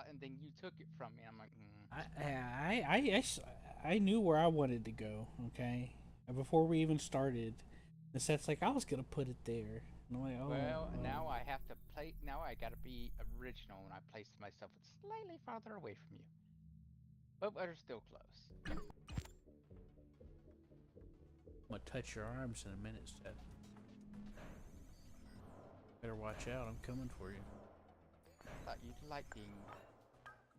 spot, and then you took it from me. I'm like, I knew where I wanted to go. Okay, before we even started, the set's like I was gonna put it there. And I'm like, oh well, now well. I have to play. Now I got to be original, and I placed myself slightly farther away from you, but we're still close. I'm gonna touch your arms in a minute, Seth. Better watch out. I'm coming for you. Thought you'd like being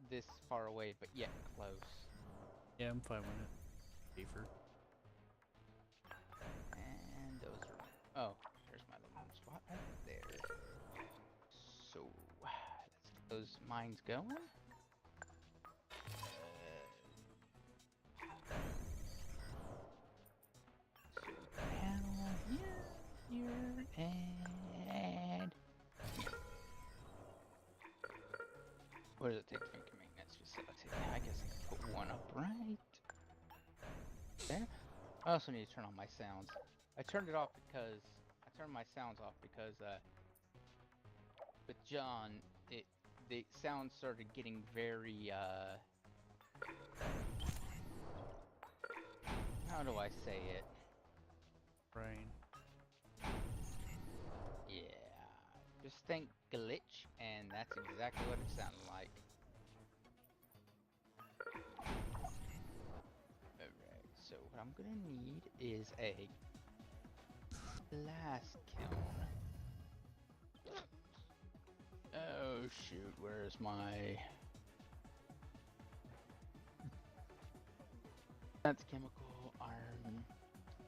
this far away, but yet close. Yeah, I'm fine with it. Safer. And those are. Oh, there's my aluminum spot right there. So let's get those mines going. Solar panel here, and what does it take to make a maintenance facility? I guess I can put one up right there. I also need to turn on my sounds. I turned it off because I turned my sounds off because with John the sound started getting very how do I say it? Rain. Yeah. Just think glitch, and that's exactly what it sounded like. Alright, so what I'm gonna need is a glass kiln. Oh shoot, where's my... That's chemical, iron,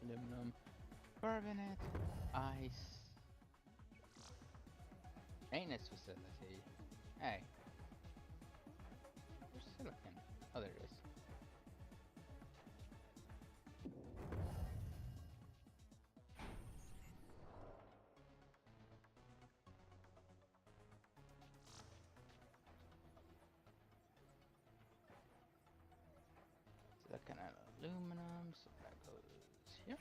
aluminum, carbonate, ice, maintenance facility. Hey, where's silicon? Oh, there it is. Silicon and aluminum, so that goes here.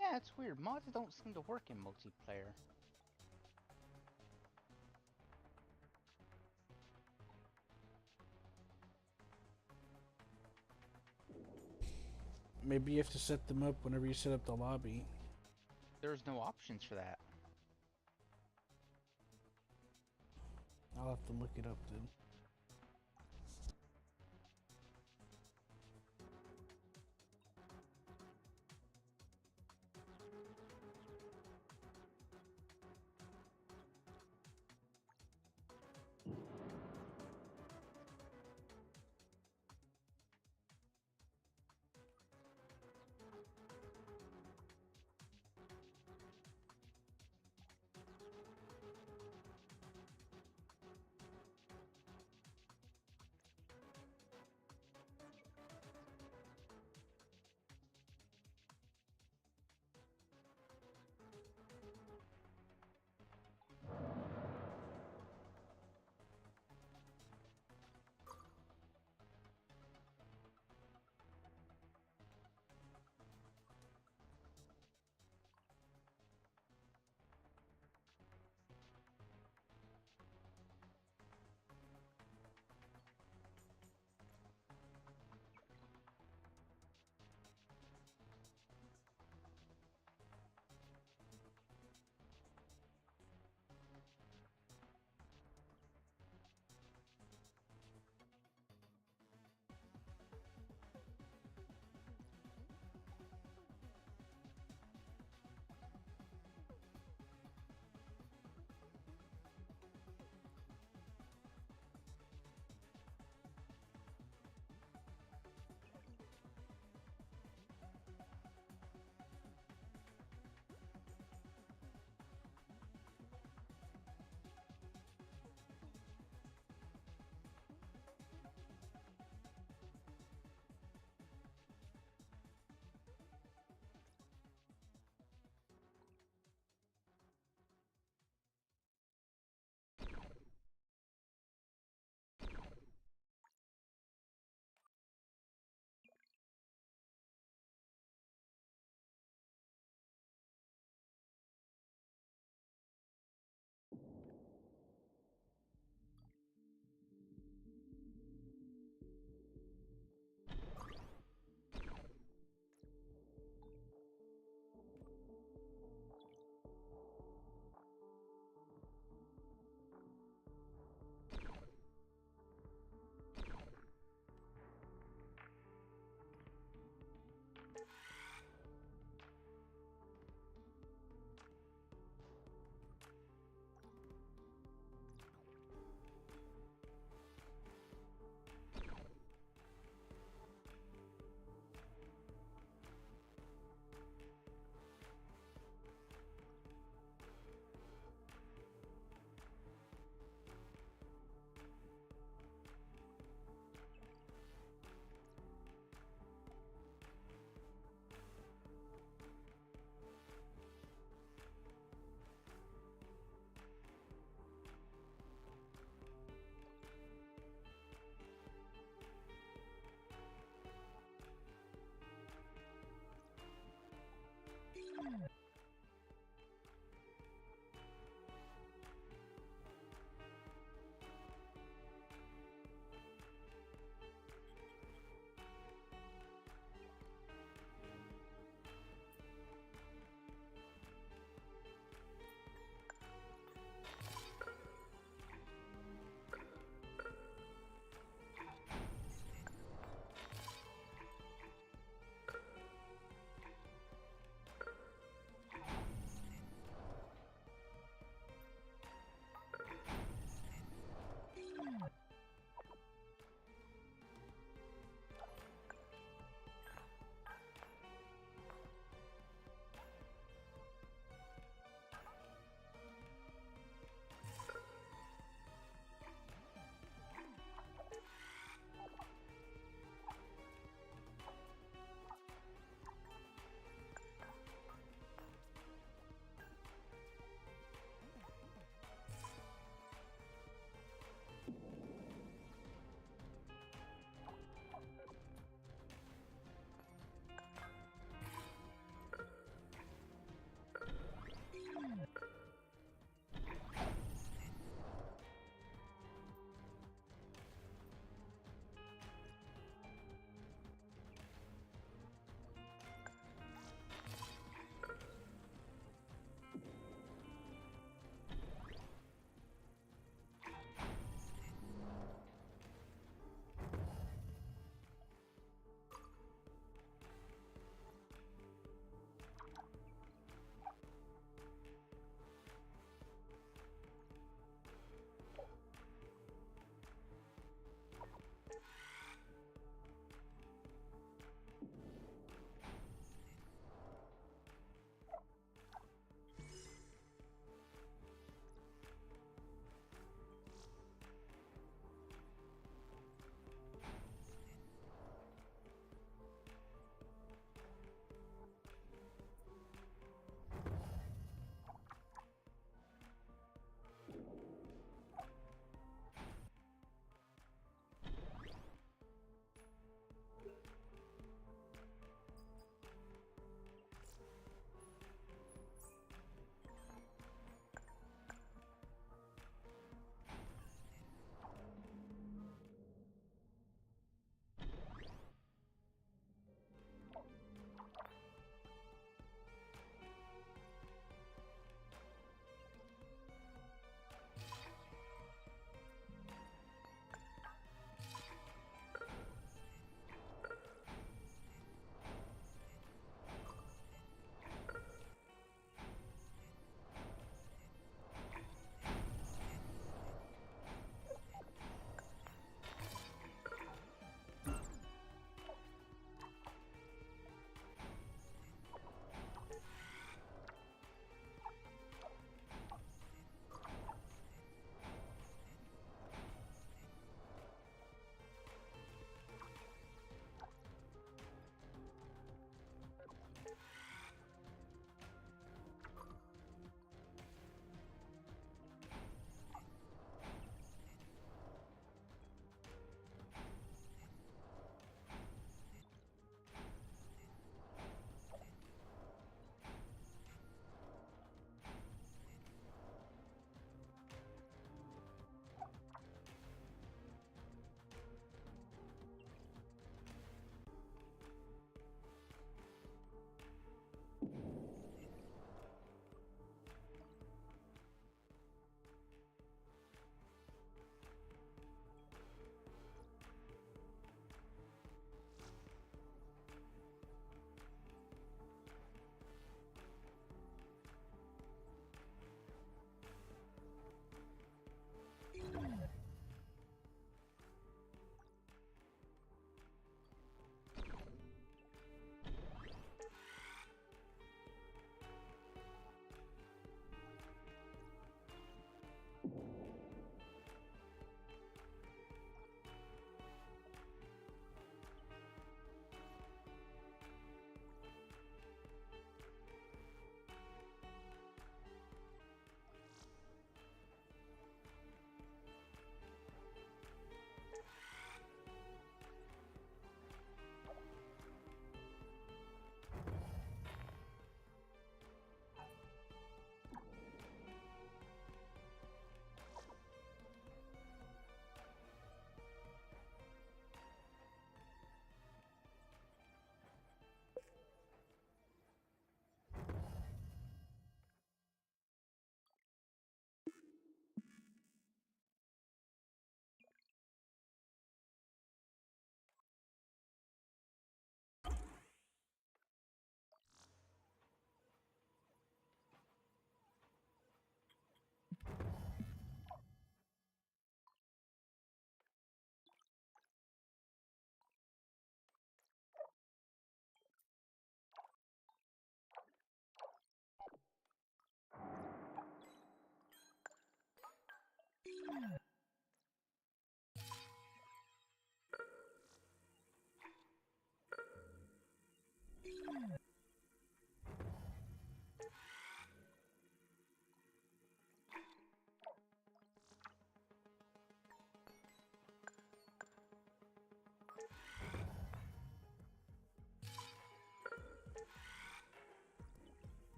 Yeah, it's weird. Mods don't seem to work in multiplayer. Maybe you have to set them up whenever you set up the lobby. There's no options for that. I'll have to look it up then.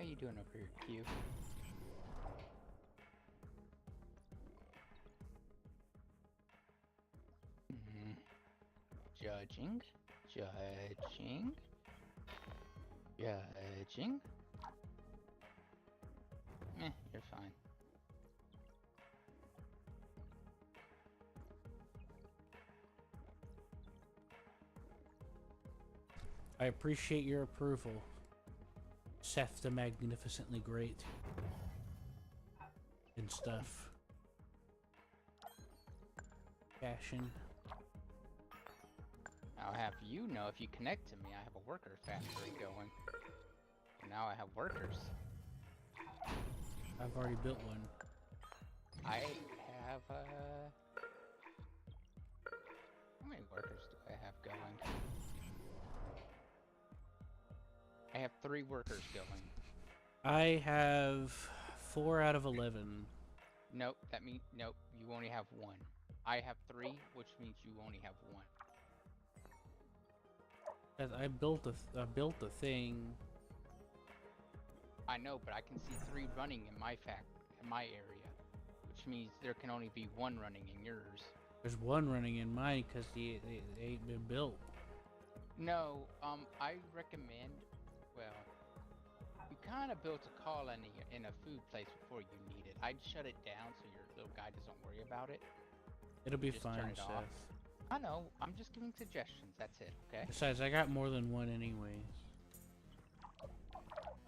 How you doing over here, Q? Mm-hmm. Judging, judging, judging. You're fine. I appreciate your approval, Seth the Magnificently Great. And stuff. Fashion. I'll have you know, if you connect to me, I have a worker factory going. And now I have workers. I've already built one. I have, how many workers do I have going? I have 3 workers going. I have 4 out of 11. Nope, that means nope. You only have one. I have three, which means you only have one. I built a thing. I know, but I can see three running in my area, which means there can only be one running in yours. There's one running in mine because they ain't been built. No, I recommend. Well, you kind of built a colony in a food place before you need it. I'd shut it down so your little guy doesn't worry about it. It'll be Just turn fine, it Seth. off. I know. I'm just giving suggestions. That's it. Okay. Besides, I got more than one anyways.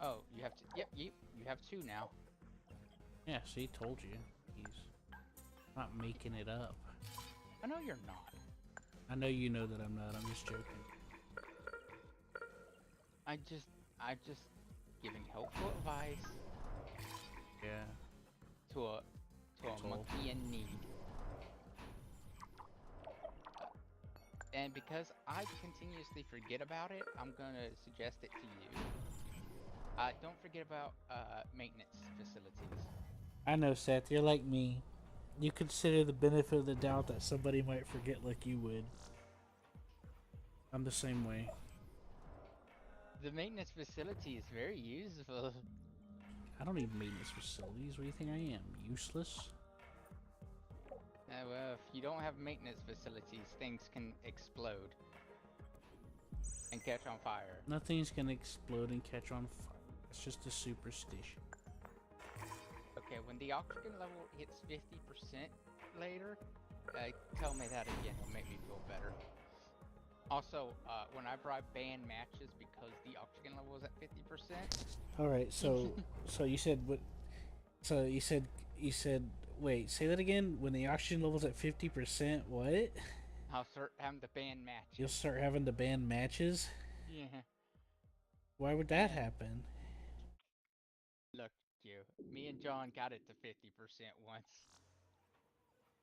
Oh, you have to. Yep. You have two now. Yeah, see, told you. He's not making it up. I know you're not. I know you know that I'm not. I'm just joking. I just giving helpful advice Yeah. to a monkey in need. And because I continuously forget about it, I'm gonna suggest it to you. Don't forget about maintenance facilities. I know, Seth. You're like me. You consider the benefit of the doubt that somebody might forget like you would. I'm the same way. The maintenance facility is very useful. I don't need maintenance facilities. What do you think I am? Useless? Well, if you don't have maintenance facilities, things can explode and catch on fire. Nothing's gonna explode and catch on fire. It's just a superstition. Okay, when the oxygen level hits 50% later, tell me that again. It'll make me feel better. Also, whenever I ban matches because the oxygen level is at 50%. All right, so you said what? So you said wait, say that again. When the oxygen level's at 50%, what? I'll start having to ban matches. You'll start having to ban matches. Yeah. Why would that happen? Look, me and John got it to 50% once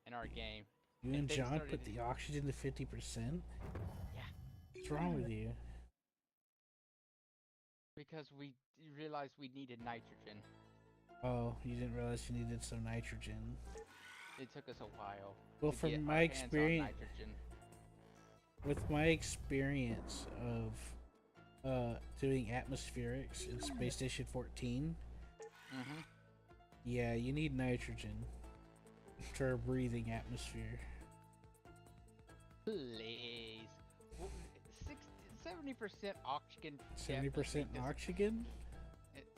in our game. You and John put the oxygen to 50%? Yeah. What's wrong with you? Because we realized we needed nitrogen. Oh, you didn't realize you needed some nitrogen. It took us a while. Well, from my experience, with my experience of doing atmospherics in Space Station 14, yeah, you need nitrogen for a breathing atmosphere. Please. 70% oxygen. 70% oxygen?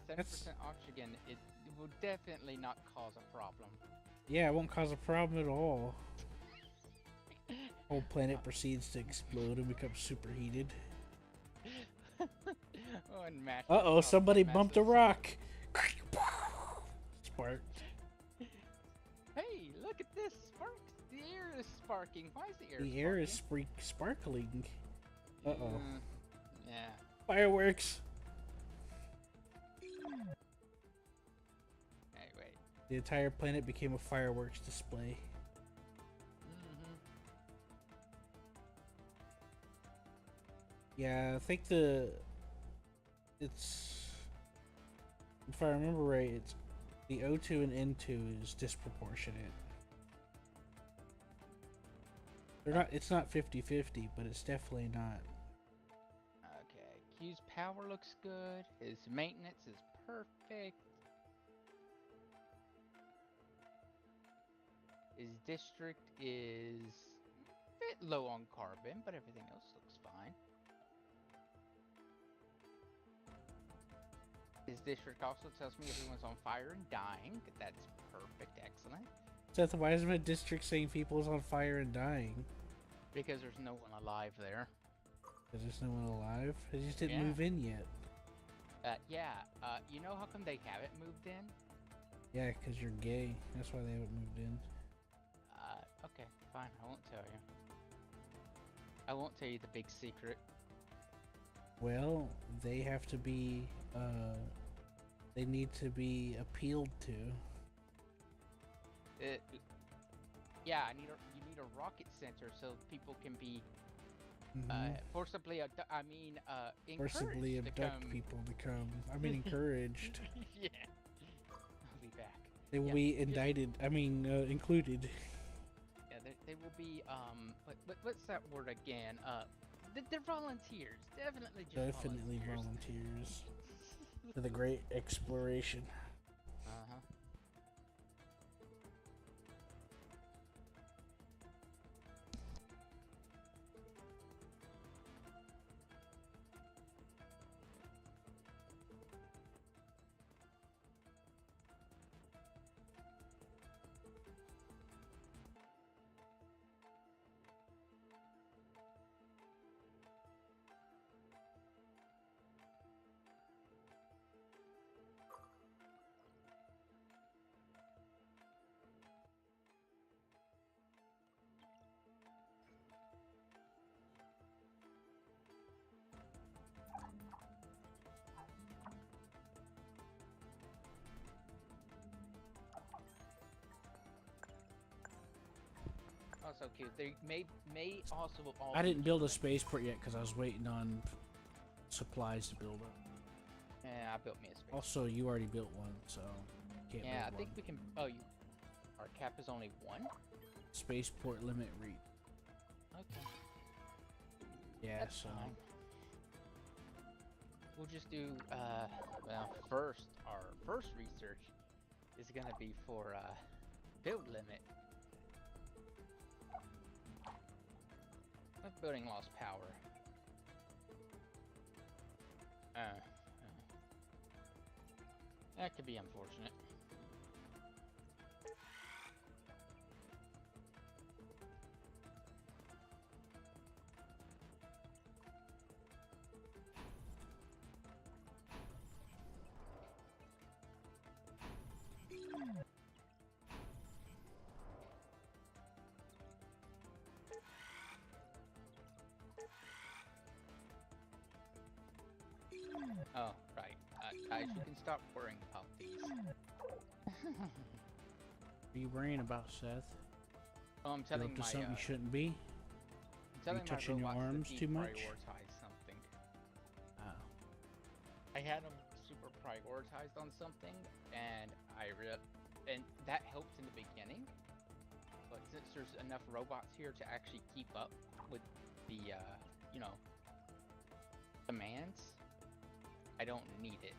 70% oxygen, it will definitely not cause a problem. Yeah, it won't cause a problem at all. Whole planet proceeds to explode and become superheated. Uh-oh, somebody bumped a rock. Spark. Hey, look at this. Sparks. The air is sparking. Why is the air The air is sparkling. Uh-oh. Yeah. Fireworks. Hey, wait. The entire planet became a fireworks display. Yeah, I think it's, if I remember right, it's the O2 and N2 is disproportionate. They're not, it's not 50-50, but it's definitely not. Okay, Q's power looks good. His maintenance is perfect. His district is a bit low on carbon, but everything else looks fine. His district also tells me everyone's on fire and dying. That's perfect, excellent. Seth, why is my district saying people's on fire and dying? Because there's no one alive there. Because there's no one alive? They just didn't move in yet. You know how come they haven't moved in? Yeah, because you're gay. That's why they haven't moved in. Okay, fine. I won't tell you. I won't tell you the big secret. Well, they have to be, they need to be appealed to. Yeah, you need a rocket center so people can be forcibly forcibly abduct people to come. I mean, encouraged. Yeah. I'll be back. They will Yeah, be just indicted. I mean, included. yeah, they will be what's that word again? They're volunteers. Definitely just Definitely volunteers. volunteers for the great exploration. Uh-huh. Also cute. They may also all I be didn't build a human. spaceport yet because I was waiting on supplies to build up. Yeah, I built me a space. Also, you already built one, so can't Yeah, I build think one. we can. Oh, you. Our cap is only one. Spaceport limit reach. Okay, Yeah, that's so fine. We'll just do. Well, first our first research is gonna be for build limit. That building lost power. That could be unfortunate. Oh, right. Guys, you can stop worrying about these. what are you worrying about, Seth? Oh, You up to something you shouldn't be? I'm Are you telling my touching your robots to arms too much? deprioritize something. Oh. I had them super prioritized on something, and and that helped in the beginning. But since there's enough robots here to actually keep up with the, you know, commands, I don't need it.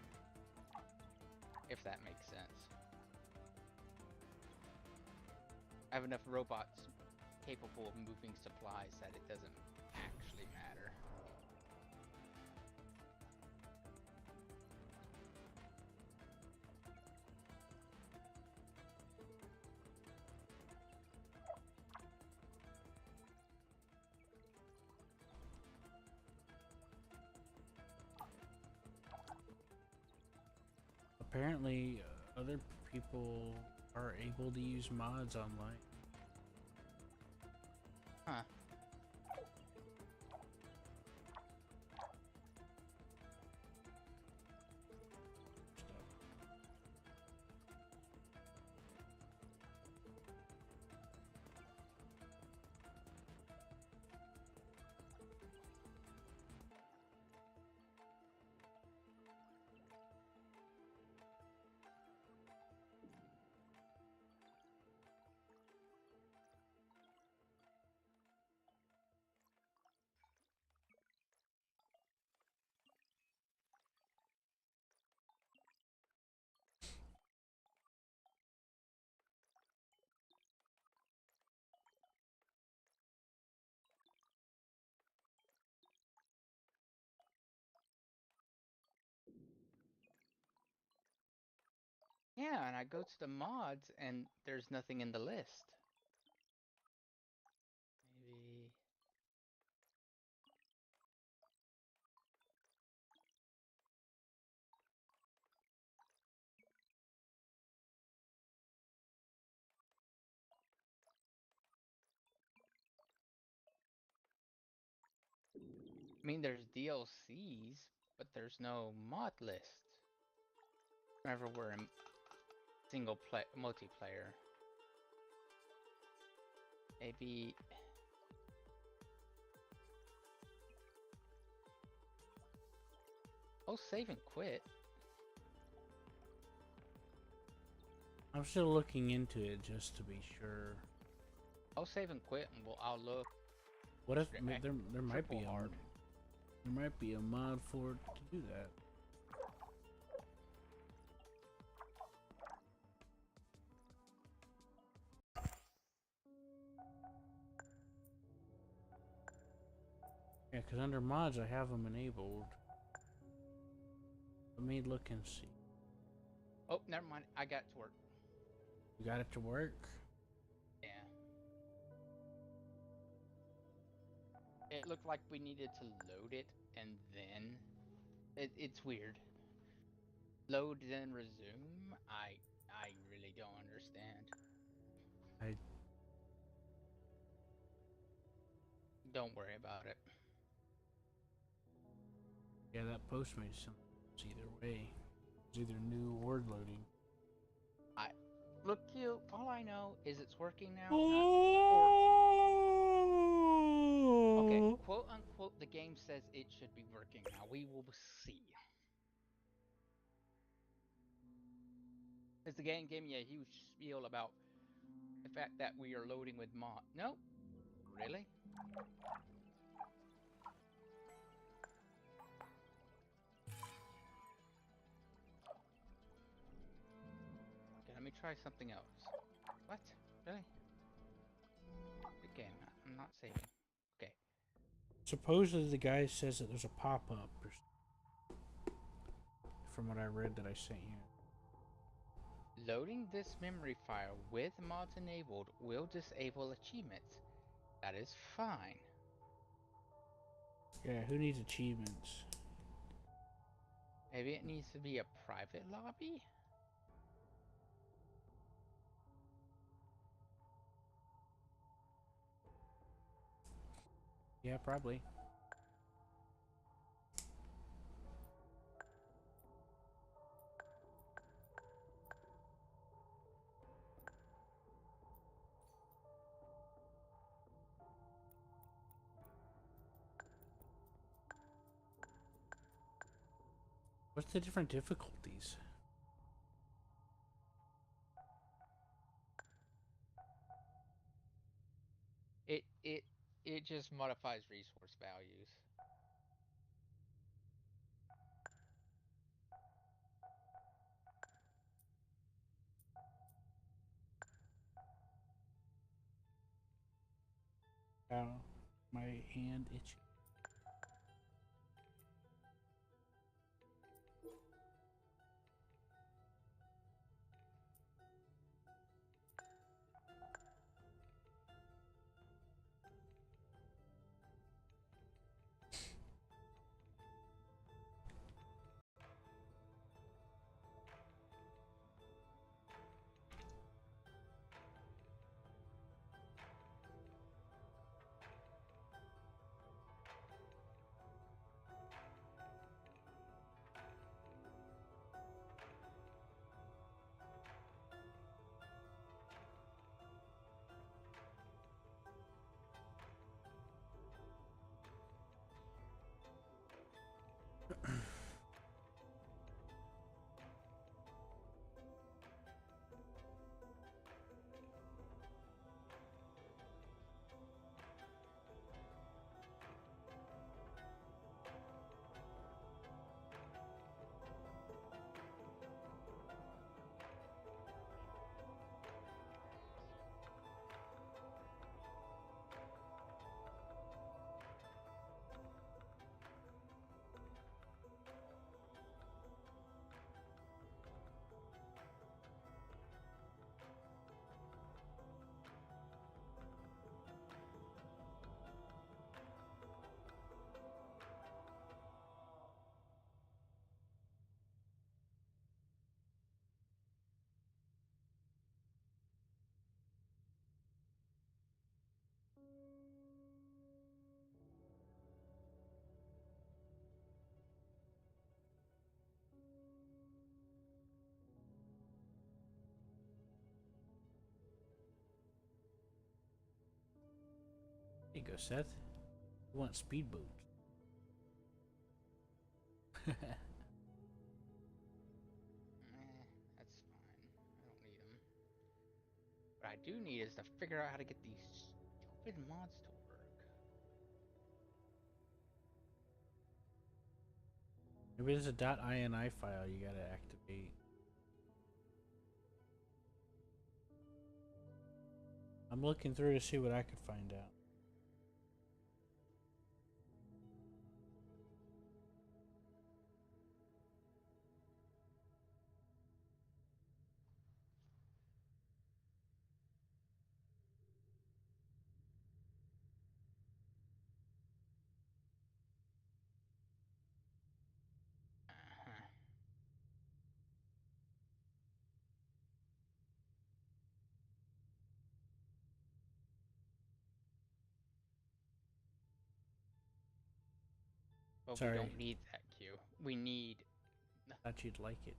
If that makes sense. I have enough robots capable of moving supplies that it doesn't actually matter. Apparently, other people are able to use mods online. Huh. Yeah, and I go to the mods and there's nothing in the list. Maybe. I mean, there's DLCs, but there's no mod list. Whenever we're in single play multiplayer. Maybe. Oh, save and quit. I'm still looking into it just to be sure. I'll save and quit, and I'll look. What if Extra- there might triple be hard. there might be a mod for it to do that. Yeah, because under mods I have them enabled. Let me look and see. Oh, never mind. I got it to work. You got it to work? Yeah. It looked like we needed to load it, and then it's weird. Load then resume. I really don't understand. I Don't worry about it. Yeah, that post made sense either way. It's either new or loading. Look, you. All I know is it's working now. Okay, quote unquote, the game says it should be working now. We will see. Because the game gave me a huge spiel about the fact that we are loading with mod. Nope. Really? Okay, let me try something else. What? Really? Good game. I'm not saving. Okay. Supposedly the guy says that there's a pop-up from what I read that I sent you. Loading this memory file with mods enabled will disable achievements. That is fine. Yeah, who needs achievements? Maybe it needs to be a private lobby? Yeah, probably. What's the different difficulties? It just modifies resource values. Oh, my hand itchy. There you go, Seth. You want speedboat? That's fine. I don't need them. do need is to figure out how to get these stupid mods to work. Maybe there's a .ini file you gotta activate. I'm looking through to see what I could find out. Uh-huh. But we Sorry, don't need that queue. We need... thought you'd like it.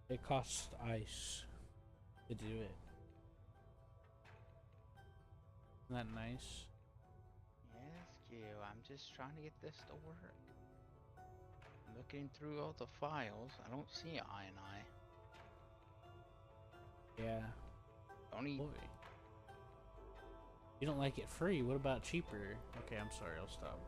It costs ice to do it. Isn't that nice? Yes, queue. I'm just trying to get this to work. Looking through all the files, I don't see an INI. Yeah. Only... Boy. You don't like it free. What about cheaper? Okay, I'm sorry. I'll stop.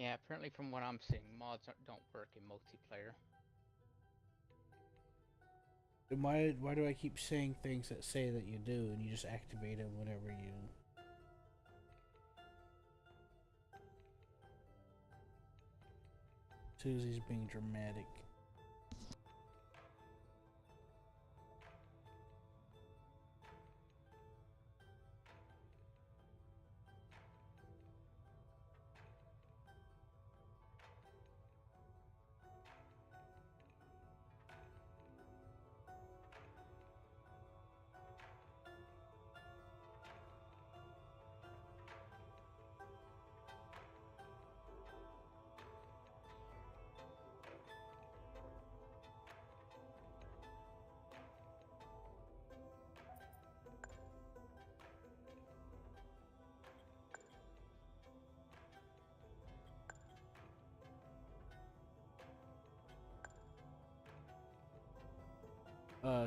Yeah, apparently from what I'm seeing, mods don't work in multiplayer. Then why do I keep saying things that say that you do, and you just activate them whenever you... Susie's being dramatic.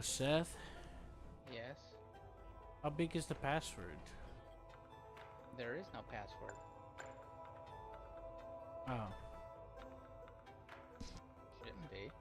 Seth? Yes? How big is the password? There is no password. Oh. Shouldn't be.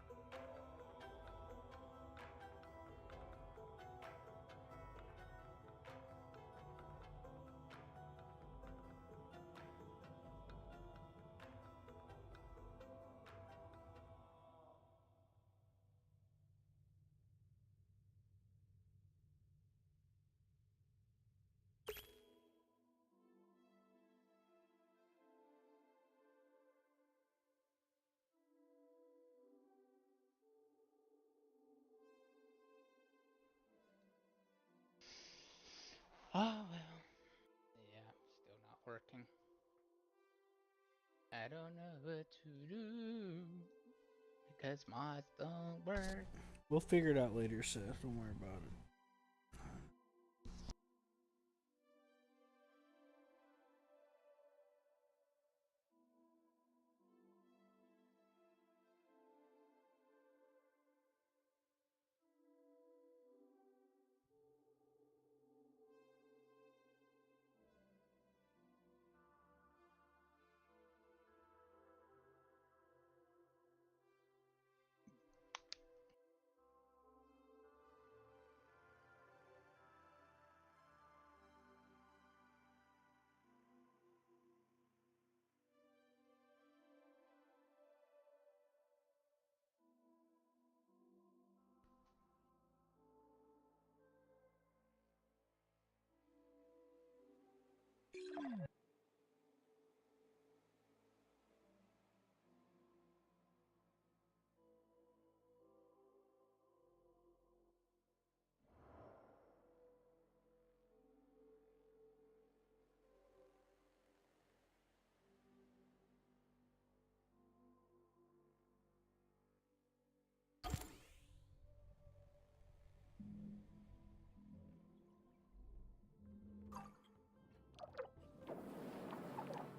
Oh well. Yeah, still not working. I don't know what to do because mods don't work. We'll figure it out later, Seth. Don't worry about it.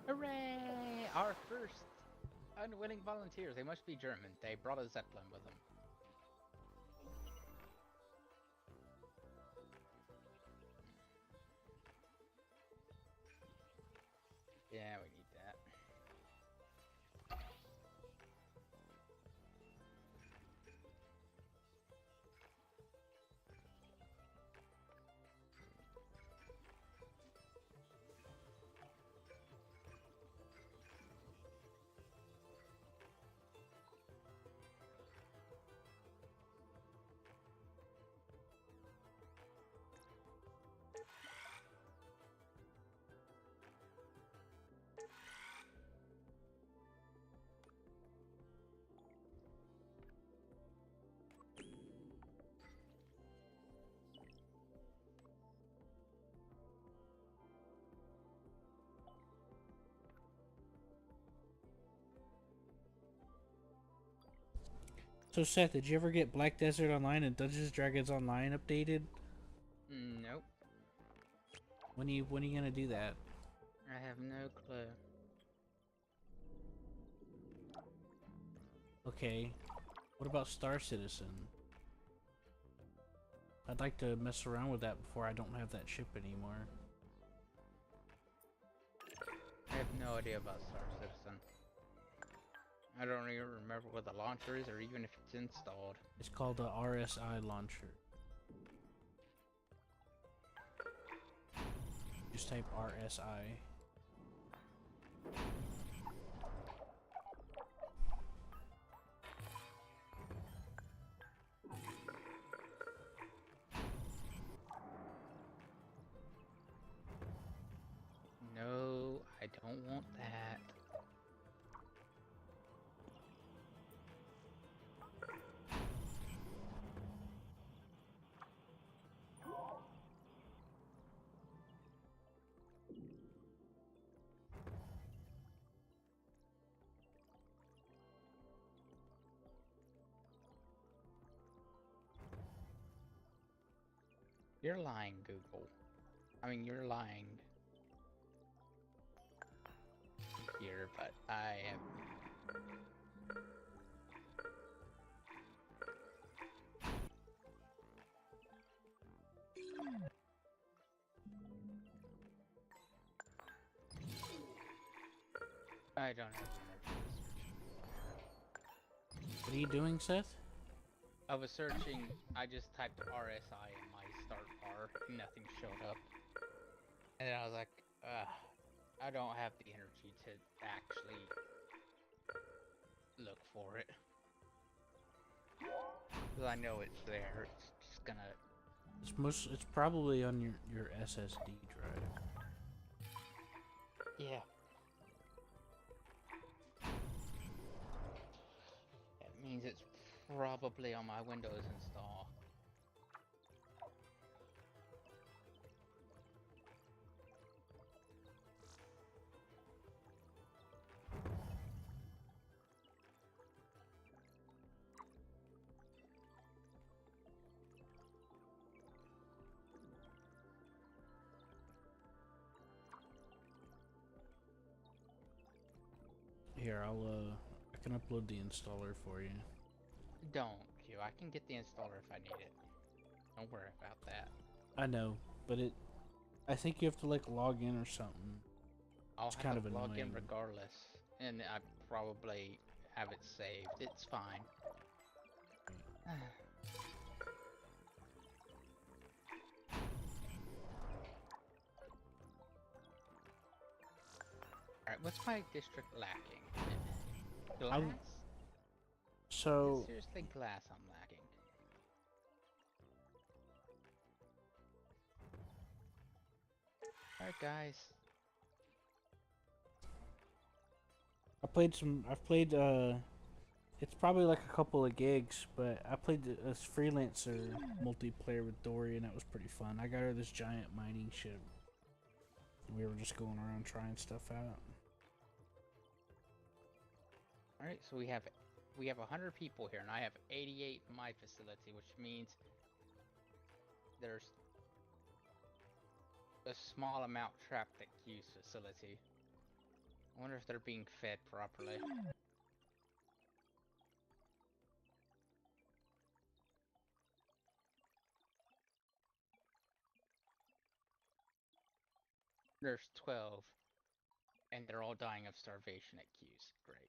Hooray! Our first unwilling volunteers. They must be German. They brought a Zeppelin with them. Yeah, we need that. So Seth, did you ever get Black Desert Online and Dungeons Dragons Online updated? Nope. When are you gonna do that? I have no clue. Okay. What about Star Citizen? I'd like to mess around with that before I don't have that ship anymore. I have no idea about Star Citizen. I don't even remember what the launcher is or even if it's installed. It's called the RSI launcher. Just type RSI. No, I don't want that. You're lying, Google. I mean, you're lying here, but I am. I don't have the energy to search. What are you doing, Seth? I was searching, I just typed RSI in my start bar, and nothing showed up. And then I was like, I don't have the energy to actually look for it. Because I know it's there, it's just gonna... It's probably on your SSD drive. Yeah. That means it's probably on my Windows install. Here, I can upload the installer for you. Don't, Q. I can get the installer if I need it. Don't worry about that. I know, but I think you have to like log in or something. I'll It's have kind to of log in annoying. regardless, and I probably have it saved. It's fine. Alright, what's my district lacking? Glass? So Seriously, glass I'm lacking. Alright, guys. I've played it's probably like a couple of gigs, but I played this freelancer multiplayer with Dory, and that was pretty fun. I got her this giant mining ship. We were just going around trying stuff out. Alright, so we have 100 people here, and I have 88 in my facility, which means there's a small amount trapped at Q's facility. I wonder if they're being fed properly. There's 12, and they're all dying of starvation at Q's. Great.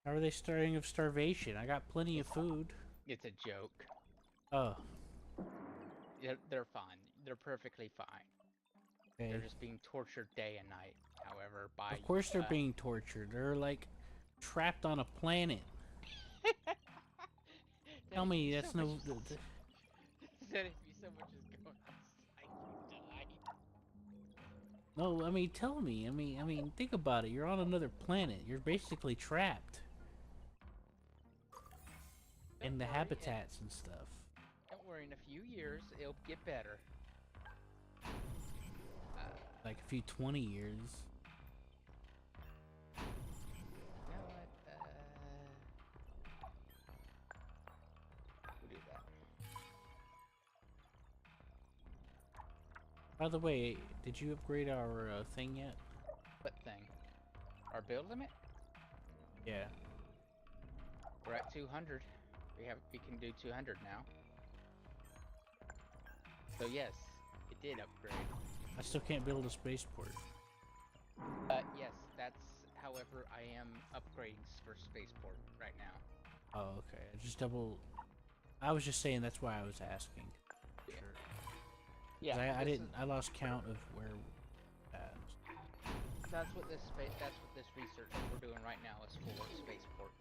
How are they starving of starvation? I got plenty of food. It's a joke. Oh. They're fine. They're perfectly fine. Okay. They're just being tortured day and night, however, by... Of course they're being tortured. They're like trapped on a planet. Tell me that's no... Said if you so much as going outside, you die. No, I mean, tell me. I mean, think about it. You're on another planet. You're basically trapped. In the habitats and stuff. Don't worry, in a few years, it'll get better. Like a few 20 years. You know what? We'll do that. By the way, did you upgrade our thing yet? What thing? Our build limit? Yeah. We're at 200. We can do 200 now. So yes, it did upgrade. I still can't build a spaceport. Yes, that's However, I am upgrading for spaceport right now. Oh, okay. I was just saying that's why I was asking. Yeah. Sure. Yeah. I didn't. I lost count of where. That's what this research that we're doing right now is for spaceport.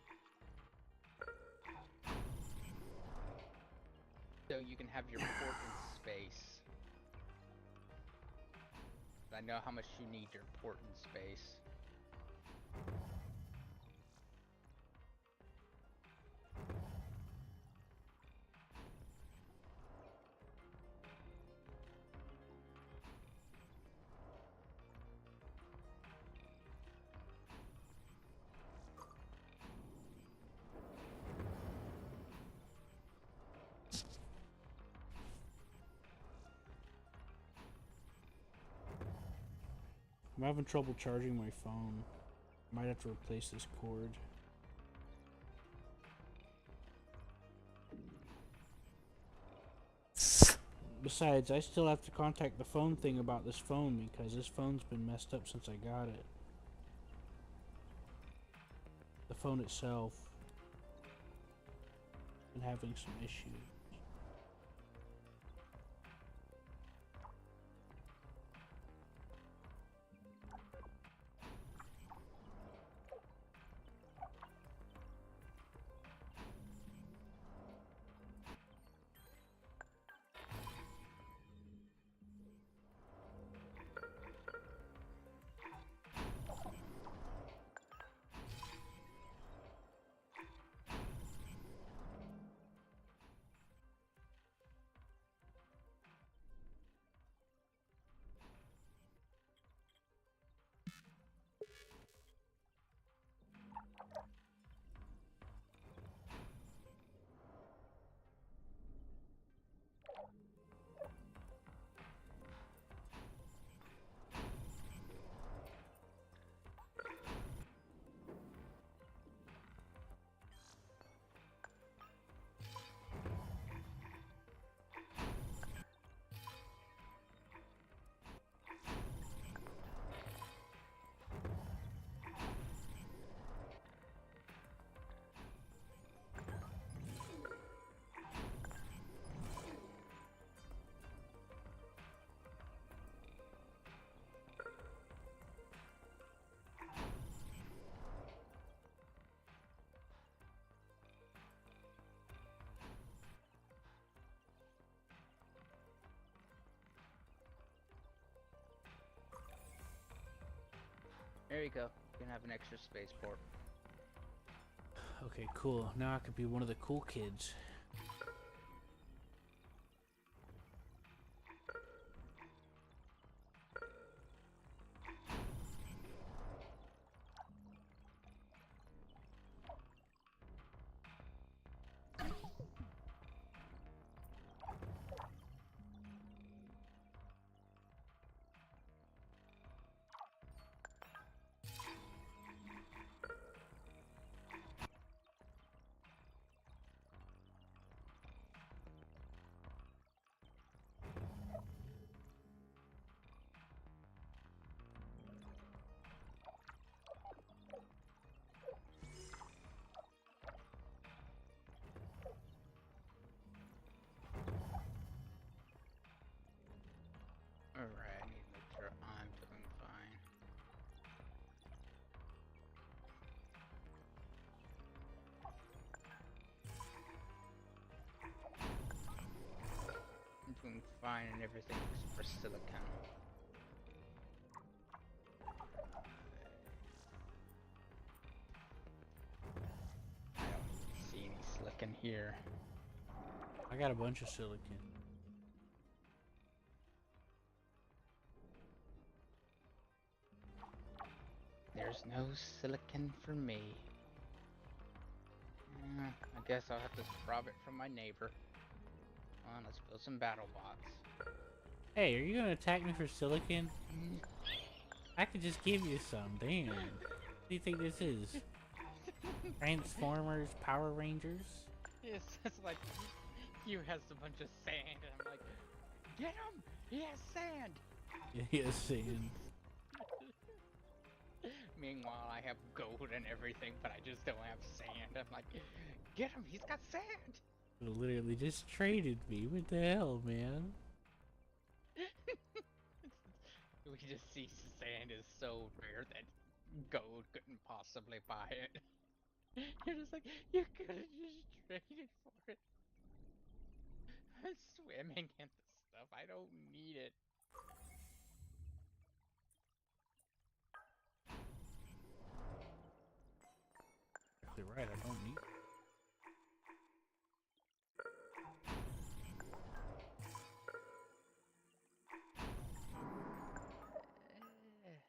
So you can have your port in space. I know how much you need your port in space. I'm having trouble charging my phone. Might have to replace this cord. Besides, I still have to contact the phone thing about this phone because this phone's been messed up since I got it. The phone itself been having some issues. There you go. You can have an extra spaceport. Okay, cool. Now I could be one of the cool kids. Alright, I need to make sure I'm doing fine. I'm doing fine and everything except for silicon. I don't even see any silicon here. I got a bunch of silicon. There's no silicon for me. I guess I'll have to rob it from my neighbor. Come on, let's build some battle bots. Hey, are you gonna attack me for silicon? I could just give you some. Damn. What do you think this is? Transformers, Power Rangers? It's like he has a bunch of sand, and I'm like, get him! He has sand! Yes, sand. Meanwhile, I have gold and everything, but I just don't have sand. I'm like, get him, he's got sand! Literally just traded me. What the hell, man? We just see sand is so rare that gold couldn't possibly buy it. You're just like, you could have just traded for it. I'm swimming in the stuff, I don't need it. You're right, I don't need. Yes.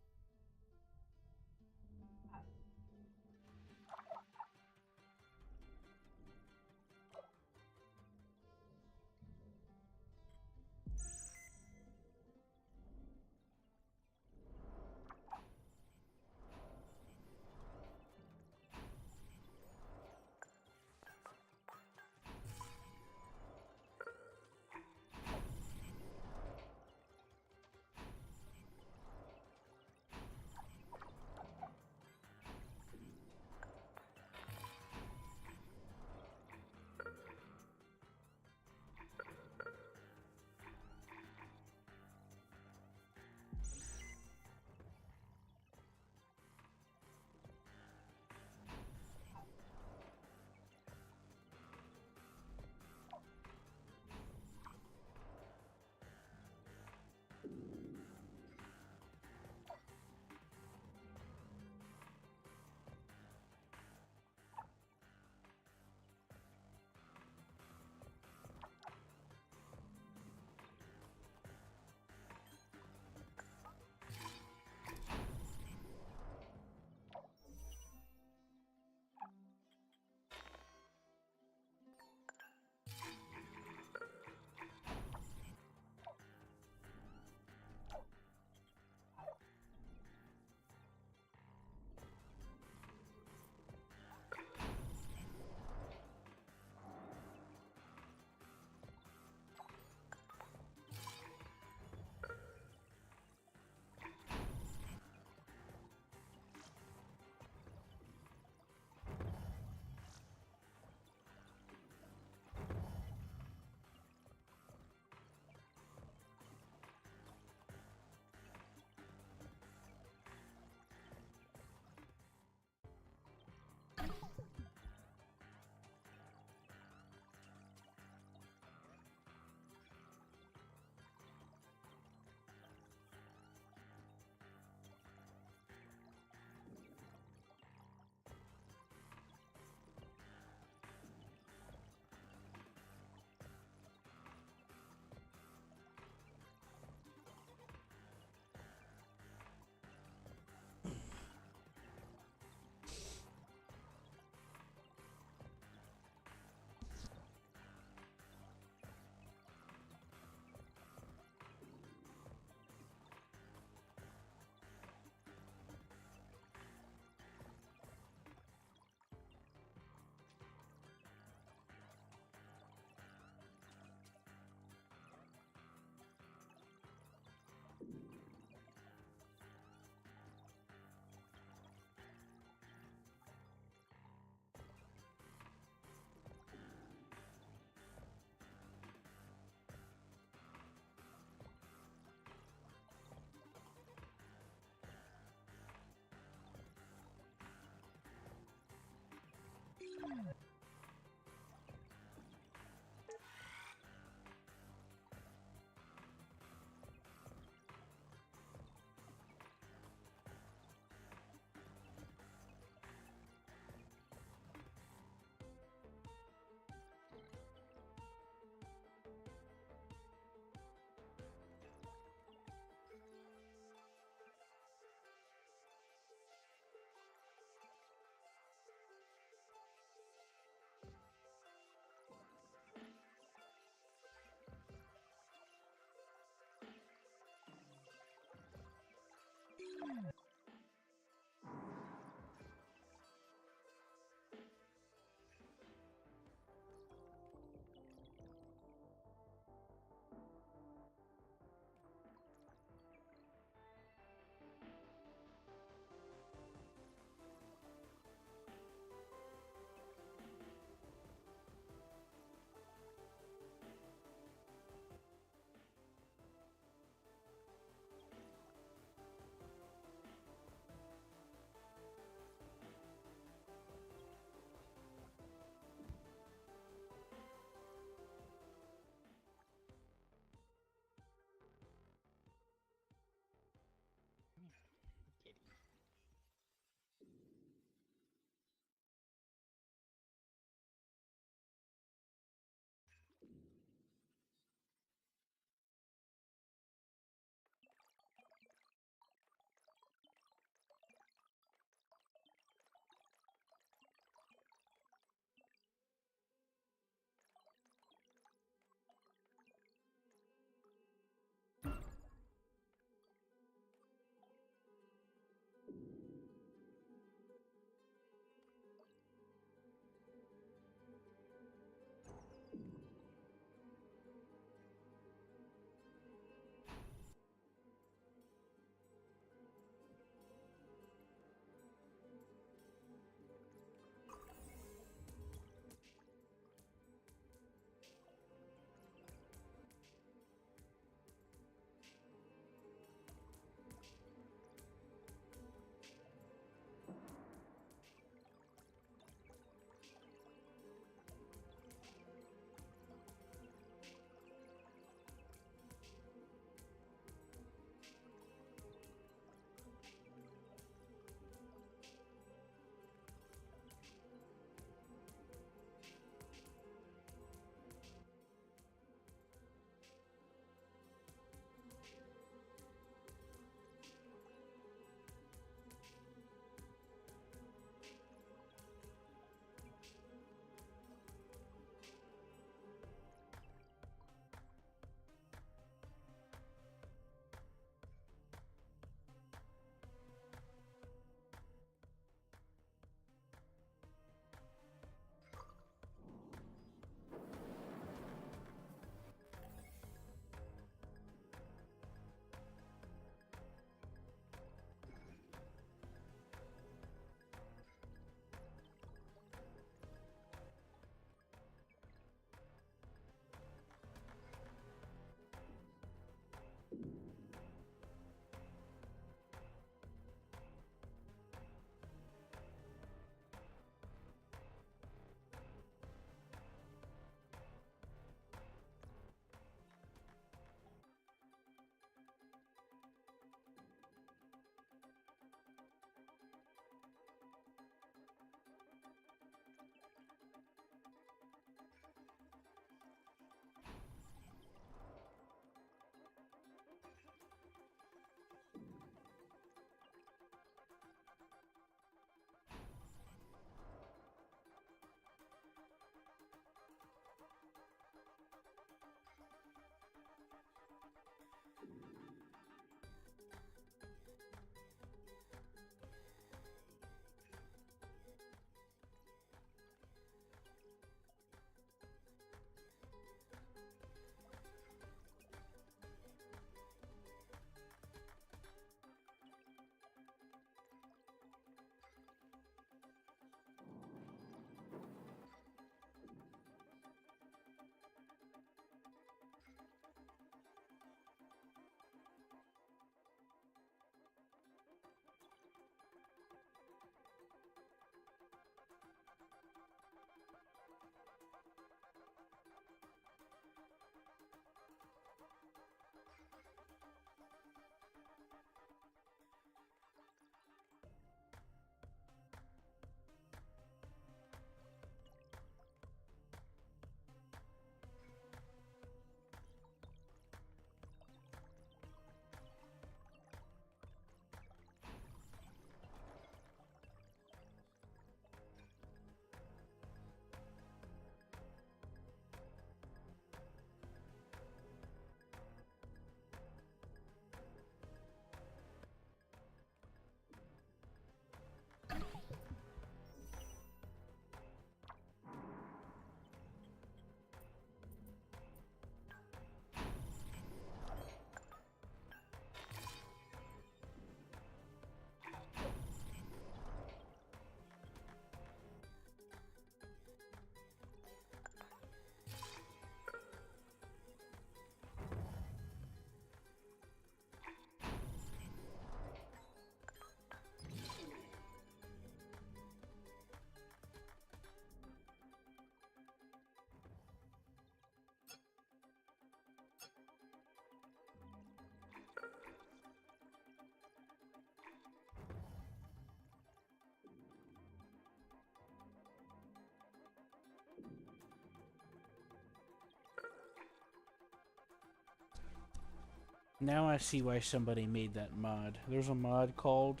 Now I see why somebody made that mod. There's a mod called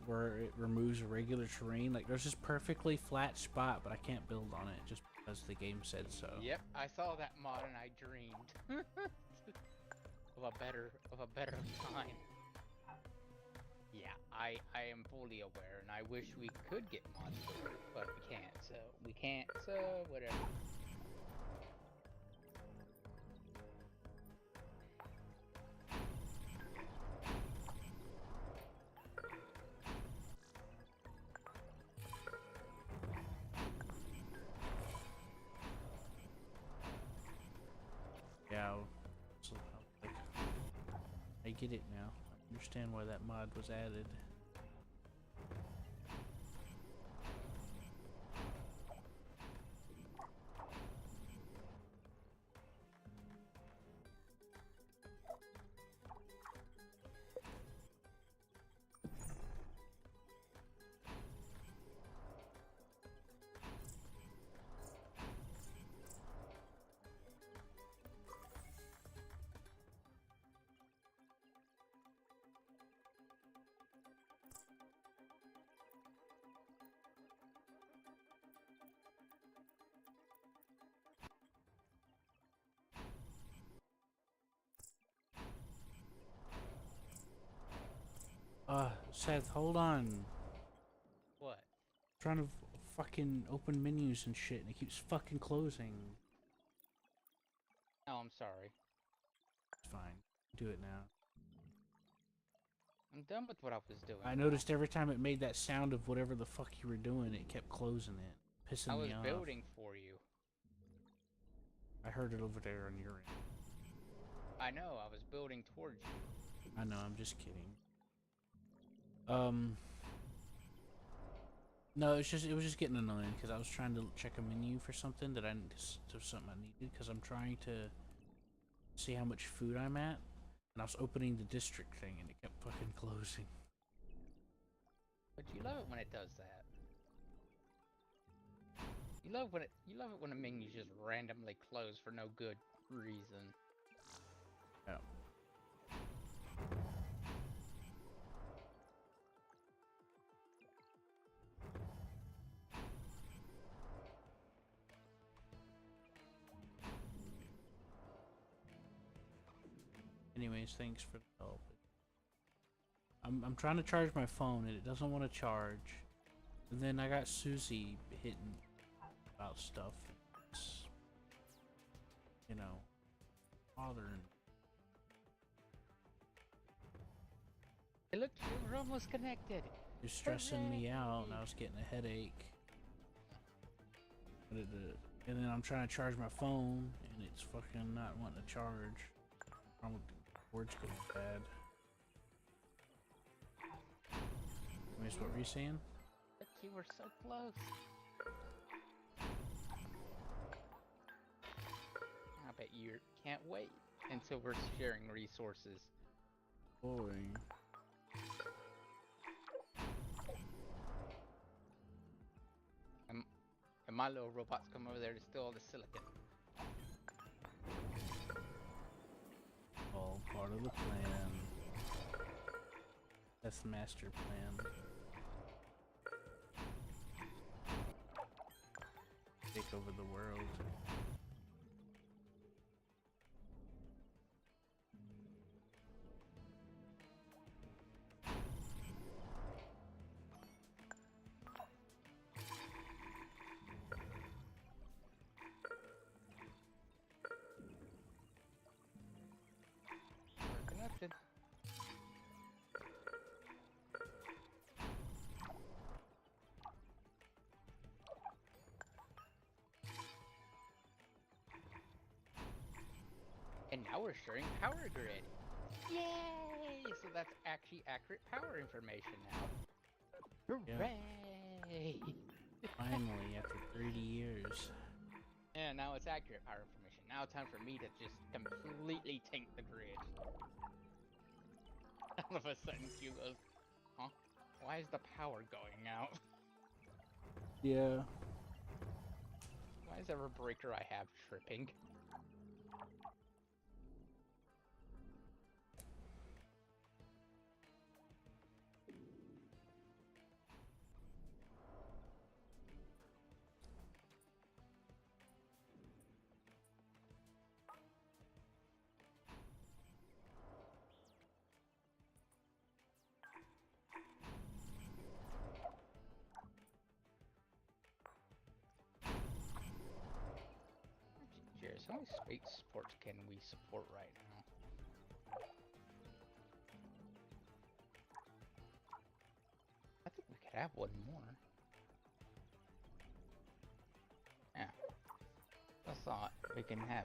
where it removes regular terrain. Like there's this perfectly flat spot, but I can't build on it just because the game said so. Yep, I saw that mod and I dreamed of a better time. Yeah, I am fully aware, and I wish we could get mods for it, but we can't, so whatever. Yeah, so, like, I get it now. I understand why that mod was added. Seth, hold on. What? I'm trying to fucking open menus and shit, and it keeps fucking closing. Oh, I'm sorry. It's fine. Do it now. I'm done with what I was doing. I noticed every time it made that sound of whatever the fuck you were doing, it kept closing it, pissing I me was off. building for you. I heard it over there on your end. I know, I was building towards you. I know, I'm just kidding. No, it was just getting annoying because I was trying to check a menu for something that something I needed because I'm trying to see how much food I'm at, and I was opening the district thing and it kept fucking closing. But you love it when it does that. You love it when a menu just randomly closes for no good reason. Yeah. Anyways, thanks for the help. I'm trying to charge my phone and it doesn't want to charge. And then I got Susie hitting about stuff. It's, you know, bothering. Hey, look, we're almost connected. It was stressing me out and I was getting a headache. And then I'm trying to charge my phone and it's fucking not wanting to charge. Words going bad. Anyways, what were you saying? Look, you were so close. I bet you can't wait until we're sharing resources. Boy. And my little robots come over there to steal all the silicon. All part of the plan. That's the master plan. Take over the world. We're connected. And now we're sharing power grid. Yay! So that's actually accurate power information now. Hooray! Finally, after 30 years. Yeah, now it's accurate power information. Now it's time for me to just completely tank the grid. All of a sudden, Q goes, huh? Why is the power going out? Yeah. Why is every breaker I have tripping? How many space ports can we support right now? I think we could have one more. Yeah. I thought we can have.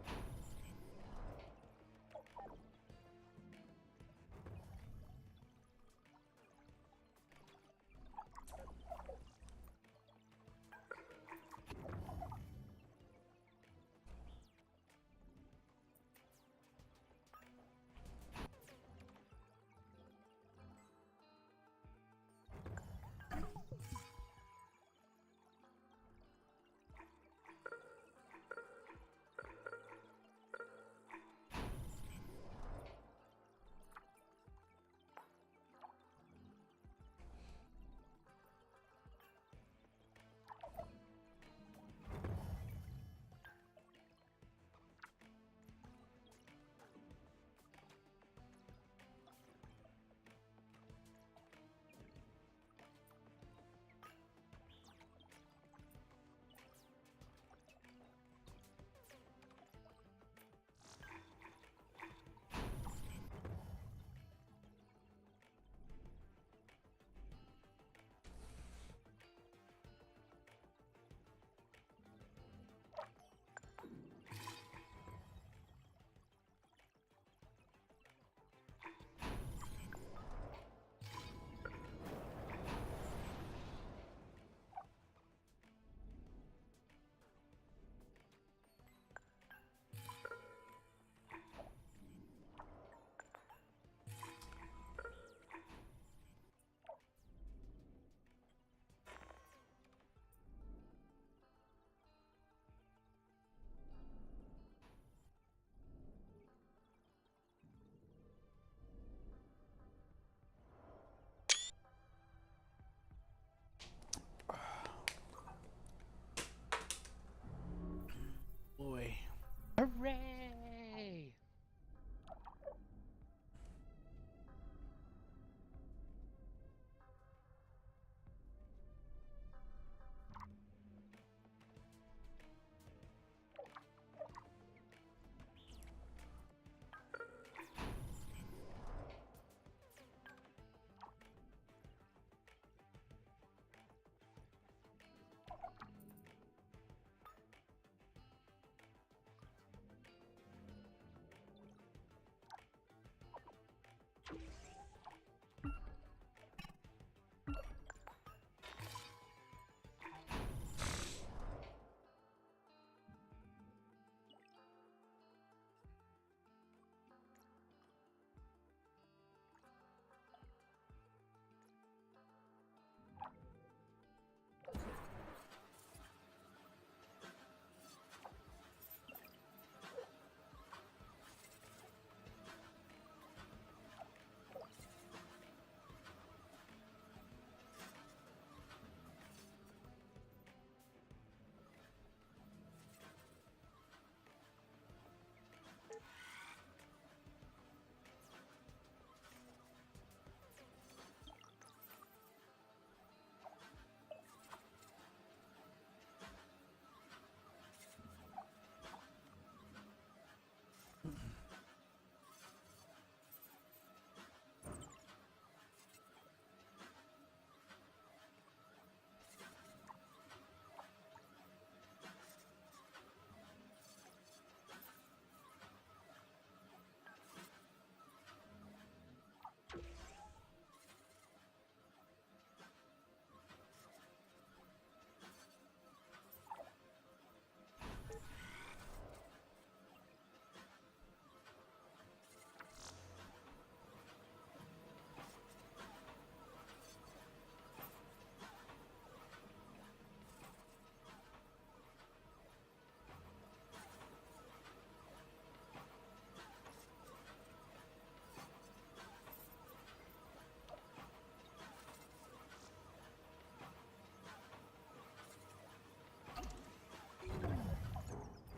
Boy. Hooray!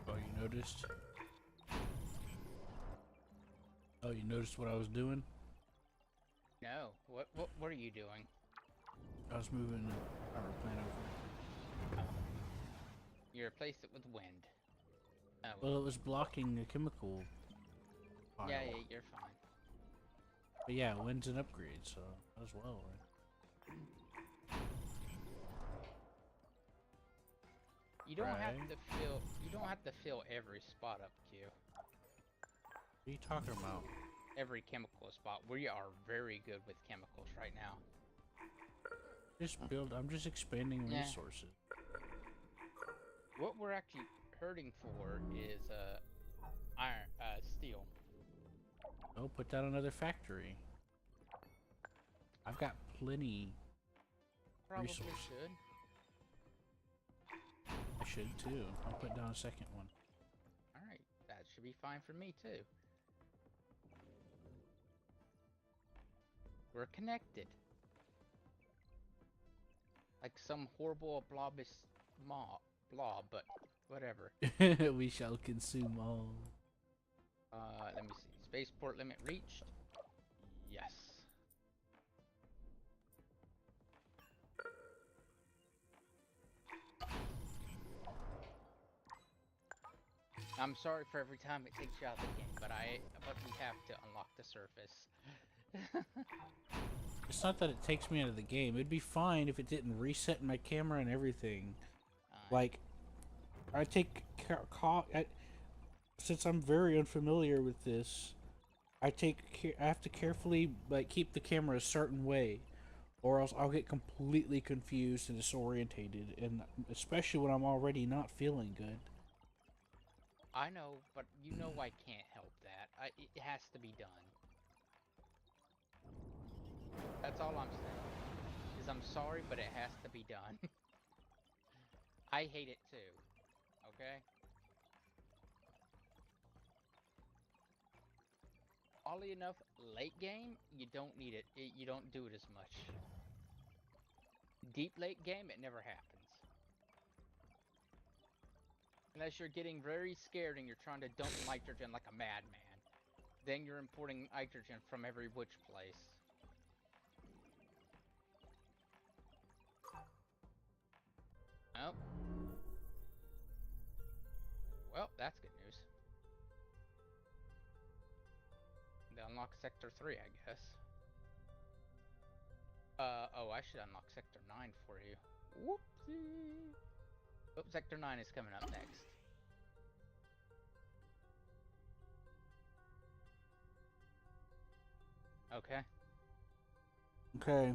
Oh, you noticed? Oh, you noticed what I was doing? No. What are you doing? I was moving the power plant over. You replaced it with wind. Oh Well, well. it was blocking the chemical pile. Yeah, yeah, you're fine. But yeah, wind's an upgrade, so as well. Right? You don't have Right. to fill. You don't have to fill every spot up, Q. What are you talking about? Every chemical spot. We are very good with chemicals right now. I'm just expanding Yeah. resources. What we're actually hurting for is steel. Oh, put down another factory. I've got plenty Probably resources. should. I should too. I'll put down a second one. All right, that should be fine for me too. We're connected. Like some horrible blob, but whatever. We shall consume all. Let me see. Spaceport limit reached. Yes. I'm sorry for every time it takes you out of the game, but we have to unlock the surface. It's not that it takes me out of the game. It'd be fine if it didn't reset my camera and everything. Like, I take since I'm very unfamiliar with this, I have to carefully like keep the camera a certain way, or else I'll get completely confused and disorientated, and especially when I'm already not feeling good. I know, but you know I can't help that. It has to be done. That's all I'm saying. Is I'm sorry, but it has to be done. I hate it too. Okay? Oddly enough, late game, you don't need it. You don't do it as much. Deep late game, it never happens. Unless you're getting very scared and you're trying to dump nitrogen like a madman. Then you're importing nitrogen from every which place. Oh. Well, that's good news. To unlock Sector 3, I guess. Oh, I should unlock Sector 9 for you. Whoopsie! Oh, Sector 9 is coming up next. Okay. Okay.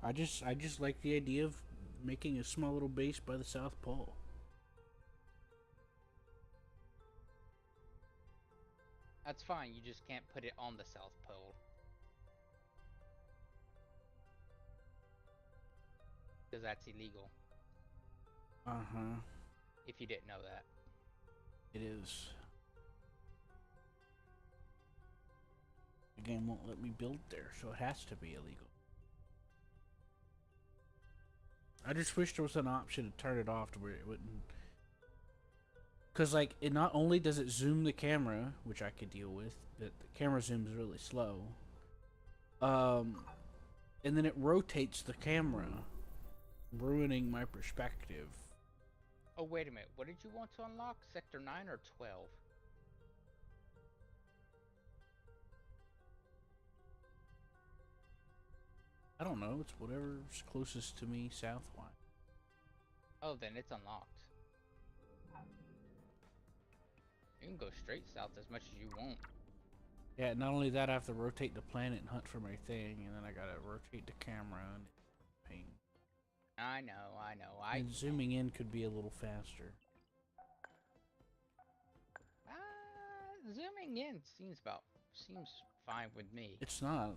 I just like the idea of making a small little base by the South Pole. That's fine, you just can't put it on the South Pole. Because that's illegal. Uh-huh. If you didn't know that. It is. The game won't let me build there, so it has to be illegal. I just wish there was an option to turn it off to where it wouldn't. Because, like, it not only does it zoom the camera, which I could deal with, but the camera zooms really slow. And then it rotates the camera, ruining my perspective. Oh, wait a minute. What did you want to unlock? Sector 9 or 12? I don't know. It's whatever's closest to me southwise. Oh, then it's unlocked. You can go straight south as much as you want. Yeah, not only that, I have to rotate the planet and hunt for my thing, and then I gotta rotate the camera and pain. I know. And zooming in could be a little faster. Zooming in seems fine with me. It's not.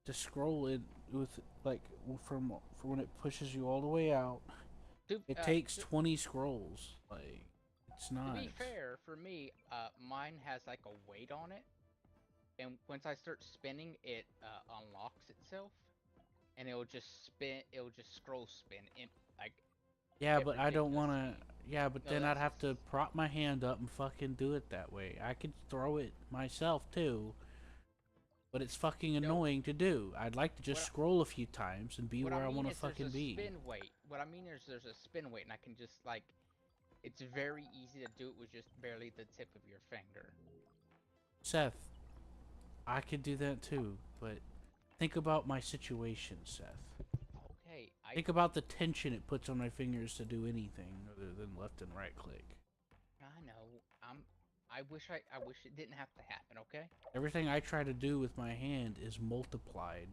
To scroll it with like from when it pushes you all the way out, it takes 20 scrolls. Like it's not. To be fair, for me, mine has like a weight on it, and once I start spinning, it unlocks itself, and it'll just spin. It'll just scroll spin in like. Yeah, but I don't want to. Yeah, but No, then I'd that's have to prop my hand up and fucking do it that way. I could throw it myself too, but it's fucking annoying to do. I'd like to just scroll a few times and be where I want to fucking be. Spin weight. What I mean is there's a spin weight, and I can just like It's very easy to do it with just barely the tip of your finger. Seth, I could do that too, but think about my situation, Seth. Okay, Think about the tension it puts on my fingers to do anything other than left and right click. I know. I wish it didn't have to happen, okay? Everything I try to do with my hand is multiplied,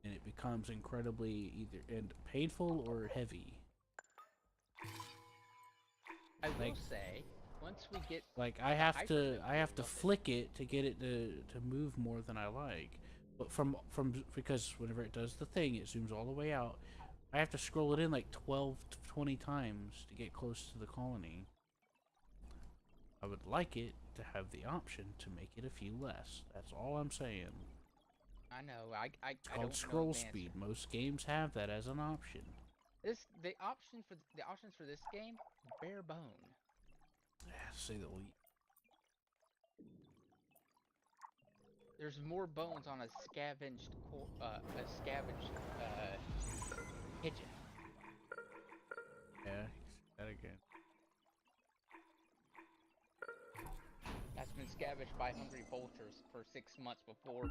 and it becomes incredibly either painful or heavy. I will say, once we get Like the hyper I have to of it, flick it to get it to move more than I like. But because whenever it does the thing, it zooms all the way out. I have to scroll it in like 12 to 20 times to get close to the colony. I would like it to have the option to make it a few less. That's all I'm saying. I know. It's I called don't know scroll the speed. answer. Most games have that as an option. The options for this game, bare bone. Yeah, to say the least. There's more bones on a scavenged pigeon. Yeah, that again. That's been scavenged by hungry vultures for 6 months before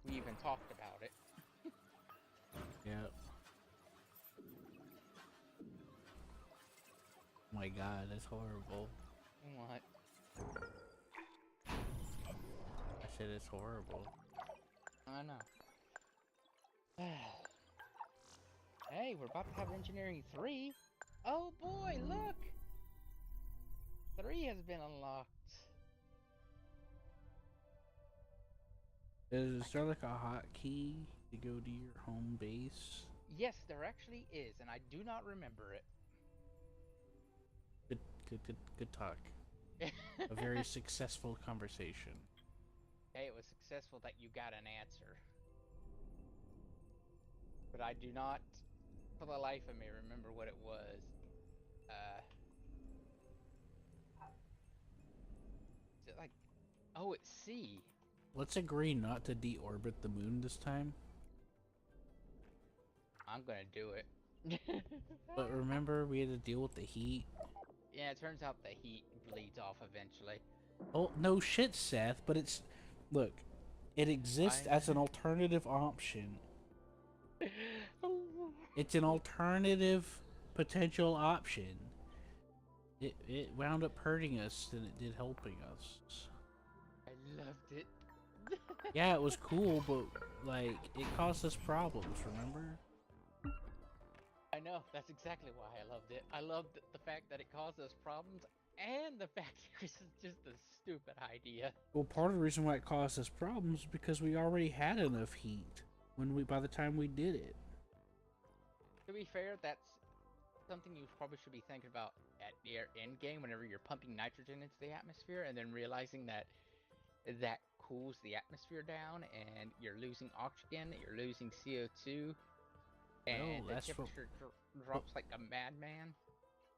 we even talked about it. Yep. Oh my god, that's horrible. What? I said it's horrible. I know. Hey, we're about to have Engineering 3. Oh boy, look! 3 has been unlocked. Is there like a hotkey to go to your home base? Yes, there actually is, and I do not remember it. Good talk. A very successful conversation. Hey, it was successful that you got an answer. But I do not, for the life of me, remember what it was. Is it like... Oh, it's C. Let's agree not to deorbit the moon this time. I'm gonna do it. But remember, we had to deal with the heat. Yeah, it turns out the heat bleeds off eventually. Oh, no shit, Seth, but it's... Look, it exists as an alternative option. It's an alternative potential option. It wound up hurting us than it did helping us. I loved it. Yeah, it was cool, but, like, it caused us problems, remember? I know, that's exactly why I loved it. I loved the fact that it caused us problems, and the fact it was just a stupid idea. Well, part of the reason why it caused us problems is because we already had enough heat by the time we did it. To be fair, that's something you probably should be thinking about at your end game whenever you're pumping nitrogen into the atmosphere, and then realizing that that cools the atmosphere down, and you're losing oxygen, you're losing CO2, and Well, the that's temperature drops like a madman.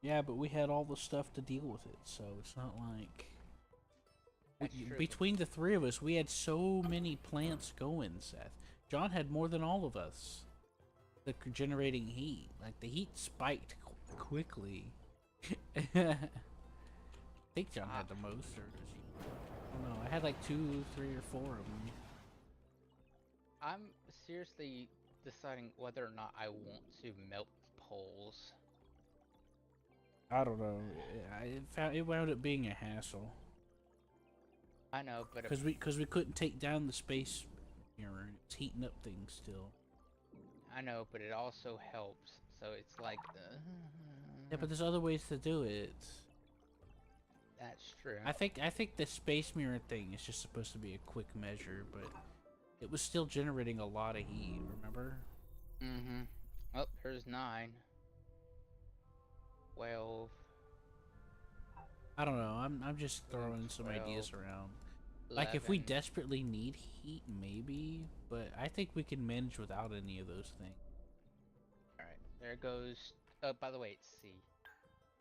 Yeah, but we had all the stuff to deal with it, so it's not like... That's true. Between the three of us, we had so many plants going, Seth. John had more than all of us. Generating heat. Like, the heat spiked quickly. I think John had the most, or does he? I don't know. I had like 2, 3, or 4 of them. I'm seriously deciding whether or not I want to melt poles. I don't know. It wound up being a hassle. I know, but because we couldn't take down the space mirror. It's heating up things still. I know, but it also helps. So it's like. Yeah, but there's other ways to do it. That's true. I think the space mirror thing is just supposed to be a quick measure, but it was still generating a lot of heat. Remember? Mm-hmm. Oh, there's 9. 12. I don't know. I'm just throwing some 12, ideas around. 11. Like if we desperately need heat, maybe, but I think we can manage without any of those things. All right, there goes. By the way, it's C.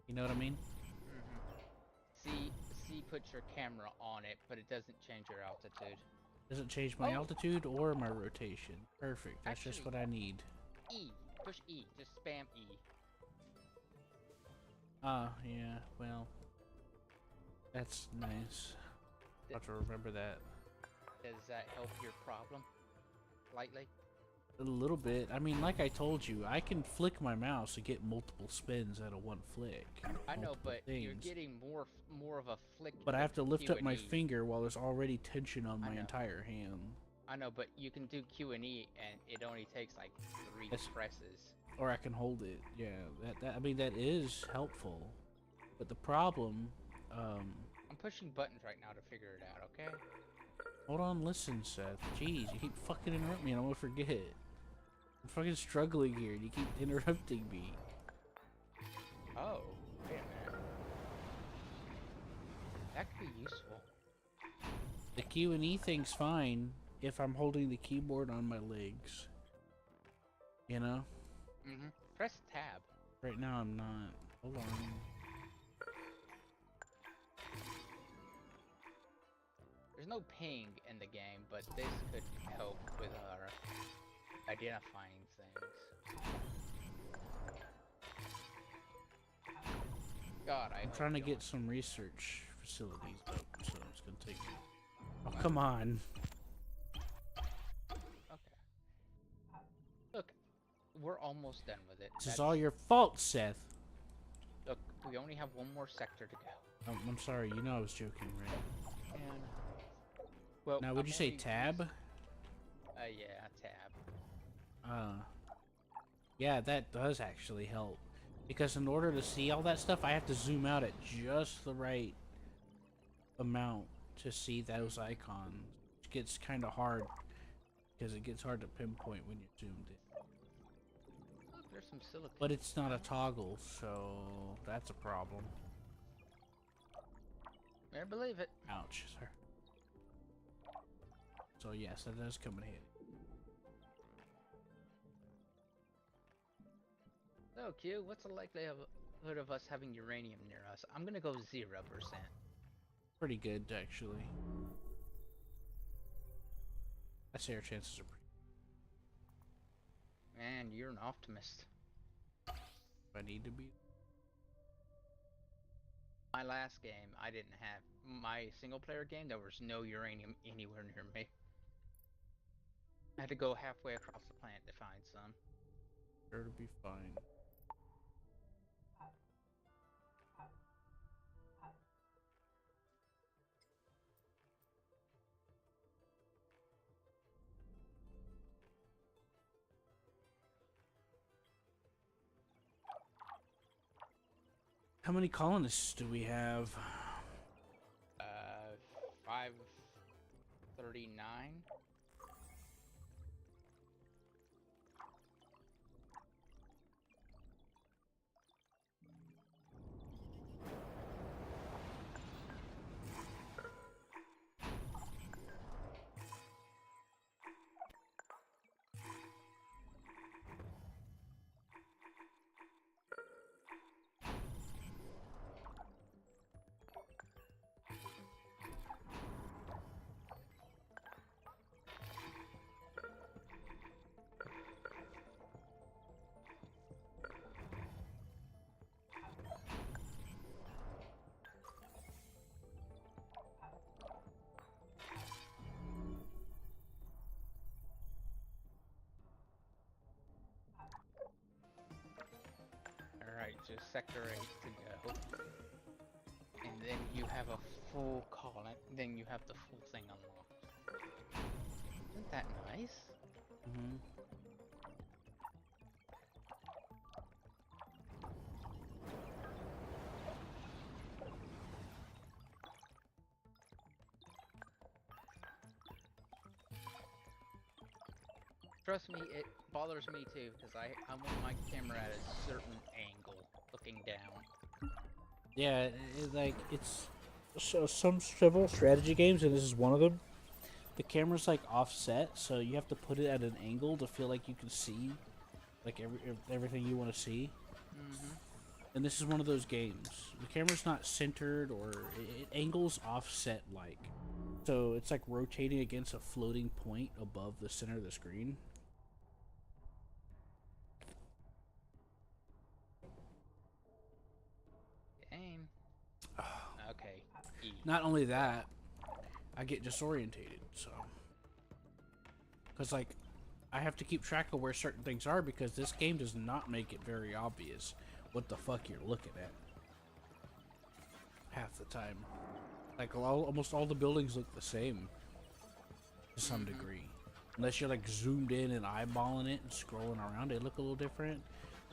You know what I mean? Mm-hmm. C puts your camera on it, but it doesn't change your altitude. Doesn't change my altitude or my rotation. Perfect. That's Actually, just what I need. E. Push E. Just spam E. Yeah, well, that's nice. I'll have to remember that. Does that help your problem? Slightly? A little bit. I mean, like I told you, I can flick my mouse to get multiple spins out of one flick. I know, Multiple but you're things. getting more of a flick But I with have to lift Q up and my E. finger while there's already tension on I my know. entire hand. I know, but you can do Q and E, and it only takes like 3 That's, presses. or I can hold it. Yeah, I mean, that is helpful. But the problem, I'm pushing buttons right now to figure it out, okay? hold on, listen, Seth. Jeez, you keep fucking interrupting me and I'm gonna forget. I'm fucking struggling here and you keep interrupting me. Oh, wait a minute. That could be useful. The Q and E thing's fine if I'm holding the keyboard on my legs. You know? Mm-hmm. Press tab. Right now I'm not. Hold on. There's no ping in the game, but this could help with our identifying things. God, I'm hope trying to you get some research facilities up, so it's gonna take me. Oh, come on. Okay. Look, we're almost done with it. This is all your fault, Seth. Look, we only have one more sector to go. I'm sorry, you know I was joking, right? And well, Now, would you say tab? Yeah, tab. Yeah, that does actually help. Because in order to see all that stuff, I have to zoom out at just the right amount to see those icons. It gets kind of hard, because it gets hard to pinpoint when you're zoomed in. Look, there's some silicon. But it's not a toggle, so that's a problem. Better believe it. Ouch, sir. So yes, that does come in handy. So, Q, what's the likelihood of us having uranium near us? I'm gonna go 0%. Pretty good, actually. I say our chances are pretty. Man, you're an optimist. I need to be. My last game, I didn't have my single-player game. There was no uranium anywhere near me. I had to go halfway across the planet to find some. Sure to be fine. How many colonists do we have? 539. Alright, just Sector 8 to go. And then you have a full colony, then you have the full thing unlocked. Isn't that nice? Mm-hmm. Trust me, it bothers me too, because I want my camera at a certain angle, looking down. Yeah, like it's so some several strategy games, and this is one of them. The camera's like offset, so you have to put it at an angle to feel like you can see, like everything you want to see. Mm-hmm. And this is one of those games. The camera's not centered, or it angles offset like, so it's like rotating against a floating point above the center of the screen. Not only that, I get disorientated, so. Because, like, I have to keep track of where certain things are because this game does not make it very obvious what the fuck you're looking at. Half the time. Like, almost all the buildings look the same. To some degree. Unless you're, like, zoomed in and eyeballing it and scrolling around, they look a little different.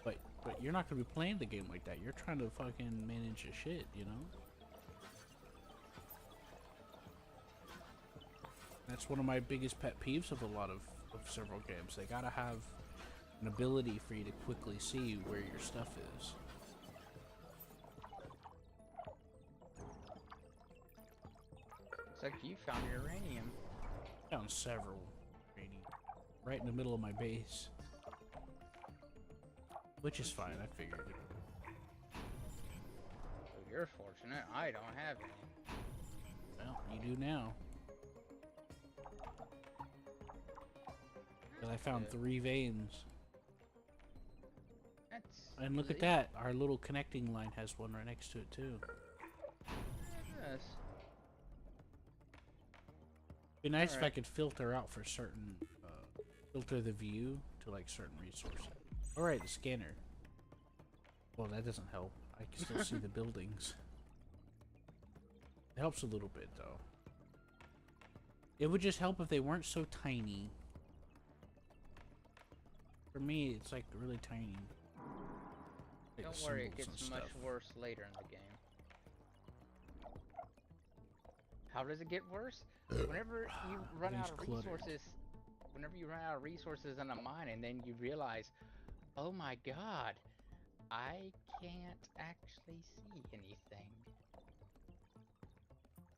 But you're not going to be playing the game like that. You're trying to fucking manage your shit, you know? That's one of my biggest pet peeves of a lot of several games. They gotta have an ability for you to quickly see where your stuff is. Looks like you found uranium. Found several uranium right in the middle of my base. Which is fine, I figured it. Well, you're fortunate. I don't have any. Well, you do now. I found 3 veins. And look at that, our little connecting line has one right next to it too. Yes. Be nice if I could filter out for certain, filter the view to like certain resources. Alright, the scanner. Well, that doesn't help. I can still see the buildings. It helps a little bit though. It would just help if they weren't so tiny. For me, it's like really tiny. Like don't worry, it gets much worse later in the game. How does it get worse? Whenever you run out of resources, in a mine, and then you realize, oh my god, I can't actually see anything.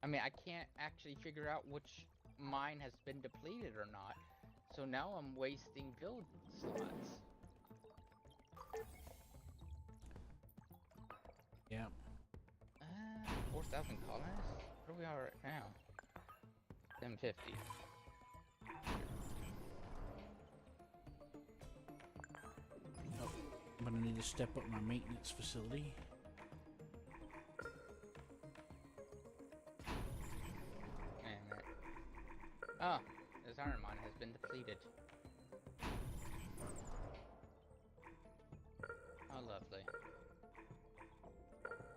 I mean, I can't actually figure out which mine has been depleted or not. So now I'm wasting build slots. Yeah. 4,000 colonists? Where we are right now? 750. Oh, I'm gonna need to step up my maintenance facility. Ah, this iron mine has been depleted. How lovely.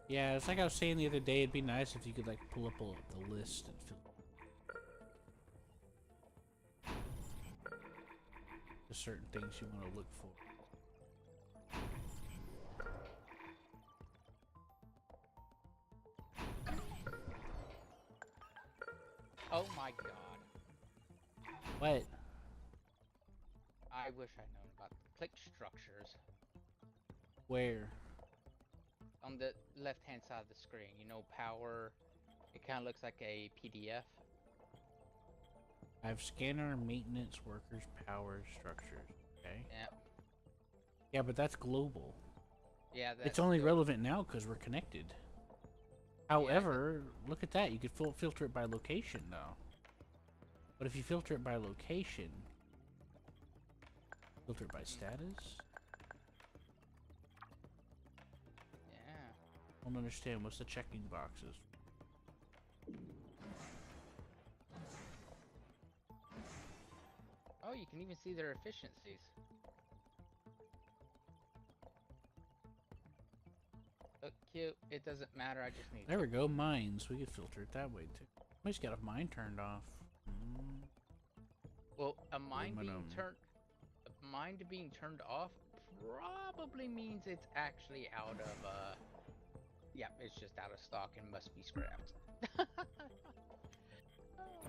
Yeah, it's like I was saying the other day, it'd be nice if you could like pull up the list and fill the certain things you want to look for. Oh my god. What? I wish I'd known about the click structures. Where? On the left-hand side of the screen, you know, power. It kind of looks like a PDF. I have scanner, maintenance, workers, power, structures. Okay. Yeah. Yeah, but that's global. Yeah, that's it's only relevant now because we're connected. However, yeah, look at that. You could filter it by location now. But if you filter it by location, filter it by status? Yeah. I don't understand. What's the checking boxes? Oh, you can even see their efficiencies. Look cute. It doesn't matter. I just need. There we go. Mines. We could filter it that way too. I just got a mine turned off. Well, a mine being turned off probably means it's actually out of yeah, it's just out of stock and must be scrapped. Oh,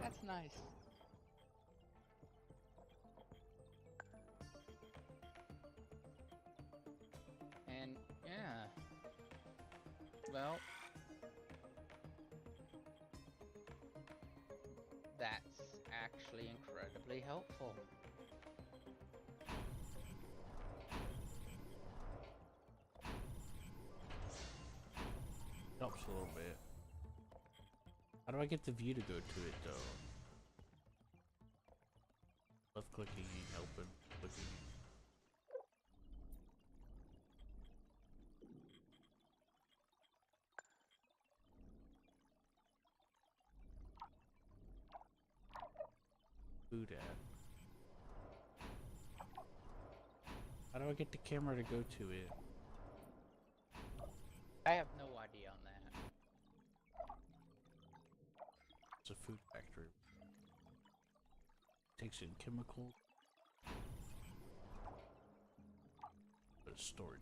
that's nice. And yeah. Well, that's actually incredibly helpful. Helps a little bit. How do I get the view to go to it though? Left clicking ain't helping. Clicking. food at? How do I get the camera to go to it? I have no idea on that. It's a food factory. Takes in chemical. But it's storage.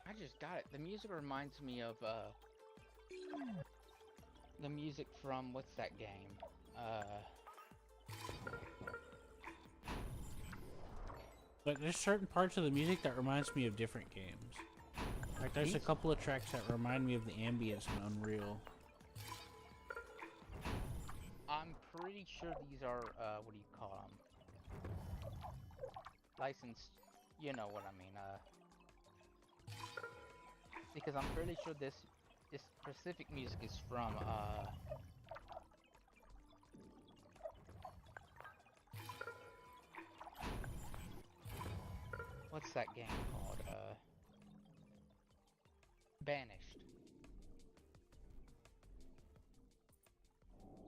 I just got it. The music reminds me of the music from what's that game? But there's certain parts of the music that reminds me of different games. Like there's a couple of tracks that remind me of the ambience in Unreal. I'm pretty sure these are what do you call them? Licensed. You know what I mean. Because I'm pretty sure this specific music is from what's that game called? Banished.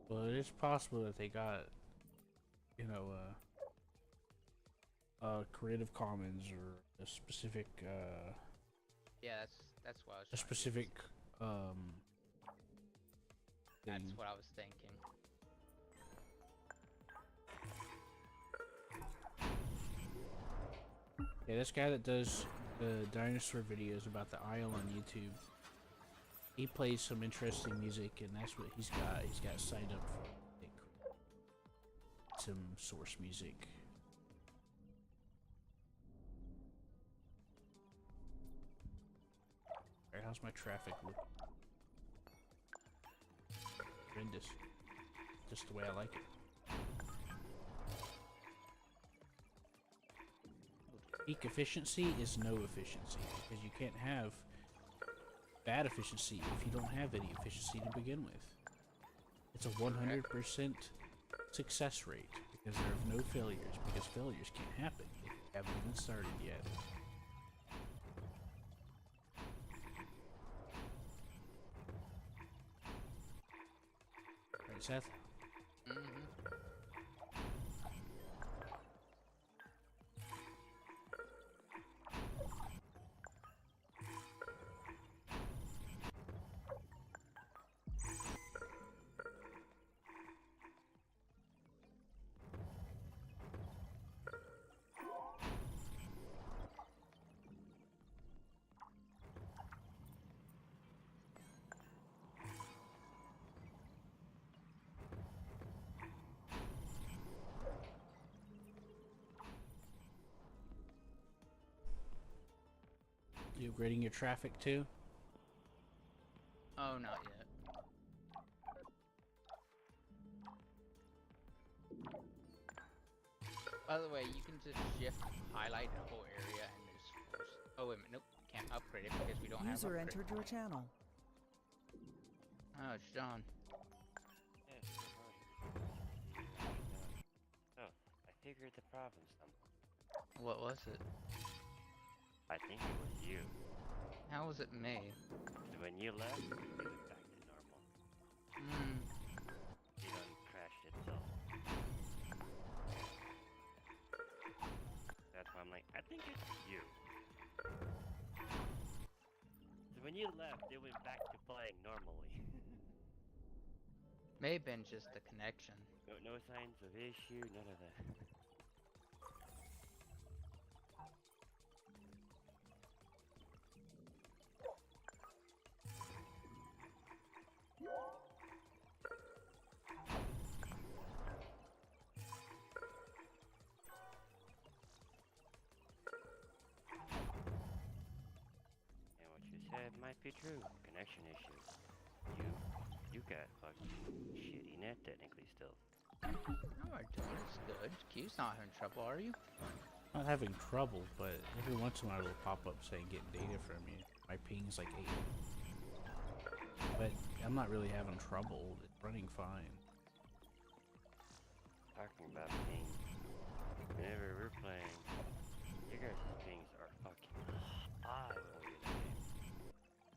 Well, it is possible that they got, you know, Creative Commons or a specific, Yeah, that's what I was. a specific, That's thing. what I was thinking. Yeah, this guy that does the dinosaur videos about the Isle on YouTube, he plays some interesting music, and that's what he's got. He's got signed up for some source music. Alright, how's my traffic look? Horrendous. Just the way I like it. Peak efficiency is no efficiency, because you can't have bad efficiency if you don't have any efficiency to begin with. It's a 100% success rate, because there are no failures, because failures can't happen if you haven't even started yet. Right, Seth? You upgrading your traffic too? Oh, not yet. By the way, you can just shift highlight a whole area and just force. Oh wait a minute, nope, can't upgrade it because we don't have User upgrade. entered your channel. Oh, it's John. Yes, good morning. So, I figured the problem somewhat. What was it? I think it was you. How was it me? When you left, it went back to normal. You done crashed itself. That's why I'm like, I think it's you. So when you left, it went back to playing normally. May have been just the connection. No signs of issue, none of that. And what you said might be true. Connection issue. You got fucking shitty net technically still. Oh, our doing is good. Q's not having trouble, are you? Not having trouble, but every once in a while it'll pop up saying get data from you. My ping's like 8. But I'm not really having trouble. It's running fine. Talking about ping. Whenever we're playing, your guys' pings are fucking high over the game.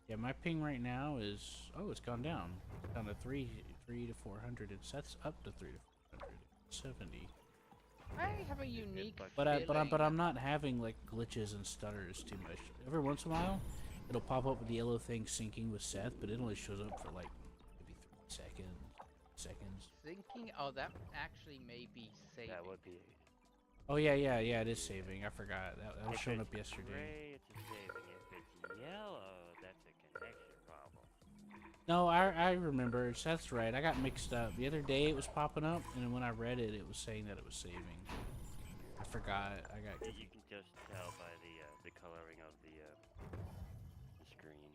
Yeah, my ping right now is... Oh, it's gone down. It's down to 3 to 400. It sets up to 3 to 470. I have a unique But feeling. I'm not having like glitches and stutters too much. Every once in a while, it'll pop up with the yellow thing syncing with Seth, but it only shows up for like maybe 3 seconds. Thinking, oh, that actually may be saving. That would be. Oh yeah, it is saving. I forgot. That was If showing it's up yesterday. Gray, it's a saving. If it's yellow, that's a connection problem. No, I remember. Seth's right. I got mixed up. The other day it was popping up, and then when I read it, it was saying that it was saving. I forgot. You can just tell by the coloring of the screen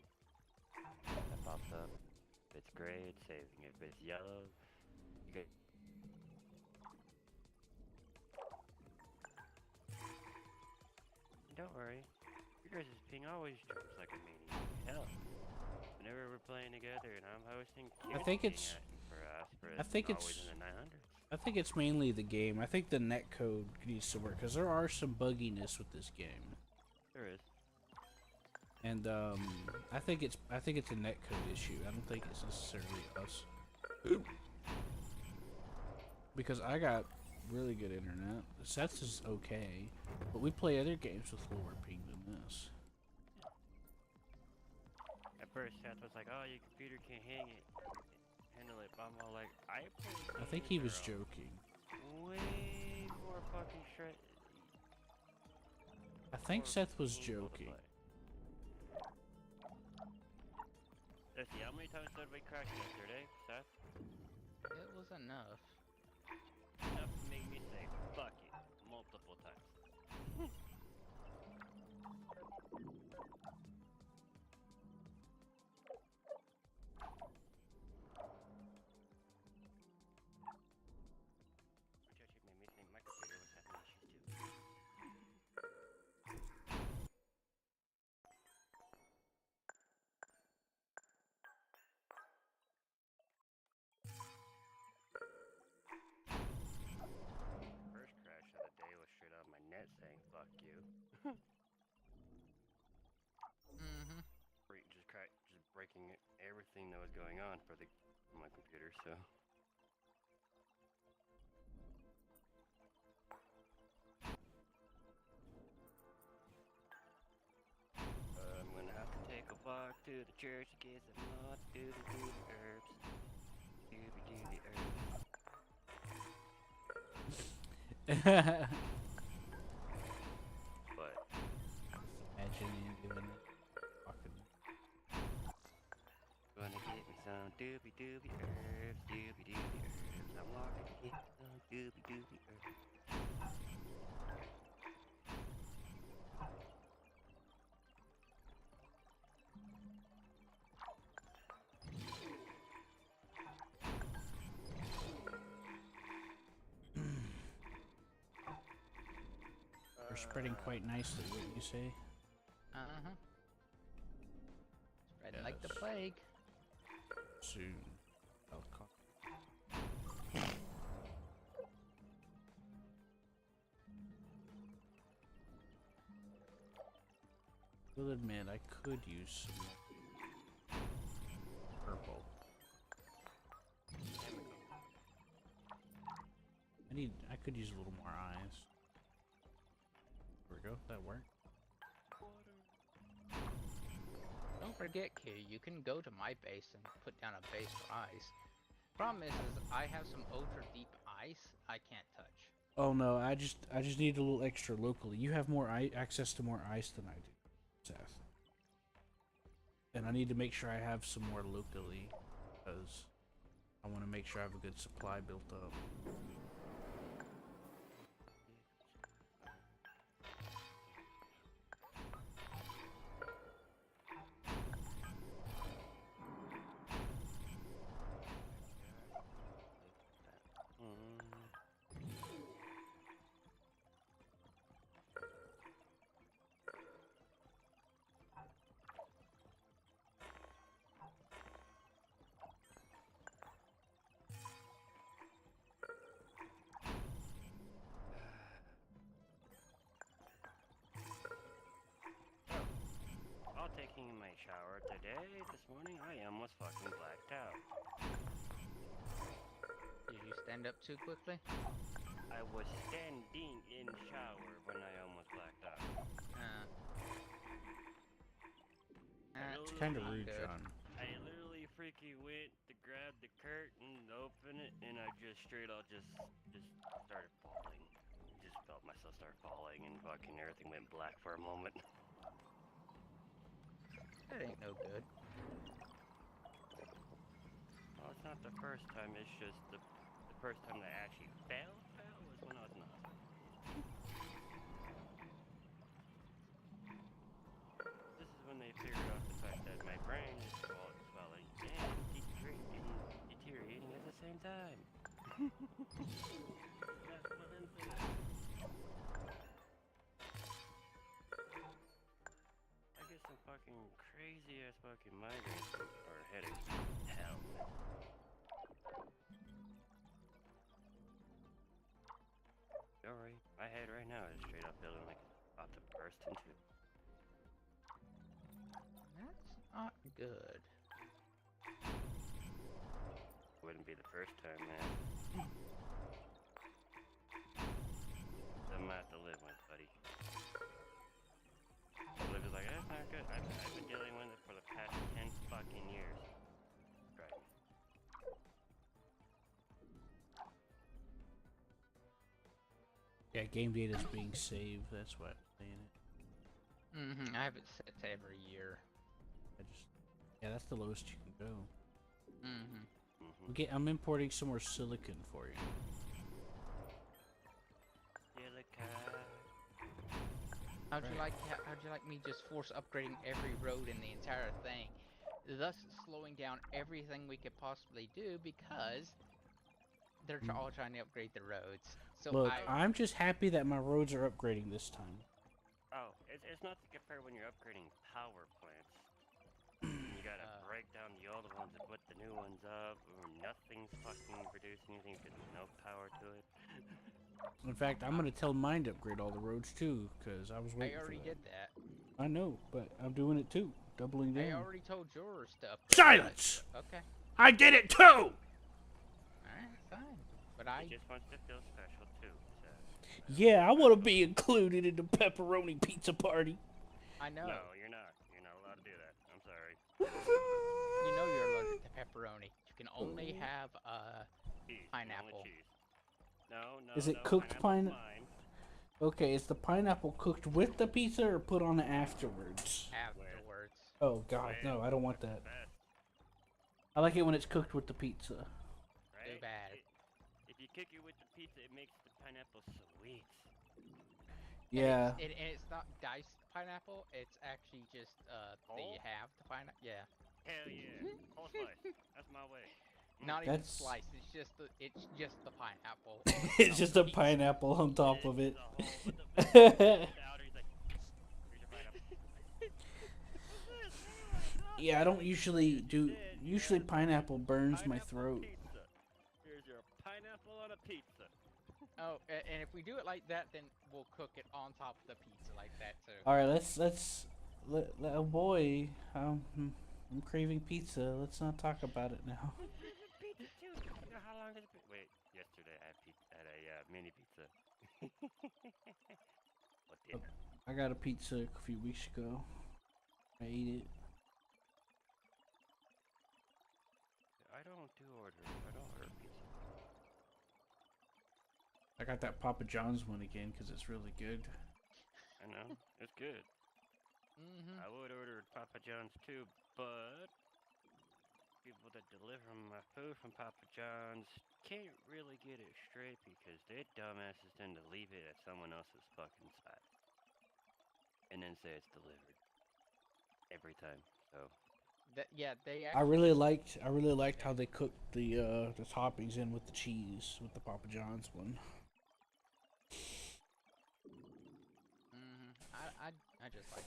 that pops up. If it's gray, it's saving. If it's yellow, you get. Don't worry, your guys' ping always jumps like a maniac. Hell, whenever we're playing together and I'm hosting, I think it's. for us, I think it's. always in the 900s. I think it's mainly the game. I think the netcode needs to work because there are some bugginess with this game. There is. And I think it's a netcode issue. I don't think it's necessarily us. Because I got really good internet. Seth's is okay, but we play other games with lower ping than this. At first, Seth was like, "Oh, your computer can't handle it." But I'm all like, I think he was joking. Way more fucking shred. I think Seth was joking. Let's see, how many times did we crash yesterday, Seth? It was enough. Enough to make me say fuck it multiple times. Which actually made me think my computer was having issues too. First crash of the day was straight out my net saying fuck you. Mm-hmm. Just breaking everything that was going on for my computer, so. I'm gonna have to take a walk to the church to get some more doobie herbs. Doobie herbs. But Imagine you doing it. Fucking. gonna get me some doobie herbs, doobie herbs. I'm walking to get some doobie herbs. We're spreading quite nicely, wouldn't you say? Uh-huh. Spreading like the plague. Soon. Will admit I could use some purple. I could use a little more eyes. There we go, that worked. Don't forget, kid, you can go to my base and put down a base for ice. Problem is I have some ultra deep ice I can't touch. Oh no, I just need a little extra locally. You have more access to more ice than I do, Seth. And I need to make sure I have some more locally, because I want to make sure I have a good supply built up. taking my shower today, this morning, I almost fucking blacked out. Did you stand up too quickly? I was standing in shower when I almost blacked out. It's kind of rude, good. John. I literally freaking went to grab the curtain, open it, and I just straight up just started falling. Just felt myself start falling, and fucking everything went black for a moment. That ain't no good. Well, it's not the first time. It's just the first time that I actually fell was when I was in the hospital. This is when they figured out the fact that my brain is swelling and deteriorating at the same time. That's one thing. I get some fucking crazy ass fucking migraines or headaches. Hell. Don't worry, my head right now is straight up feeling like it's about to burst in two. That's not good. Wouldn't be the first time, man. Something I have to live with, buddy. Liv is like, that's not good. I've been dealing with it for the past 10 fucking years. Right. Yeah, game data is being saved. That's why I'm saying it. I have it set to every year. Yeah, that's the lowest you can go. I'm importing some more silicon for you. How'd you like me just force upgrading every road in the entire thing, thus slowing down everything we could possibly do because they're all trying to upgrade the roads. So Look, I'm just happy that my roads are upgrading this time. Oh, it's not to compare when you're upgrading power plants. You gotta break down the old ones and put the new ones up, or nothing's fucking producing anything because there's no power to it. In fact, I'm gonna tell mine to upgrade all the roads too, because I was waiting I already for that. did that. I know, but I'm doing it too, doubling down. I already told yours to upgrade. Silence! Okay. I did it too! Alright, fine. But I just wants to feel special too. So. Yeah, I want to be included in the pepperoni pizza party. I know. No, you're not. You're not allowed to do that. I'm sorry. You know you're allergic to pepperoni. You can only have Cheese, pineapple. cheese. No. Is it cooked pineapple? Okay, is the pineapple cooked with the pizza or put on afterwards? Afterwards. Oh god, no, I don't want that. I like it when it's cooked with the pizza. Right? Too bad. If you cook it with the pizza, it makes the pineapple sweet. Yeah. And it's not diced pineapple. It's actually just the half the pineapple. Yeah. Hell yeah. Whole slice. That's my way. Not even sliced. It's just the pineapple. It's just a pineapple on top of it. Yeah, I don't usually do. Usually pineapple burns my throat. Here's your pineapple on a pizza. Oh, and if we do it like that, then we'll cook it on top of the pizza like that too. All right, oh boy, I'm craving pizza. Let's not talk about it now. Pizza too. You know how long has it been? Wait, yesterday I had a mini pizza. What dinner? I got a pizza a few weeks ago. I ate it. I don't order pizza. I got that Papa John's one again because it's really good. I know, it's good. I would order Papa John's too, but people that deliver my food from Papa John's can't really get it straight because they dumbasses tend to leave it at someone else's fucking spot and then say it's delivered every time. So they. I really liked how they cooked the toppings in with the cheese with the Papa John's one. I just like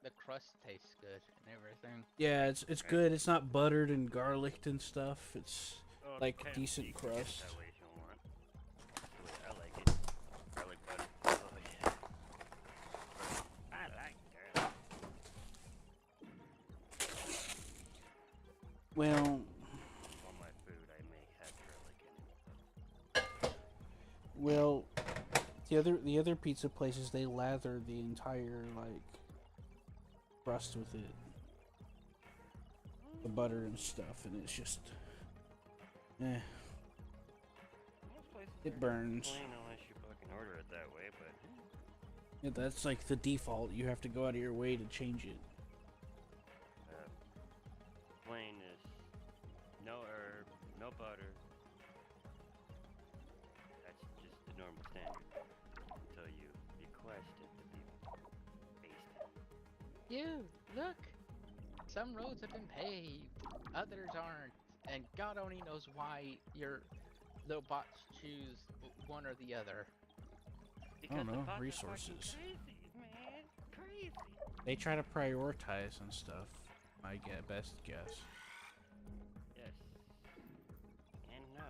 the crust tastes good and everything. Yeah, it's good. It's not buttered and garlicked and stuff. It's like decent crust. I like it. Garlic butter. Oh yeah. I like garlic. Well, On my food, I may have garlic in it. well, the other pizza places, they lather the entire like crust with it, the butter and stuff, and it's just, Most places it are burns. plain unless you fucking order it that way, but Yeah, that's like the default. You have to go out of your way to change it. plain is no herb, no butter. That's just the normal standard until you request it to be basted. You look. Some roads have been paved, others aren't, and God only knows why your little bots choose one or the other. I don't Because the know, bots are resources. fucking crazy, man. Crazy. They try to prioritize and stuff. I get best guess. Yes. And no.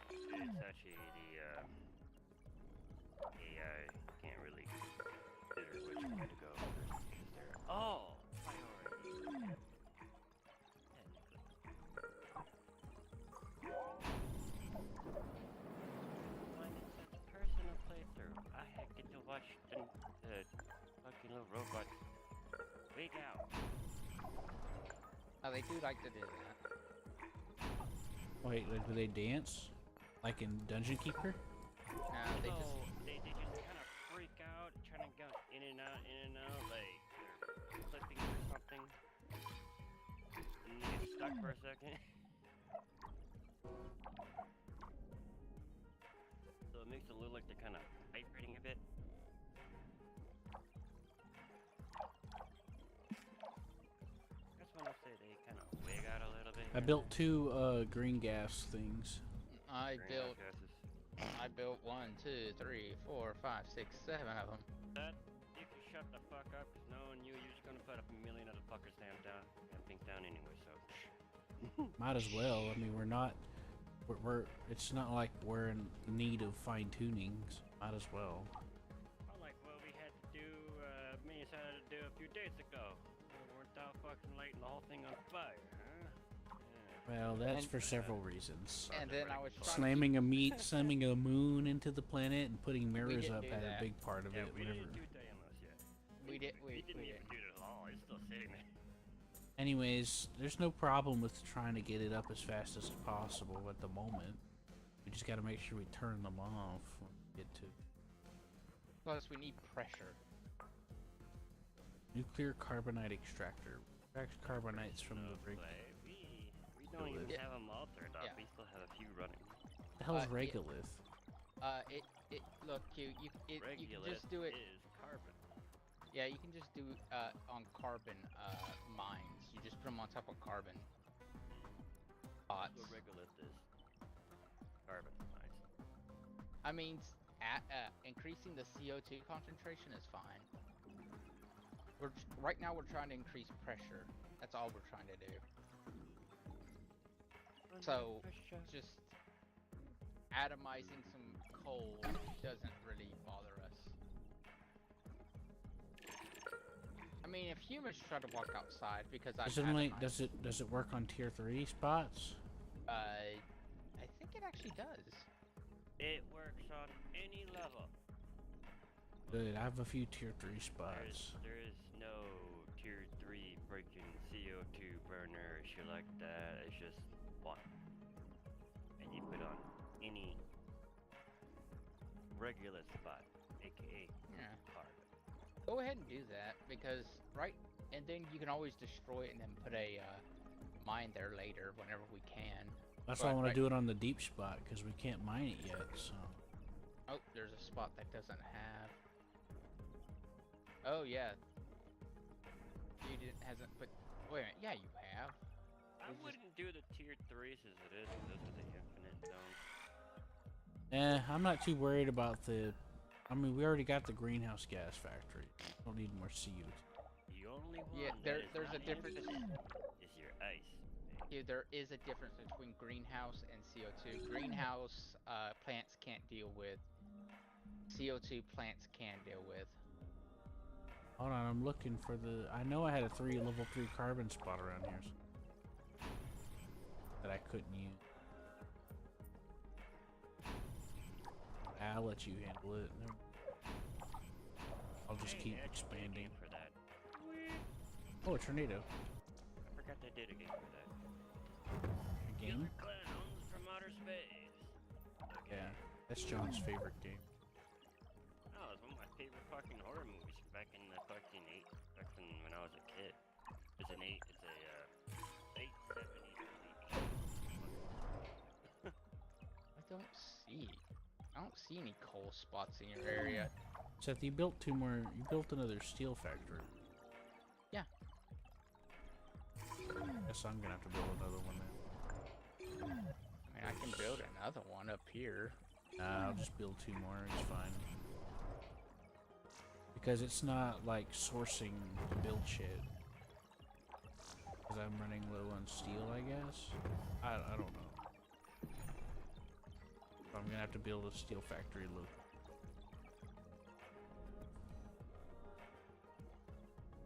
It's actually the AI can't really consider which way to go first because they're all priority. When it's such a personal playthrough, I get to watch the fucking little robots wig out. Oh, they do like to do that. Wait, like, do they dance? Like in Dungeon Keeper? No, they No, just they just kind of freak out, trying to go in and out, like they're flipping or something. And they get stuck for a second. So it makes it look like they're kind of vibrating a bit. That's when I say they kind of wig out a little bit. I built 2 green gas things. I Greenhouse built gases. 1, 2, 3, 4, 5, 6, 7 of them. That, if you shut the fuck up, cause knowing you're just gonna put up a million other fuckers damn things down anyway, so. Might as well. I mean, we're not. It's not like we're in need of fine tunings. Might as well. Like what we had to do, me decided to do a few days ago. We weren't out fucking lighting the whole thing on fire, huh? Well, that's And- for several reasons. And then I was trying Slamming a moon into the planet and putting mirrors didn't up do had that. a big part of Yeah, it. we Whatever. didn't do Diamos yet. We didn't even didn't. do it at all. It's still sitting there. Anyways, there's no problem with trying to get it up as fast as possible at the moment. We just got to make sure we turn them off when we get to Plus, we need pressure. nuclear carbonite extractor. Extracts carbonites from the rig. We don't even Yeah. have them all turned off. Yeah. We still have a few running. What the hell is Yeah. regolith? Look, you can Regolith just do it. is carbon. Yeah, you can just do on carbon mines. You just put them on top of carbon pots. What regolith is carbon. Nice. I mean, increasing the CO2 concentration is fine. Right now we're trying to increase pressure. That's all we're trying to do. So just atomizing some coal doesn't really bother us. I mean, if humans try to walk outside, because I Does it work on tier 3 spots? I think it actually does. It works on any level. Good. I have a few tier 3 spots. There is no tier 3 freaking CO2 burner or shit like that. It's just one. And you put on any regular spot, aka Yeah. carbon. Go ahead and do that, because and then you can always destroy it and then put a mine there later whenever we can. That's why I want right- to do it on the deep spot because we can't mine it yet. So Oh, there's a spot that doesn't have. Oh yeah. Hasn't put. Wait a minute. Yeah, you have. I wouldn't do the tier 3s as it is. Those are the infinite zones. I'm not too worried about the. I mean, we already got the greenhouse gas factory. Don't need more CO2. The only one Yeah, that is there's a not difference. infinite is your ice. Yeah, there is a difference between greenhouse and CO2. Greenhouse plants can't deal with. CO2 plants can deal with. Hold on, I'm looking for the. I know I had a level 3 carbon spot around here that I couldn't use. I'll let you handle it. I'll just keep expanding. For that. Oh, a tornado. I forgot they did a game for that. A game? Clowns from outer space. Okay. Yeah, that's John's favorite game. Oh, it's one of my favorite fucking horror movies back in the fucking when I was a kid. It's a late 70s, I don't see any coal spots in your area. Seth, you built two more. You built another steel factory. Yeah. Guess I'm gonna have to build another one then. I mean, I can build another one up here. I'll just build two more. It's fine. Because it's not like sourcing to build shit. Because I'm running low on steel, I guess. I don't know. I'm gonna have to build a steel factory loop.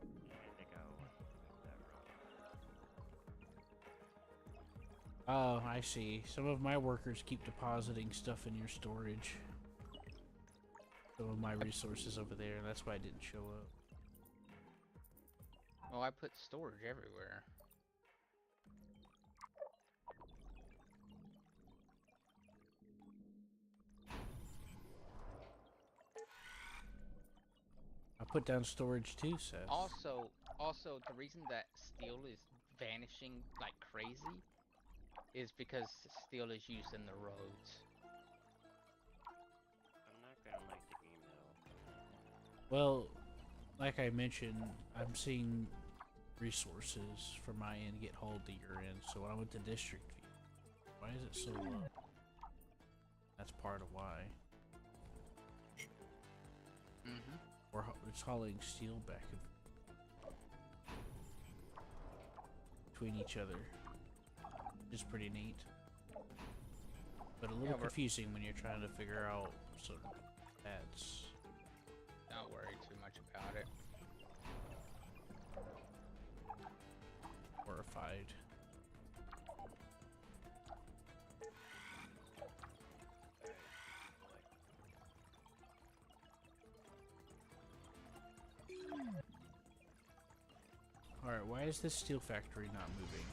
I think I went that Oh, wrong. I see. Some of my workers keep depositing stuff in your storage. Some of my resources over there, and that's why I didn't show up. Oh, I put storage everywhere. I put down storage too, Seth. Also, the reason that steel is vanishing like crazy is because steel is used in the roads. I'm not gonna like the game at all. Well, like I mentioned, I'm seeing resources from my end get hauled to your end, so when I went to district view, why is it so low? That's part of why. Mm-hmm. It's hauling steel back between each other. Which is pretty neat. But a little confusing when you're trying to figure out some stats. Don't worry too much about it. Horrified. Alright, why is this steel factory not moving?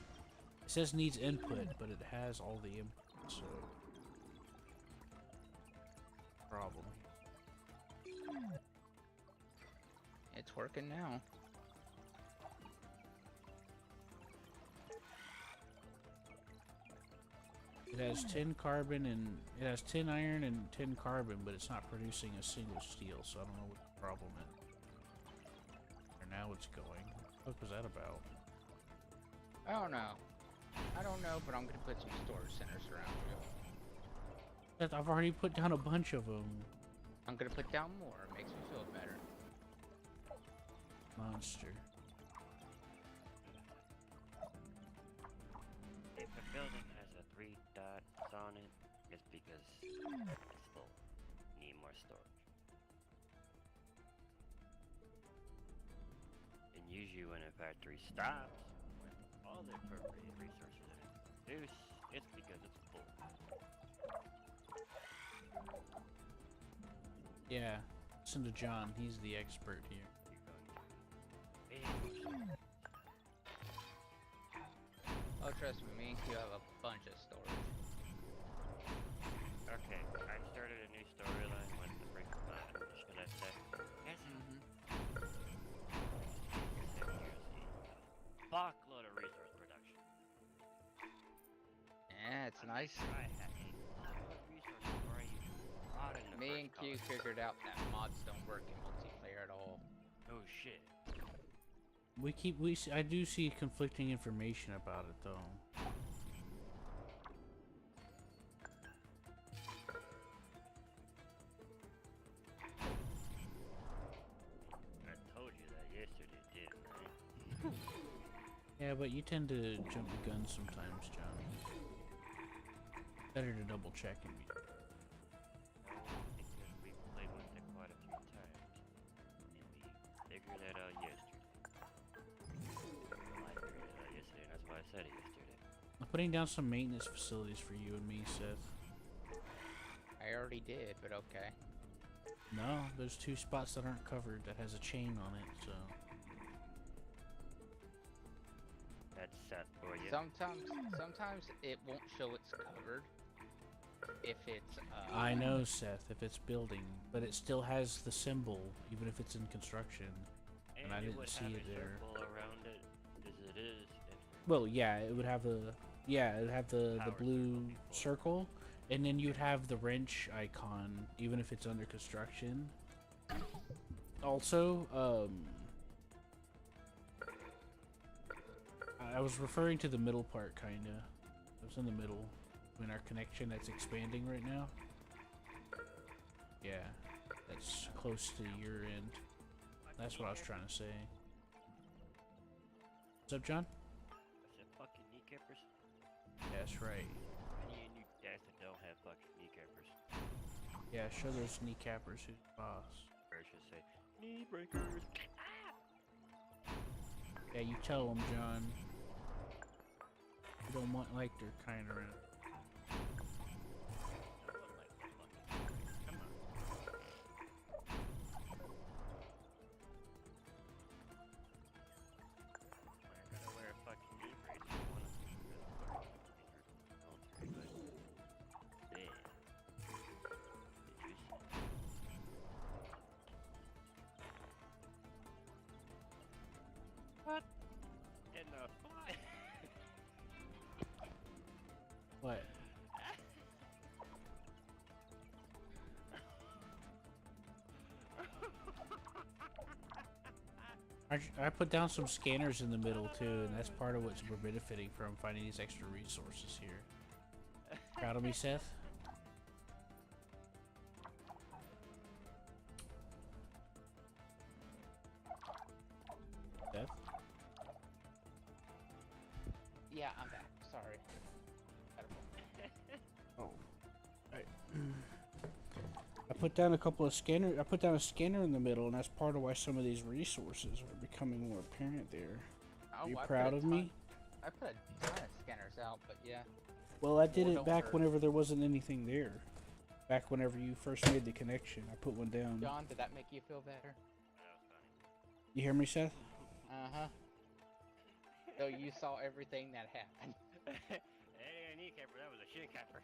It says needs input, but it has all the input, so... Problem. It's working now. It has 10 carbon and... It has 10 iron and 10 carbon, but it's not producing a single steel, so I don't know what the problem is. Or now it's going. What was that about? I don't know. But I'm gonna put some storage centers around you. I've already put down a bunch of them. I'm gonna put down more. It makes me feel better. Monster. If a building has a 3 dots on it, it's because it's full. Need more storage. And usually when a factory stops with all the appropriate resources that it can produce, it's because it's full. Yeah. Listen to John. He's the expert here. Oh, trust me, me and Q have a bunch of storage. Okay, I started a new storyline with the Break Plan. Should I say? Yes. Fuckload of resource production. Yeah, it's nice. I had a lot of resources before I even bought in the Me and first Q colony. figured out that mods don't work in multiplayer at all. Oh shit. I do see conflicting information about it though. I told you that yesterday, didn't I? Yeah, but you tend to jump the gun sometimes, John. Better to double check and be. Because we played with it quite a few times. And we figured that putting down some maintenance facilities for you and me, Seth. I already did, but okay. No, there's 2 spots that aren't covered that has a chain on it, so... That's Seth for you. Sometimes it won't show it's covered. If it's I know, Seth, if it's building, but it still has the symbol, even if it's in construction. And I it didn't would see have it a there. circle around it, as it is. Well, yeah, it would have the Power blue circle circle, and then you'd have the wrench icon, even if it's under construction. Also, I was referring to the middle part, kinda. It was in the middle, in our connection that's expanding right now. Yeah, that's close to your end. That's what I was trying to say. What's up, John? I said fucking kneecappers. That's right. Me and you guys that don't have fucking kneecappers. Yeah, show those kneecappers who's the boss. Or I should say, knee breakers. Yeah, you tell them, John. You don't want like their kind around. Come on. I gotta wear a fucking knee brace if you wanna see the fucking military, but yeah. Did you see? What? In the fly? What? I put down some scanners in the middle too, and that's part of what we're benefiting from, finding these extra resources here. Proud of me, Seth? Seth? yeah, I'm back. Sorry. Oh. Alright. I put down a couple of scanners. I put down a scanner in the middle, and that's part of why some of these resources are becoming more apparent there. Oh, Are you I put proud a of ton- me? I put a ton of scanners out, but yeah. Well, I did More it don't back hurt. whenever there wasn't anything there. Back whenever you first made the connection, I put one down. John, did that make you feel better? That was funny. You hear me, Seth? Uh-huh. So you saw everything that happened. That ain't a kneecapper, that was a shin capper.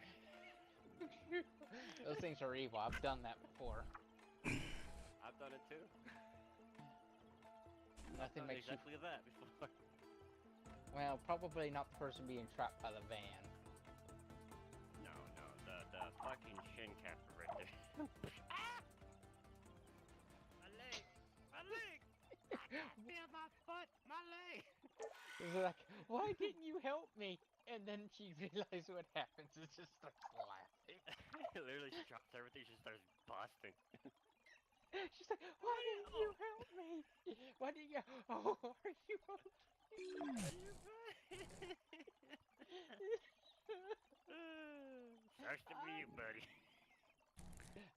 Those things are evil. I've done that before. I've done it too. Nothing I've done makes you... exactly that before. Well, probably not the person being trapped by the van. No, the fucking shin capper right there. Ah! My leg! My leg! I feel my foot! My leg! It's like, why didn't you help me? And then she realized what happens. It just starts laughing. Literally, she drops everything, she starts busting. She's like, why didn't you help me? Why didn't you... Oh, are you okay? Sucks to be you, buddy.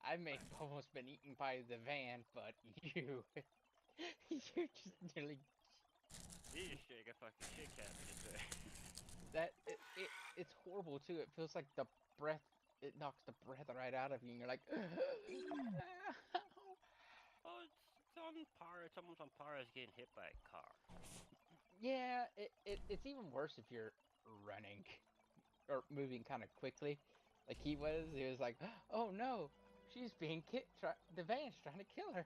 I may have almost been eaten by the van, but you... you just nearly... You just shake a fucking shit cat just there. It's horrible, too. It feels like the breath... It knocks the breath right out of you, and you're like... Oh, it's on par. It's almost on par as getting hit by a car. Yeah, it's even worse if you're running or moving kind of quickly, like he was. He was like, "Oh no, she's being the van's trying to kill her."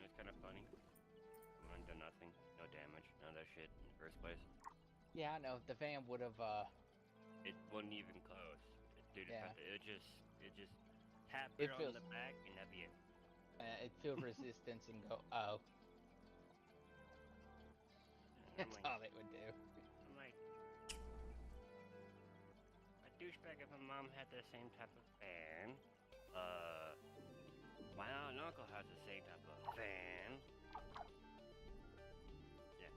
It's kind of funny. Someone done nothing, no damage, none of that shit in the first place. Yeah, I know. The van would have. It wasn't even close. Dude, Yeah. it just tap It her on feels- the back and that'd be it. It'd feel resistance and go, "Oh." And That's all it would do. I'm like, a douchebag if my mom had the same type of fan. My aunt and uncle has the same type of fan. Yeah.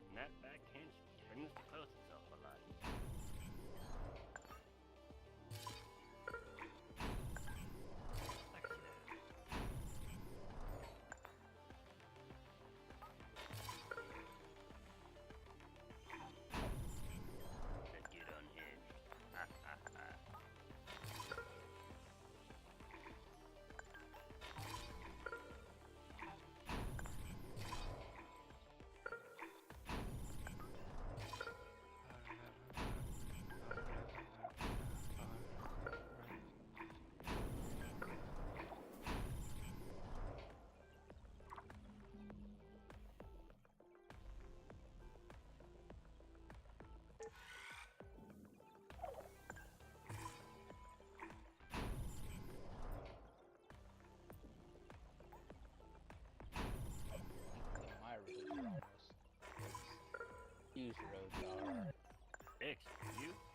And that back hinge tends to close itself a lot. I can see that.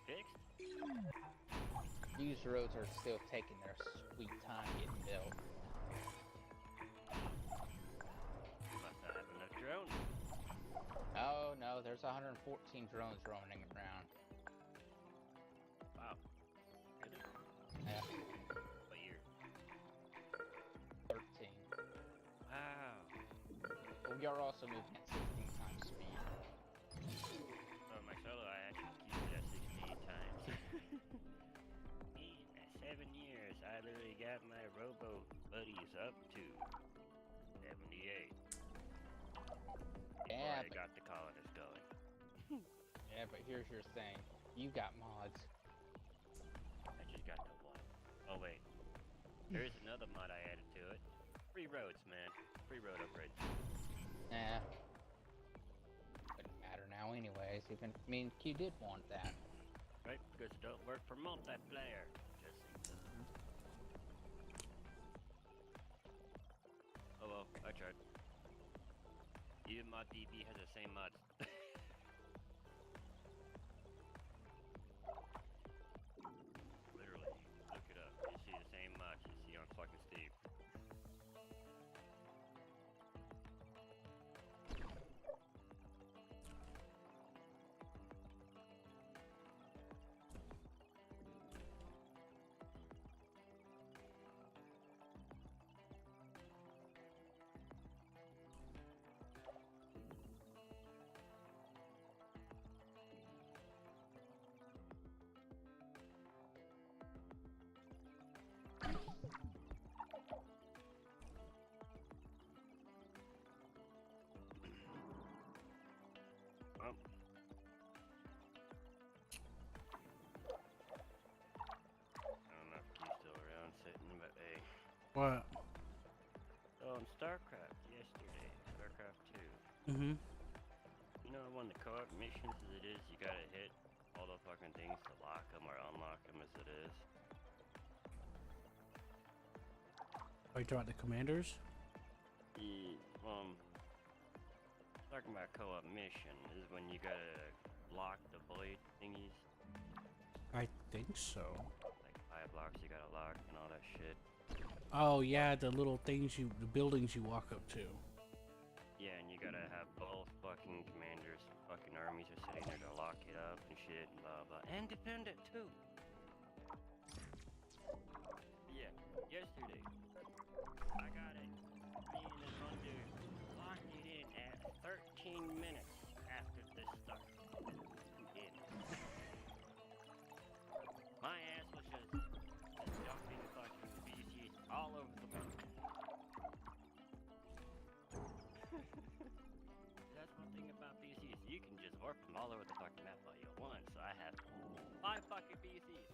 fixed? Used roads are still taking their sweet time getting built. Must not have enough drones. Oh no, there's 114 drones roaming around. Wow. Really? Yeah, What year? 13. Wow. But we are also moving at 16 times speed. Oh, my solo, I actually keep it at 16 times. In 7 years, I literally got my robo buddies up to 78. Before Yeah, I got the colonists going. Yeah, but here's your thing. You got mods. I just got the one. Oh wait, there's another mod I added to it. Free roads, man. Free road upgrades. Nah. Wouldn't matter now anyways, even me and Q did want that. Right? Because it don't work for multiplayer. Just oh well, I tried. Even mod DB has the same mods. Literally, look it up. You see the same mods you see on fucking Steam. Well, I don't know if he's still around sitting, but hey. What? So on StarCraft yesterday, StarCraft 2. Mm-hmm. You know, one of the co-op missions as it is, you gotta hit all the fucking things to lock them or unlock them as it is. Are you talking about the commanders? Yeah, talking about co-op mission is when you gotta lock the blade thingies. I think so. Like 5 blocks you gotta lock and all that shit. Oh yeah, the little things the buildings you walk up to. Yeah, and you gotta have both fucking commanders, fucking armies are sitting there to lock it up and shit and blah blah. And defend it too! Yeah, yesterday, I got it. Me and this one dude locked it in at 13 minutes after this start. We did it. My ass was just dumping fucking BCs all over the map. That's one thing about BCs. You can just warp them all over the fucking map all you want. So I have 5 fucking BCs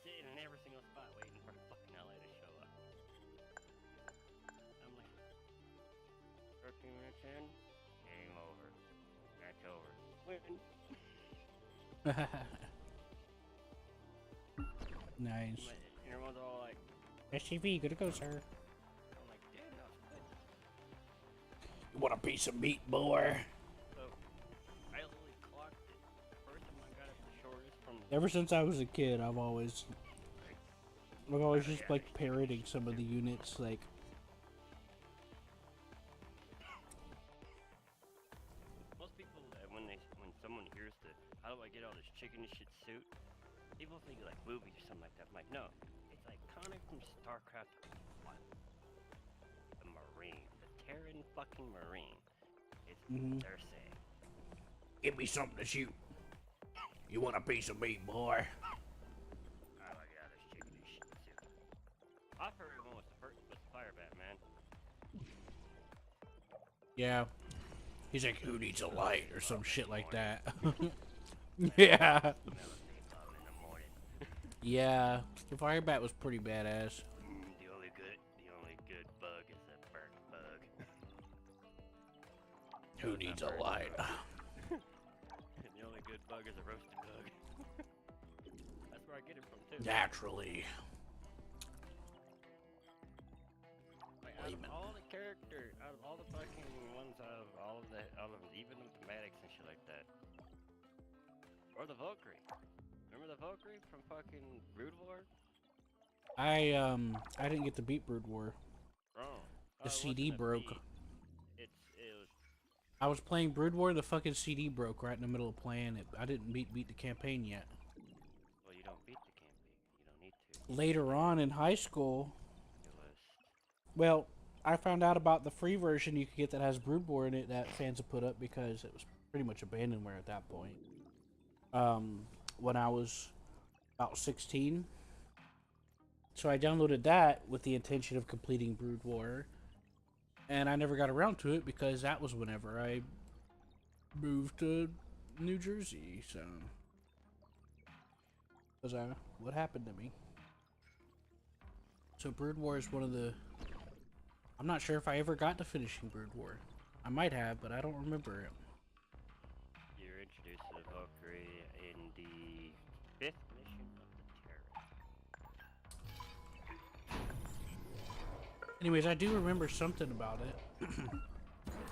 sitting in every single spot waiting for fucking LA to show up. I'm like, 13 minutes in, game over. Match over. Win. Nice. And everyone's all like, SUV, good to go, sir. I'm like, damn, that was good. You want a piece of meat, boy? So, I literally clocked it. The first time I got it the shortest from... Ever since I was a kid, I've always just like parroting some of the units, like. Most people, when someone hears the, how do I get all this chicken shit suit? People think like movies or something like that. I'm like, no, it's iconic from StarCraft 1. The Marine, the Terran fucking Marine. It's what they're saying. Give me something to shoot. You want a piece of meat, boy? I like it out of this chicken shit suit. I've heard one was the fire bat, man. Yeah. He's like, who needs a light or some shit like that. Yeah. Smell of napalm in the morning. Yeah. The fire bat was pretty badass. The only good bug is a burnt bug. Who needs a light? The only good bug is a roasted bug. That's where I get it from too. Naturally. Like, out of all the characters, out of all the fucking ones, out of even the thematics and shit like that, or the Valkyrie. Remember the Valkyrie from fucking Brood War? I didn't get to beat Brood War. Oh. The it CD wasn't a broke. beat. It was. I was playing Brood War, the fucking CD broke right in the middle of playing it. I didn't beat the campaign yet. Well, you don't beat the campaign. You don't need to. Later on in high school, It was. well, I found out about the free version you could get that has Brood War in it that fans have put up because it was pretty much abandonware at that point. When I was about 16. So I downloaded that with the intention of completing Brood War. And I never got around to it because that was whenever I moved to New Jersey, so was what happened to me. So Brood War is one of the... I'm not sure if I ever got to finishing Brood War. I might have, but I don't remember it. You're introduced to the Valkyrie in the 5th mission of the Terror. Anyways, I do remember something about it.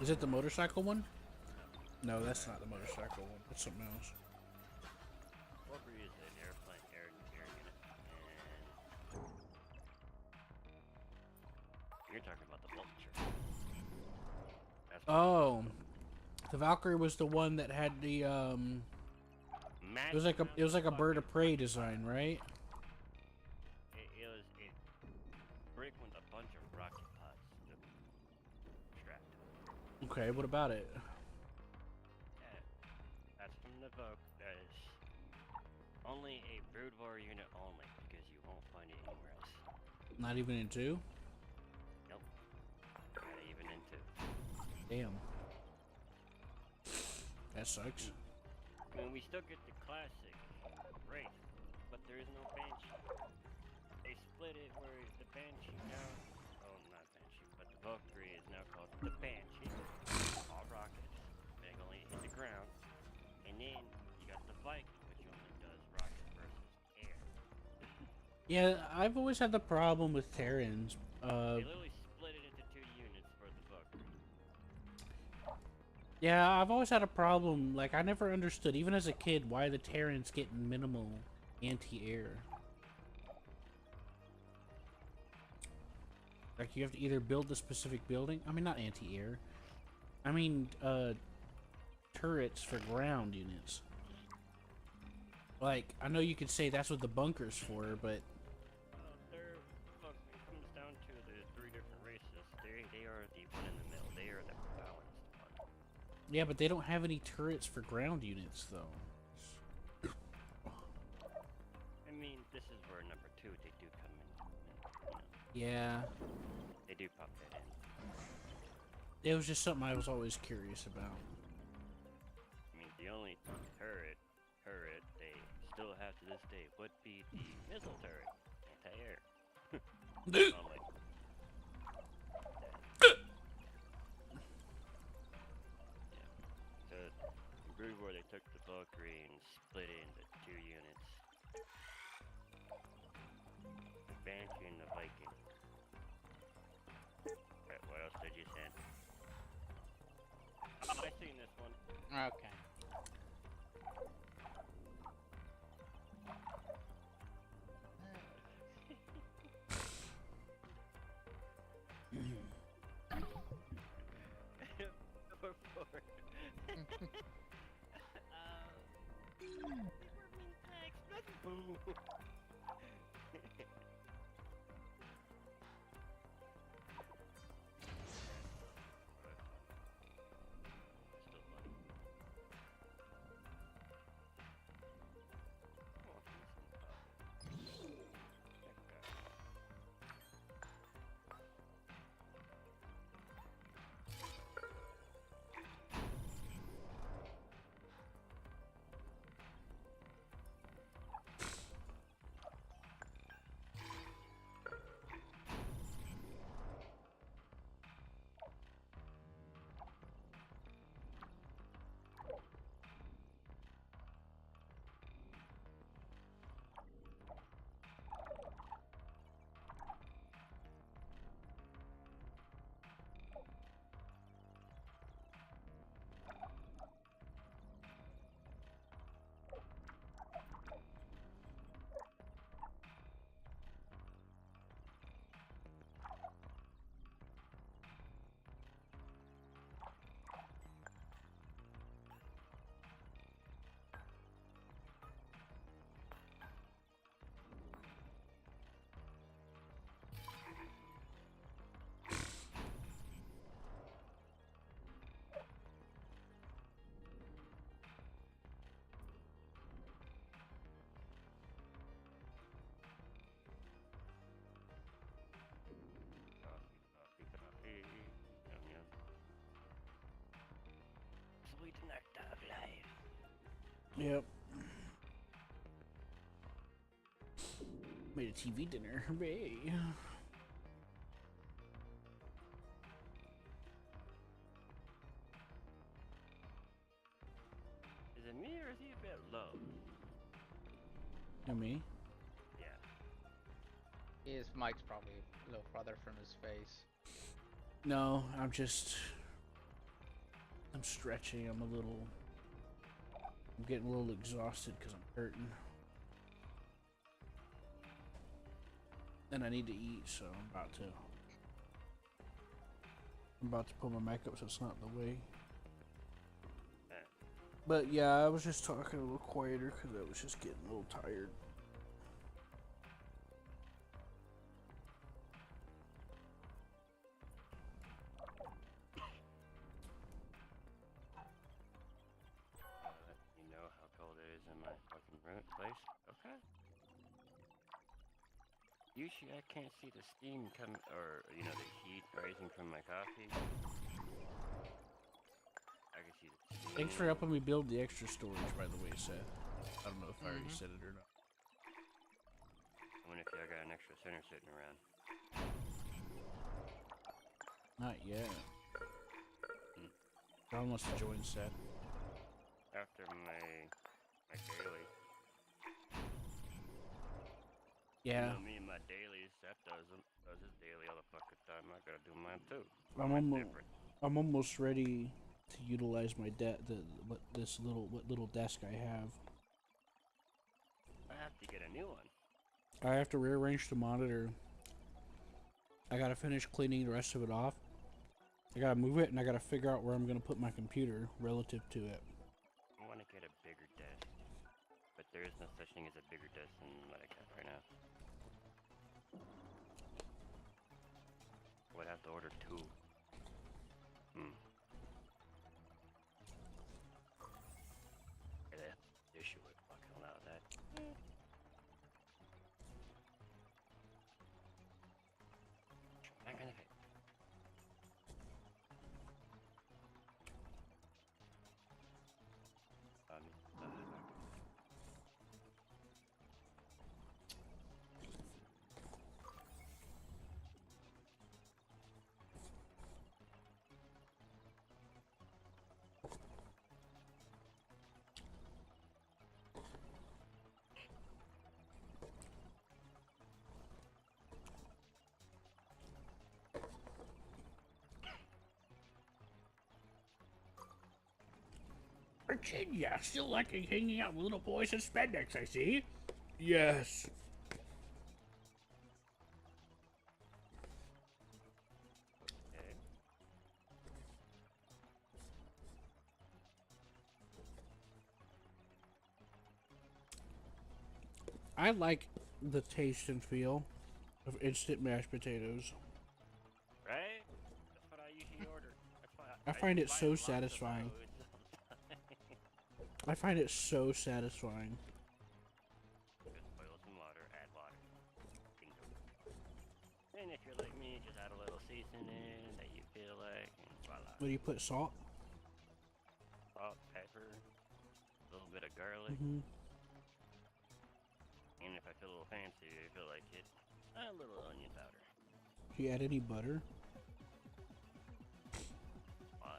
Is it the motorcycle one? No, that's not the motorcycle one. That's something else. Valkyrie is an airplane, air unit, and you're talking about the Vulture. That's Oh, the Valkyrie was the one that had the It was like a bird of prey design, right? It was a brick with a bunch of rocket pods strapped to it. Okay, what about it? That's from the Vogue. That is only a Brood War unit only, because you won't find it anywhere else. Not even in 2? Nope. Not even in 2. Damn. That sucks. I mean, we still get the classic Wraith, but there is no Banshee. They split it where the Banshee now... Oh, not Banshee, but the Valkyrie is now called the Banshee. All rockets. They only hit the ground. And then you got the Viking, which only does rockets versus air. Yeah, I've always had the problem with Terrans. They literally split it into 2 units for the Valkyrie. Yeah, I've always had a problem. Like, I never understood, even as a kid, why the Terrans get minimal anti-air. Like, you have to either build a specific building. I mean, not anti-air. I mean, turrets for ground units. Like, I know you could say that's what the bunker's for, but... Look, it comes down to the 3 different races. They are the one in the middle. They are the balanced one. Yeah, but they don't have any turrets for ground units, though. I mean, this is where number 2, they do come in, Yeah. They do pop that in. It was just something I was always curious about. I mean, the only turret they still have to this day would be the missile turret, anti-air. Only. So, in Brood War, they took the Valkyrie and split it into 2 units. The Banshee and the Viking. Right, what else did you send? Oh, I seen this one. Okay. Number 4. Boo. Yep. Made a TV dinner. Hooray. Is it me or is he a bit low? And me? Yeah. His mic's probably a little farther from his face. No, I'm stretching. I'm getting a little exhausted because I'm hurting. And I need to eat, so I'm about to put my mic up so it's not in the way. But yeah, I was just talking a little quieter because I was just getting a little tired. You know how cold it is in my fucking place? Okay. Usually I can't see the steam come, or, you know, the heat rising from my coffee. I can see the steam. Thanks for helping me build the extra storage, by the way, Seth. I don't know if I already said it or not. I wonder if y'all got an extra center sitting around. Not yet. John wants to join Seth. After my daily. Yeah. You know, me and my dailies, Seth does his daily all the fucking time. I gotta do mine too. I'm almost ready to utilize my what little desk I have. I have to get a new one. I have to rearrange the monitor. I gotta finish cleaning the rest of it off. I gotta move it, and I gotta figure out where I'm gonna put my computer relative to it. I want to get a bigger desk, but there is no such thing as a bigger desk than what I got right now. Would have to order 2. The issue would fucking allow that. Back in the face. Virginia, still liking hanging out with little boys in spandex, I see. Yes. Okay. I like the taste and feel of instant mashed potatoes. Right? That's what I usually order. That's why I find it buy so lots of satisfying. those. I find it so satisfying. Just boil some water, add water. Bingo. And if you're like me, just add a little seasoning that you feel like, and voila. What do you put, salt? Salt, pepper, a little bit of garlic. Mm-hmm. And if I feel a little fancy, I feel like it, a little onion powder. Do you add any butter? Why?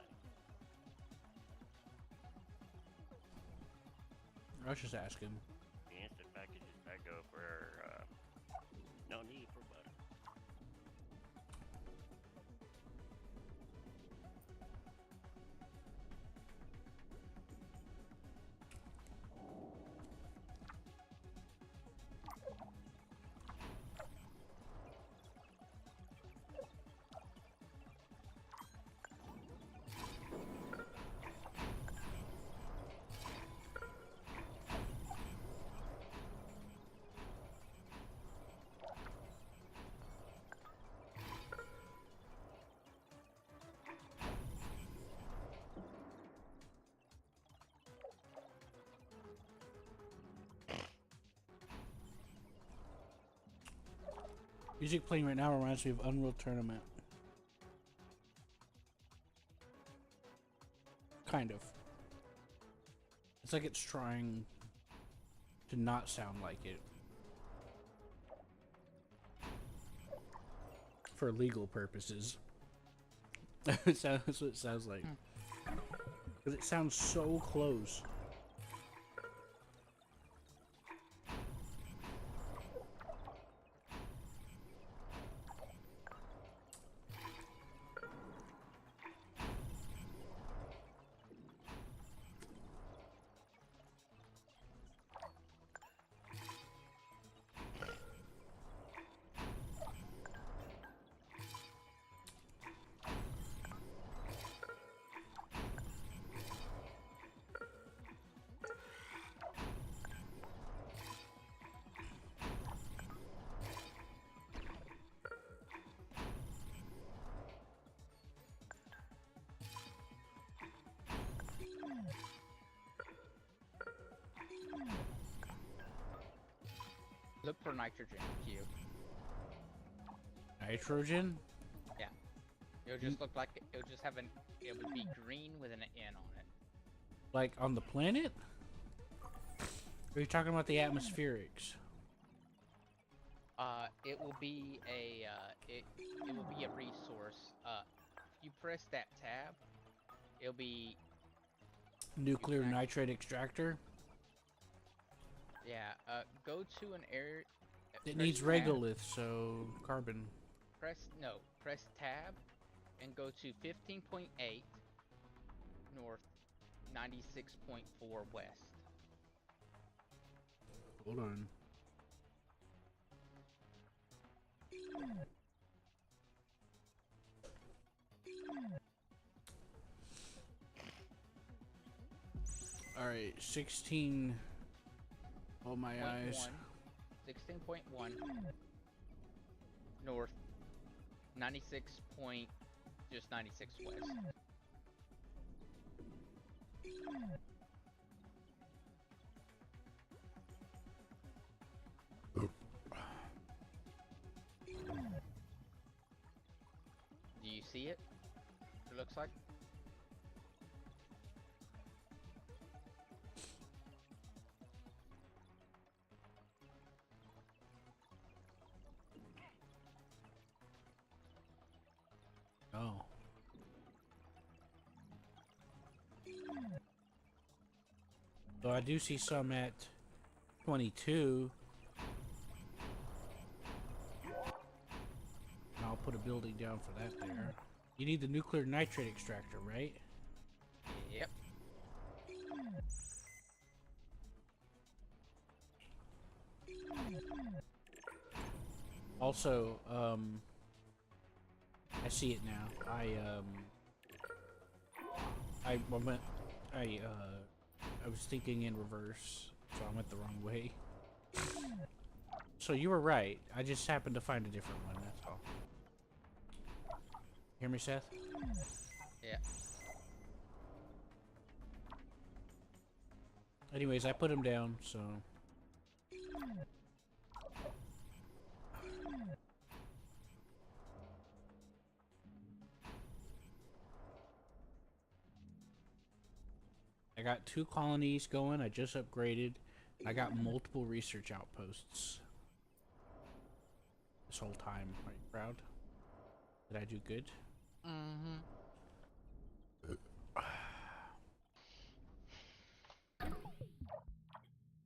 I was just asking. The instant packages I go for, no need for butter. Music playing right now reminds me of Unreal Tournament. Kind of. It's like it's trying to not sound like it. For legal purposes. That's what it sounds like. Because it sounds so close. Look for nitrogen, Q. Nitrogen? Yeah. It'll just look like it'll just have it would be green with an N on it. Like on the planet? Or are you talking about the atmospherics? It will be a it will be a resource. If you press that tab, it'll be Nuclear nitrate extractor? yeah. Go to an area. It needs regolith, so carbon. Press tab, and go to 15.8 north, 96.4 west. Hold on. Alright, 16. Oh my eyes. 16.1 north, 96 point, just 96 west. Do you see it? It looks like. Oh. So I do see some at 22. And I'll put a building down for that there. You need the nuclear nitrate extractor, right? Yep. Also, I see it now. I was thinking in reverse, so I went the wrong way. So you were right. I just happened to find a different one, that's all. Hear me, Seth? Yeah. Anyways, I put him down, so... I got 2 colonies going. I just upgraded. I got multiple research outposts. This whole time. Are you proud? Did I do good? Mm-hmm.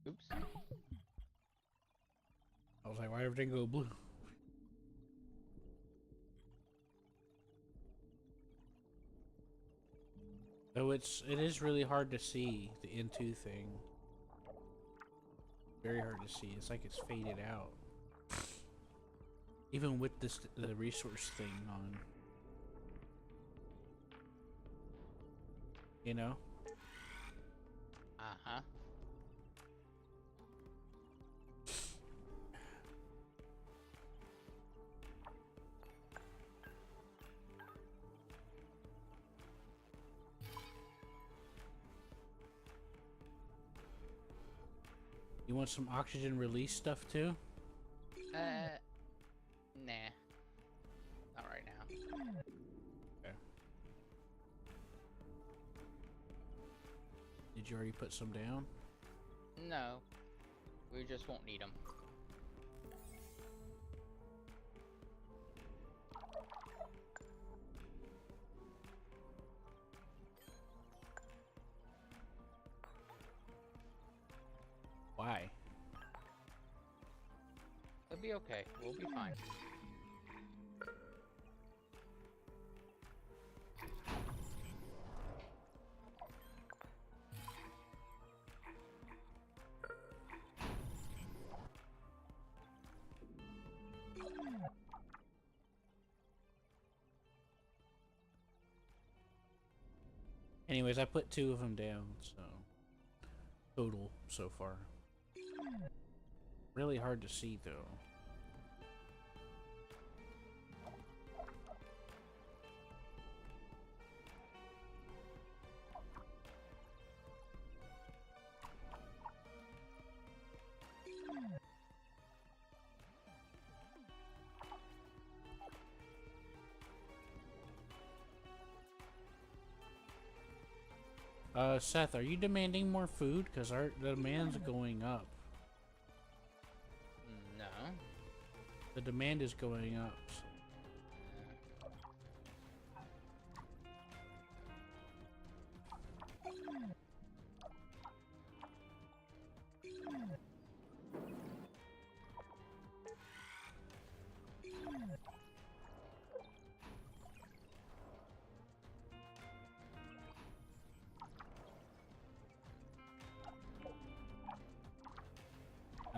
Oops. I was like, why everything go blue? So it is really hard to see the N2 thing. Very hard to see. It's like it's faded out. Even with this the resource thing on. You know? Uh-huh. You want some oxygen release stuff too? Nah. Not right now. Okay. Did Did you already put some down? No, we just won't need them. Why? It'll be okay. We'll be fine. Anyways, I put 2 of them down, so total so far. Really hard to see though. Seth, are you demanding more food? Because our demand's going up. No. The demand is going up.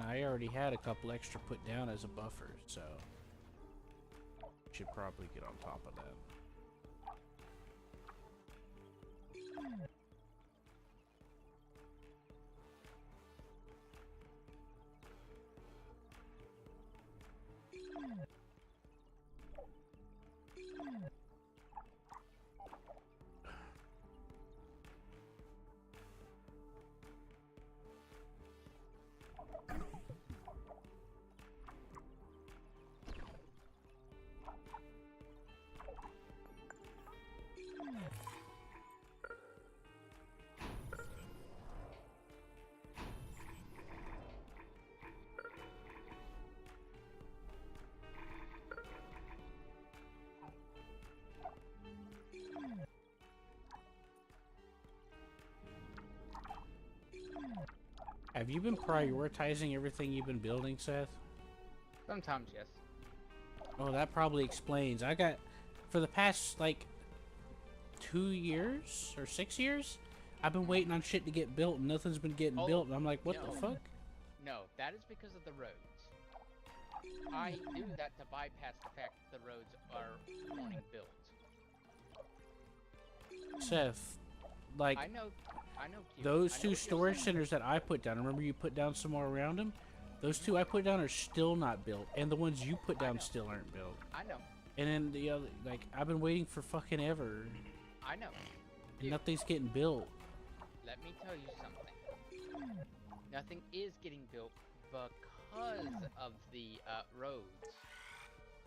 I already had a couple extra put down as a buffer, so should probably get on top of that. Have you been prioritizing everything you've been building, Seth? Sometimes, yes. Oh, that probably explains. I got, for the past, like, 2 years or 6 years, I've been waiting on shit to get built and nothing's been getting built. And I'm like, what the fuck? No, that is because of the roads. I do that to bypass the fact that the roads are wanting built. Seth, like, I know, Q. those I know 2 what you're storage saying. centers that I put down, remember you put down some more around them? Those 2 I put down are still not built, and the ones you put down still aren't built. I know. And then the other, like, I've been waiting for fucking ever. I know. And nothing's getting built. Let me tell you something. Nothing is getting built because of the roads.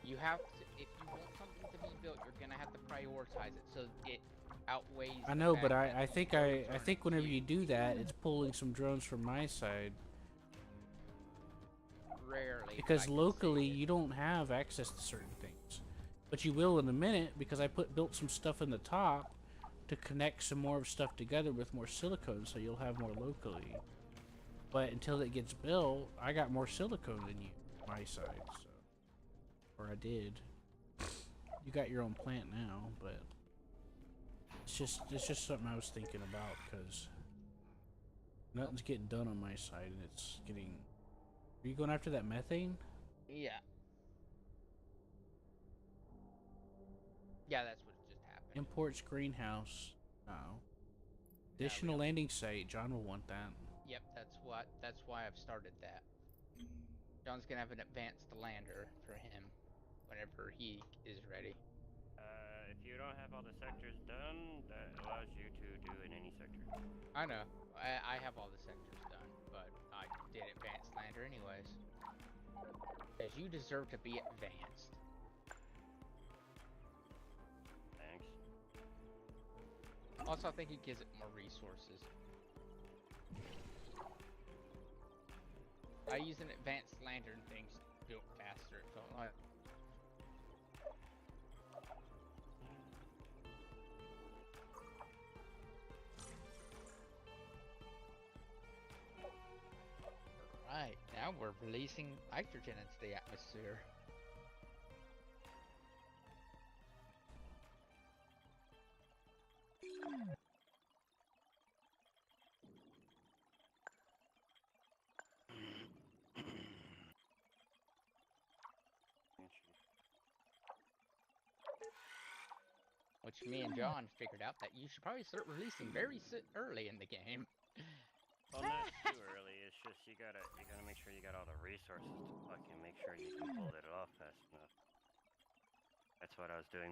You have to, if you want something to be built, you're gonna have to prioritize it so it outweighs. I know, but I I think whenever you do that, it's pulling some drones from my side. Rarely. Because locally, you don't have access to certain things. But you will in a minute, because I built some stuff in the top to connect some more of stuff together with more silicone, so you'll have more locally. But until it gets built, I got more silicone than you, my side, so. Or I did. You got your own plant now, but it's just something I was thinking about, because nothing's getting done on my side, and it's getting... Are you going after that methane? Yeah. Yeah, that's what just happened. Imports greenhouse. No. Additional landing site. John will want that. Yep, that's why I've started that. John's gonna have an advanced lander for him whenever he is ready. If you don't have all the sectors done, that allows you to do in any sector. I know. I have all the sectors done, but I did advanced lander anyways. Because you deserve to be advanced. Thanks. Also, I think it gives it more resources. I use an advanced lantern thing to do it faster, it felt like. Right, now we're releasing nitrogen into the atmosphere. Which me and John figured out that you should probably start releasing very early in the game. Well, not too early. It's just you gotta make sure you got all the resources to fucking make sure you can pull it off fast enough. That's what I was doing.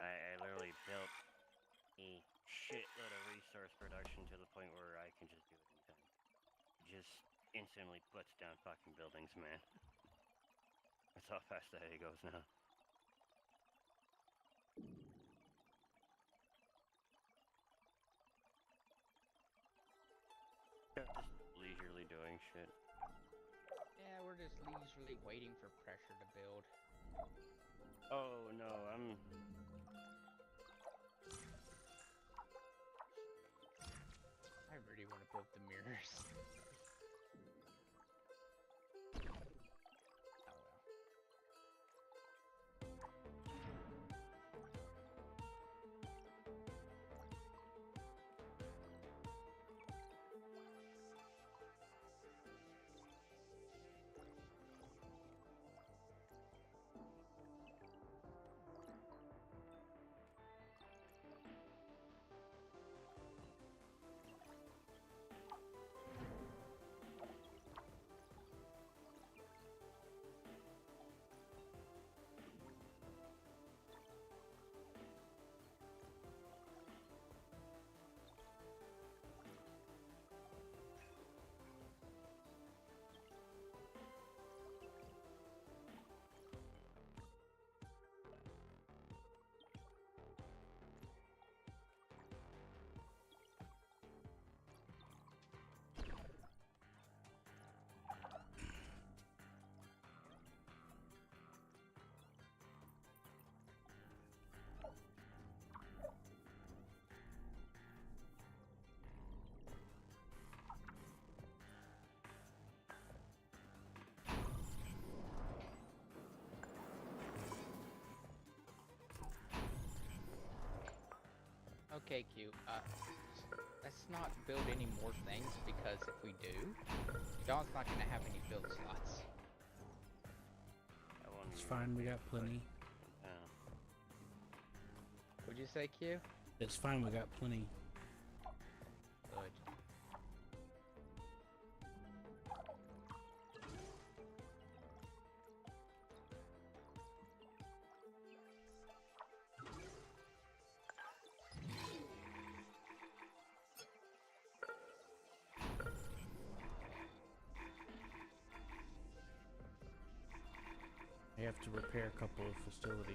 I literally built a shitload of resource production to the point where I can just do it anytime. Just instantly puts down fucking buildings, man. That's how fast that it goes now. Just leisurely doing shit. Yeah, we're just leisurely waiting for pressure to build. Oh no, I really want to build the mirrors. Oh well. Okay, Q. Let's not build any more things because if we do, John's not gonna have any build slots. It's fine, we got plenty. What'd you say, Q? It's fine, we got plenty. Good. We have to repair a couple of facilities.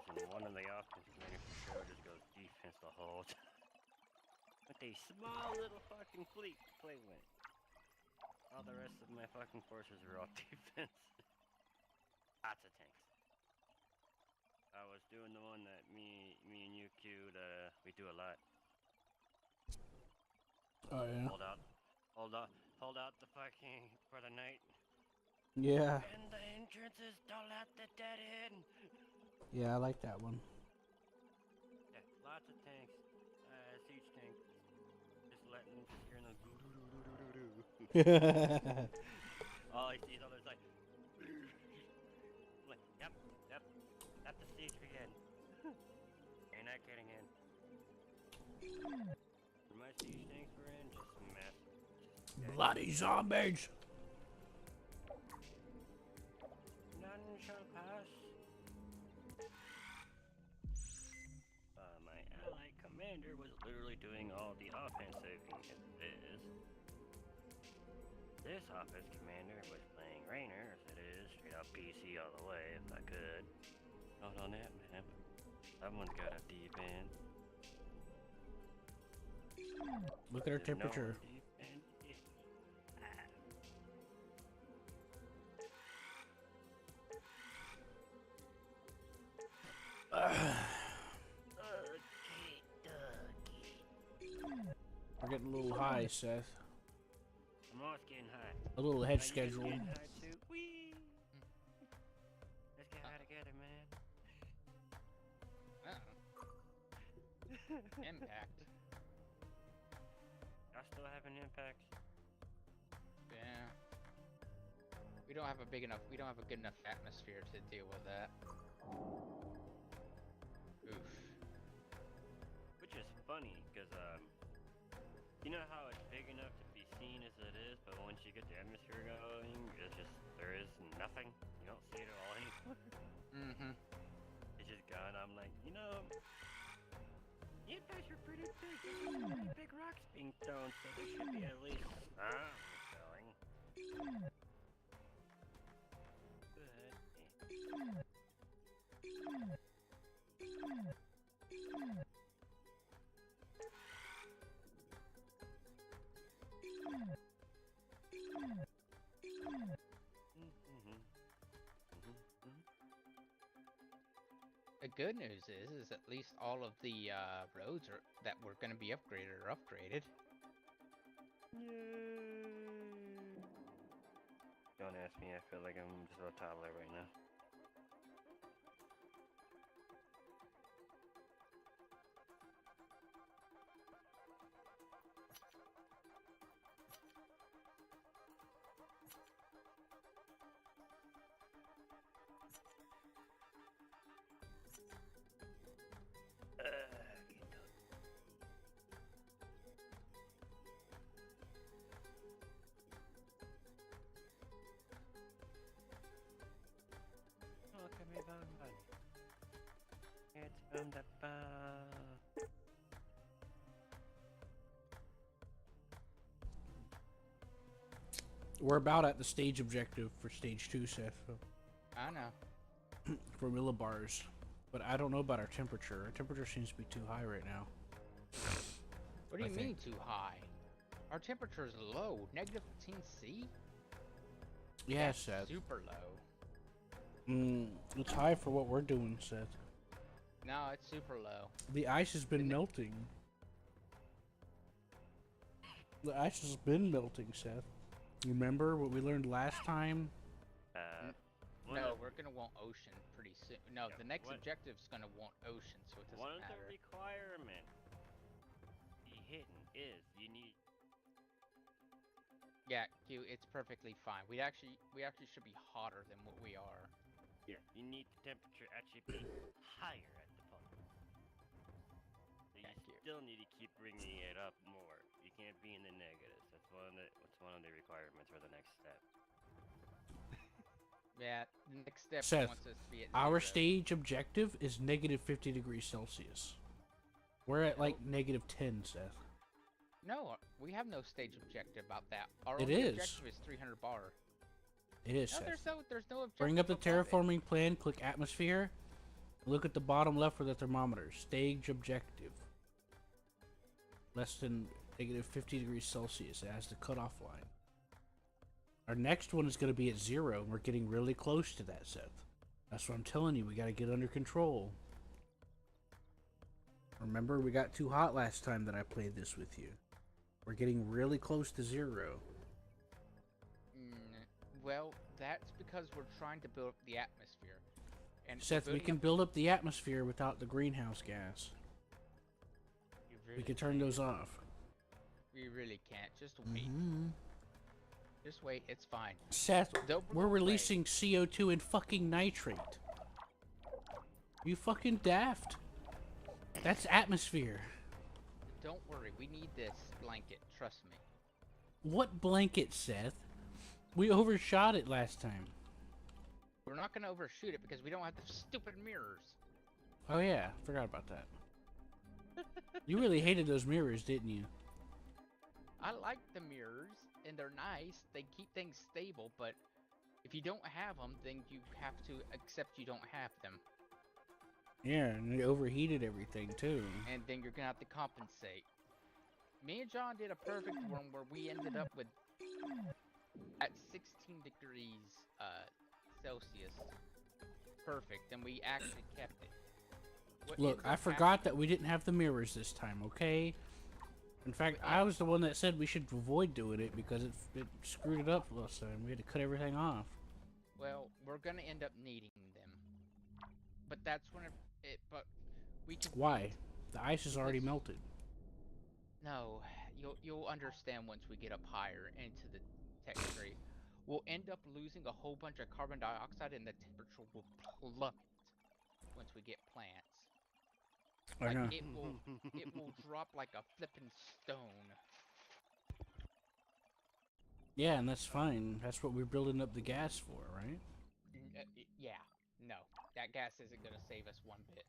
coordinators, and one of the offense coordinators for sure just goes defense the whole time. With a small little fucking fleet to play with. All the rest of my fucking forces are all defense. Lots of tanks. I was doing the one that me and you queued, we do a lot. Oh yeah. Hold out the fucking for the night. Yeah. And the entrances, don't let the dead in. Yeah, I like that one. Yeah, lots of tanks. Siege tank. Just letting them just hearing the all I see is others like yep, that's the siege again. You're not getting in. My siege tanks were in, just mess. Bloody zombies! None shall pass. My allied commander was literally doing all the offensive This offense commander was playing Rainer, as it is, straight out PC all the way, if I could. Not on that map. Someone's got a deep end. Look at our There's no temperature. deep end. We're getting a little high, Seth. I'm always getting high. A little ahead Are you schedule. getting high too? Whee! Let's get high together, man. Impact. I still have an impact. Yeah. We don't have a good enough atmosphere to deal with that. Oof. Which is funny, because, you know how it's big enough to be seen as it is, but once you get the atmosphere going, it's just, there is nothing. You don't see it at all anymore. Mm-hmm. It's just gone. I'm like, you know, the impacts are pretty big. There's some pretty big rocks being thrown, so there should be at least some going. The good news is at least all of the roads that were going to be upgraded are upgraded. Yay! Don't ask me. I feel like I'm just a toddler right now. It's from the bar. We're about at the stage objective for stage 2, Seth. I know. For millibars. But I don't know about our temperature. Our temperature seems to be too high right now. What do you I mean think. too high? Our temperature is low. Negative 15°C? Yeah, That's Seth. super low. It's high for what we're doing, Seth. No, it's super low. The ice has been melting. The ice has been melting, Seth. Remember what we learned last time? No, we're gonna want ocean pretty soon. No, Yeah, the next what- objective's gonna want ocean, so it One doesn't of the matter. requirements be hidden is you need. Yeah, Q, it's perfectly fine. We actually should be hotter than what we are. Here, you need the temperature actually be higher at the pump. So you Thank you. still need to keep bringing it up more. You can't be in the negatives. That's one of the requirements for the next step. Yeah, the next step Seth, wants us to be at Our 0. stage objective is negative 50 degrees Celsius. We're at like negative 10, Seth. No, we have no stage objective about that. Our It only is. objective is 300 bar. It is, No, Seth. there's no objective. Bring up the above it. terraforming plan, click atmosphere, Look at the bottom left for the thermometer. Stage objective. Less than negative 50 degrees Celsius as the cutoff line. Our next one is going to be at 0, and we're getting really close to that, Seth. That's what I'm telling you. We got to get under control. Remember, we got too hot last time that I played this with you. We're getting really close to 0. Well, that's because we're trying to build up the atmosphere. And Seth, we can build up the atmosphere without the greenhouse gas. Really We can turn those off. We really can't. Just wait. Just wait. It's fine. Seth, we're releasing CO2 and fucking nitrate. You fucking daft. That's atmosphere. Don't worry. We need this blanket. Trust me. What blanket, Seth? We overshot it last time. We're not going to overshoot it because we don't have the stupid mirrors. Oh yeah, forgot about that. You really hated those mirrors, didn't you? I like the mirrors, and they're nice. They keep things stable, but if you don't have them, then you have to accept you don't have them. Yeah, and it overheated everything too. And then you're going to have to compensate. Me and John did a perfect one where we ended up with at 16 degrees Celsius. Perfect, and we actually kept it. Look, I forgot that we didn't have the mirrors this time, okay? In fact, I was the one that said we should avoid doing it because it screwed it up last time. We had to cut everything off. Well, we're gonna end up needing them. But that's when but we can... Why? The ice is already melted. No, you'll understand once we get up higher into the texture. We'll end up losing a whole bunch of carbon dioxide and the temperature will plummet once we get plants. I know. It will drop like a flippin' stone. Yeah, and that's fine. That's what we're building up the gas for, right? Yeah, no. That gas isn't gonna save us one bit.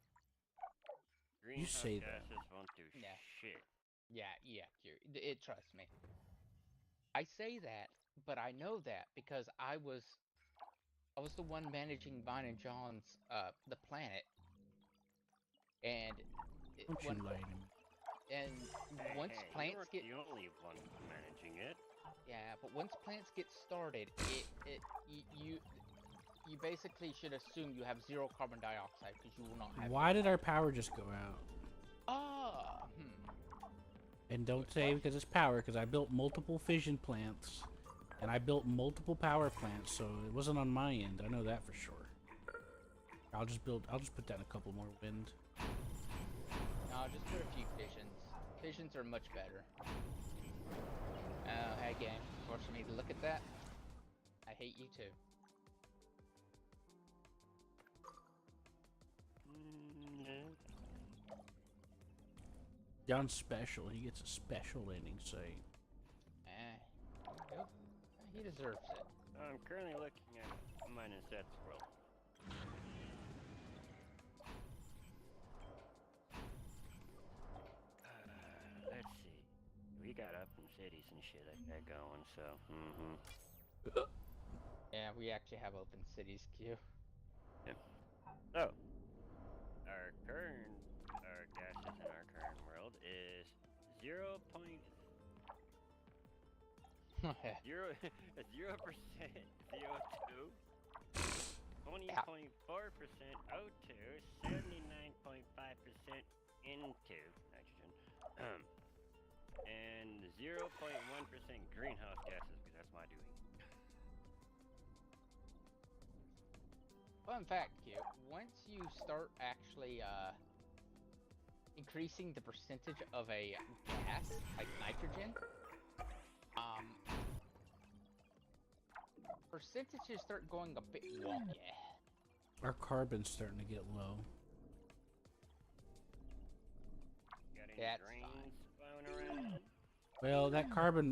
You say that. Gases won't do shit. Yeah, trust me. I say that, but I know that because I was the one managing mine and John's the planet. And Don't you lie to me. And once plants get the only one managing it. Yeah, but once plants get started, you basically should assume you have 0 carbon dioxide because you will not have. Why did our power just go out? And don't say because it's power, because I built multiple fission plants, and I built multiple power plants, so it wasn't on my end. I know that for sure. I'll just put down a couple more wind. No, just put a few fissions. Fissions are much better. Hey game, forcing me to look at that. I hate you too. John's special. He gets a special landing site. Nope. He deserves it. I'm currently looking at mine and Seth's world. Let's see. We got up in cities and shit like that going, so, Yeah, we actually have open cities, Q. Yeah. So, our gases in our current world is 0.0 0% CO2, 20.4% O2, 79.5% into nitrogen, and 0.1% greenhouse gases, because that's my doing. Fun fact, Q. Once you start actually increasing the percentage of a gas, like nitrogen, percentages start going a bit wonky. Our carbon's starting to get low. Got any That's drains flowing around? Well, that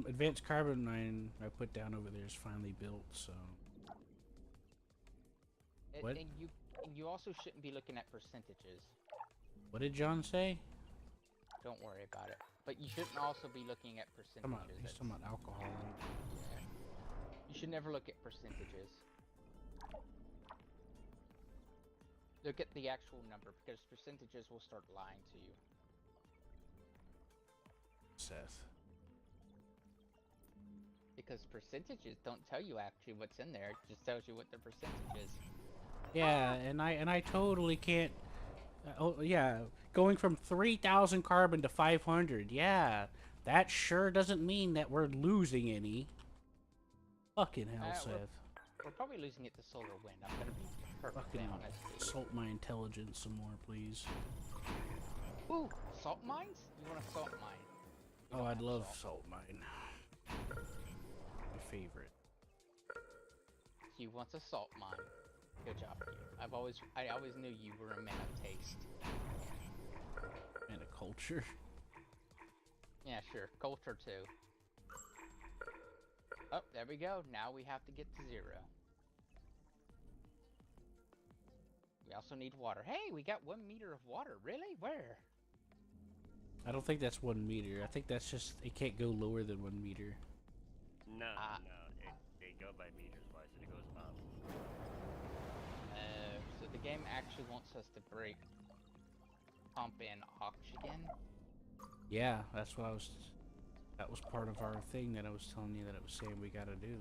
advanced carbon mine I put down over there is finally built, so... What? And you also shouldn't be looking at percentages. What did John say? Don't worry about it. But you shouldn't also be looking at percentages. He's talking about alcohol. Yeah. You should never look at percentages. Look at the actual number, because percentages will start lying to you. Seth. Because percentages don't tell you actually what's in there, it just tells you what the percentage is. Yeah, and I totally can't. Oh yeah, going from 3,000 carbon to 500. Yeah, that sure doesn't mean that we're losing any. Fucking hell, Seth. We're probably losing it to solar wind. I'm gonna be perfectly Fucking honest. assault my intelligence some more, please. Ooh, salt mines? You want a salt mine? We Oh, don't I'd have love salt. salt mine. My favorite. Q wants a salt mine. Good job, Q. I always knew you were a man of taste. And a culture. Yeah, sure. Culture too. Oh, there we go. Now we have to get to 0. We also need water. Hey, we got 1 meter of water. Really? Where? I don't think that's 1 meter. I think that's just it can't go lower than 1 meter. No, they go by meters wise, and it goes up. So the game actually wants us to pump in oxygen. Yeah, that's what I was. That was part of our thing that I was telling you that it was saying we gotta do.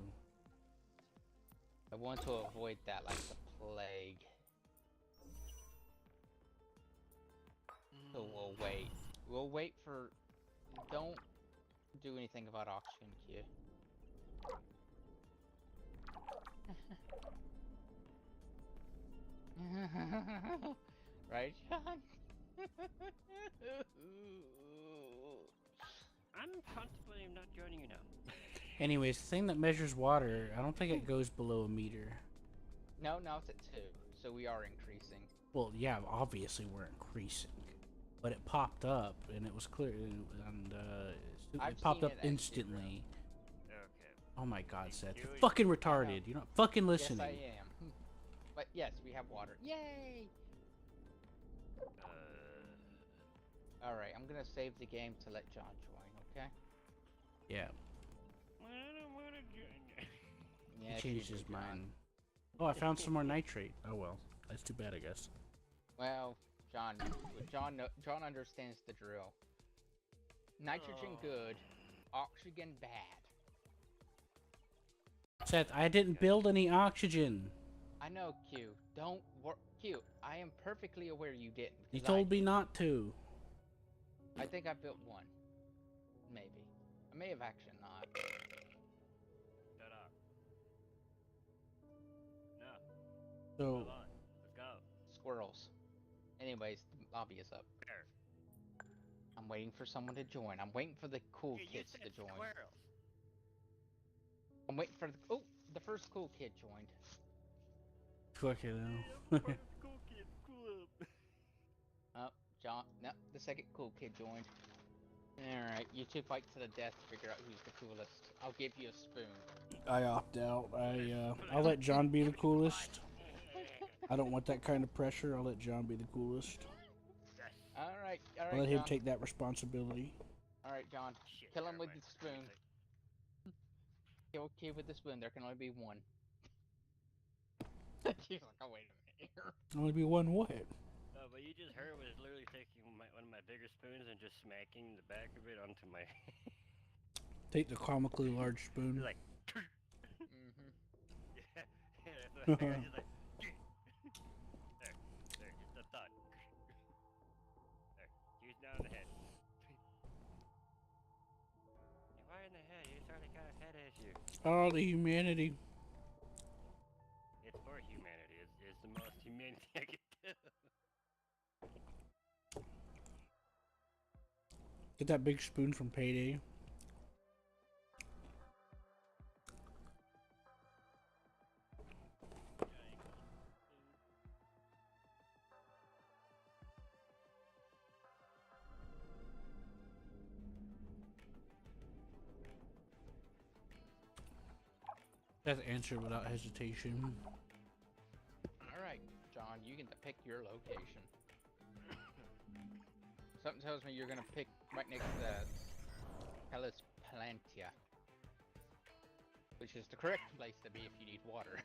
I want to avoid that like the plague. So we'll wait. We'll wait for... Don't do anything about oxygen, Q. Right, John? I'm contemplating not joining you now. Anyways, the thing that measures water, I don't think it goes below 1 meter. No, now it's at 2, so we are increasing. Well, yeah, obviously we're increasing. But it popped up, and it was clear, and I've it popped seen up it at instantly. Okay. Oh my god, Seth. You're You- fucking retarded. You're not fucking listening. Yes, I am. But yes, we have water. Yay! Alright, I'm gonna save the game to let John join, okay? Yeah. I don't want to join you. Yeah, He changed his mind. Oh, I found some more nitrate. Oh well. That's too bad, I guess. Well, John understands the drill. Nitrogen good, oxygen bad. Seth, I didn't build any oxygen. I know, Q. Don't worry. Q, I am perfectly aware you didn't. You 'Cause told me not to. I think I built one. Maybe. I may have actually not. Shut up. No. So, Hold on. Let's go. Squirrels. Anyways, the lobby is up. There. I'm waiting for someone to join. I'm waiting for the cool You kids said to join. squirrels. I'm waiting for the... Oh! The first cool kid joined. fucking hell. Cool kid, cool up. Oh, John... No, the second cool kid joined. Alright, you two fight to the death to figure out who's the coolest. I'll give you a spoon. I opt out. I'll let John be the coolest. I don't want that kind of pressure. I'll let John be the coolest. Alright, I'll let him John. take that responsibility. Alright, John. Shit, Kill him never with mind. the spoon. Kill a kid with the spoon. There can only be one. She's like, oh, wait a minute here. Only be one what? No, but you just heard was literally taking one of my bigger spoons and just smacking the back of it onto my... Take the comically large spoon. like... Mm-hmm. Yeah, that's what I just like... there, just a thought. There, use down the head. Why in the head? He's already got a head issue. Oh, the humanity. It's for humanity. It's the most humanity I can do. Get that big spoon from Payday. That's answered without hesitation. Alright, John, you get to pick your location. Something tells me you're gonna pick right next to the Hellas Plantia. Which is the correct place to be if you need water.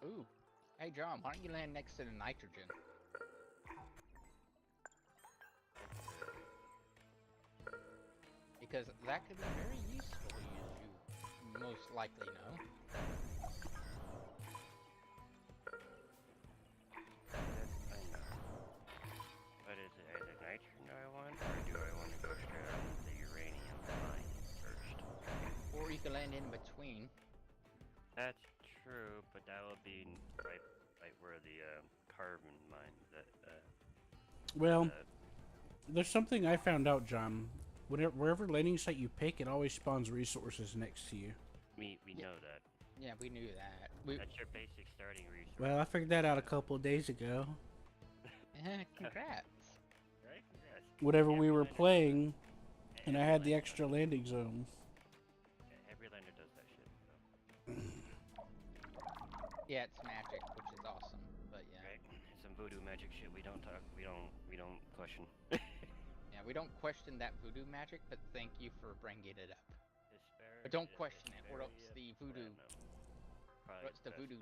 Ooh. Hey, John, why don't you land next to the nitrogen? Because that could be very useful, as you most likely know. Yes, I know. But is it nitrogen I want, or do I want to go straight on the uranium mine first? Or you could land in between. That's true, but that will be right where the carbon mine that Well, there's something I found out, John. Wherever landing site you pick, it always spawns resources next to you. we know that. Yeah, we knew that. That's your basic starting resource. Well, I figured that out a couple of days ago. Congrats. Right? Yes. Whatever we Every were lander does playing, that. and I Every had the lander extra does landing zone. that. Yeah, every lander does that shit. So. Yeah, it's magic, which is awesome. But yeah. Right? Some voodoo magic shit we don't question. Yeah, we don't question that voodoo magic, but thank you for bringing it up. But don't question it, or else the voodoo,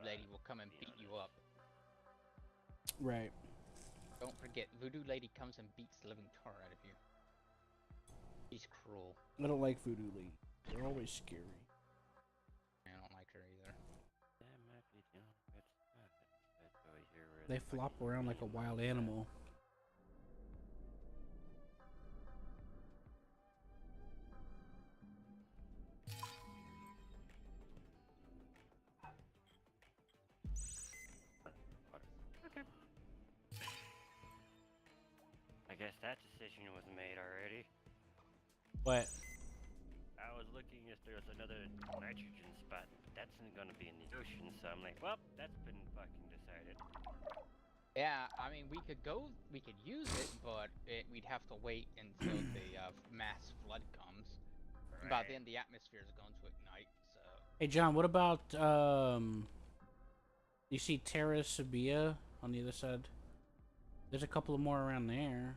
lady will come and beat you up. Right. Don't forget, voodoo lady comes and beats the living tar out of you. She's cruel. I don't like voodoo lady. They're always scary. I don't like her either. That might be the only good spot. That's over here where They the flop fucking around like a uranium wild mine's at. animal. Okay. I guess that decision was made already. What? I was looking if there was another nitrogen spot, but that's gonna be in the ocean, so I'm like, well, that's been fucking decided. Yeah, I mean, we could use it, but we'd have to wait until the mass flood comes. And by then, the atmosphere is going to ignite, so... Hey, John, what about, you see Terra Sabia on the other side? There's a couple of more around there.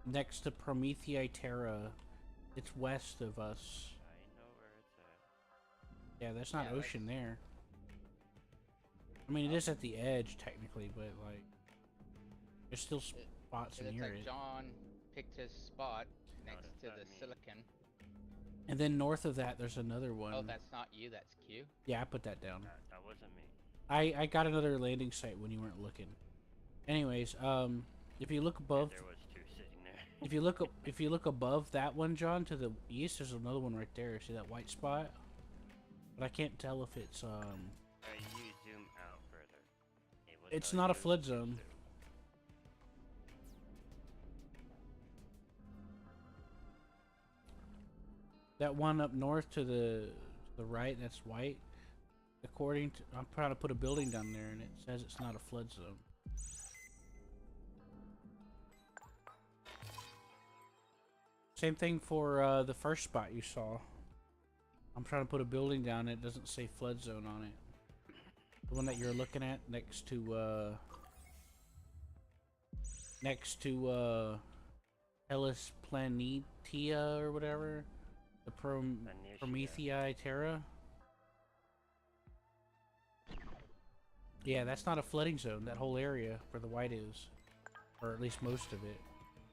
Next to Promethei Terra. It's west of us. I know where it's at. Yeah, that's not Yeah, ocean there. I mean, it is at the edge, technically, but, like, there's still spots It looks near like it. John picked his spot next that's to not the me. silicon. And then north of that, there's another one. Oh, that's not you, that's Q. Yeah, I put that down. That wasn't me. I got another landing site when you weren't looking. Anyways, if you look above, There was two sitting there. if you look above that one, John, to the east, there's another one right there. See that white spot? But I can't tell if it's You zoom out further. It will It's tell not a you flood to zone. zoom. that one up north to the right. That's white. According to, I'm trying to put a building down there, and it says it's not a flood zone. Same thing for the first spot you saw. I'm trying to put a building down, and it doesn't say flood zone on it. The one that you're looking at next to Hellas Planitia or whatever, the Promethei Terra. Yeah, that's not a flooding zone, that whole area where the white is. Or at least most of it.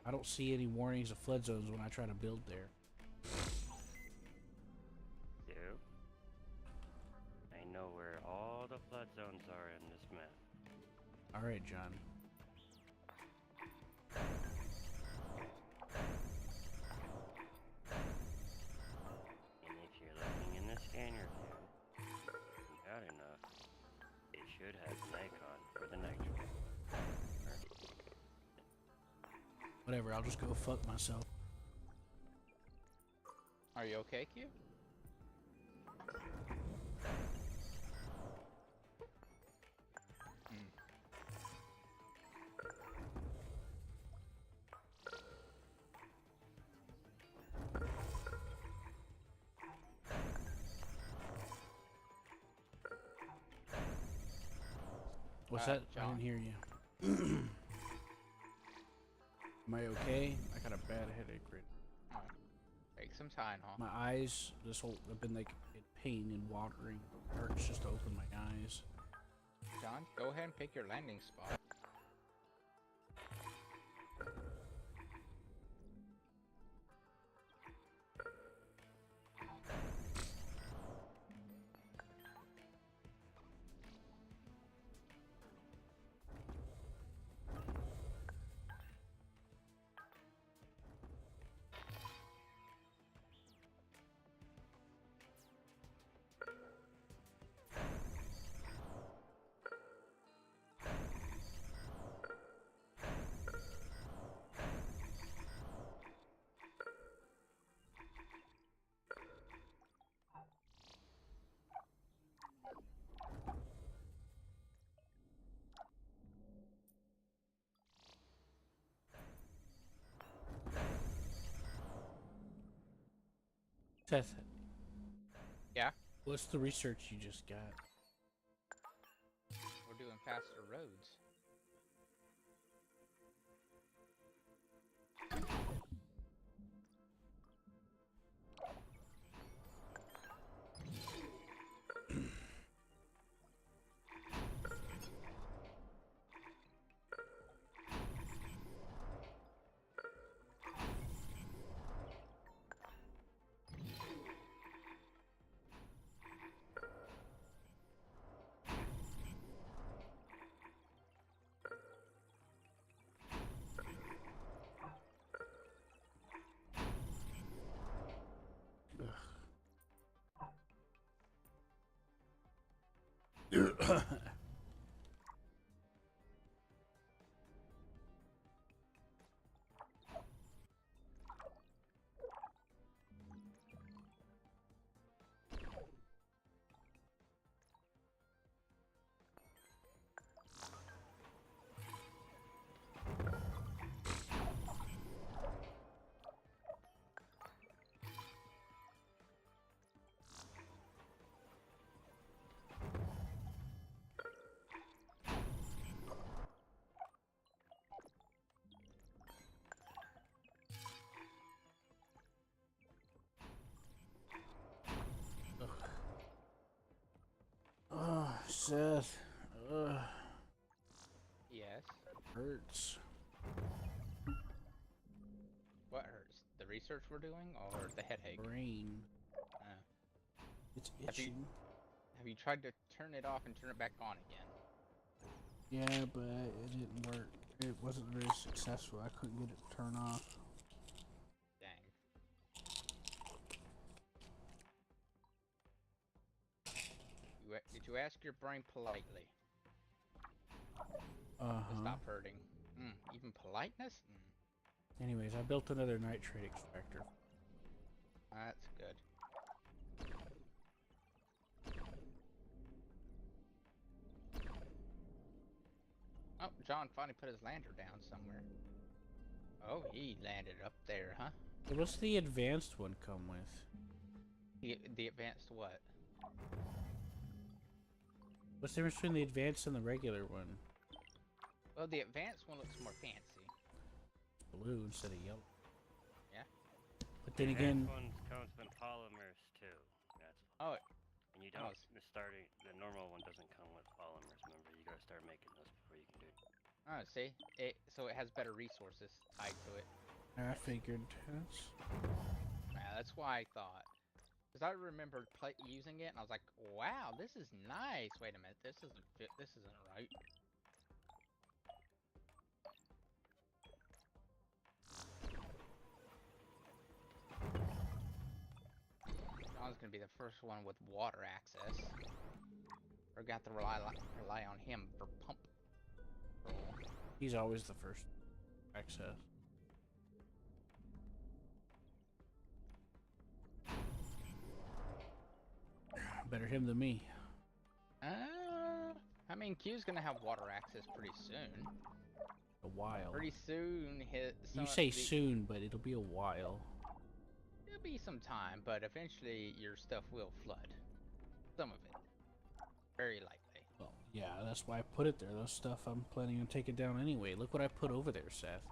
I don't see any warnings of flood zones when I try to build there. So, I know where all the flood zones are in this map. Alright, John. And if you're looking in the scanner view, you got enough. It should have an icon for the nitrogen. Whatever, I'll just go fuck myself. Are you okay, Q? What's that? I John. didn't hear you. Am I okay? I got a bad headache right now. Take some time, huh? My eyes, this whole, I've been like in pain and watering. It hurts just to open my eyes. John, go ahead and pick your landing spot. Seth, Yeah, what's the research you just got? we're doing faster roads. Oh, Seth. Ugh, Yes. hurts. What hurts? The research we're doing or the headache? Brain. Uh, It's Have you- itching. have you tried to turn it off and turn it back on again? Yeah, but it didn't work. It wasn't very successful. I couldn't get it to turn off. Dang. Did you ask your brain politely to Uh-huh. stop hurting? Even politeness? Anyways, I built another nitrate extractor. That's good. Oh, John finally put his lander down somewhere. Oh, he landed up there, huh? So what's the advanced one come with? The advanced what? What's the difference between the advanced and the regular one? Well, the advanced one looks more fancy. Blue instead of yellow. Yeah. But then again, One comes in polymers too. That's Oh, and you don't. Oh, The normal one doesn't come with polymers. Remember, you gotta start making those before you can do it. oh, see? So it has better resources tied to it. I figured. Yeah, that's why I thought. Because I remember using it, and I was like, wow, this is nice. Wait a minute, this isn't right. John's gonna be the first one with water access. Or got to rely on him for pump. He's always the first access. Better him than me. I mean, Q's gonna have water access pretty soon. A while. Pretty soon, You say soon, but it'll be a while. It'll be some time, but eventually your stuff will flood. Some of it. Very likely. Well, yeah, that's why I put it there. Those stuff I'm planning on taking down anyway. Look what I put over there, Seth.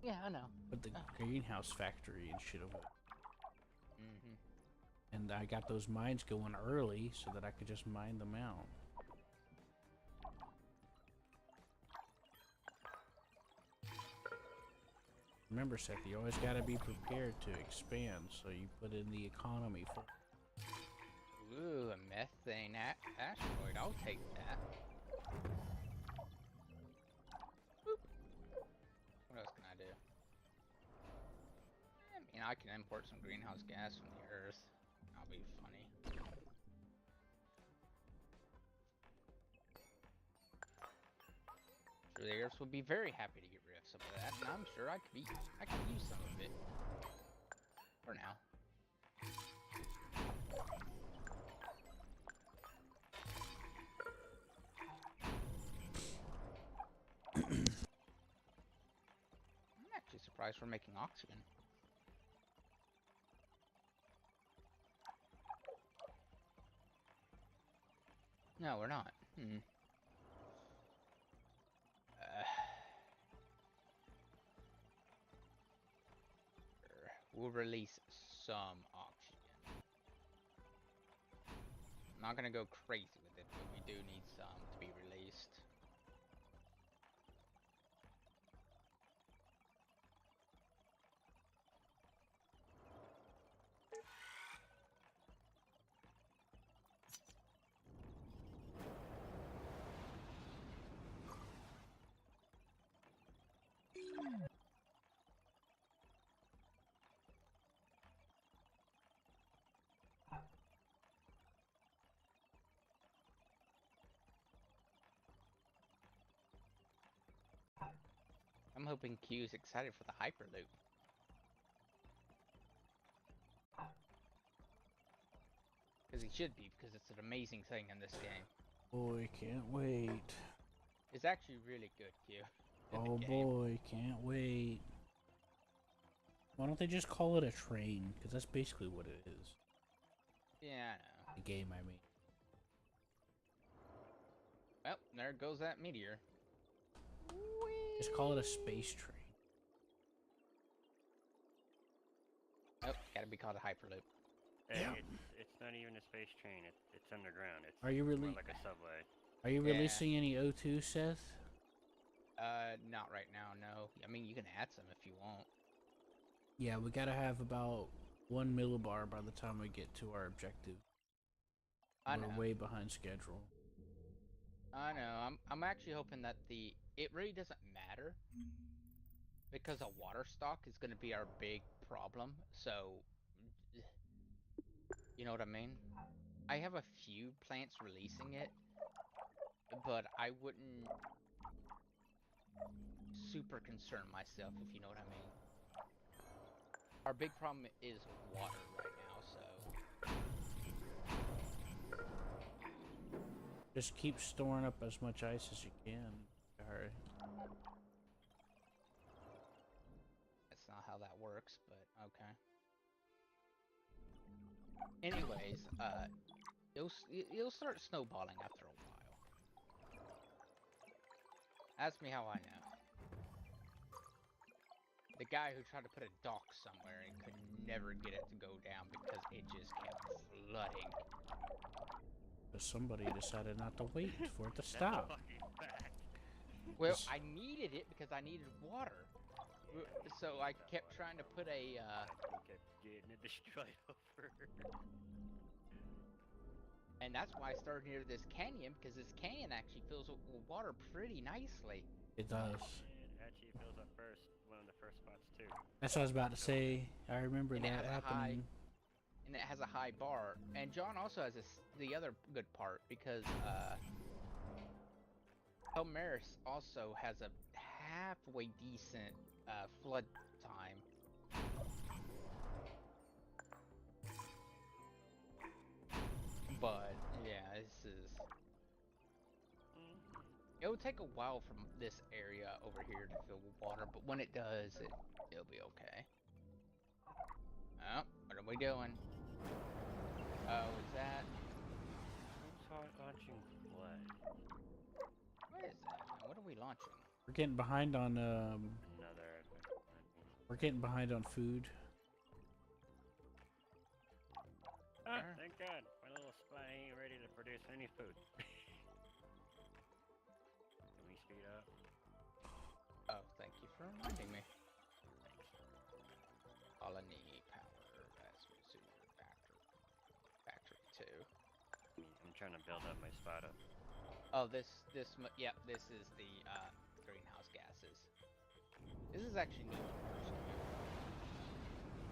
Yeah, I know. Put the greenhouse factory and shit over there. And I got those mines going early so that I could just mine them out. Remember, Seth, you always gotta be prepared to expand, so you put in the economy for. Ooh, a methane asteroid. I'll take that. Boop. What else can I do? I mean, I can import some greenhouse gas from the Earth. That'll be funny. Sure, the Earth would be very happy to get rid of some of that, and I'm sure I could use some of it. For now. I'm actually surprised we're making oxygen. No, we're not. We'll release some oxygen. I'm not gonna go crazy with it, but we do need some to be released. I'm hoping Q's excited for the Hyperloop. Because he should be, because it's an amazing thing in this game. Boy, can't wait. It's actually really good, Q. Oh boy, can't wait. Why don't they just call it a train? Because that's basically what it is. Yeah, I know. The game, I mean. Well, there goes that meteor. Just call it a space train. Oh, gotta be called a Hyperloop. Hey, Yeah. it's not even a space train. It's underground. It's Are you really? more like a subway. Are you Yeah. releasing any O2, Seth? Not right now, no. I mean, you can add some if you want. Yeah, we gotta have about 1 millibar by the time we get to our objective. I know. We're way behind schedule. I know. I'm actually hoping that it really doesn't matter because a water stock is going to be our big problem. So, you know what I mean? I have a few plants releasing it, but I wouldn't super concern myself, if you know what I mean. Our big problem is water right now, so Just keep storing up as much ice as you can. Alright. that's not how that works, but okay. Anyways, it'll start snowballing after a while. Ask me how I know. The guy who tried to put a dock somewhere and could never get it to go down because it just kept flooding. Because somebody decided not to wait for it to That's a stop. fucking fact. Well, I needed it because I needed water. So I kept trying to put a, We kept getting it destroyed over. and that's why I started near this canyon, because this canyon actually fills up with water pretty nicely. It does. It actually fills up first, one of the first spots too. That's what I was about to say. I remember And it that has a high, happening. and it has a high bar. And John also has the other good part, because Elmaris also has a halfway decent flood time. But yeah, this is. It will take a while from this area over here to fill with water, but when it does, it'll be okay. Oh, what are we doing? Oh, is that? Who's launching flood? What is that? What are we launching? We're getting behind on Another. we're getting behind on food. Ah, Sure. thank God. My little supply ain't ready to produce any food. Can we speed up? Oh, thank you for reminding me. Colony power as resume factory 2. I'm trying to build up my spot up. Oh, this is the greenhouse gases. This is actually neat personally.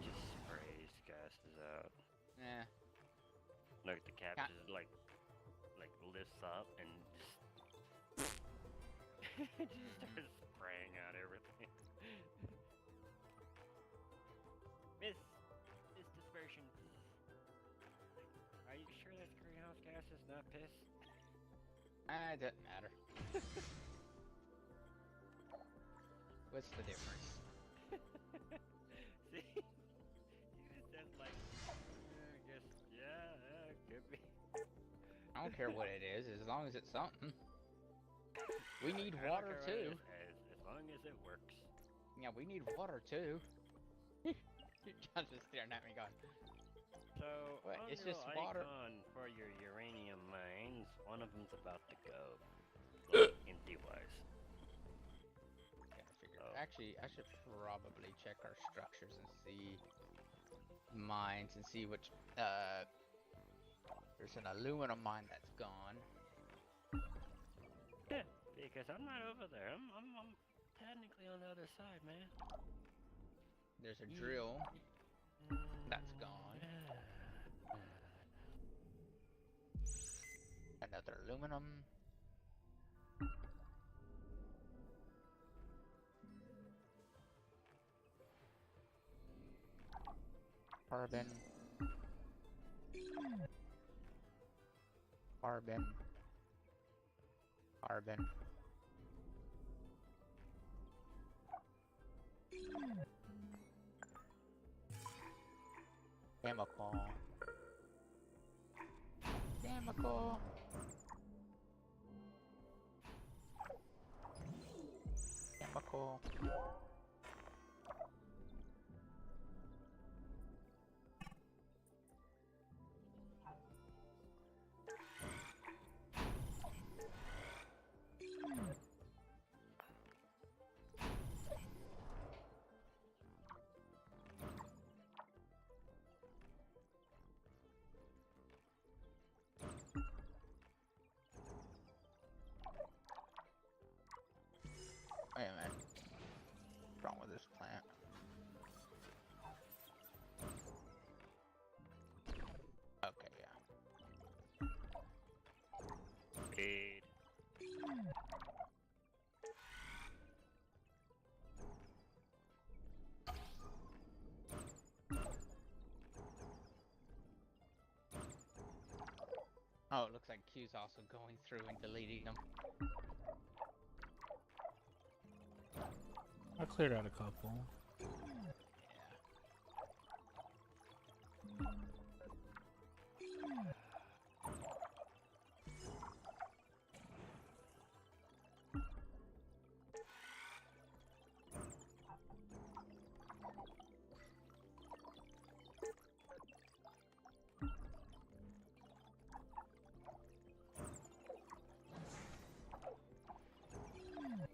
Just sprays gases out. Eh, Look, the cap Ca- just like lifts up and just it just starts spraying out everything. Miss dispersion. Are you sure that's greenhouse gases, not piss? it doesn't matter. What's the difference? See? You just like, I guess, yeah, it could be. I don't care what it is, as long as it's something. We need I don't water care what it too. is, as long as it works. Yeah, we need water too. John's just staring at me going, So, what? on It's your just little water. icon for your uranium mines, one of them's about to go. Like, empty-wise. Gotta figure. Oh. Actually, I should probably check our structures and see mines and see which. There's an aluminum mine that's gone. Yeah, because I'm not over there. I'm technically on the other side, man. There's a drill that's gone. Another aluminum. Carbon. Carbon. Carbon. Chemical. Chemical. Chemical. Wait a minute. What's wrong with this plant? Okay, yeah. Speed. Oh, it looks like Q's also going through and deleting them. I cleared out a couple. Yeah.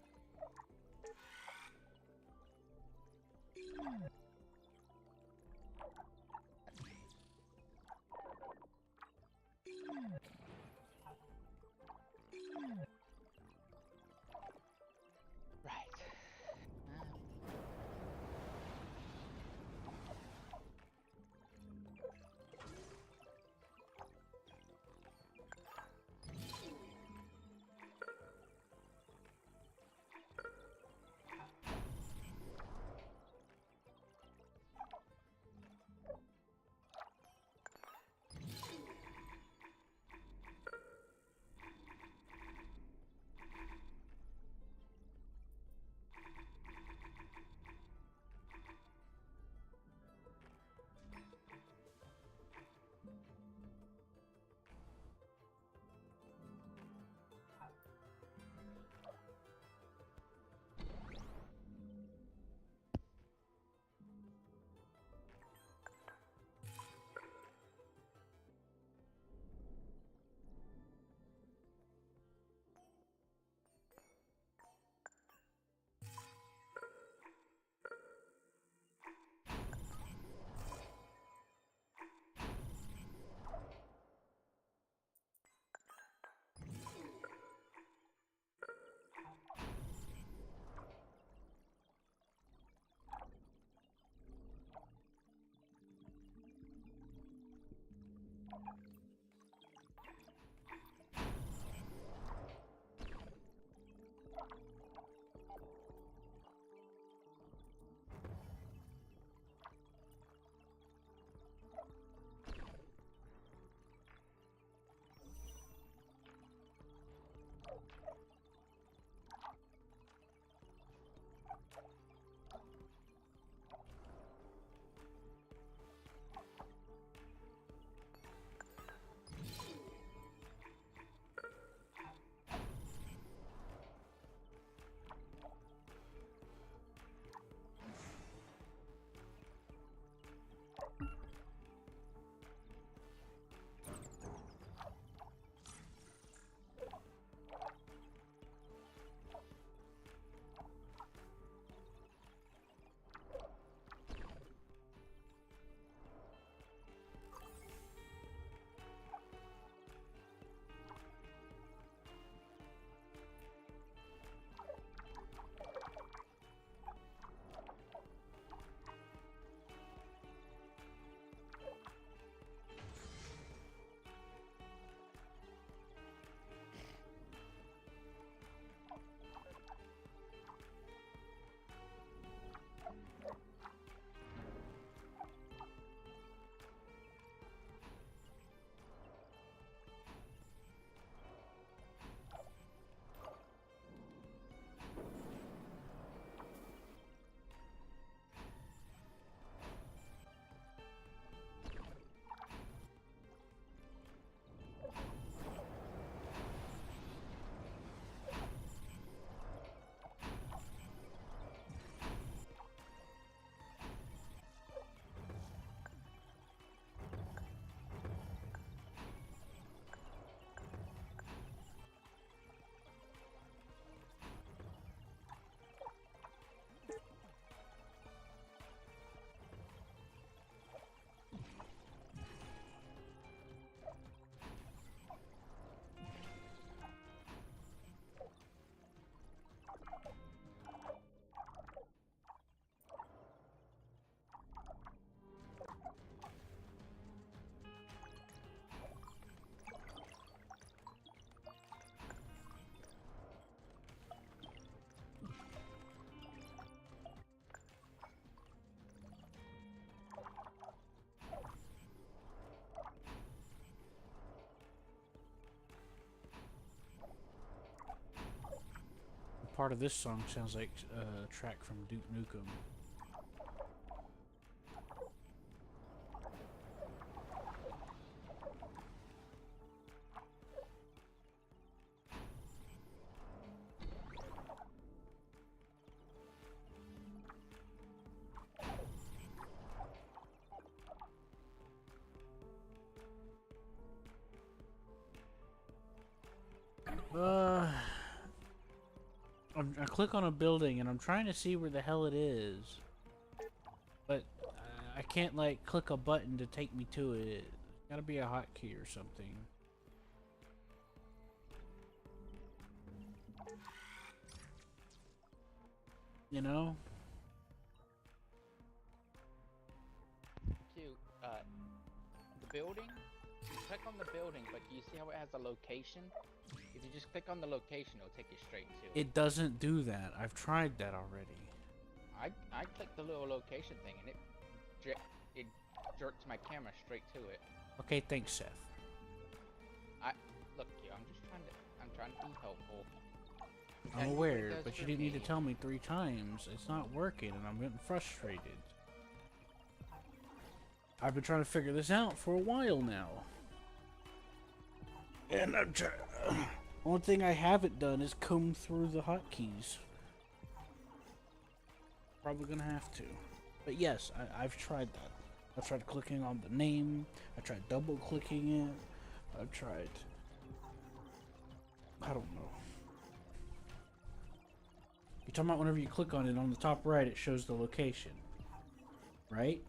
part of this song sounds like a track from Duke Nukem. I click on a building and I'm trying to see where the hell it is, but I can't like click a button to take me to it. Gotta be a hotkey or something. You know? Cute. The building. Click on the building, but do you see how it has a location? If you just click on the location, it'll take you straight to it. It doesn't do that. I've tried that already. I clicked the little location thing, and it jerked my camera straight to it. Okay, thanks, Seth. Look, you. I'm trying to be helpful. I'm aware, but you didn't need to tell me 3 times. It's not working, and I'm getting frustrated. I've been trying to figure this out for a while now. And I'm trying. Only thing I haven't done is comb through the hotkeys. Probably gonna have to. But yes, I've tried that. I've tried clicking on the name. I tried double clicking it. I've tried. I don't know. You're talking about whenever you click on it on the top right, it shows the location. Right?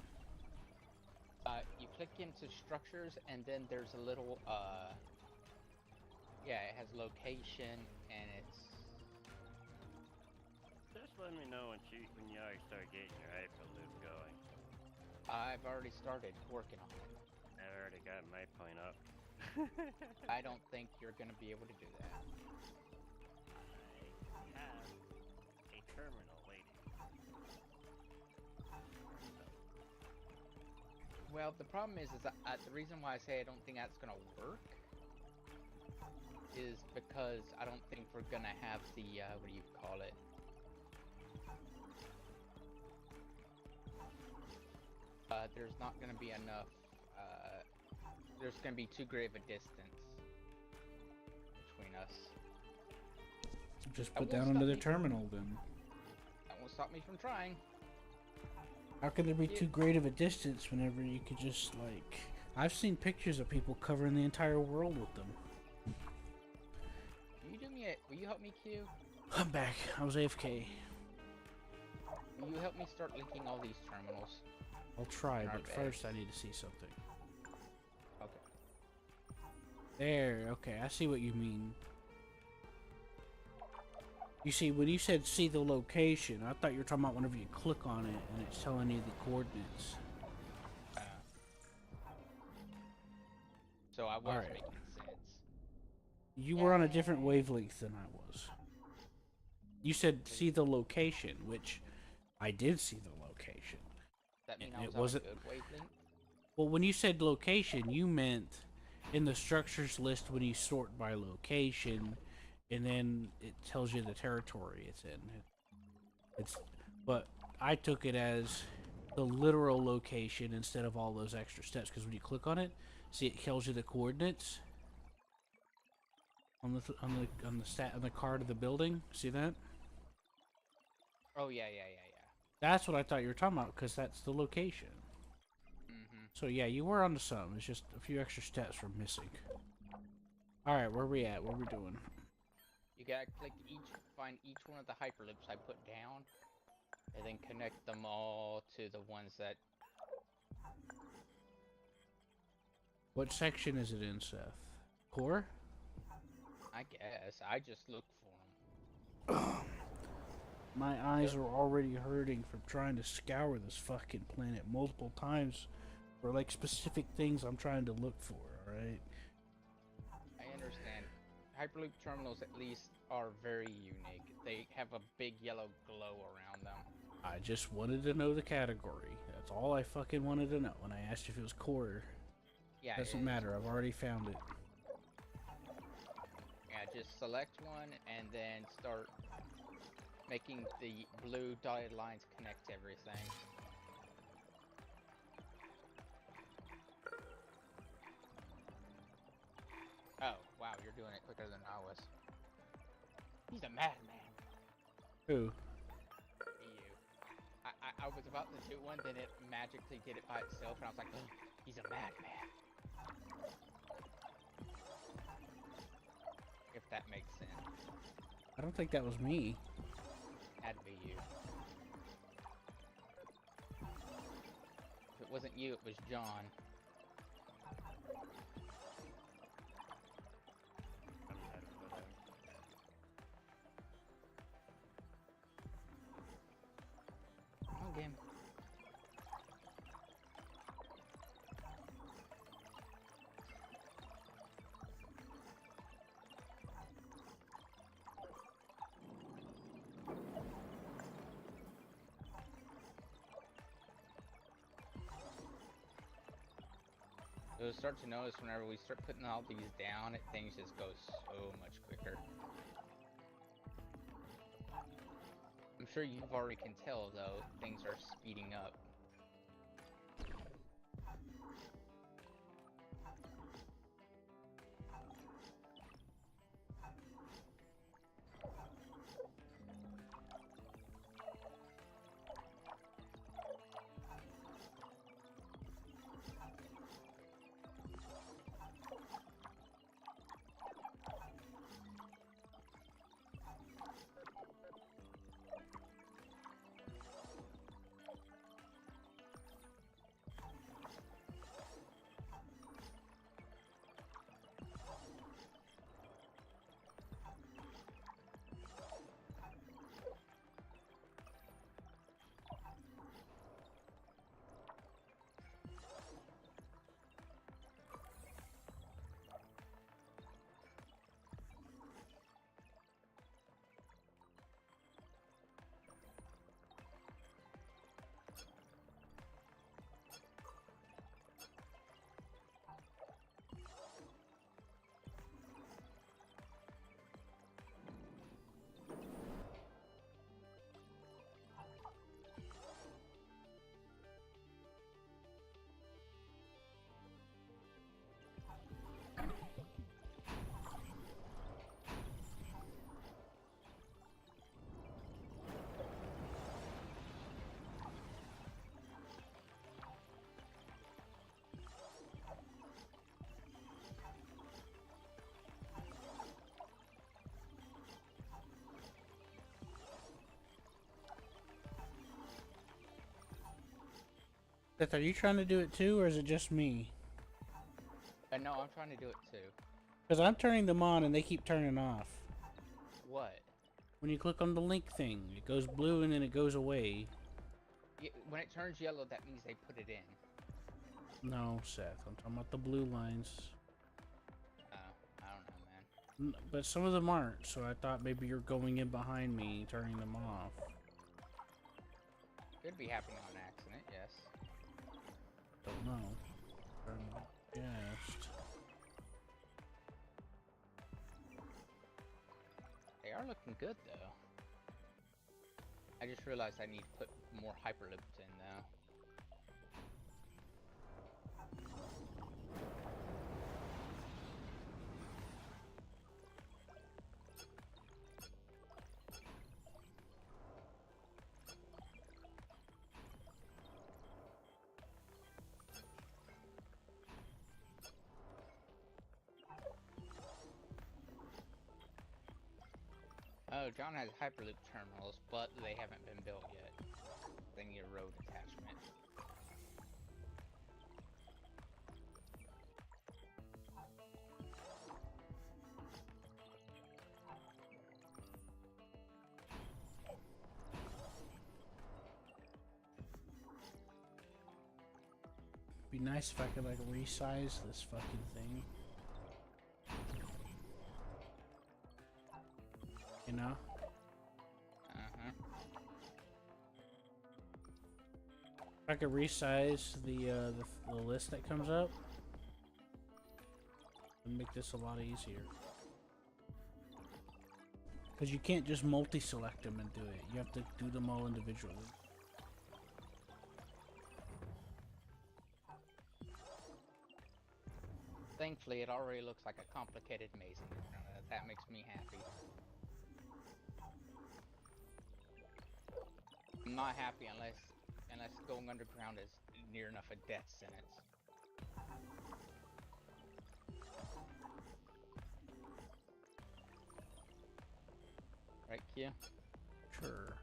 You click into structures, and then there's a little, yeah, it has location, and it's... Just let me know when you already start getting your hyperloop going. I've already started working on it. I've already got my point up. I don't think you're gonna be able to do that. I have a terminal waiting. Well, the problem is that the reason why I say I don't think that's gonna work is because I don't think we're gonna have the, what do you call it? There's not gonna be enough, there's gonna be too great of a distance between us. Just put down another terminal then. That won't stop me from trying. How can there be too great of a distance whenever you could just, like... I've seen pictures of people covering the entire world with them. Will you help me, Q? I'm back. I was AFK. Will you help me start linking all these terminals? I'll try, but first I need to see something. Okay. There, okay, I see what you mean. You see, when you said see the location, I thought you were talking about whenever you click on it and it's telling you the coordinates. So I was Alright. making sense. You were on a different wavelength than I was. You said see the location, which I did see the location. That mean And I it was wasn't- on a good wavelength? Well, when you said location, you meant in the structures list when you sort by location, and then it tells you the territory it's in. But I took it as the literal location instead of all those extra steps, because when you click on it, see it tells you the coordinates on the card of the building. See that? Oh yeah. That's what I thought you were talking about, because that's the location. Mm-hmm. So yeah, you were onto something. It's just a few extra steps were missing. Alright, where we at? What are we doing? You gotta find each one of the hyperloops I put down, and then connect them all to the ones that... What section is it in, Seth? Core? I guess. I just look for them. My eyes are already hurting from trying to scour this fucking planet multiple times for like specific things I'm trying to look for, alright? I understand. Hyperloop terminals, at least, are very unique. They have a big yellow glow around them. I just wanted to know the category. That's all I fucking wanted to know when I asked you if it was core. Yeah, Doesn't matter, I've already found it. Yeah, just select one and then start making the blue dotted lines connect to everything. Oh, wow, you're doing it quicker than I was. He's a madman. Who? You. I was about to do one, then it magically did it by itself, and I was like, oh, he's a madman. If that makes sense. I don't think that was me. Had to be you. If it wasn't you, it was John. Come on, game. You'll start to notice whenever we start putting all these down, things just go so much quicker. I'm sure you've already can tell though, things are speeding up. Seth, are you trying to do it too, or is it just me? No, I'm trying to do it too. Because I'm turning them on and they keep turning off. What? When you click on the link thing, it goes blue and then it goes away. When it turns yellow, that means they put it in. No, Seth, I'm talking about the blue lines. Oh, I don't know, man. But some of them aren't, so I thought maybe you're going in behind me, turning them off. Could be happening on accident, yes. Don't know. Guessed. They are looking good, though. I just realized I need to put more hyperloops in, though. Oh, John has hyperloop terminals, but they haven't been built yet. They need a road attachment. Be nice if I could like resize this fucking thing. You know? Uh-huh. If I could resize the list that comes up, it'd make this a lot easier. Because you can't just multi-select them and do it. You have to do them all individually. Thankfully, it already looks like a complicated maze. That makes me happy. I'm not happy unless going underground is near enough a death sentence. Right, Kia? Sure.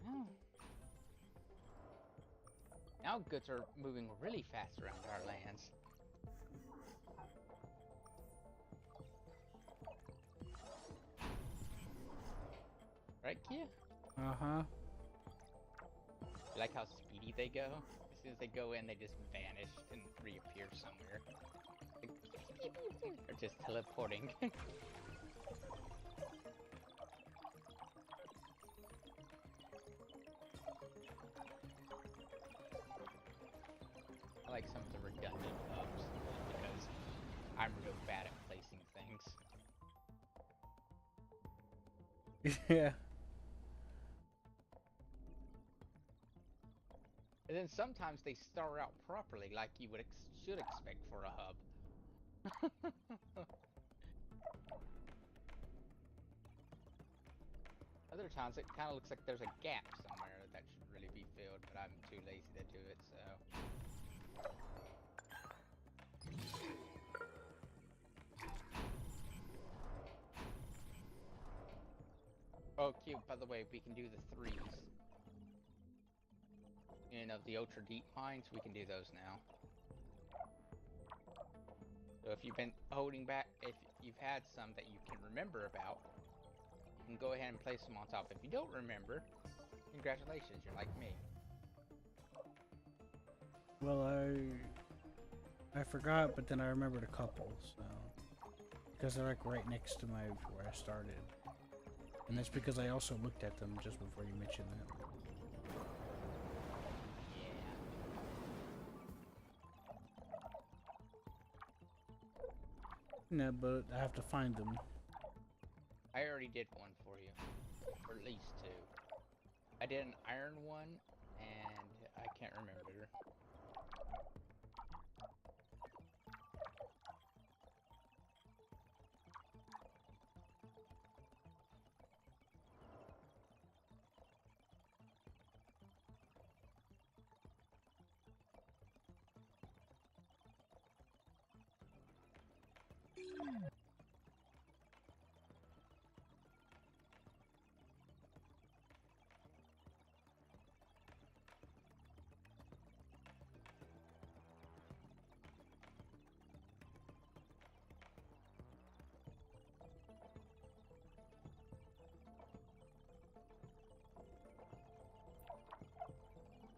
Oh. Now goods are moving really fast around our lands. Right, Kia? Uh-huh. You like how speedy they go? As soon as they go in, they just vanish and reappear somewhere. They're just teleporting. I like some of the redundant hubs because I'm real bad at placing things. Yeah. And then sometimes they start out properly, like you should expect for a hub. Other times it kind of looks like there's a gap somewhere that should really be filled, but I'm too lazy to do it, so. Oh, cute. By the way, we can do the 3s. You know, the ultra deep mines, we can do those now. So if you've been holding back, if you've had some that you can remember about, you can go ahead and place them on top. If you don't remember, congratulations, you're like me. Well, I forgot, but then I remembered a couple, so because they're like right next to where I started, and that's because I also looked at them just before you mentioned that. No, but I have to find them. I already did one for you, or at least 2. I did an iron one, and I can't remember.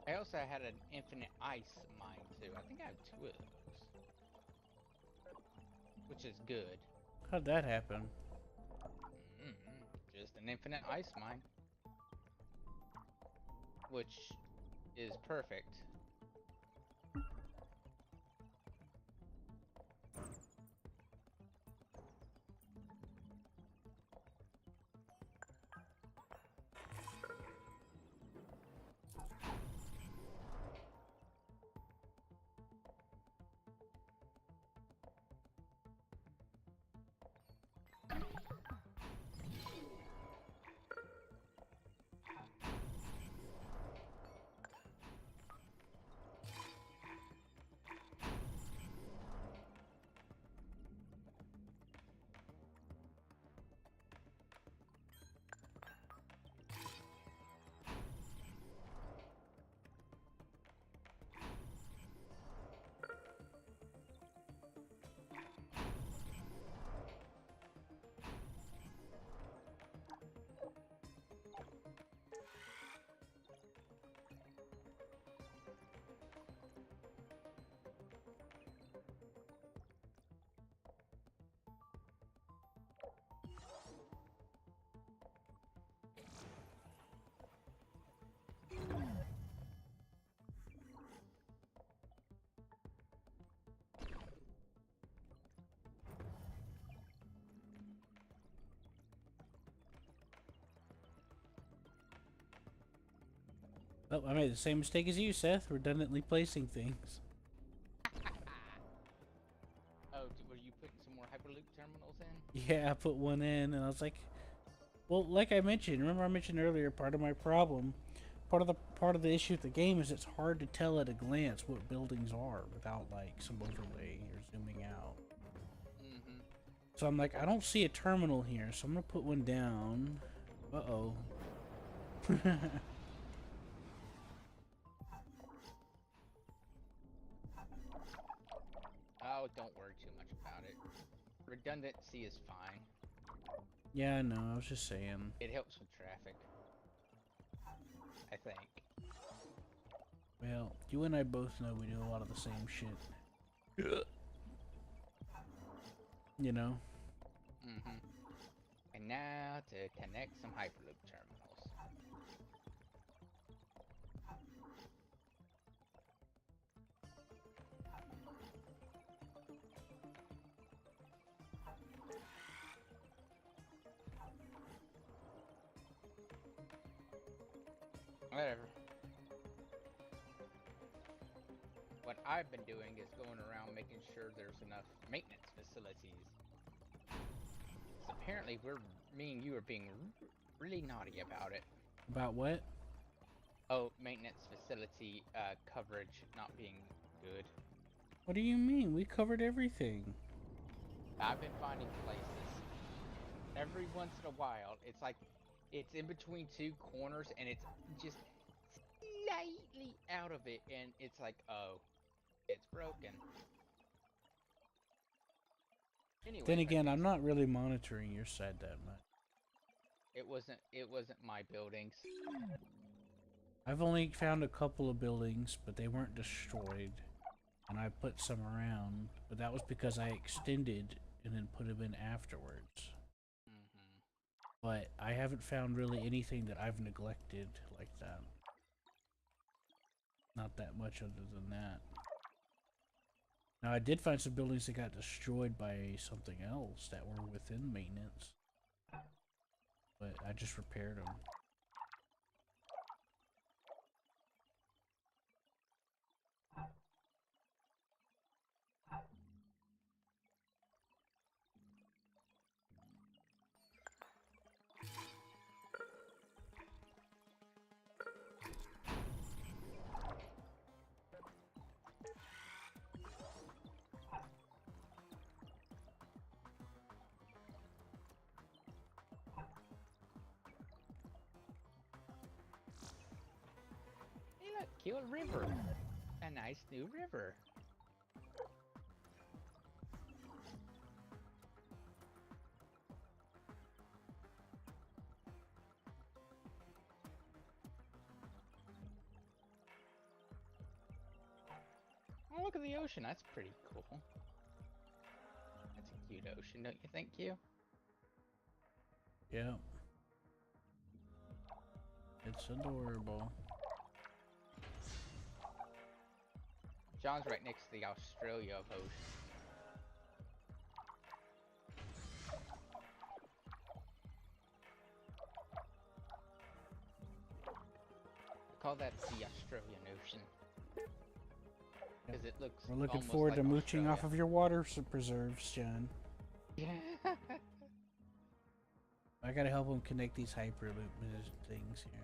I also had an infinite ice mine too. I think I have 2 of those, which is good. How'd that happen? Just an infinite ice mine, which is perfect. Oh, I made the same mistake as you, Seth. Redundantly placing things. Oh, were you putting some more Hyperloop terminals in? Yeah, I put one in, and I was like, well, like I mentioned, remember I mentioned earlier, part of my problem, part of the issue with the game is it's hard to tell at a glance what buildings are without like some overlay or zooming out. Mm-hmm. So I'm like, I don't see a terminal here, so I'm gonna put one down. Uh-oh. Oh, don't worry too much about it. Redundancy is fine. Yeah, I know, I was just saying. It helps with traffic, I think. Well, you and I both know we do a lot of the same shit. You know? Mm-hmm. And now to connect some Hyperloop terminals. Whatever. What I've been doing is going around making sure there's enough maintenance facilities. So apparently me and you are being really naughty about it. About what? Oh, maintenance facility coverage not being good. What do you mean? We covered everything. I've been finding places every once in a while. It's like it's in between two corners and it's just slightly out of it, and it's like, oh, it's broken. Anyways, Then I again, I'm fixed not really monitoring your side that much. it. It wasn't my buildings. I've only found a couple of buildings, but they weren't destroyed. And I put some around, but that was because I extended and then put them in afterwards. Mm-hmm. But I haven't found really anything that I've neglected like that. Not that much other than that. Now, I did find some buildings that got destroyed by something else that were within maintenance. But I just repaired them. Hey, look, Kill River. A nice new river. Oh, look at the ocean. That's pretty cool. That's a cute ocean, don't you think, Q? Yeah. It's adorable. John's right next to the Australia of ocean. I call that the Australian Ocean. Because it looks We're looking almost forward like to mooching Australia. off of your water preserves, John. Yeah. I gotta help him connect these Hyperloop things here.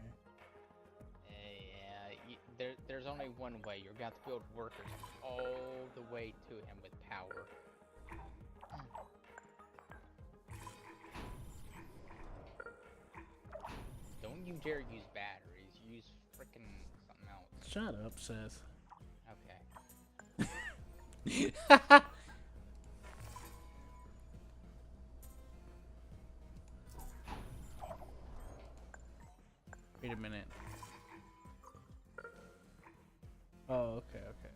There's only one way. You're going to have to build workers all the way to him with power. Don't you dare use batteries. Use frickin' something else. Shut up, Seth. Okay. Wait a minute. Oh, okay, okay.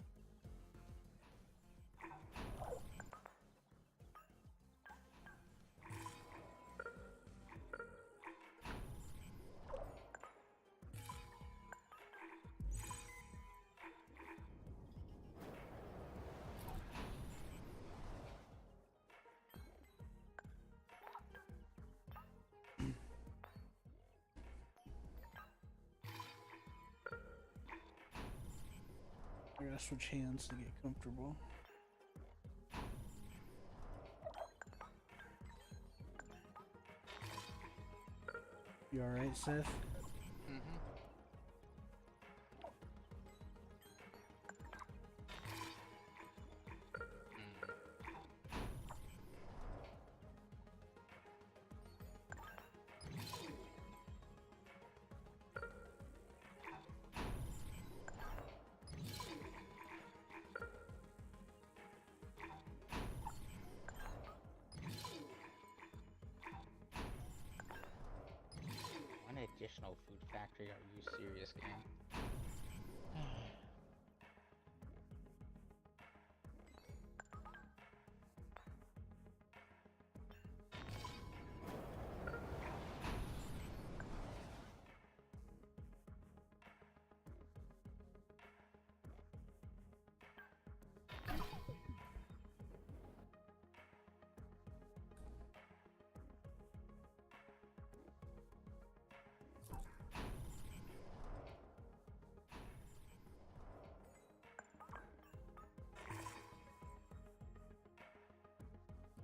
gotta switch hands to get comfortable. You alright, Seth? Mm-hmm. One additional food factory? Are you serious, game?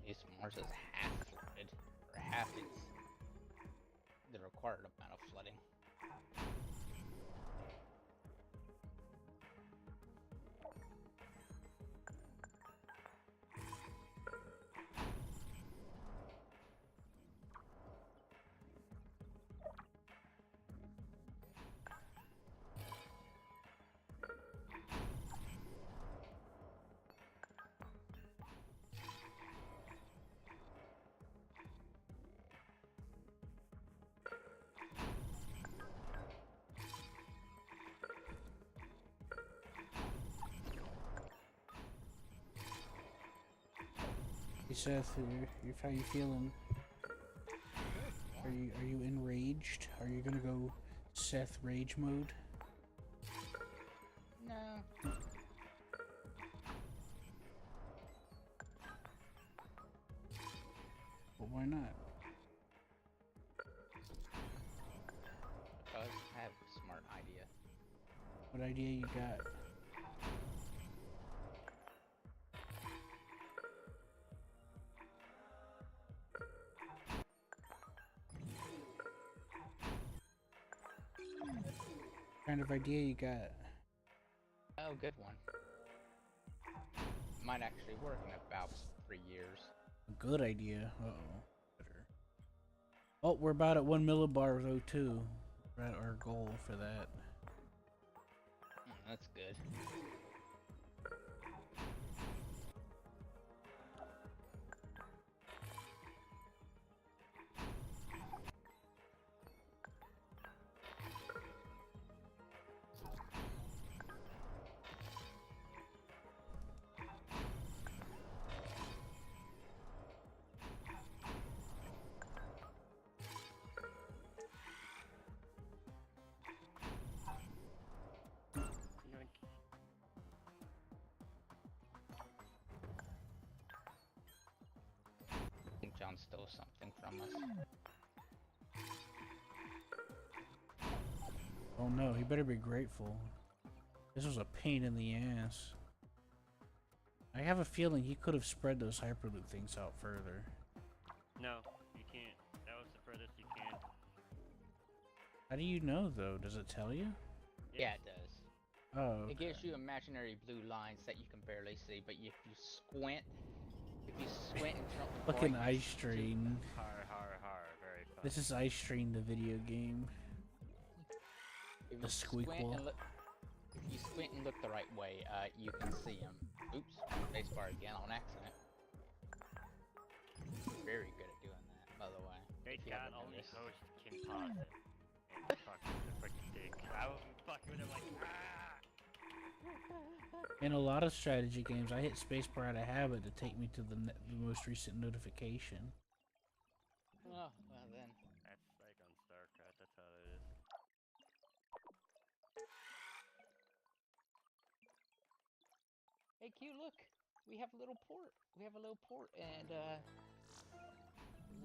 At least Mars is half flooded, or half its the required amount of flooding. Hey Seth, how you feeling? Are you enraged? Are you gonna go Seth rage mode? No. Well, why not? Because I have a smart idea. What idea you got? What kind of idea you got? Oh, good one. Might actually work in about 3 years. A good idea. Uh-oh. Better. Oh, we're about at 1 millibar though too. We're at our goal for that. That's good. Yoink. I think John stole something from us. Oh no, he better be grateful. This was a pain in the ass. I have a feeling he could have spread those hyperloop things out further. No, you can't. That was the furthest you can. How do you know though? Does it tell you? Yeah, it does. Oh, okay. It gives you imaginary blue lines that you can barely see, but if you squint and turn up the Fucking brightness Ice Train. Har har har, very fun. This is Ice Train, the video game. If The you squeakquel. if you squint and look the right way, you can see them. Oops, spacebar again on accident. Very good at doing that, by the way. Great if you God, haven't only noticed. host can pause it. And fuck the freaking dick. I would be fucking with him like, ah! In a lot of strategy games, I hit spacebar out of habit to take me to the most recent notification. Oh, well then. That's like on StarCraft, that's how it is. Hey Q, look! We have a little port. And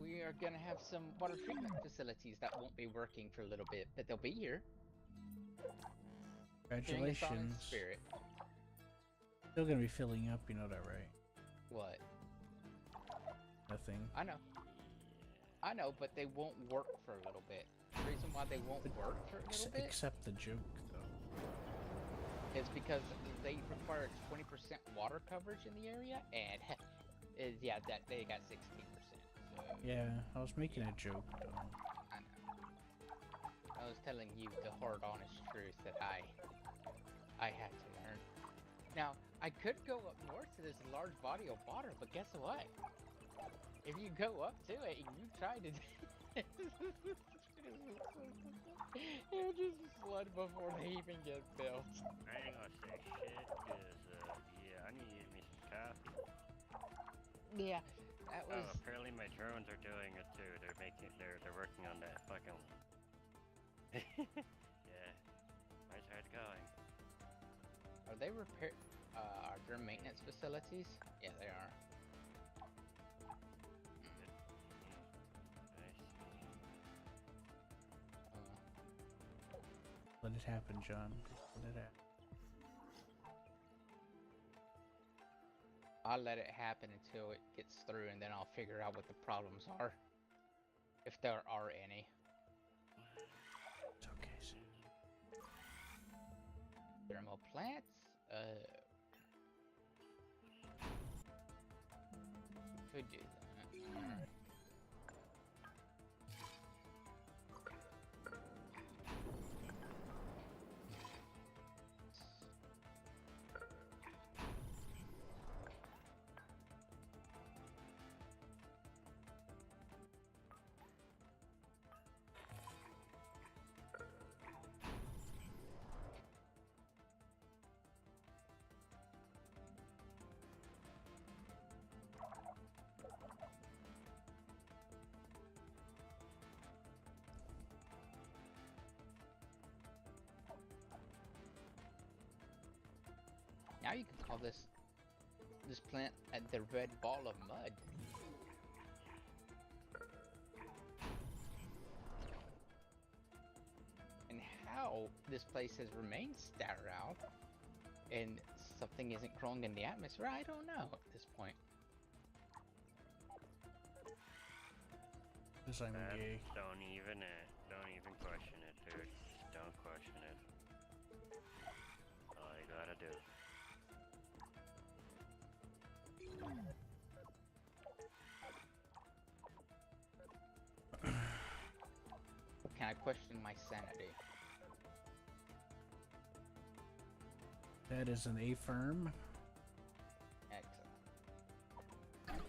we are gonna have some water treatment facilities that won't be working for a little bit, but they'll be here. Cheering us on in Congratulations. spirit. Still gonna be filling up, you know that, right? What? Nothing. I know, but they won't work for a little bit. The reason why they won't work for a little bit Accept the joke, though. is because they require 20% water coverage in the area, and yeah, that they got 16%. So, Yeah, I was making a joke, though. I know. I was telling you the hard, honest truth that I had to learn. Now, I could go up north to this large body of water, but guess what? If you go up to it and you try to... It'll just flood before they even get built. I ain't gonna say shit, cause, yeah, I need to get me some coffee. Yeah, that was... Oh, apparently my drones are doing it too. They're working on that fucking... Yeah. Where's hard going? Are they are there maintenance facilities? Yeah, they are. Let it happen, John. Let it happen. I'll let it happen until it gets through, and then I'll figure out what the problems are. If there are any. It's okay, Susan. Thermal plants? Could do that. Now you can call this plant the red ball of mud. And how this place has remained sterile and something isn't growing in the atmosphere, I don't know at this point. Because I'm gay. Don't even question it, dude. Just don't question it. All you gotta do. Can I question my sanity? That is an A-firm. Excellent.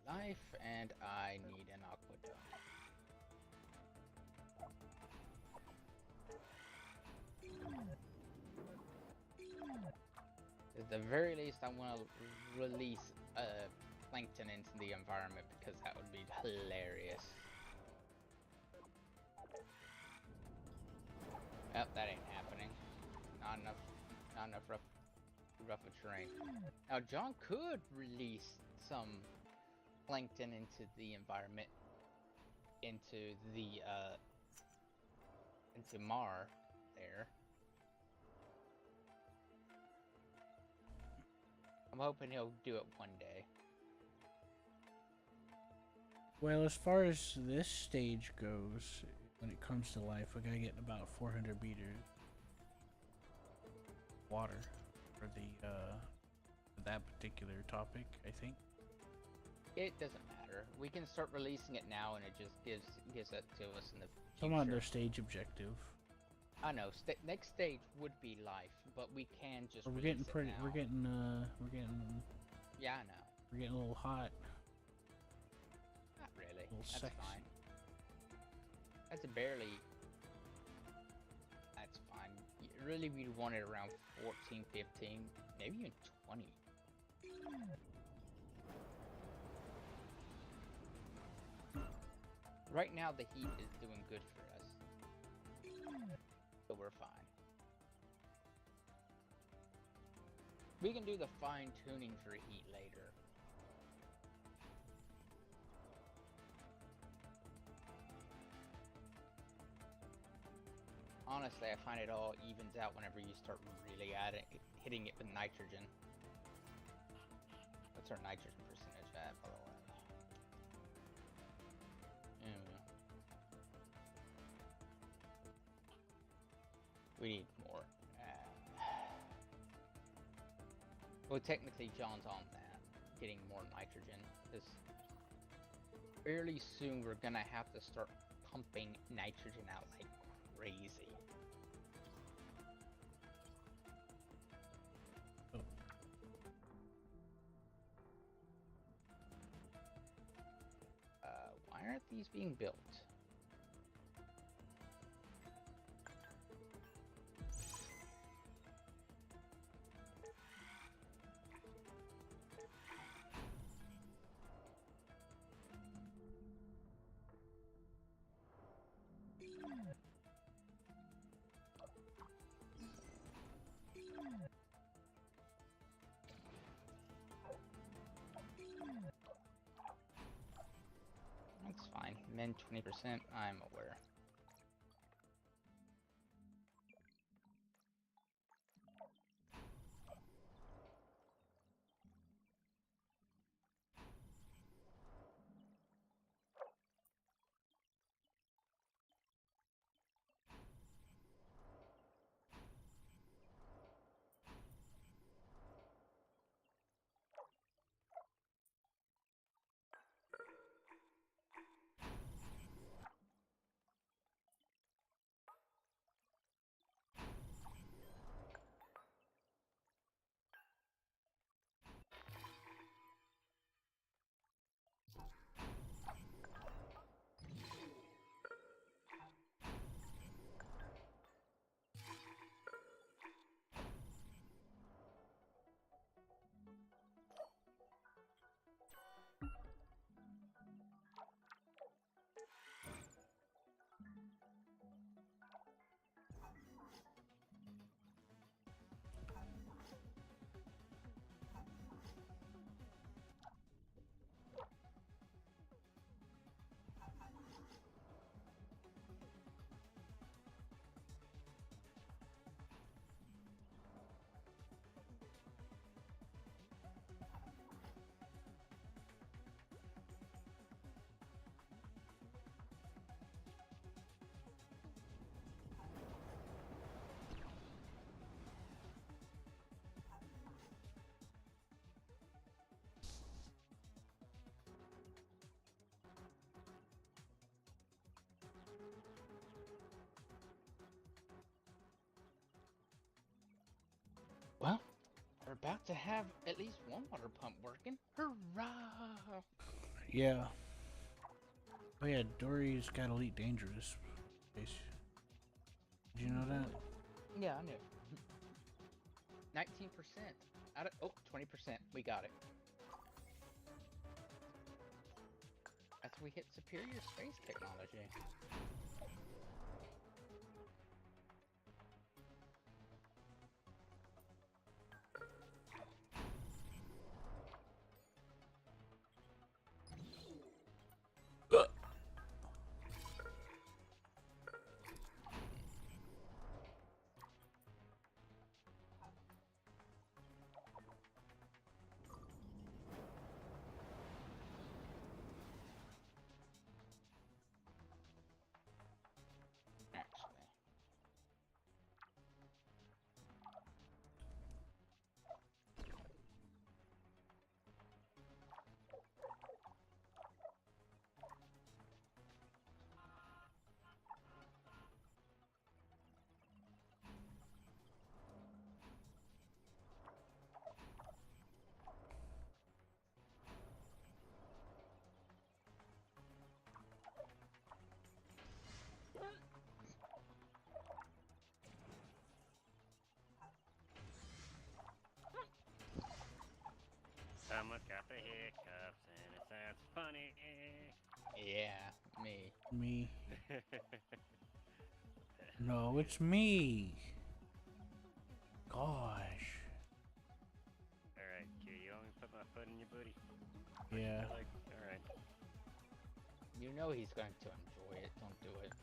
Life, and I need an aqueduct. At the very least, I want to release plankton into the environment because that would be hilarious. Yep, that ain't happening. Not enough rough a terrain. Now, John could release some plankton into the environment, into Mar there. I'm hoping he'll do it one day. Well, as far as this stage goes, when it comes to life, we gotta get about 400 meters water for the that particular topic, I think. It doesn't matter. We can start releasing it now, and it just gives it to us in the future. Come on, their stage objective. I know. Next stage would be life, but we can just. We're getting pretty. Now. We're getting. Yeah, I know. We're getting a little hot. Not really. Little That's sexy. fine. That's barely. That's fine. Really, we want it around 14, 15, maybe even 20. Right now, the heat is doing good for us, so we're fine. We can do the fine tuning for heat later. honestly, I find it all evens out whenever you start really hitting it with nitrogen. What's our nitrogen percentage at, by the way? We need more. Well, technically, John's on that, getting more nitrogen. Because fairly soon we're gonna have to start pumping nitrogen out like crazy. Oh. Why aren't these being built? That's fine. Men 20%, I'm aware. Well, we're about to have at least one water pump working. Hurrah! Yeah. Oh yeah, Dory's got Elite Dangerous. Did you know that? Yeah, I knew. 19%. Out of 20%. We got it. After we hit superior space technology. Someone's got the hiccups and it sounds funny. Yeah, me. Me. No, it's me. Gosh. Alright, Q, you want me to put my foot in your booty? Yeah. Alright. You know he's going to enjoy it. Don't do it.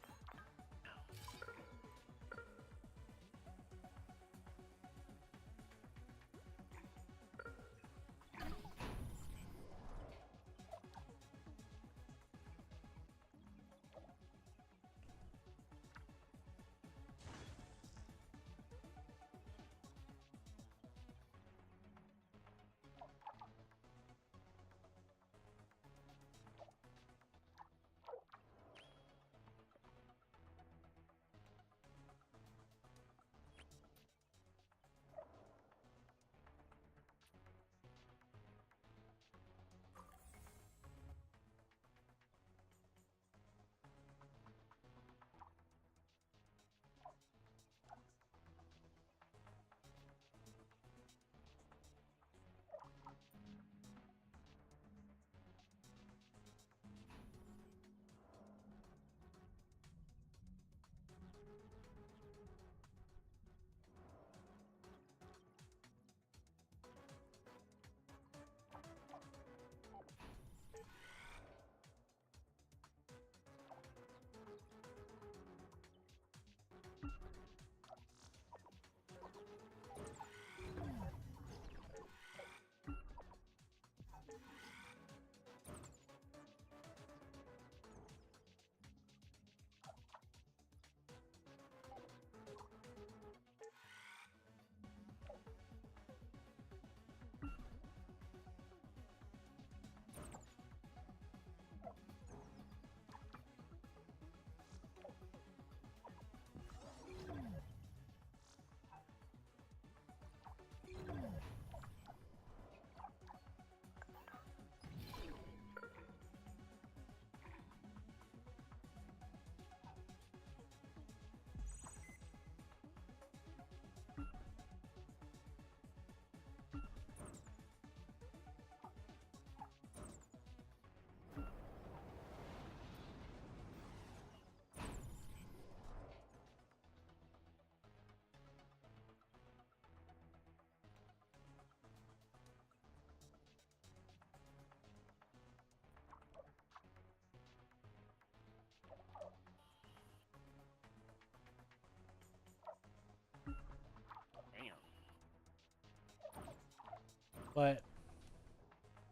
But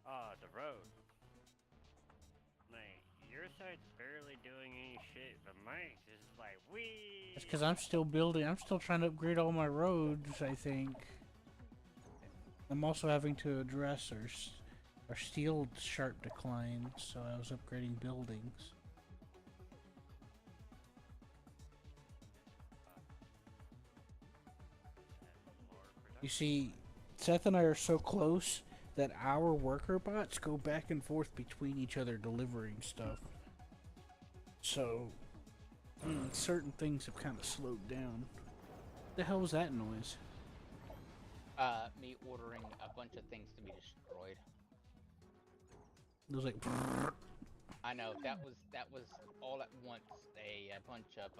Oh, the road. Like, your side's barely doing any shit, but mine's is like, wee! it's because I'm still building. I'm still trying to upgrade all my roads, I think. I'm also having to address our steel sharp decline, so I was upgrading buildings. You see, Seth and I are so close that our worker bots go back and forth between each other delivering stuff. So, certain things have kind of slowed down. What the hell was that noise? Me ordering a bunch of things to be destroyed. It was like... I know, that was all at once a bunch of,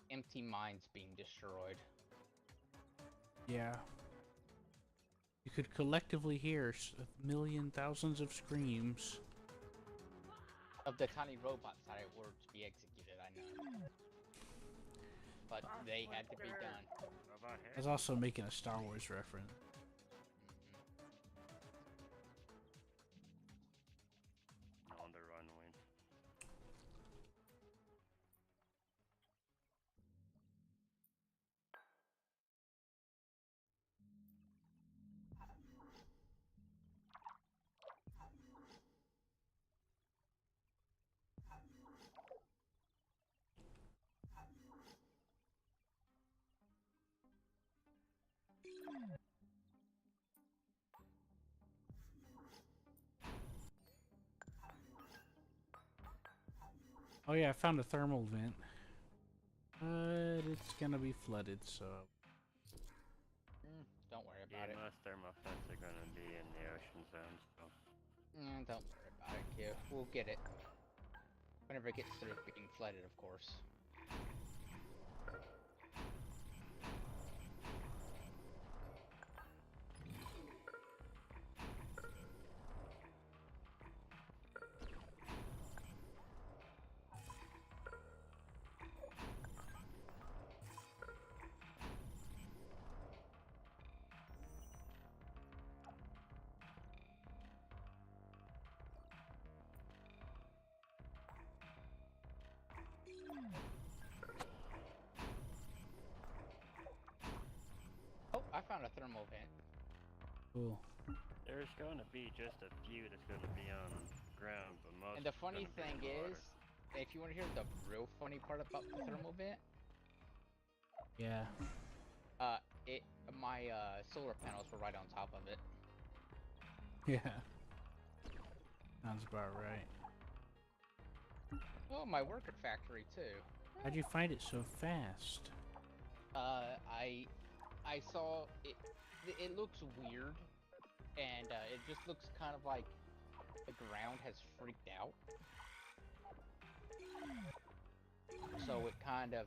empty mines being destroyed. Yeah. You could collectively hear a million thousands of screams. Of the tiny robots that I ordered to be executed, I know. But they had to be done. I was also making a Star Wars reference. On the run win. Oh yeah, I found a thermal vent. But it's gonna be flooded, so... Don't worry Yeah, about it. most thermal vents are gonna be in the ocean zone, so. Don't worry about it, Q. We'll get it. Whenever it gets through being flooded, of course. Oh, I found a thermal vent. Cool. There's gonna be just a few that's gonna be on ground, but most And the is funny gonna be thing in the water. is, if you want to hear the real funny part about the thermal vent, Yeah. my solar panels were right on top of it. Yeah. Sounds about right. Oh, my worker factory too. How'd you find it so fast? I saw it. It looks weird, and it just looks kind of like the ground has freaked out. So it kind of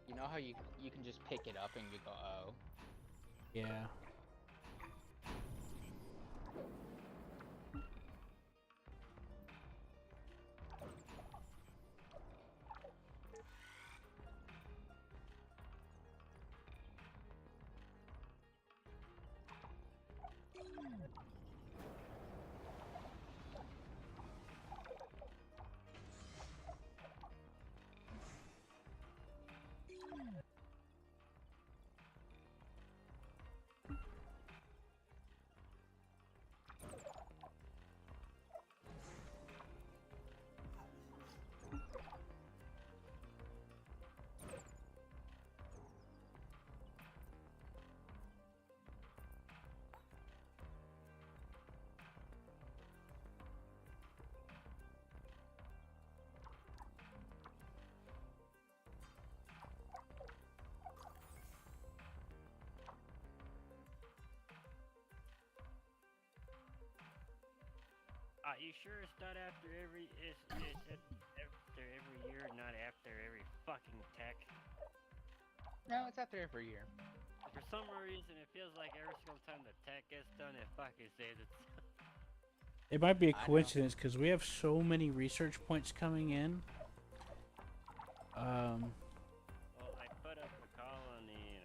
you know how you can just pick it up and you go, oh. Yeah. Are you sure it's not after every after every year, not after every fucking tech? No, it's after every year. For some reason, it feels like every single time the tech gets done, it fucking says it's. It might be a I know. coincidence because we have so many research points coming in. Well, I put up a colony in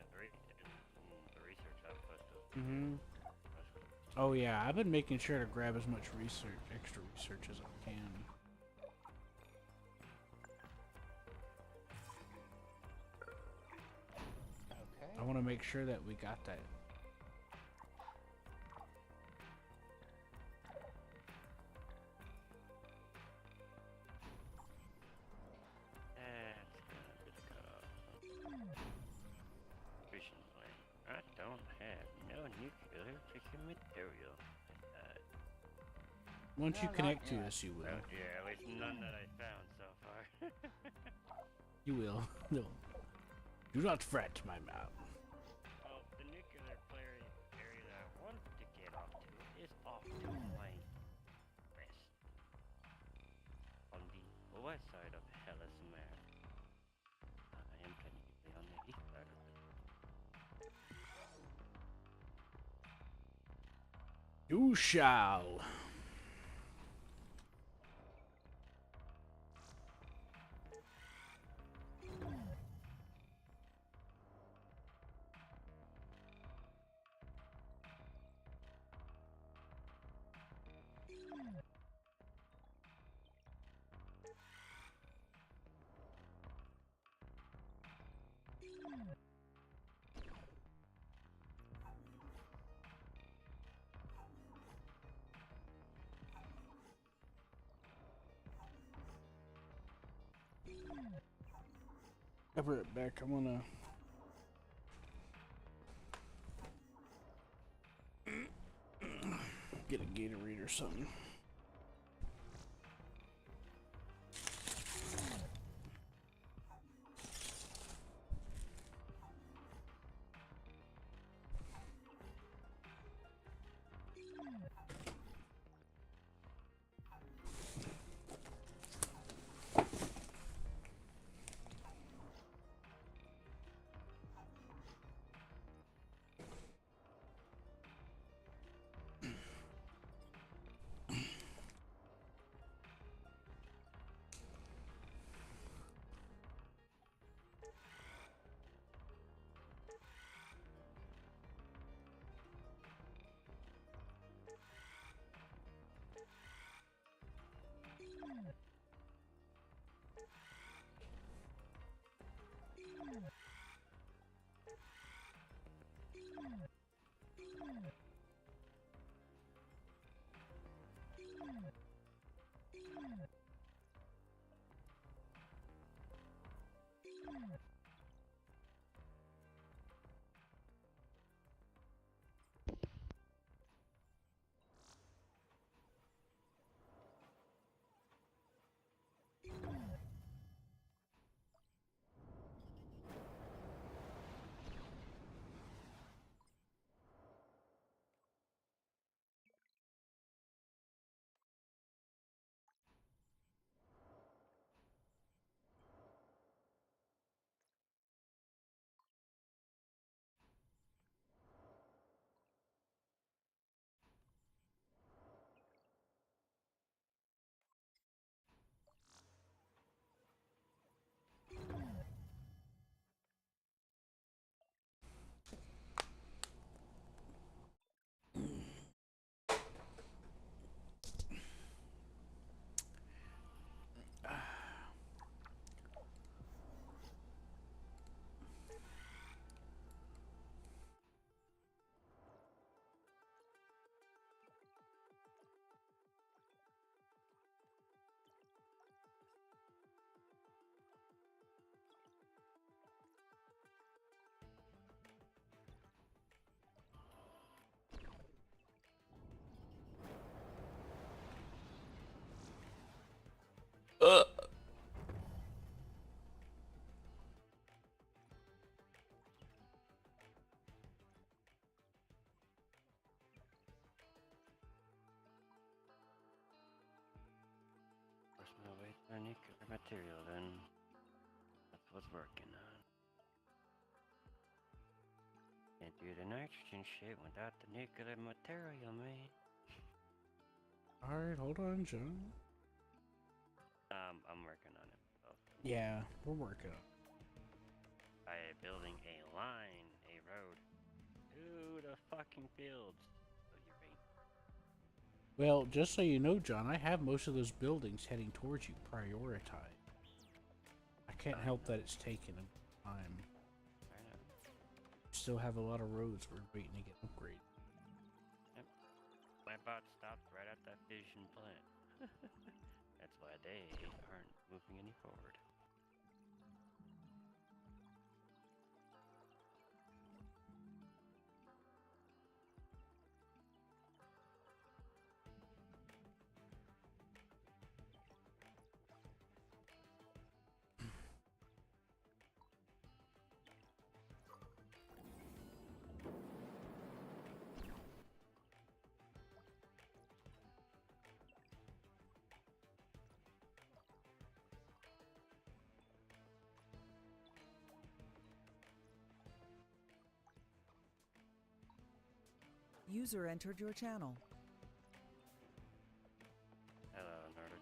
Mm-hmm. Oh yeah, I've been making sure to grab as much extra research as I can. Okay. I want to make sure that we got that. That's gonna be the cutoff. Fishing plane. I don't have no nuclear fishing material. Once No, you not connect to yet. us, you will. Yeah, at least none that I found so far. You will. No. Do not fret, my man. Well, the nuclear area that I wanted to get off to is off to my west. On the west side of Hellas map. I am technically on the east side of it. You shall. I'll be right back. I'm gonna get a Gatorade or something. Where's my way to nuclear material then? That's what's working on. Can't do the nitrogen shit without the nuclear material, man. Alright, hold on, John. I'm working on it. Also. Yeah, we're working on it. By building a line, a road to the the fucking fields. Oh, you're right. Well, just so you know, John, I have most of those buildings heading towards you prioritized. I can't help that it's taken a time. I know. Still have a lot of roads we're waiting to get upgraded. Yep. My bot stopped right at that fission plant. That's why they aren't moving any forward. User entered your channel. Hello, nerd.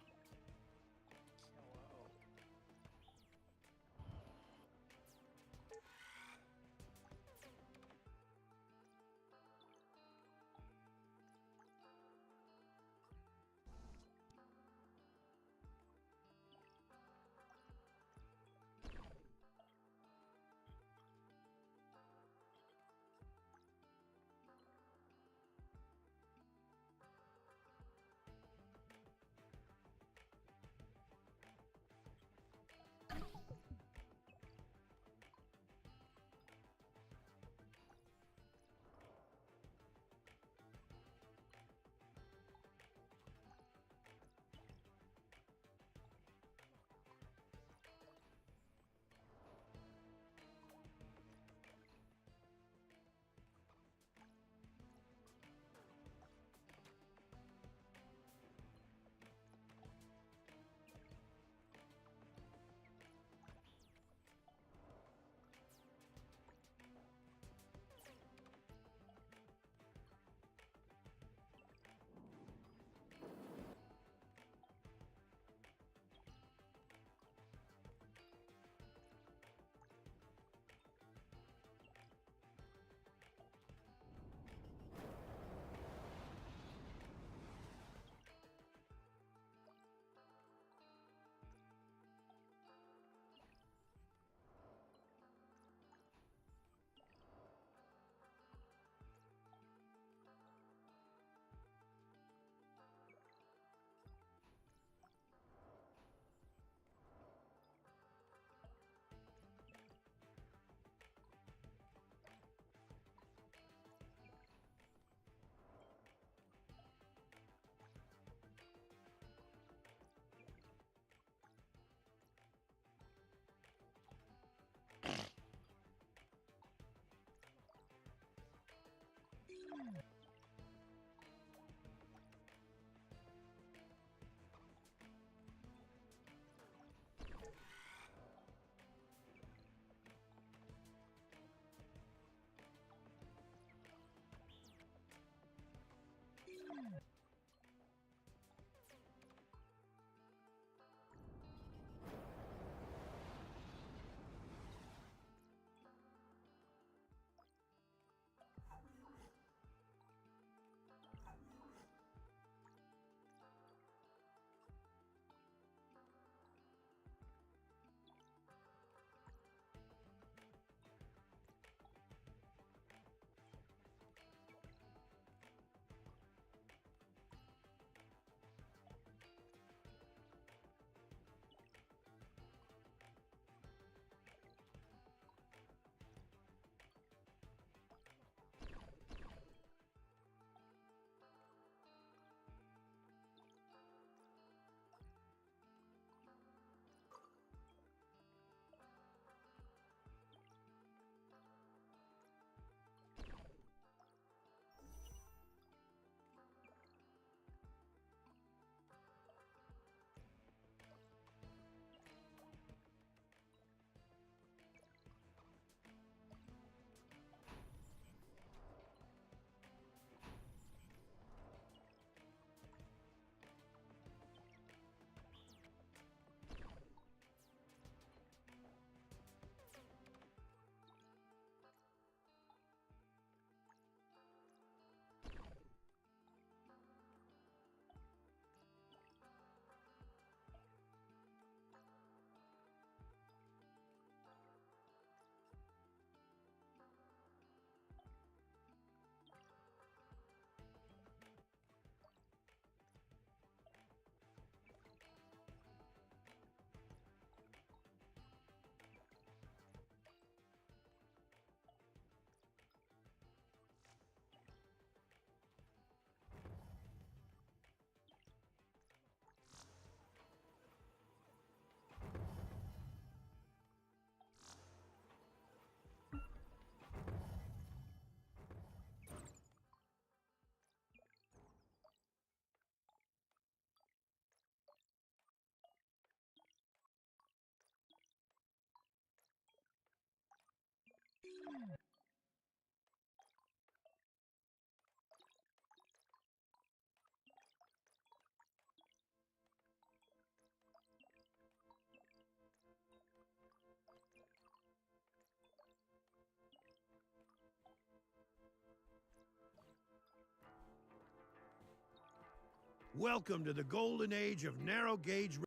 Welcome to the golden age of narrow gauge.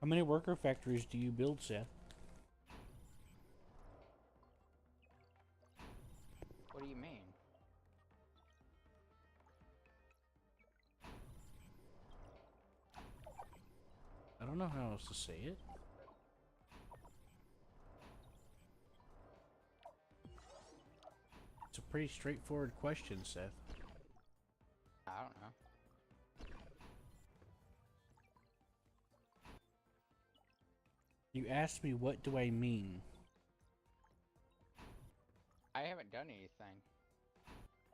How many worker factories do you build, Seth? What do you mean? I don't know how else to say it. It's a pretty straightforward question, Seth. I don't know. You asked me what do I mean. I haven't done anything.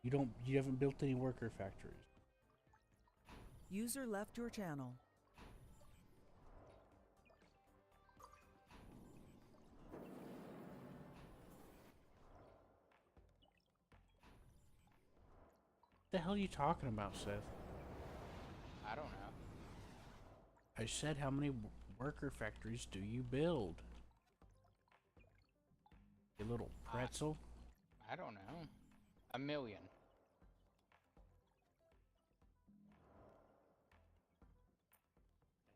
You haven't built any worker factories. User left your channel. What the hell are you talking about, Seth? I don't know. I said how many worker factories do you build? You little pretzel. I don't know. 1 million.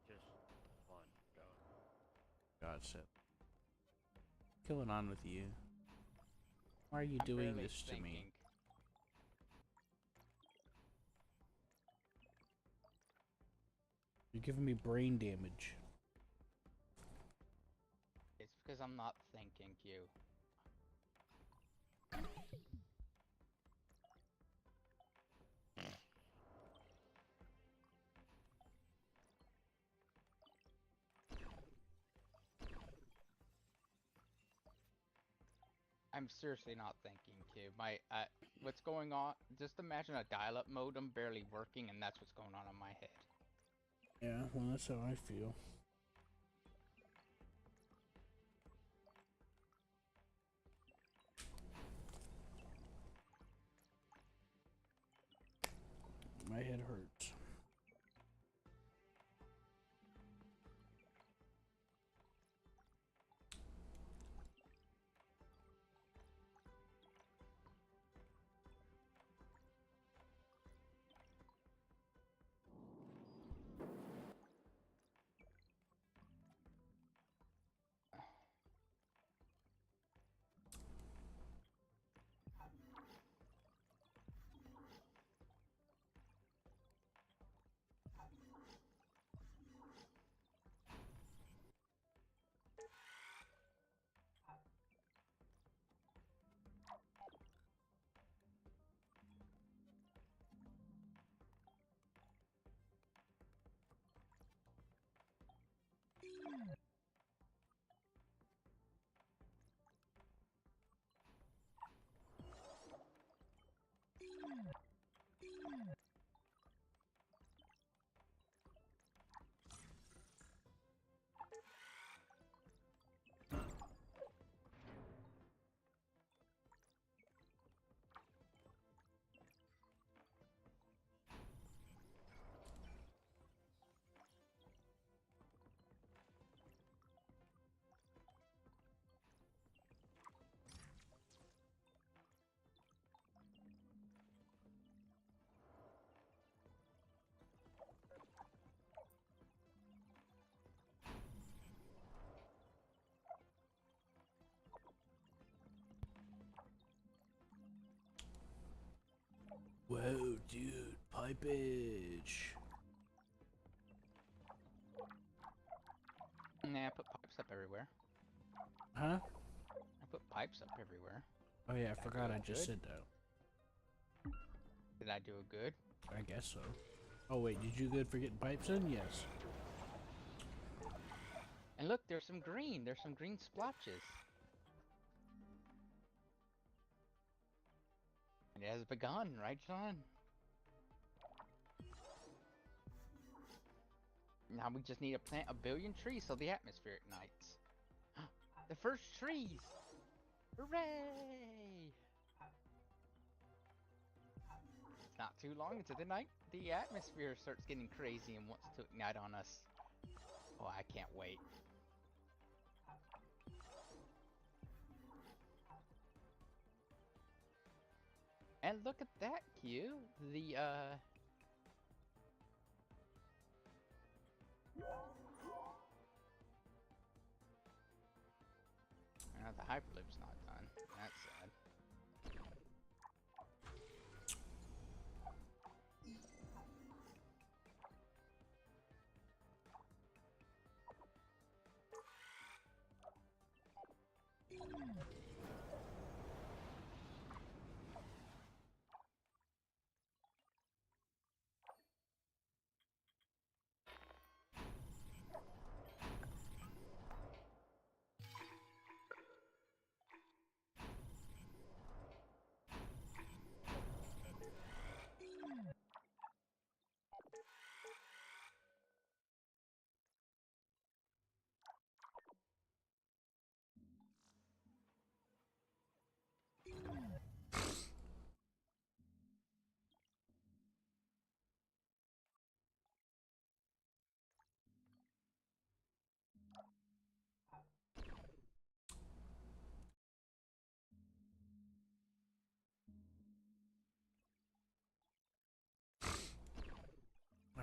Just one. Go. God, Seth. What's going on with you? Why are you I'm doing barely this to me? thinking. You're giving me brain damage. It's because I'm not thinking, Q. I'm seriously not thinking, Q. What's going on? Just imagine a dial-up modem barely working, and that's what's going on in my head. Yeah, well, that's how I feel. My head hurts. pipeage. Nah, I put pipes up everywhere. Huh? I put pipes up everywhere. Oh yeah, I Did I forgot do I it just good? said that. Did I do it good? I guess so. Oh wait, did you good for getting pipes in? Yes. And look, there's some green. There's some green splotches. It has begun, right, John? Now we just need to plant a billion trees so the atmosphere ignites. The first trees! Hooray! It's not too long until the atmosphere starts getting crazy and wants to ignite on us. Oh, I can't wait. And look at that, Q. The hyperloop's not done. That's sad.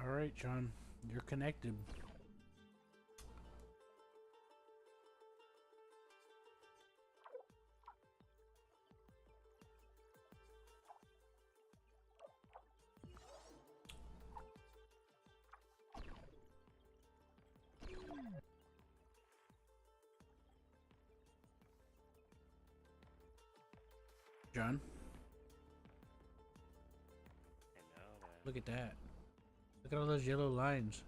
All right, John, you're connected. John, I know that. look at that. Look at all those yellow lines.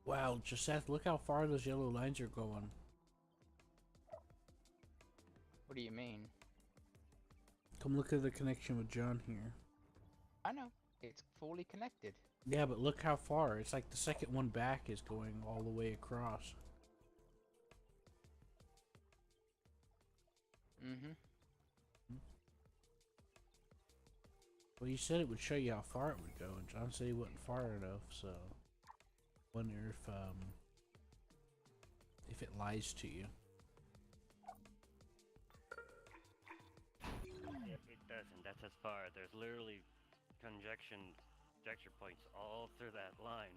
Wow, Joseph, look how far those yellow lines are going. What do you mean? Come look at the connection with John here. I know. It's fully connected. Yeah, but look how far. It's like the second one back is going all the way across. Mm-hmm. Well, you said it would show you how far it would go, and John said he wasn't far enough, so wonder if it lies to you. It doesn't. That's as far. There's literally conjecture points all through that line.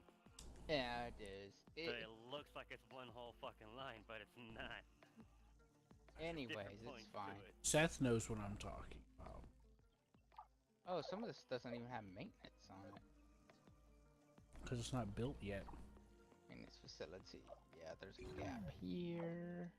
Yeah, it is. So it looks like it's one whole fucking line, but it's not. Anyways, Different it's points to fine. it. Seth knows what I'm talking about. Oh, some of this doesn't even have maintenance on it. Because it's not built yet. Maintenance facility. Yeah, there's a gap here.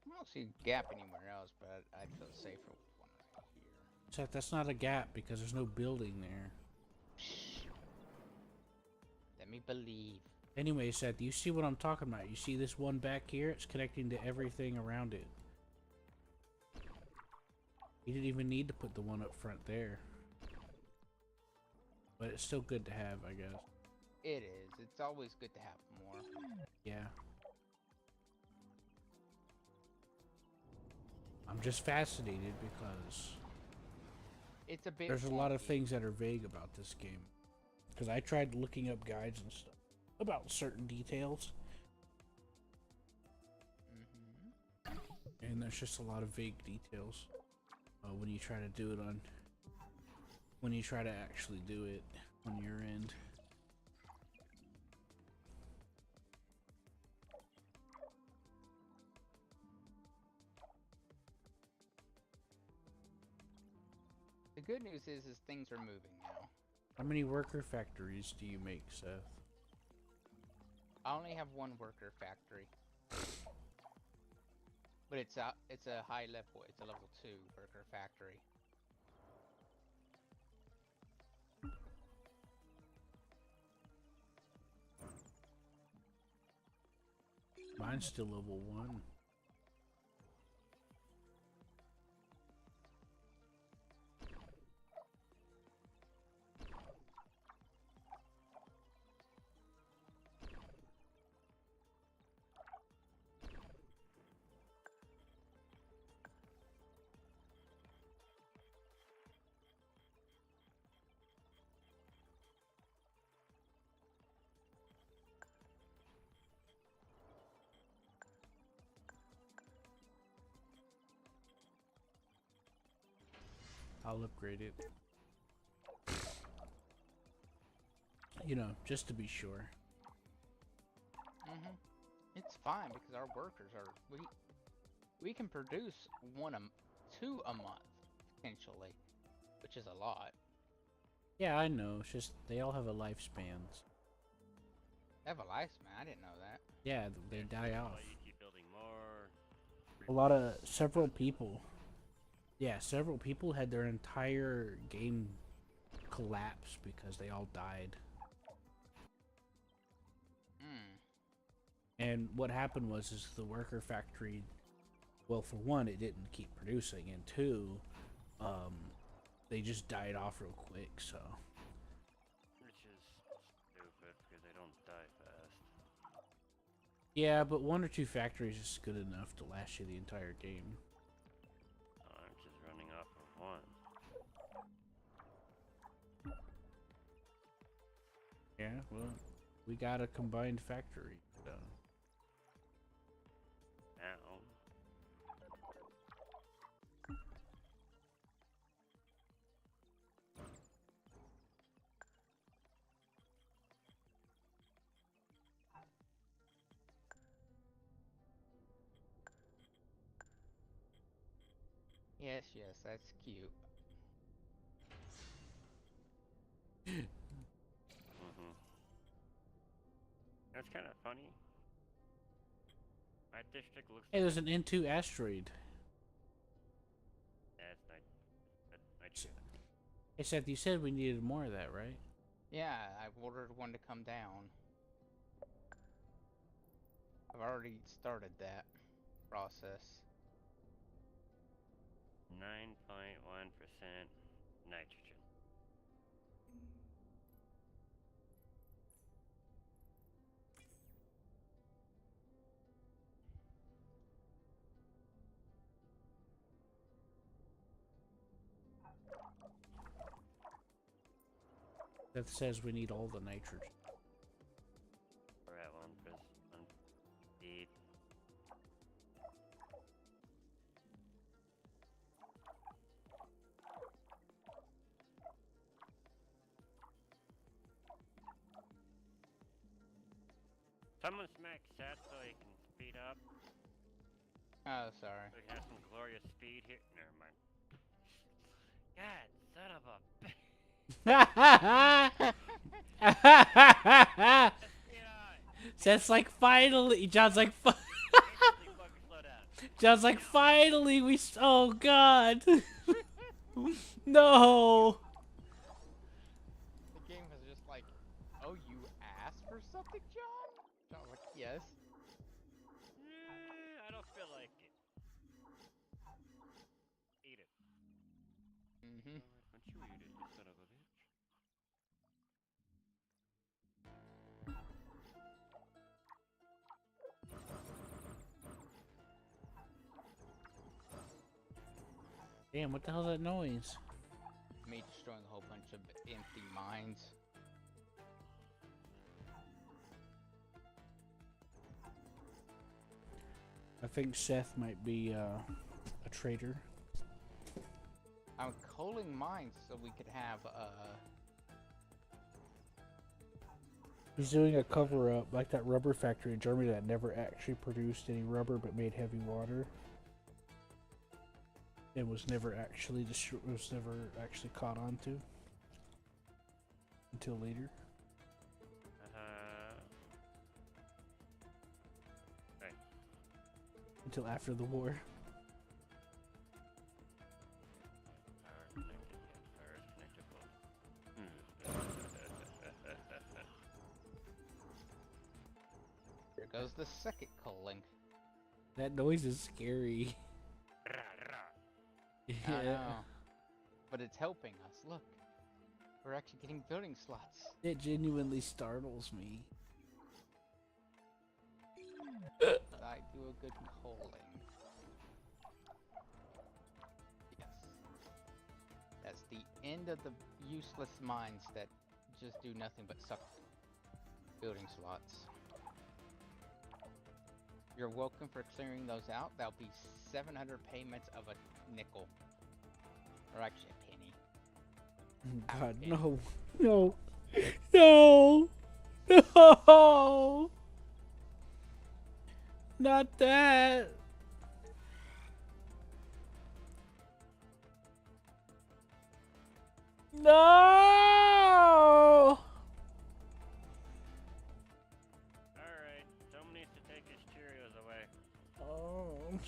I don't see a gap anywhere else, but I'd feel safer with one right here. Seth, that's not a gap because there's no building there. Let me believe. Anyway, Seth, you see what I'm talking about? You see this one back here? It's connecting to everything around it. You didn't even need to put the one up front there. But it's still good to have, I guess. It is. It's always good to have more. Yeah. I'm just fascinated because It's a bit. there's a lot of wonky. things that are vague about this game. Because I tried looking up guides and stuff about certain details, and there's just a lot of vague details when you try to do it on. When you try to actually do it on your end. The good news is things are moving now. How many worker factories do you make, Seth? I only have one worker factory. But it's a high level, it's a level 2 worker factory. Mine's still level 1. I'll upgrade it. You know, just to be sure. It's fine because our workers are we can produce 2 a month potentially, which is a lot. Yeah, I know. It's just they all have a lifespans. They have a lifespan. I didn't know that. Yeah, they die off. You keep building more. Several people. Yeah, several people had their entire game collapse because they all died. And what happened was the worker factory, well, for one, it didn't keep producing, and two, they just died off real quick, so. Which is stupid because they don't die fast. Yeah, but 1 or 2 factories is good enough to last you the entire game. I'm just running off of 1. Yeah, well, we got a combined factory, so. Now. Yes, that's cute. That's kind of funny. My district looks. Hey, there's an N2 asteroid. Yeah, it's nice. Hey, Seth, you said we needed more of that, right? Yeah, I've ordered one to come down. I've already started that process. 9.1% nitrogen. That says we need all the nitrogen. We're at 1%. Indeed. Someone smack Seth so he can speed up. Oh, sorry. So he has some glorious speed here. Never mind. God, son of a bitch. Seth's like, finally. John's like, John's like, finally, oh god. No. The game was just like, oh, you asked for something, John? John's like, yes. I don't feel like it. Eat it. Mm-hmm. Don't you eat it, you son of a bitch. Damn, what the hell's that noise? Me destroying a whole bunch of empty mines. I think Seth might be a traitor. I'm coaling mines so we could have He's doing a cover-up, like that rubber factory in Germany that never actually produced any rubber but made heavy water. It was never actually was never actually caught on to until later. Right. Until after the war. Here goes the second calling. That noise is scary. I know. But it's helping us. Look. We're actually getting building slots. It genuinely startles me. I do a good calling. Yes. That's the end of the useless mines that just do nothing but suck building slots. You're welcome for clearing those out. That'll be 700 payments of a nickel. Or actually a penny. God, no. No. No. No. Not that. No. Alright, someone needs to take his Cheerios away. Oh.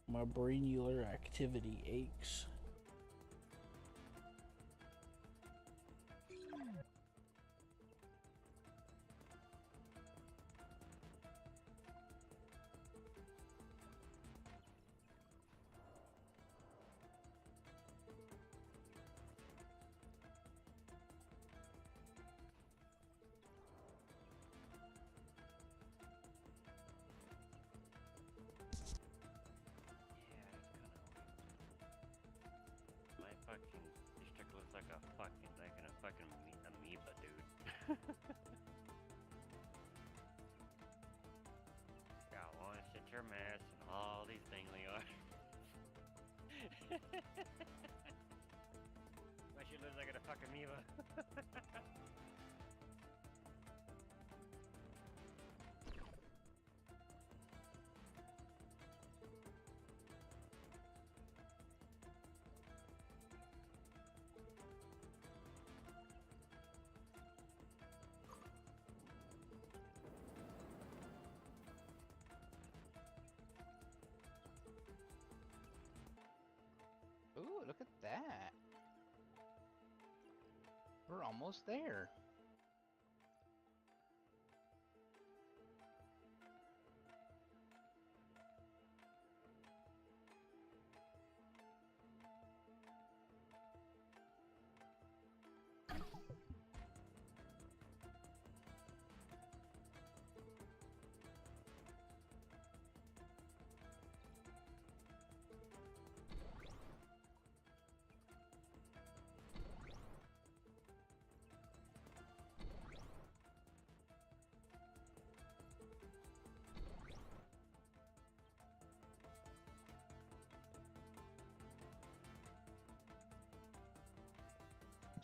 My brainular activity aches. My fucking district looks like a fucking amoeba, dude. Got one shit your mass and all these dingly are. My shit looks like a fucking amoeba. Ooh, look at that. We're almost there.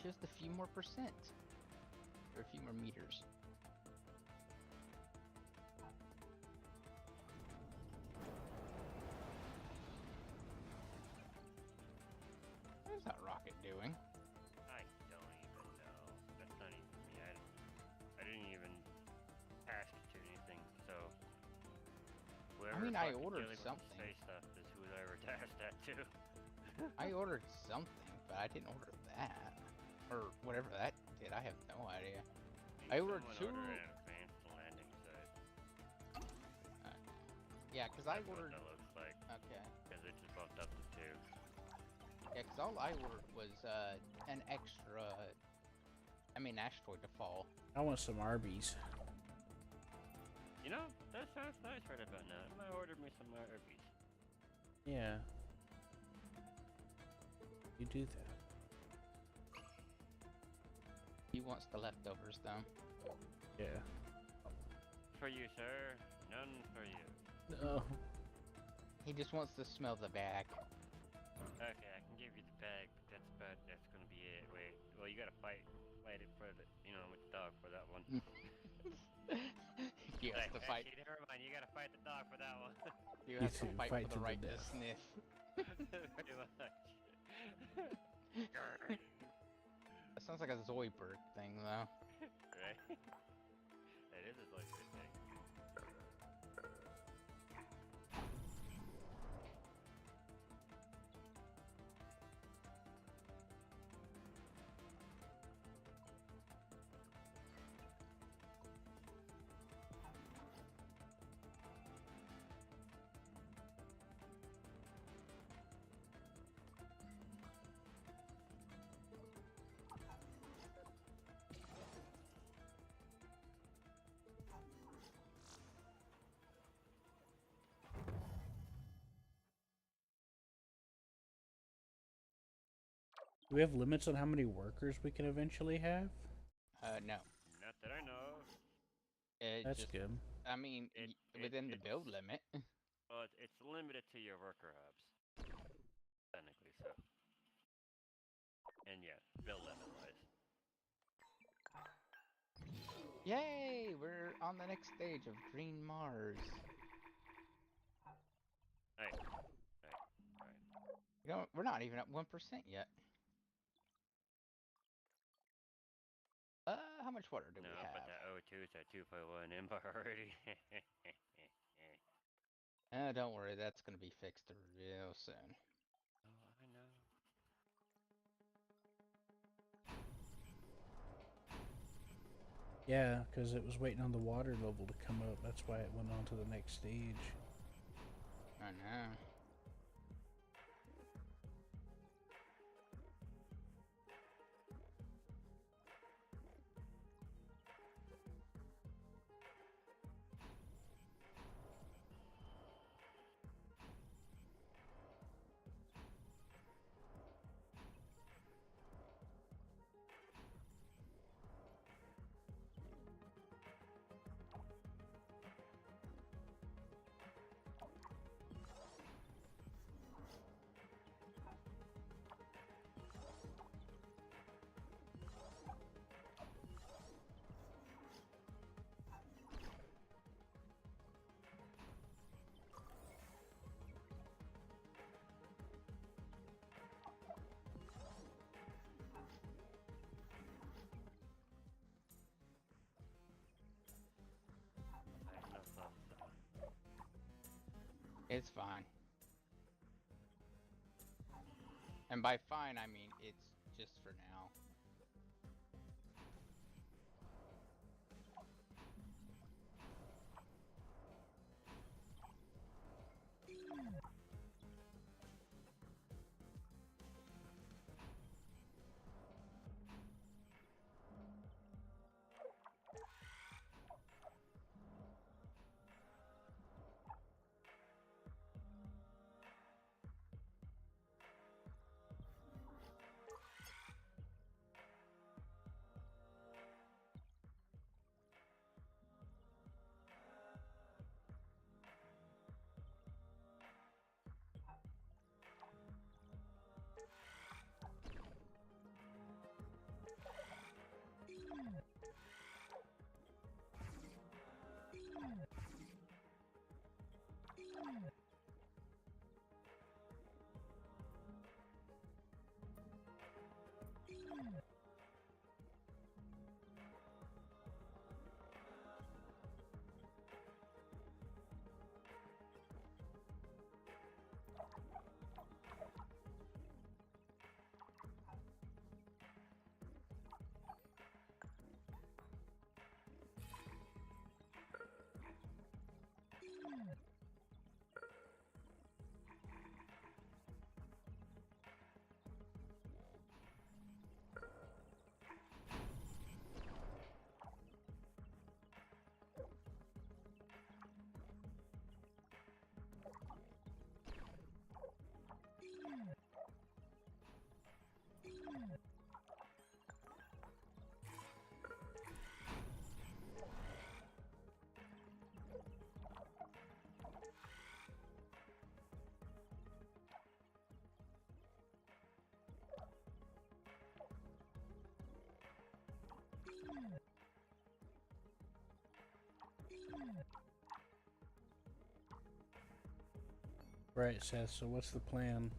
Just a few more percent. Or a few more meters. What is that rocket doing? I don't even know. That's not even me. I didn't even ask it to anything, so whoever mean, I fucking ordered dealing with the something. space stuff is who I ever tasked that to. I ordered something, but I didn't order that. Or whatever that did, I have no idea. I ordered Someone two- ordered an advanced landing site. Yeah, because I That's what ordered... that looks like, Okay. because it just bumped up to 2. Yeah, because all I ordered was an extra... asteroid to fall. I want some Arby's. You know, that sounds nice right about now. I might order me some Arby's. Yeah. You do that. He wants the leftovers, though. Yeah. For you, sir. None for you. No. He just wants to smell the bag. Okay, I can give you the bag, but that's gonna be it. Wait, well, you gotta fight it for the, with the dog for that one. He has to fight. Actually, never mind. You gotta fight the dog for that one. You You have to two fight fight for to the the right to death. sniff. Pretty much. That sounds like a Zoidberg thing, though. Right? That is a like good thing. Do we have limits on how many workers we can eventually have? No. Not that I know of. It That's just, good. I mean, within the build limit. Well, it's limited to your worker hubs. Technically, so. And yeah, build limit wise. Yay! We're on the next stage of Green Mars. Right. You know, we're not even at 1% yet. How much water do we have? But that O2 is at 2.1 MBAR already. Don't worry, that's gonna be fixed real soon. Oh, I know. Yeah, because it was waiting on the water level to come up. That's why it went on to the next stage. I know. It's fine. And by fine, I mean it's just for now. Right, Seth. So what's the plan?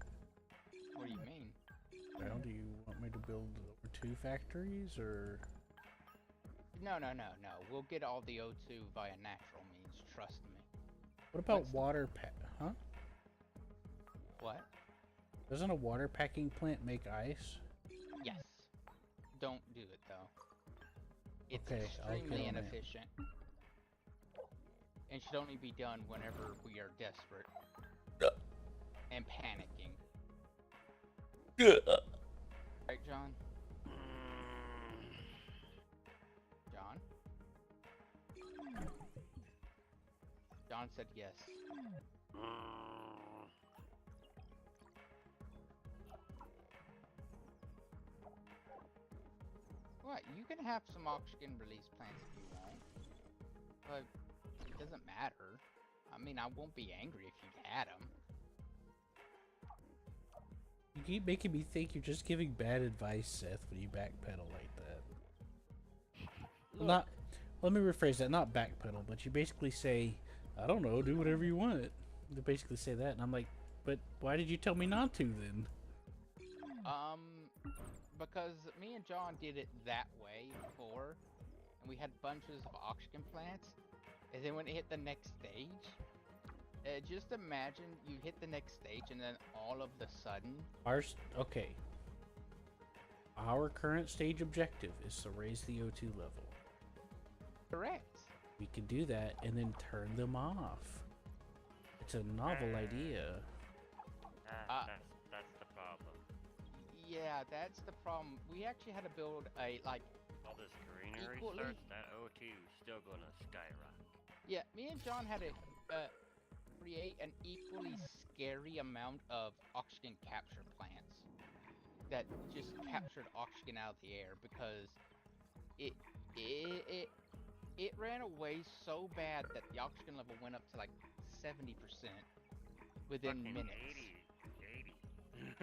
What do you mean? Well, do you want me to build over 2 factories, or? No. We'll get all the O2 via natural means. Trust me. What about What's the- water Huh? What? Doesn't a water packing plant make ice? Yes. Don't do it though. It's Okay, I'll get extremely on it. inefficient. And should only be done whenever we are desperate. And panicking. Right, John? John? John said yes. What? You can have some oxygen release plants if you want. But it doesn't matter. I mean, I won't be angry if you had them. You keep making me think you're just giving bad advice, Seth, when you backpedal like that. Well, not. Let me rephrase that. Not backpedal, but you basically say, "I don't know, do whatever you want." You basically say that, and I'm like, "But why did you tell me not to then?" Because me and John did it that way before, and we had bunches of oxygen plants, and then when it hit the next stage, just imagine you hit the next stage, and then all of the sudden, Okay. Our current stage objective is to raise the O2 level. correct. We can do that and then turn them off. It's a novel idea. That's the problem. Yeah, that's the problem. We actually had to build a, like, All this greenery Equally- starts, that O2 still gonna skyrocket. yeah, me and John had to create an equally scary amount of oxygen capture plants that just captured oxygen out of the air because it ran away so bad that the oxygen level went up to like 70% within Fucking minutes. 80.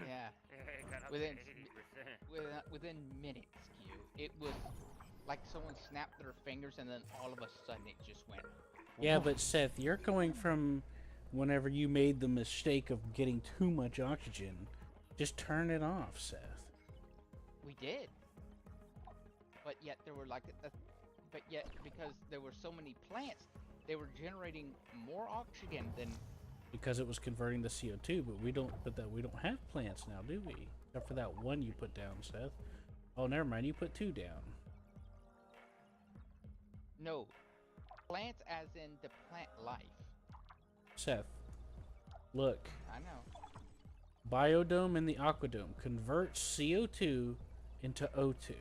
Yeah, It got up Within- to 80%. within minutes, Q. It was like someone snapped their fingers and then all of a sudden it just went. Yeah, but Seth, you're going from whenever you made the mistake of getting too much oxygen. Just turn it off, Seth. We did. But yet there were like but yet because there were so many plants, they were generating more oxygen than Because it was converting the CO2, but we don't have plants now, do we? Except for that one you put down, Seth. Oh, never mind, you put 2 down. no plants as in the plant life. Seth, look. I know. Biodome and the Aquadome converts CO2 into O2.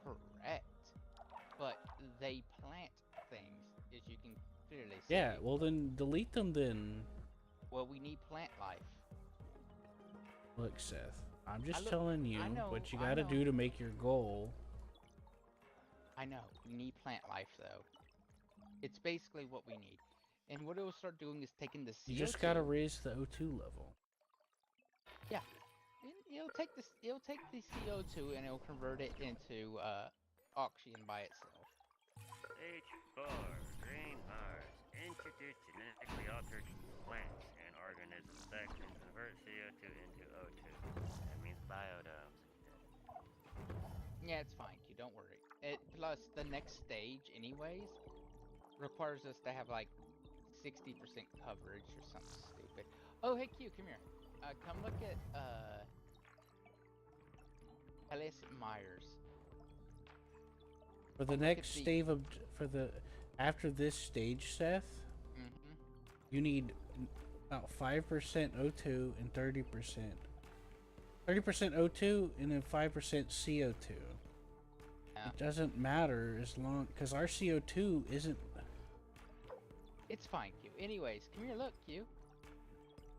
Correct. But they plant things, as you can clearly see. Yeah, well then delete them then. Well, we need plant life. Look, Seth, I'm just look- telling you I know, what you I gotta know. do to make your goal. I know. We need plant life, though. It's basically what we need. And what it'll start doing is taking the CO2. You just gotta raise the O2 level. Yeah. It'll take this. It'll take the CO2 and it'll convert it into oxygen by itself. H4 Green Mars introduced genetically altered plants and organisms that can convert CO2 into O2. That means biodomes. Yeah, it's fine, Q. Don't worry. Plus, the next stage, anyways, requires us to have like 60% coverage or something stupid. Oh, hey Q, come here. Come look at Ellis Myers. For the Look at next the- stage of after this stage, Seth, Mm-hmm. you need about 5% O2 and 30%. 30% O2 and then 5% CO2. Yeah. It doesn't matter as long because our CO2 isn't. It's fine, Q. Anyways, come here, look, Q.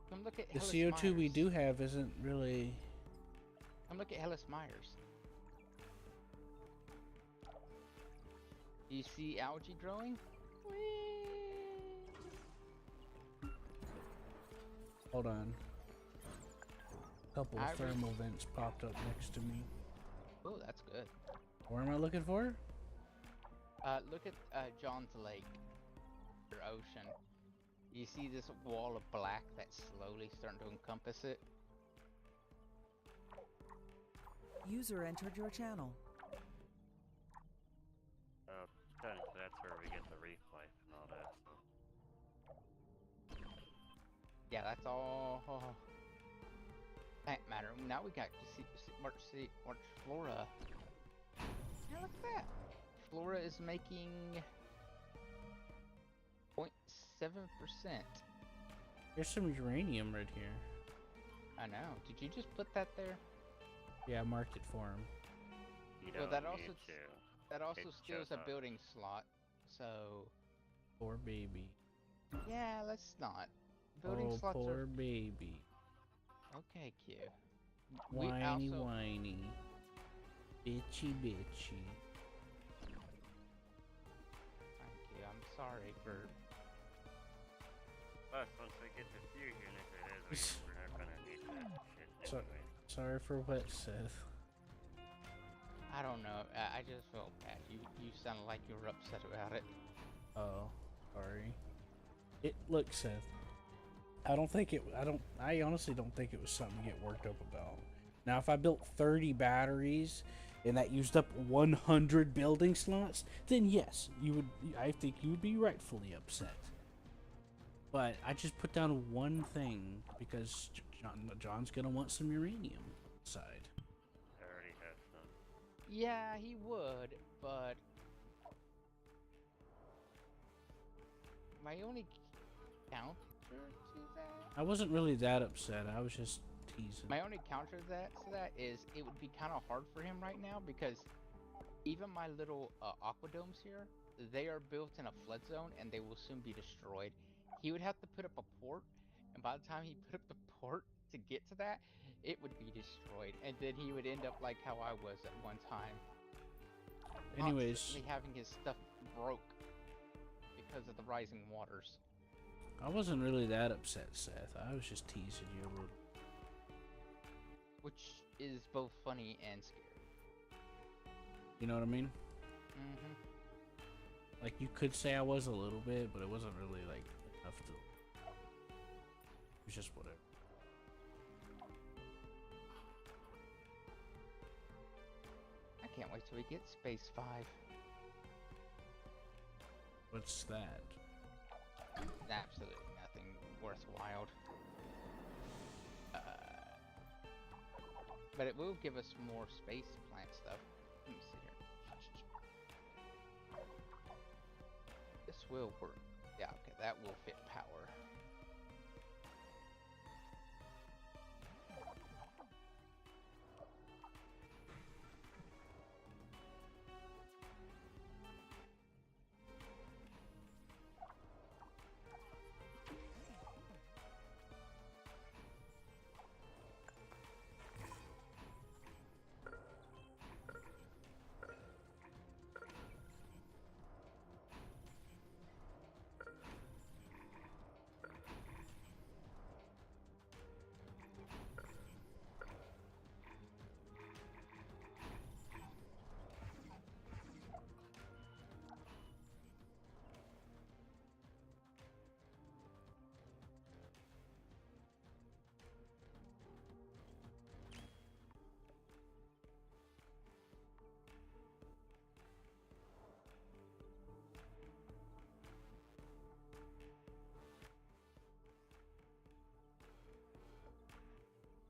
Come look at The Hellas CO2 we Myers. do have isn't really. Come look at Hellas Myers. Do you see algae growing? Whee! Hold on. A couple I of re- thermal vents popped up next to me. Oh, that's good. What am I looking for? Look at John's Lake, or ocean. You see this wall of black that's slowly starting to encompass it? User entered your channel. Oh, technically that's where we get the reef life and all that. So. Yeah, that's all plant matter. Now we got to watch flora. Now look at that. Flora is making 0.7%. There's some uranium right here. I know. Did you just put that there? Yeah, I marked it for him. You Well, don't that need also to. that also It steals shows a up. building slot. So Poor baby. yeah, let's not. Building Oh, slots poor are baby. okay. Q. Whiny, whiny. Bitchy, bitchy. Thank you. I'm sorry for. Plus, once we get the fusion, if it is, we're not gonna need that shit So- anyway. Sorry for what, Seth. I don't know. I just felt bad. You sounded like you were upset about it. Oh, sorry. Look, Seth. I honestly don't think it was something to get worked up about. Now, if I built 30 batteries and that used up 100 building slots, then yes, I think you would be rightfully upset. But I just put down one thing because John's gonna want some uranium inside. I already have some. Yeah, he would, but my only counter to that. I wasn't really that upset. I was just teasing. My only counter to that is it would be kind of hard for him right now because even my little aquadomes here, they are built in a flood zone and they will soon be destroyed. He would have to put up a port, and by the time he put up the port to get to that, it would be destroyed, and then he would end up like how I was at one time. Anyways, Constantly having his stuff broke because of the rising waters. I wasn't really that upset, Seth. I was just teasing you a little. Which is both funny and scary. You know what I mean? Mm-hmm. Like, you could say I was a little bit, but it wasn't really, like, enough to... It was just whatever. I can't wait till we get Space 5. What's that? Absolutely nothing worthwhile. But it will give us more space plant stuff. Let me see here. This will work. Yeah, okay, that will fit power.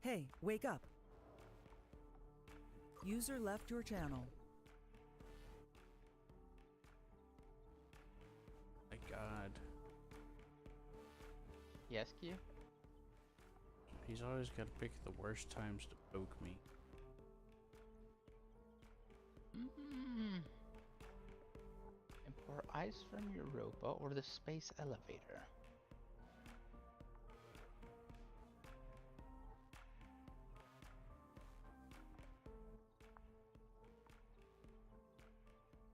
Hey, wake up. User left your channel. My God. Yes, Q? He's always got to pick the worst times to poke me. Import ice from Europa or the space elevator.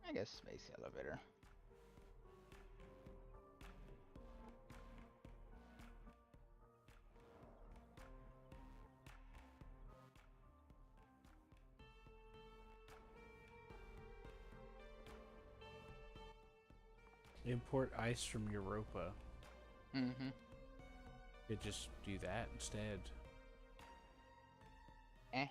I guess space elevator. Import ice from Europa. Mm-hmm. Could just do that instead. Eh.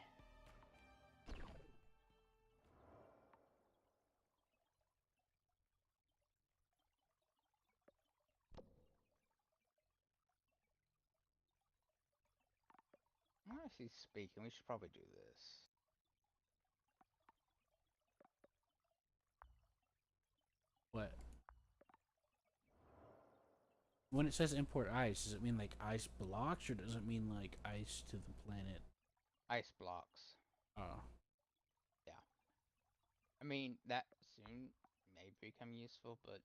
Honestly speaking, we should probably do this. What? When it says import ice, does it mean like ice blocks or does it mean like ice to the planet? Ice blocks. Oh. Yeah. I mean, that soon may become useful, but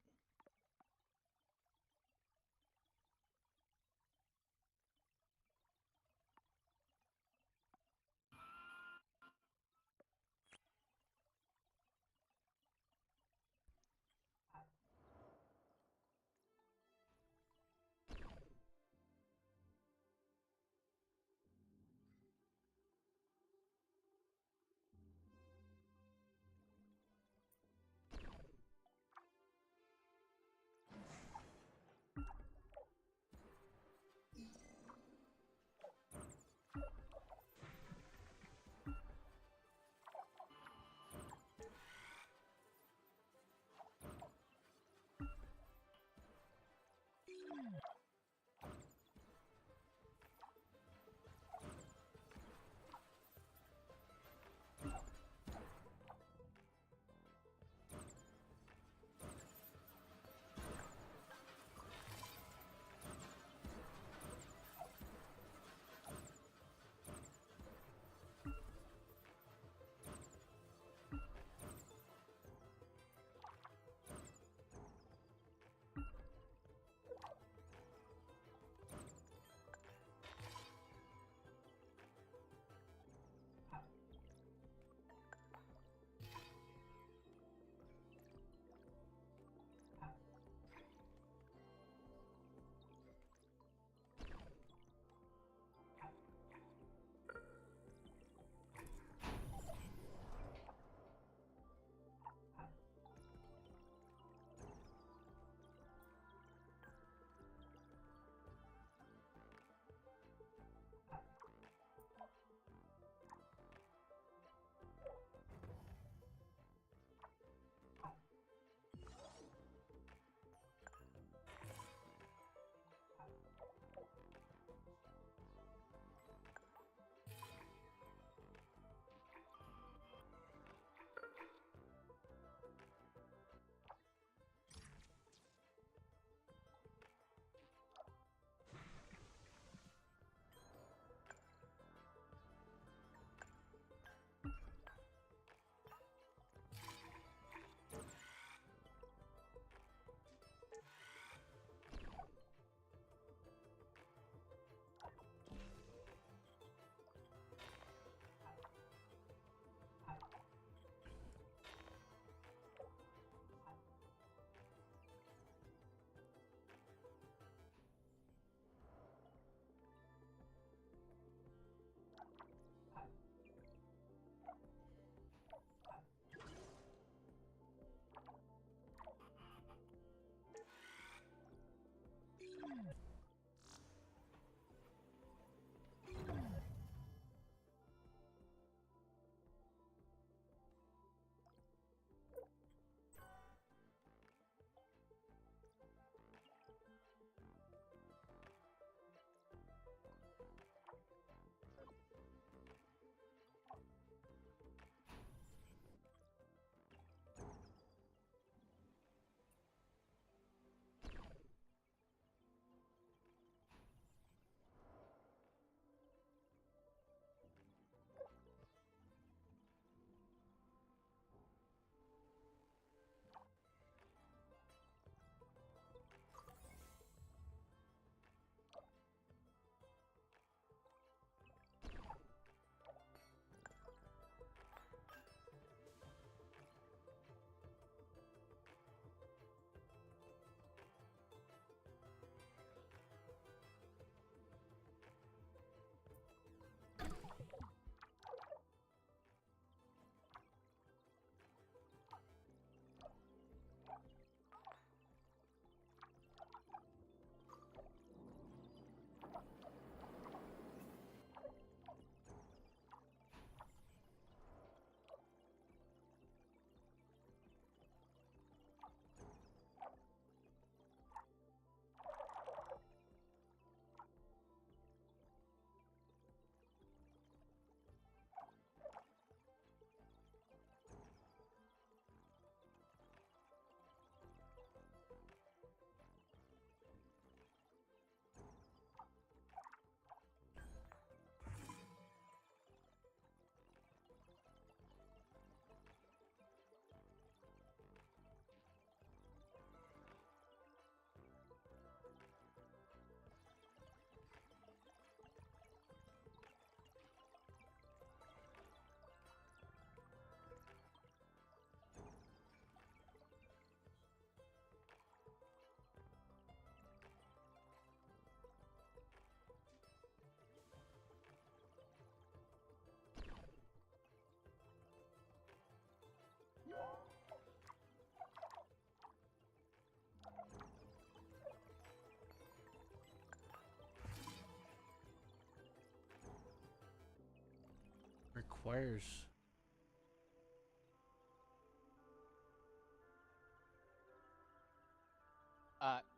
requires?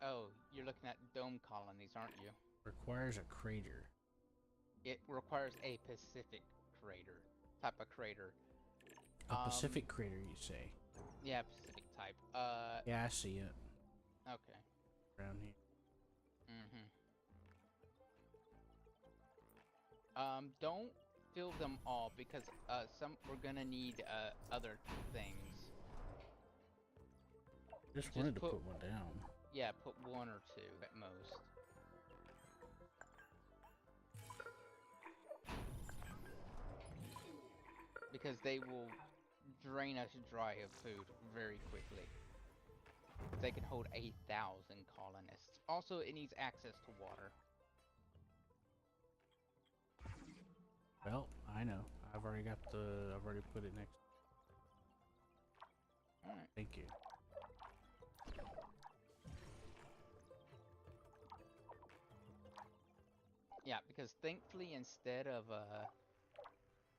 Oh, you're looking at dome colonies, aren't you? Requires a crater. It requires a Pacific crater, type of crater. A Pacific crater, you say? Yeah, Pacific type. Yeah, I see it Okay. around here. Don't fill them all because we're gonna need other things. Just wanted to put one down. Yeah, put one or two at most. Because they will drain us dry of food very quickly. They can hold 8,000 colonists. Also, it needs access to water. Well, I know. I've already put it next. Alright. Thank you. Yeah, because thankfully instead of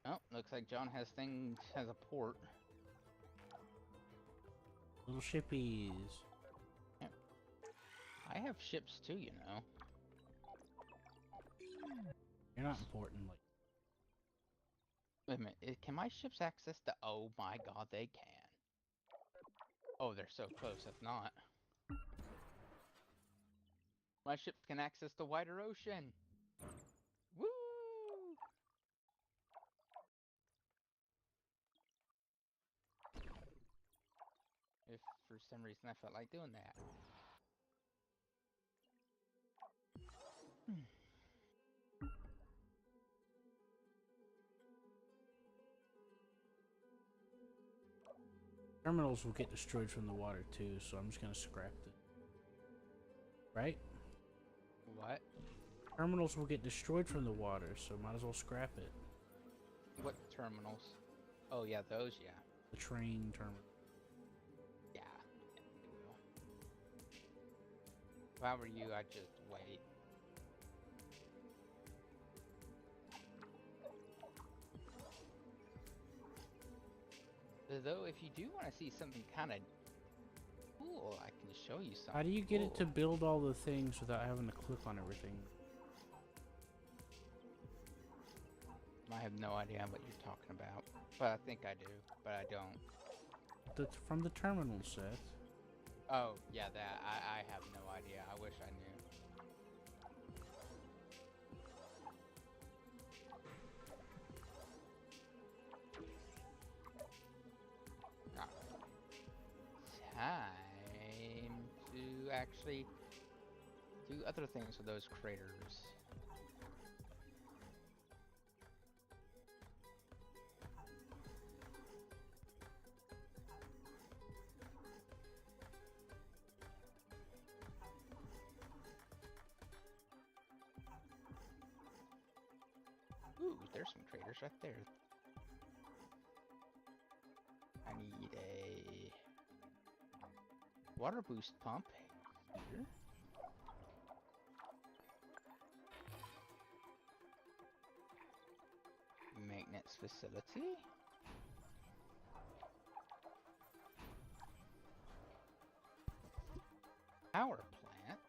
oh, looks like John has a port. Little shippies. Yep. I have ships too, you know. You're not important, like. Wait a minute, can my ships access the... Oh my god, they can. Oh, they're so close, if not. My ships can access the wider ocean! Woo! If for some reason I felt like doing that. Terminals will get destroyed from the water too, so I'm just gonna scrap it. Right? What? Terminals will get destroyed from the water, so might as well scrap it. What terminals? Oh yeah, those, yeah. The train terminal. Yeah, it will. If I were you, I'd just wait. Though, if you do want to see something kind of cool, I can show you something. How do you get it to build all the things without having to click on everything? I have no idea what you're talking about, but I think I do, but I don't. That's from the terminal set. Oh, yeah, that. I have no idea. I wish I knew. Time to actually do other things with those craters. Ooh, there's some craters right there. I need a water boost pump here. Maintenance facility. Power plant.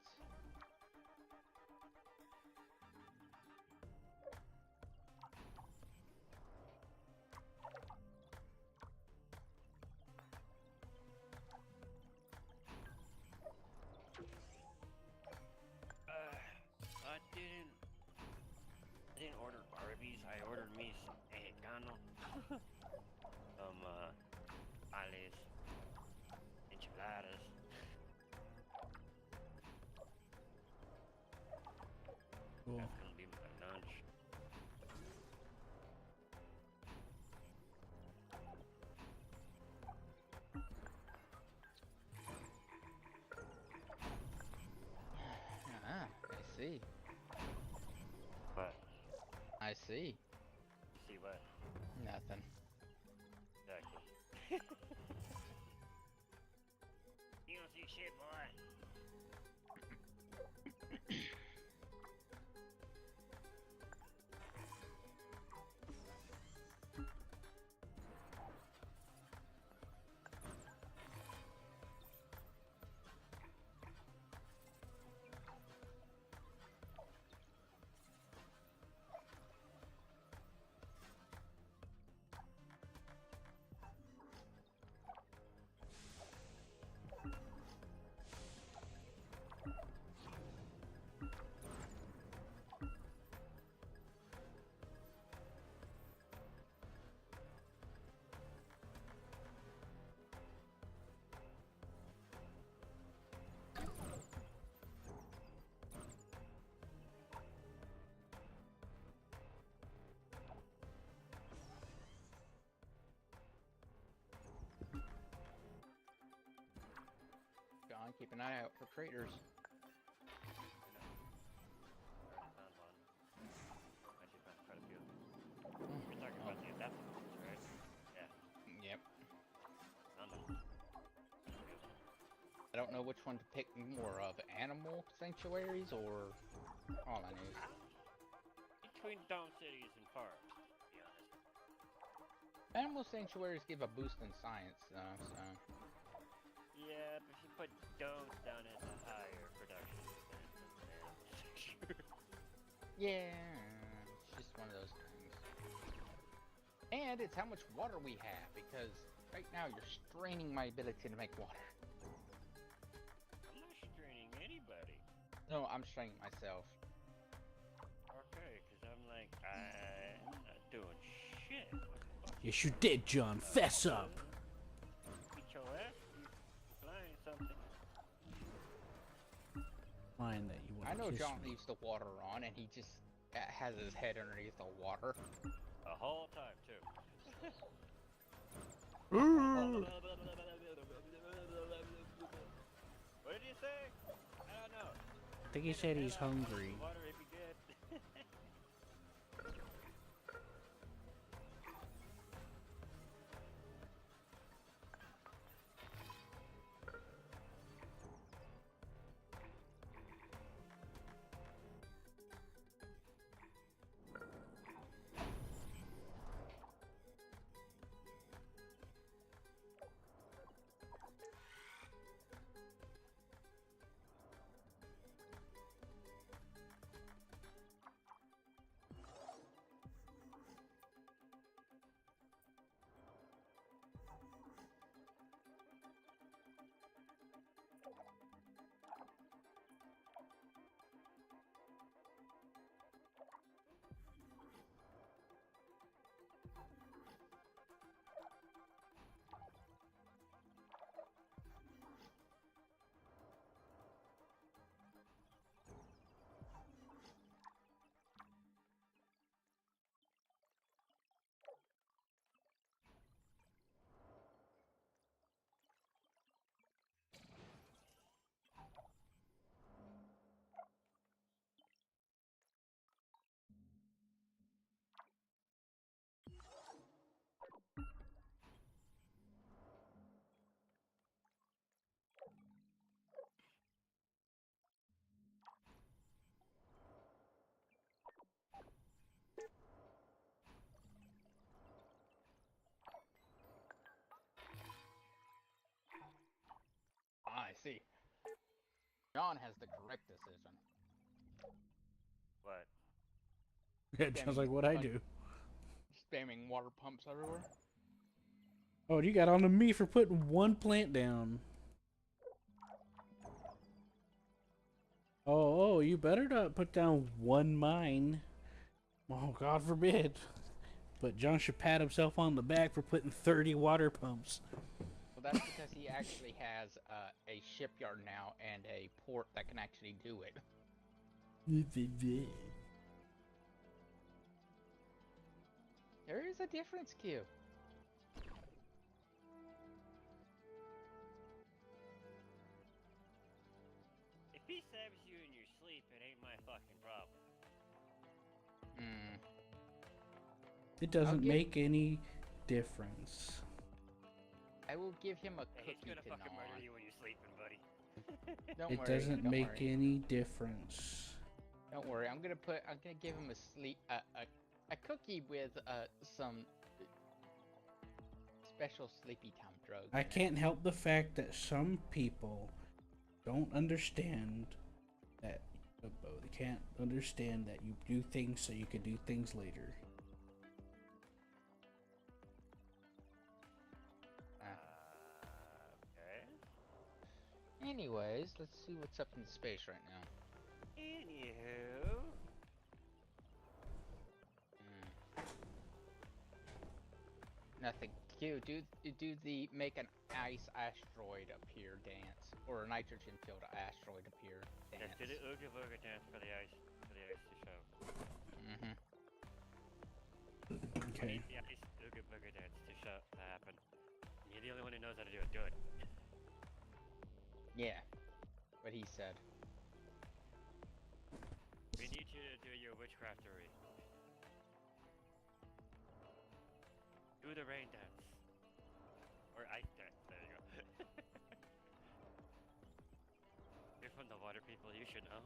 I didn't order Barbies. I ordered me some mexicano, some tamales, enchiladas. Cool. That's gonna be my lunch. Ah, I see. What? I see. See what? Nothing. Exactly. You don't see shit, boy. Keep an eye out for craters. Found one. Actually, found quite a few. You're talking about the adaptable ones, right? Yeah. Yep. Found them. I don't know which one to pick more of, animal sanctuaries or colonies. Between dome cities and farms, to be honest. Animal sanctuaries give a boost in science, though, so. Yeah, but if you put domes down into higher production, then Yeah, it's just one of those things. And it's how much water we have, because right now you're straining my ability to make water. I'm not straining anybody. No, I'm straining myself. Okay, because I'm like, I'm not doing shit. Yes, you did, John. Fess up. Beat your ass, you flying something. Line that you want I to know kiss John me. leaves the water on, and he just has his head underneath the water. The whole time, too. What did you say? I don't know. I think he said he's hungry. Water if you get. I see. John has the correct decision. What? It sounds like what I do. Spamming water pumps everywhere. Oh, you got on to me for putting one plant down. Oh, you better not put down one mine. Oh, God forbid. But John should pat himself on the back for putting 30 water pumps. Well, that's because he actually has a shipyard now and a port that can actually do it. There is a difference, Q. If he stabs you in your sleep, it ain't my fucking problem. Hmm. It doesn't give- make any difference. I will give him a Hey, he's cookie gonna to fucking gnaw murder on. you when you're sleeping, buddy. Don't It worry. doesn't don't make worry. any difference. Don't worry. I'm gonna give him a cookie with some special sleepy time drugs. I in it. can't help the fact that some people don't understand that. They can't understand that you do things so you can do things later. Okay. Anyways, let's see what's up in space right now. Anywho. Nothing. Q, do the make an ice asteroid appear dance or a nitrogen filled asteroid appear Yes, dance. do the Ooga Booga dance for the ice to show. Mm-hmm. We Okay. need the ice Ooga Booga dance to happen. You're the only one who knows how to do it. Do it. Yeah. What he said. We need you to do your witchcraftery. Do the rain dance. Or ice dance, there you go. You're from the water people, you should know.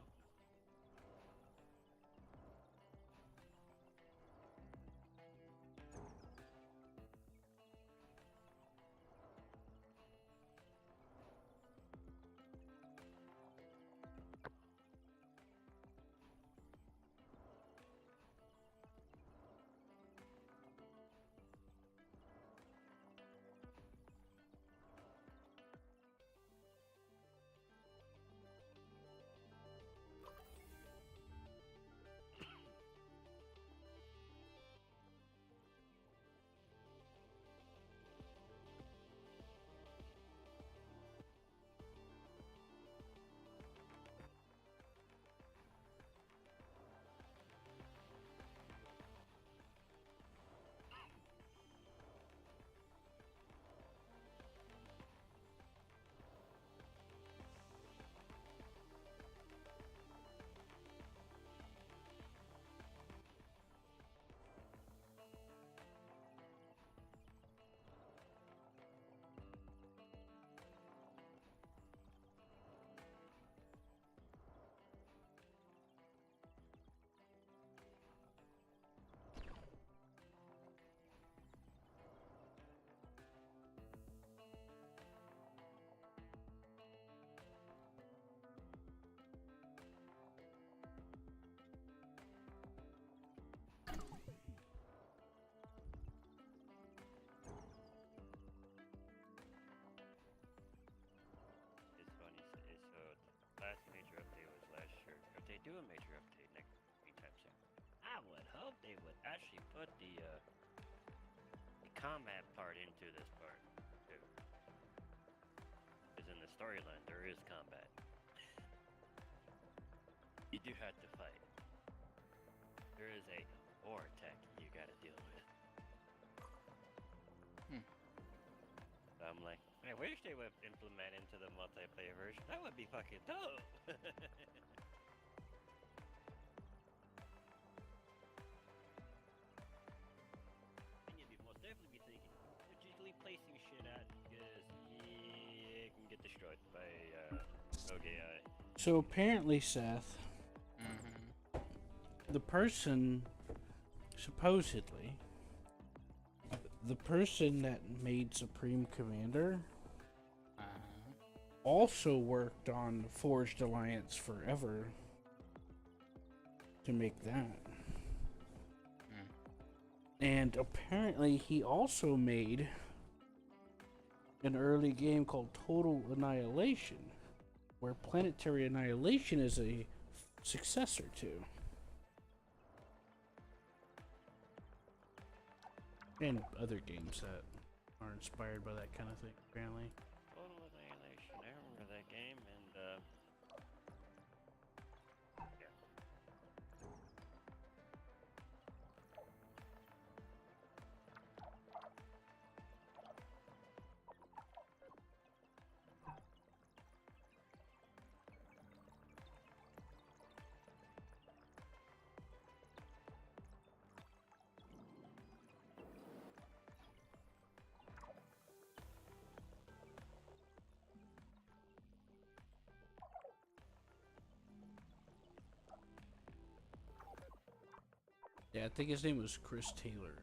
It's funny, so last major update was last year. If they do a major update anytime soon, I would hope they would actually put the combat part into this part too. Because in the storyline there is combat. You do have to fight. There is a war attack you gotta deal with. So I'm like, I wish they would implement into the multiplayer version. That would be fucking dope. And you'd be most definitely be thinking, strategically placing shit out because it can get destroyed by rogue AI. So apparently, Seth, the person, supposedly, the person that made Supreme Commander also worked on Forged Alliance Forever to make that. And apparently he also made an early game called Total Annihilation, where Planetary Annihilation is a successor to. And other games that are inspired by that kind of thing, apparently. Total Annihilation. I remember that game, and yeah. Yeah, I think his name was Chris Taylor.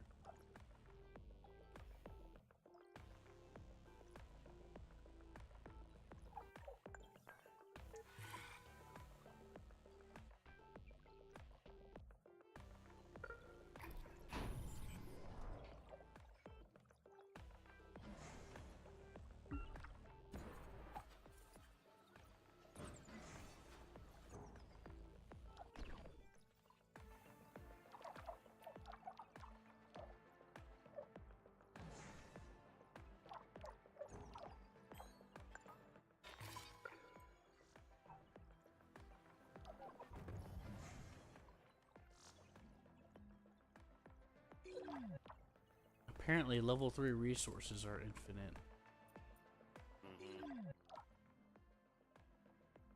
Apparently, level 3 resources are infinite.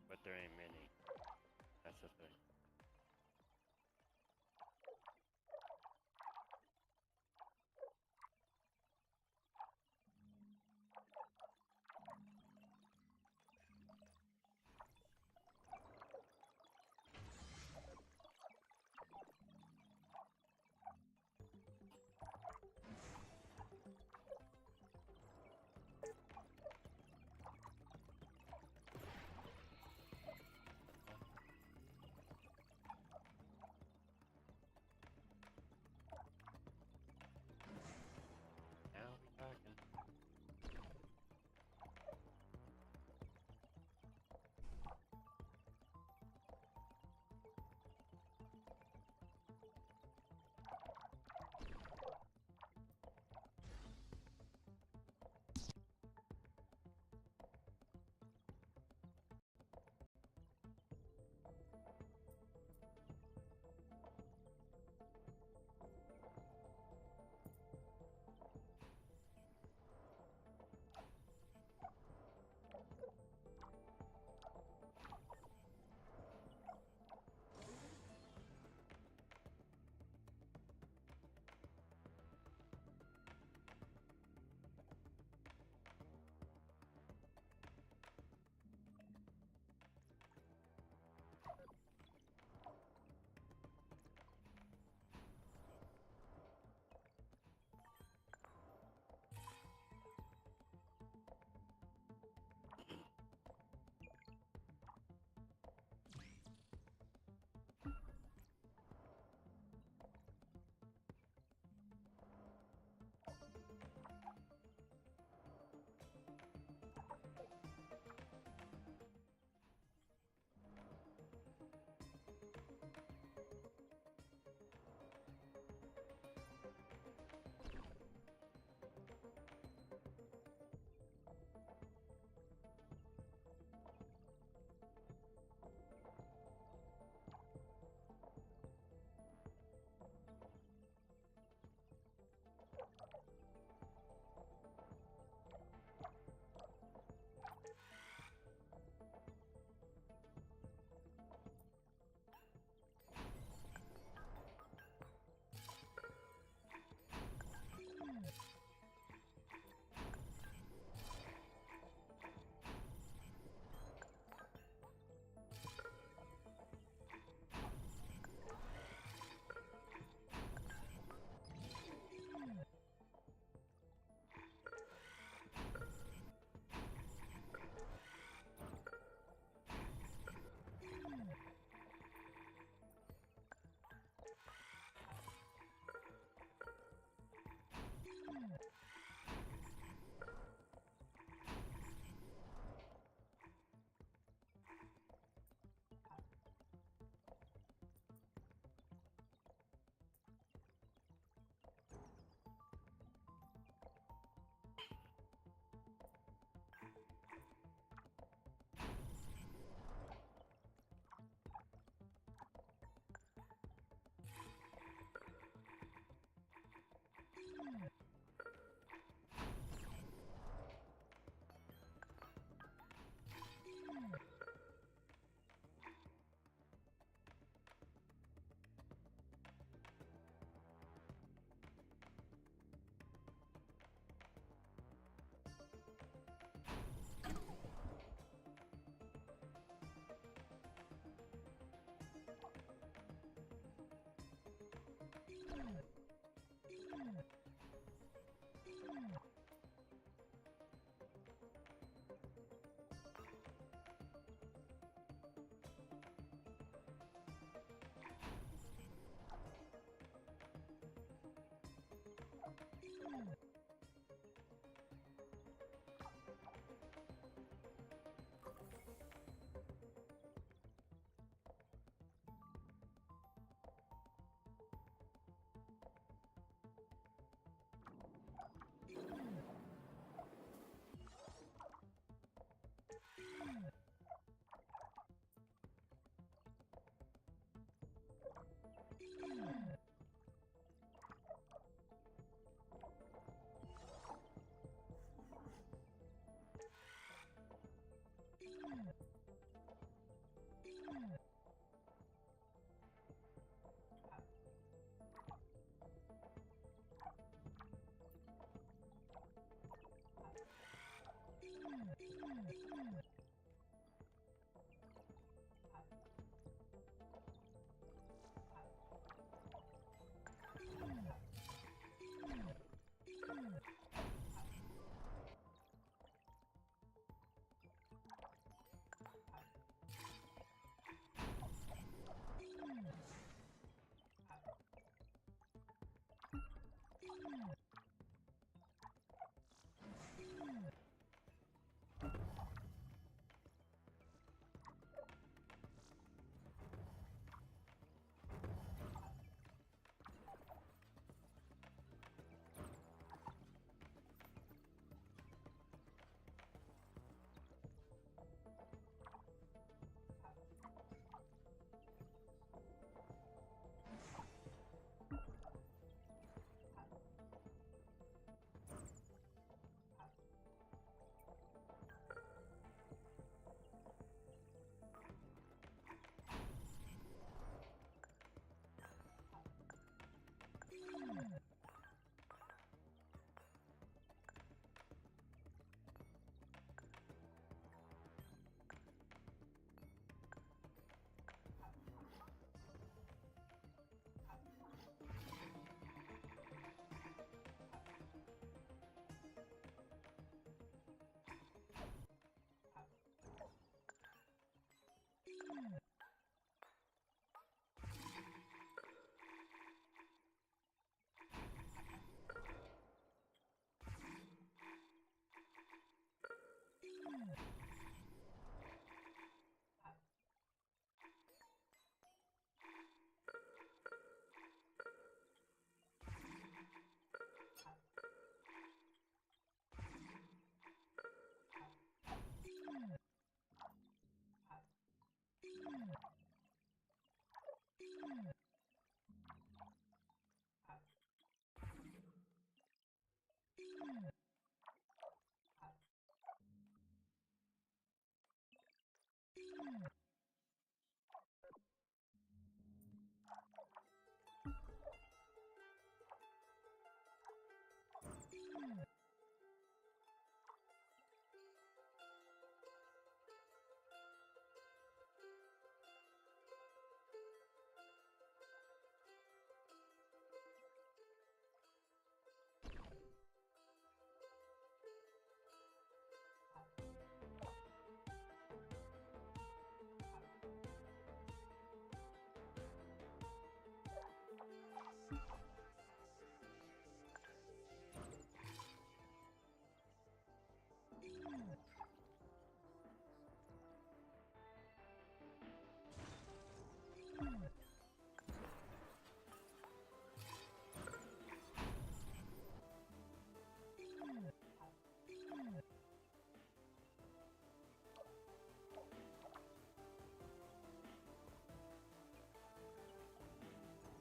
But Good.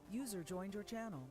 User joined your channel.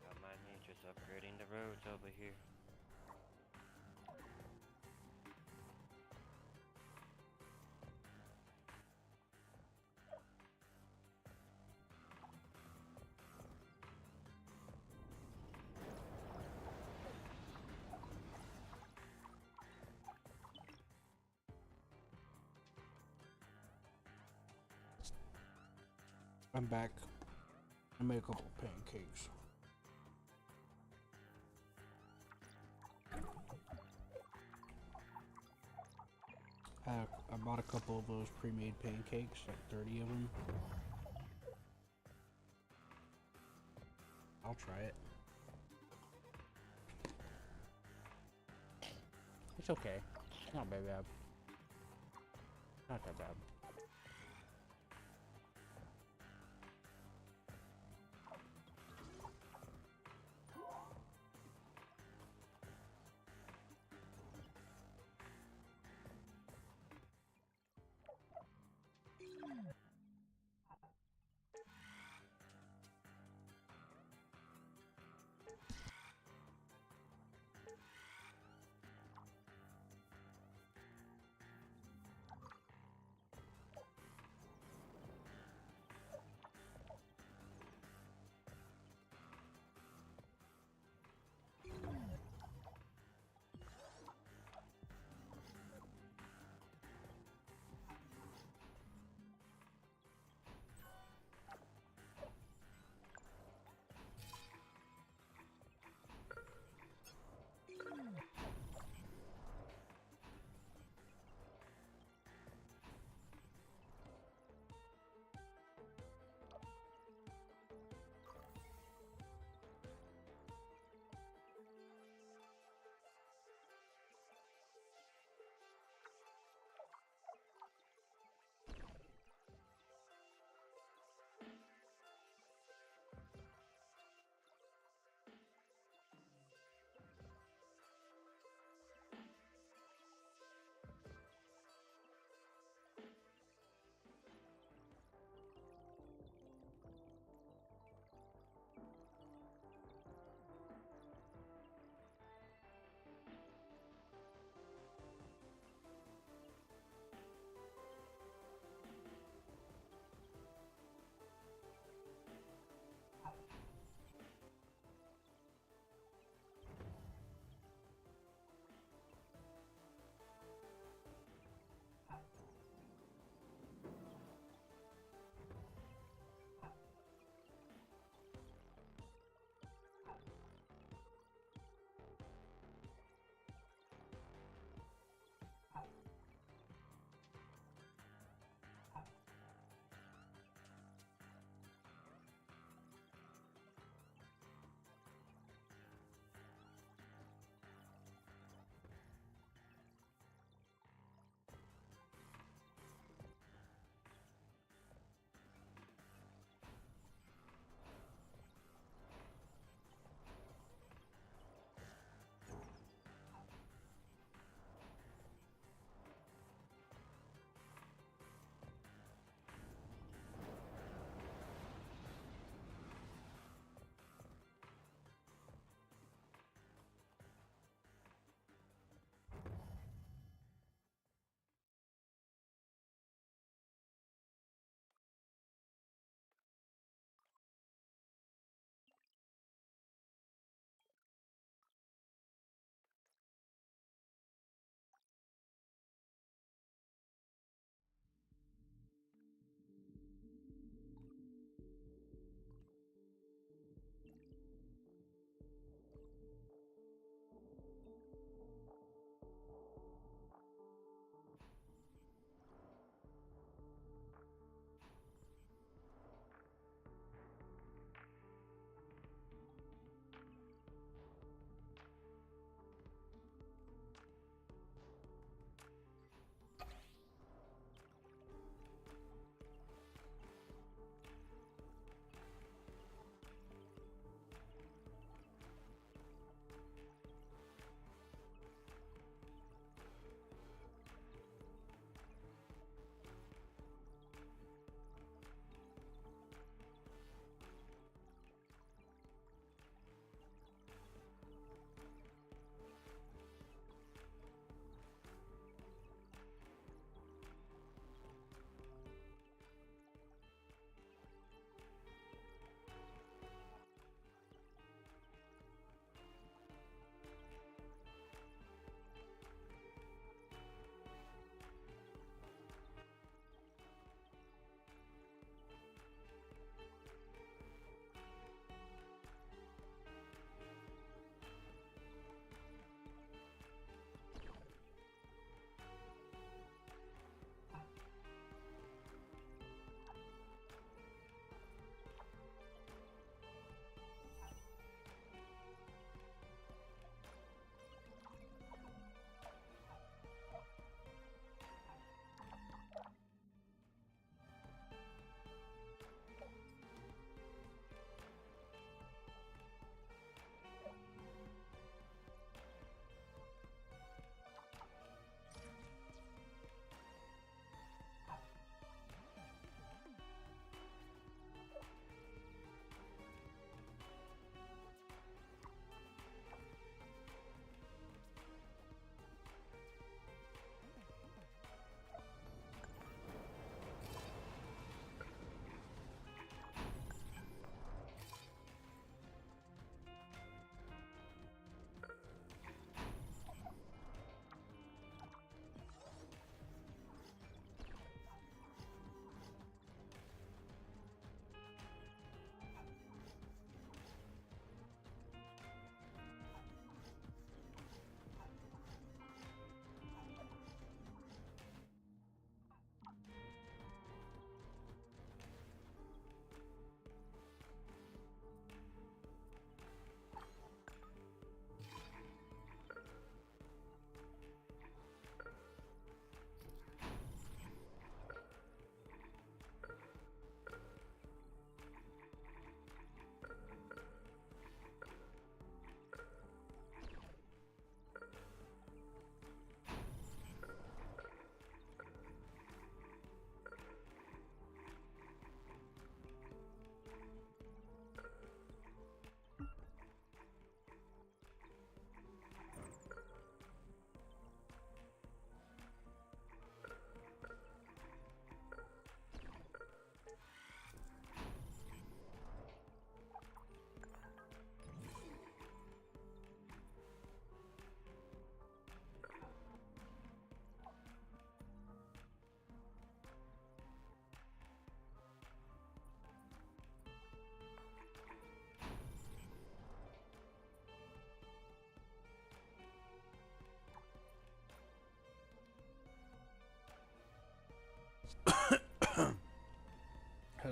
Got my ninjas upgrading the roads over here. I'm back. I made a couple of pancakes. I bought a couple of those pre-made pancakes, like 30 of them. I'll try it. It's okay. It's not very bad. Not that bad.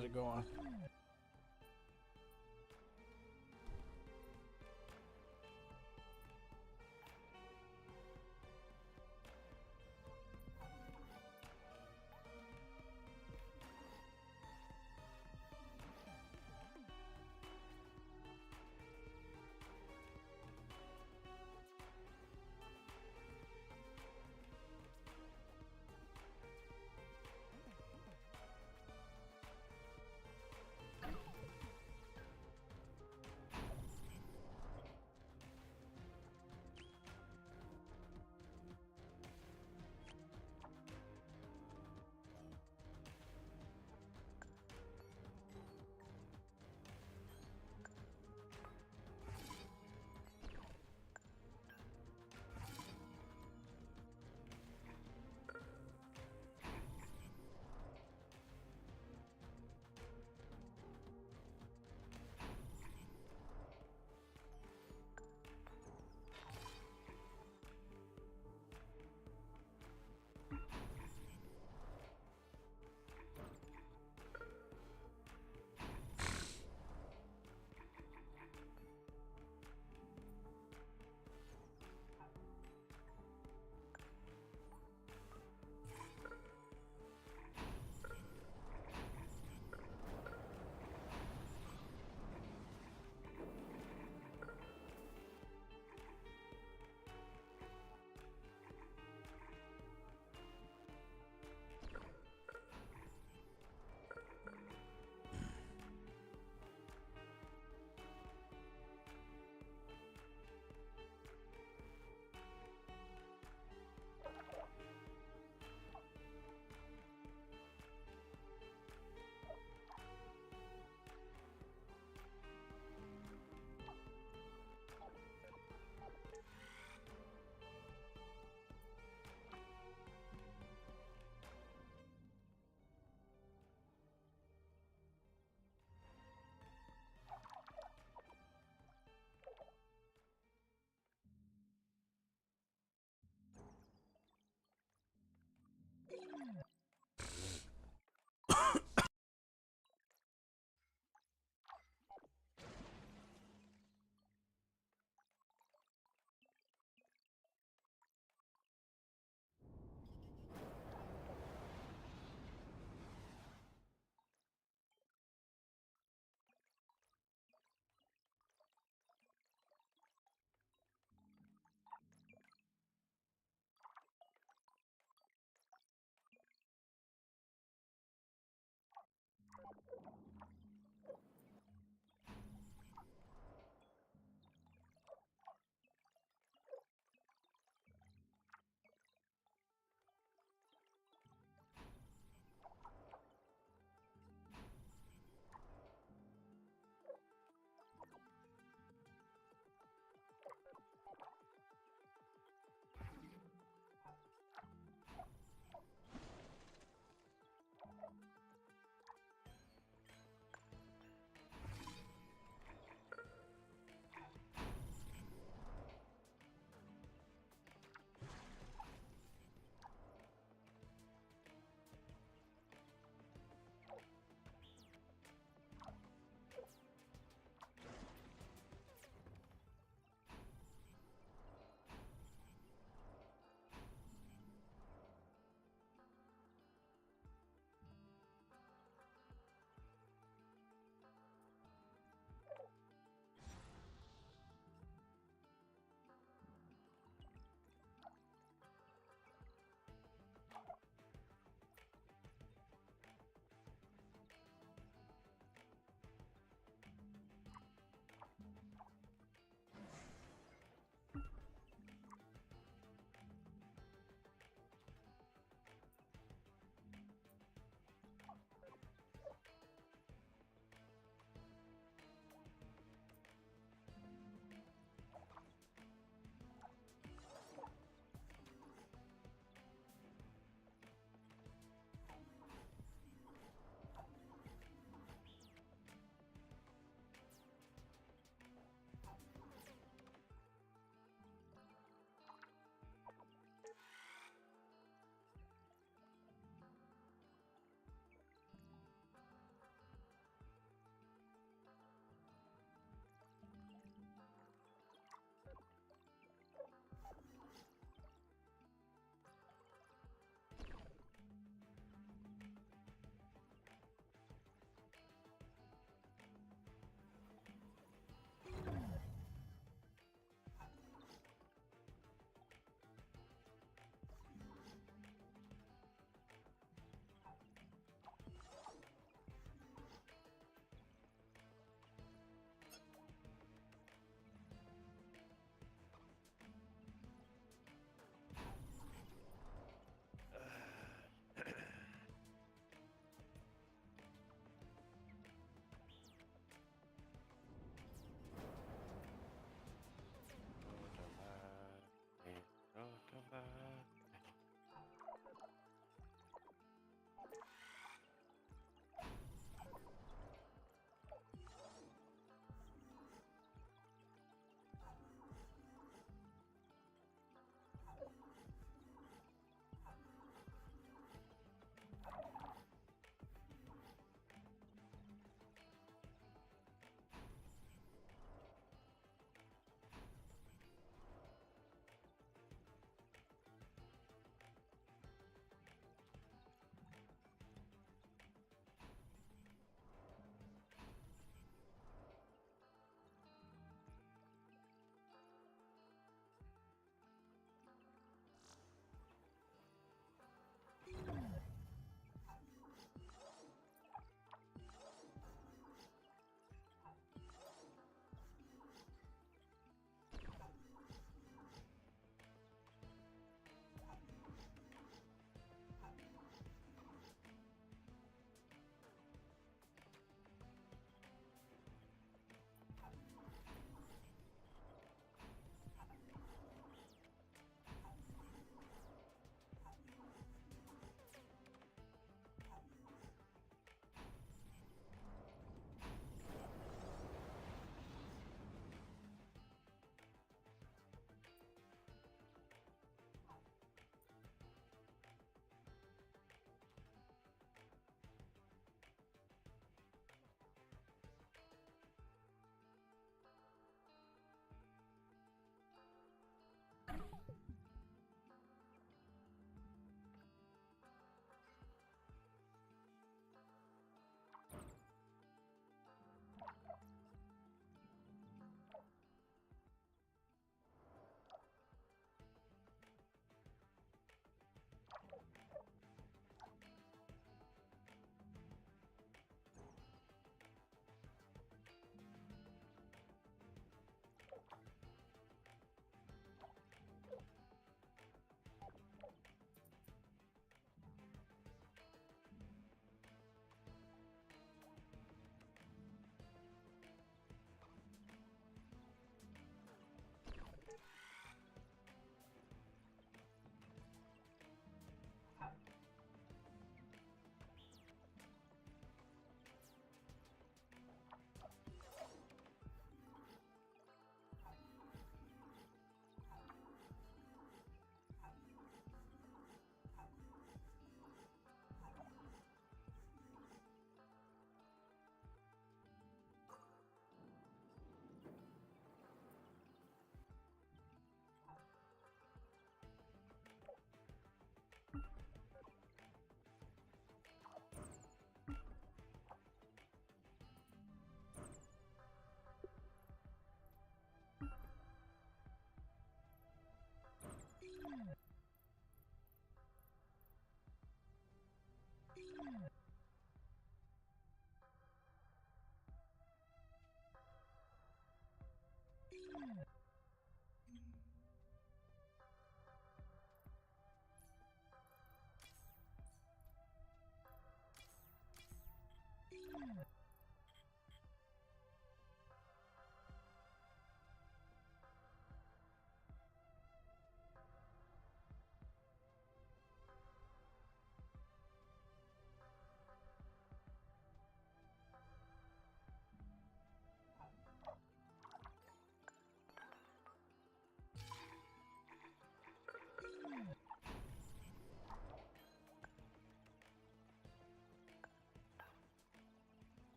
How's it going?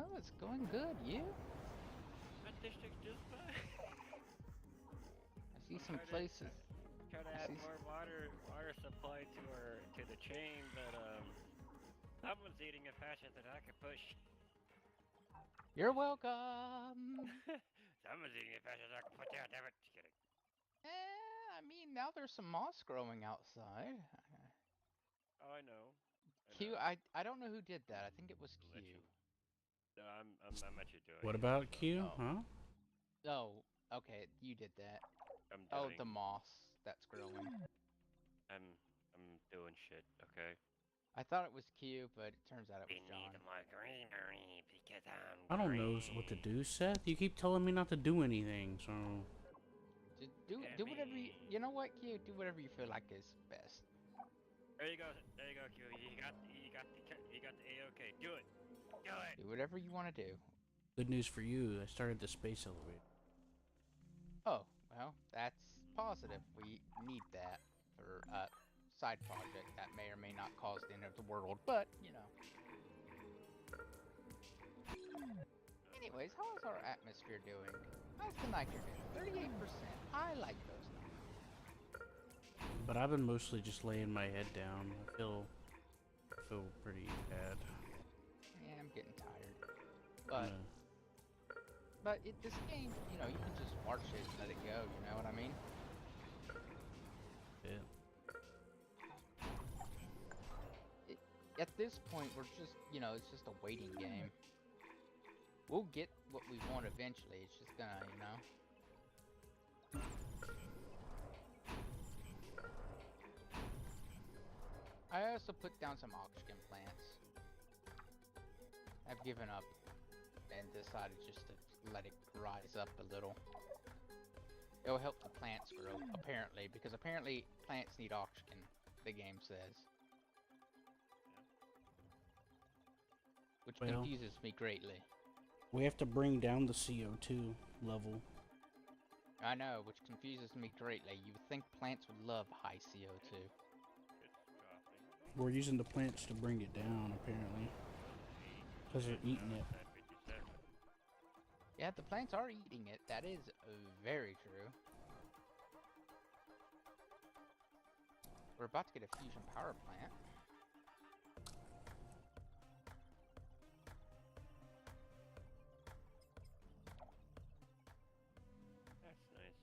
Oh, it's going good. You? My district's just fine. I see some places. Try to I add see more water supply to the chain, but someone's eating it faster than I can push. You're welcome. Someone's eating it faster than I can push out. Damn it! Just kidding. I mean, now there's some moss growing outside. Oh, I know. Q, I don't know who did that. I think it was Q. No, I'm actually doing What it. about So Q? Oh. Huh? Oh, okay, you did that. I'm Oh, doing. the moss that's growing. I'm doing shit. Okay. I thought it was Q, but it turns out it We was need John. more greenery because I'm I don't know green. what to do, Seth. You keep telling me not to do anything, so. Just do whatever you know what, Q? Do whatever you feel like is best. There you go. There you go, Q. You got the A-OK. Do it. Do it. Do whatever you want to do. Good news for you, I started the space elevator. Oh, well, that's positive. We need that for a side project that may or may not cause the end of the world, but, you know. Anyways, how is our atmosphere doing? How's the nitrogen? 38%. I like those numbers. But I've been mostly just laying my head down. I feel pretty bad. Yeah, I'm getting tired. I'm But this game, you know, you can just watch it and let it go, you know what I mean? yeah. At this point, we're just, you know, it's just a waiting game. We'll get what we want eventually, it's just gonna, you know. I also put down some oxygen plants. I've given up and decided just to let it rise up a little. It'll help the plants grow, apparently, because apparently plants need oxygen, the game says. Which Well, confuses me greatly. we have to bring down the CO2 level. I know, which confuses me greatly. You would think plants would love high CO2. We're using the plants to bring it down, apparently. Because they're eating it. Yeah, the plants are eating it. That is very true. We're about to get a fusion power plant. That's nice.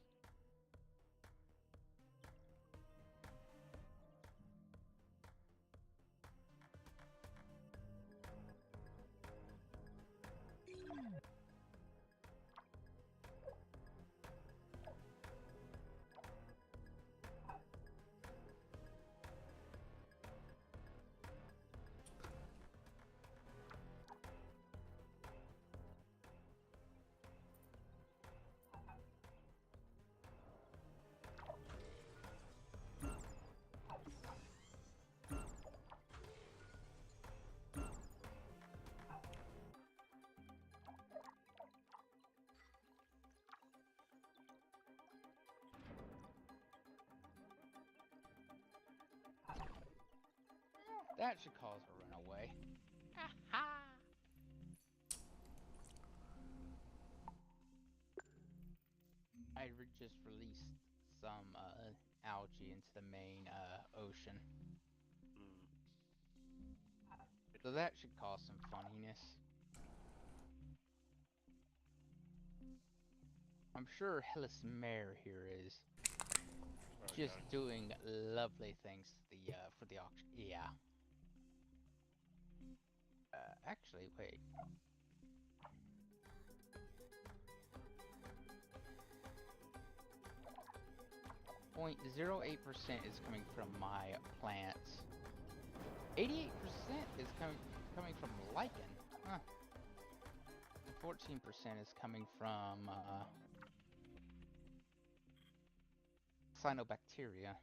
That should cause a runaway. I just released some algae into the main ocean. So that should cause some funniness. I'm sure Hillis Mare here is just doing lovely things to the for the auction. Yeah. Actually, wait. .08% is coming from my plants. 88% is coming from lichen. Huh. 14% is coming from cyanobacteria.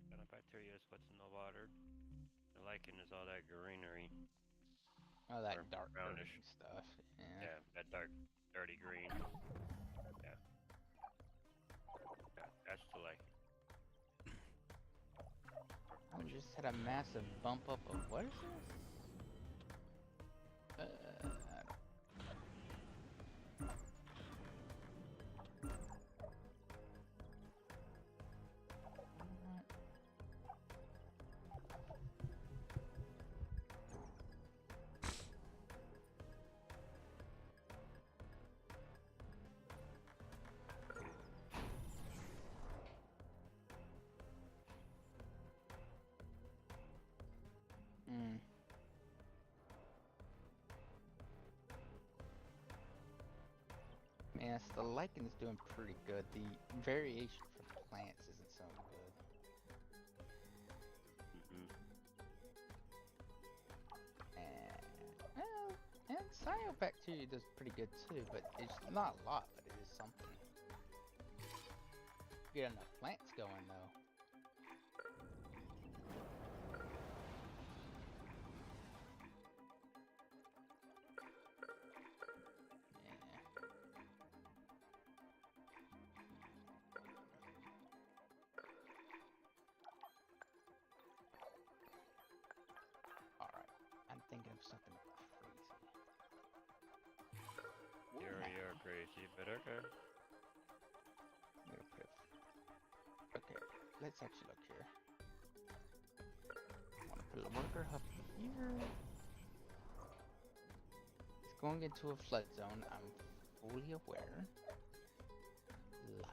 Cyanobacteria is what's in the water. The lichen is all that greenery. Oh, that Or dark brownish green stuff. Yeah, that dark, dirty green. Yeah. That's the lichen. I just had a massive bump up of what is this? Yes, the lichen is doing pretty good. The variation for plants isn't so good. Well, and cyanobacteria does pretty good too, but it's not a lot, but it is something. Get enough plants going though. Thinking of something crazy. You're crazy, but okay. Okay, let's actually look here. I want to put a worker hub here. It's going into a flood zone. I'm fully aware.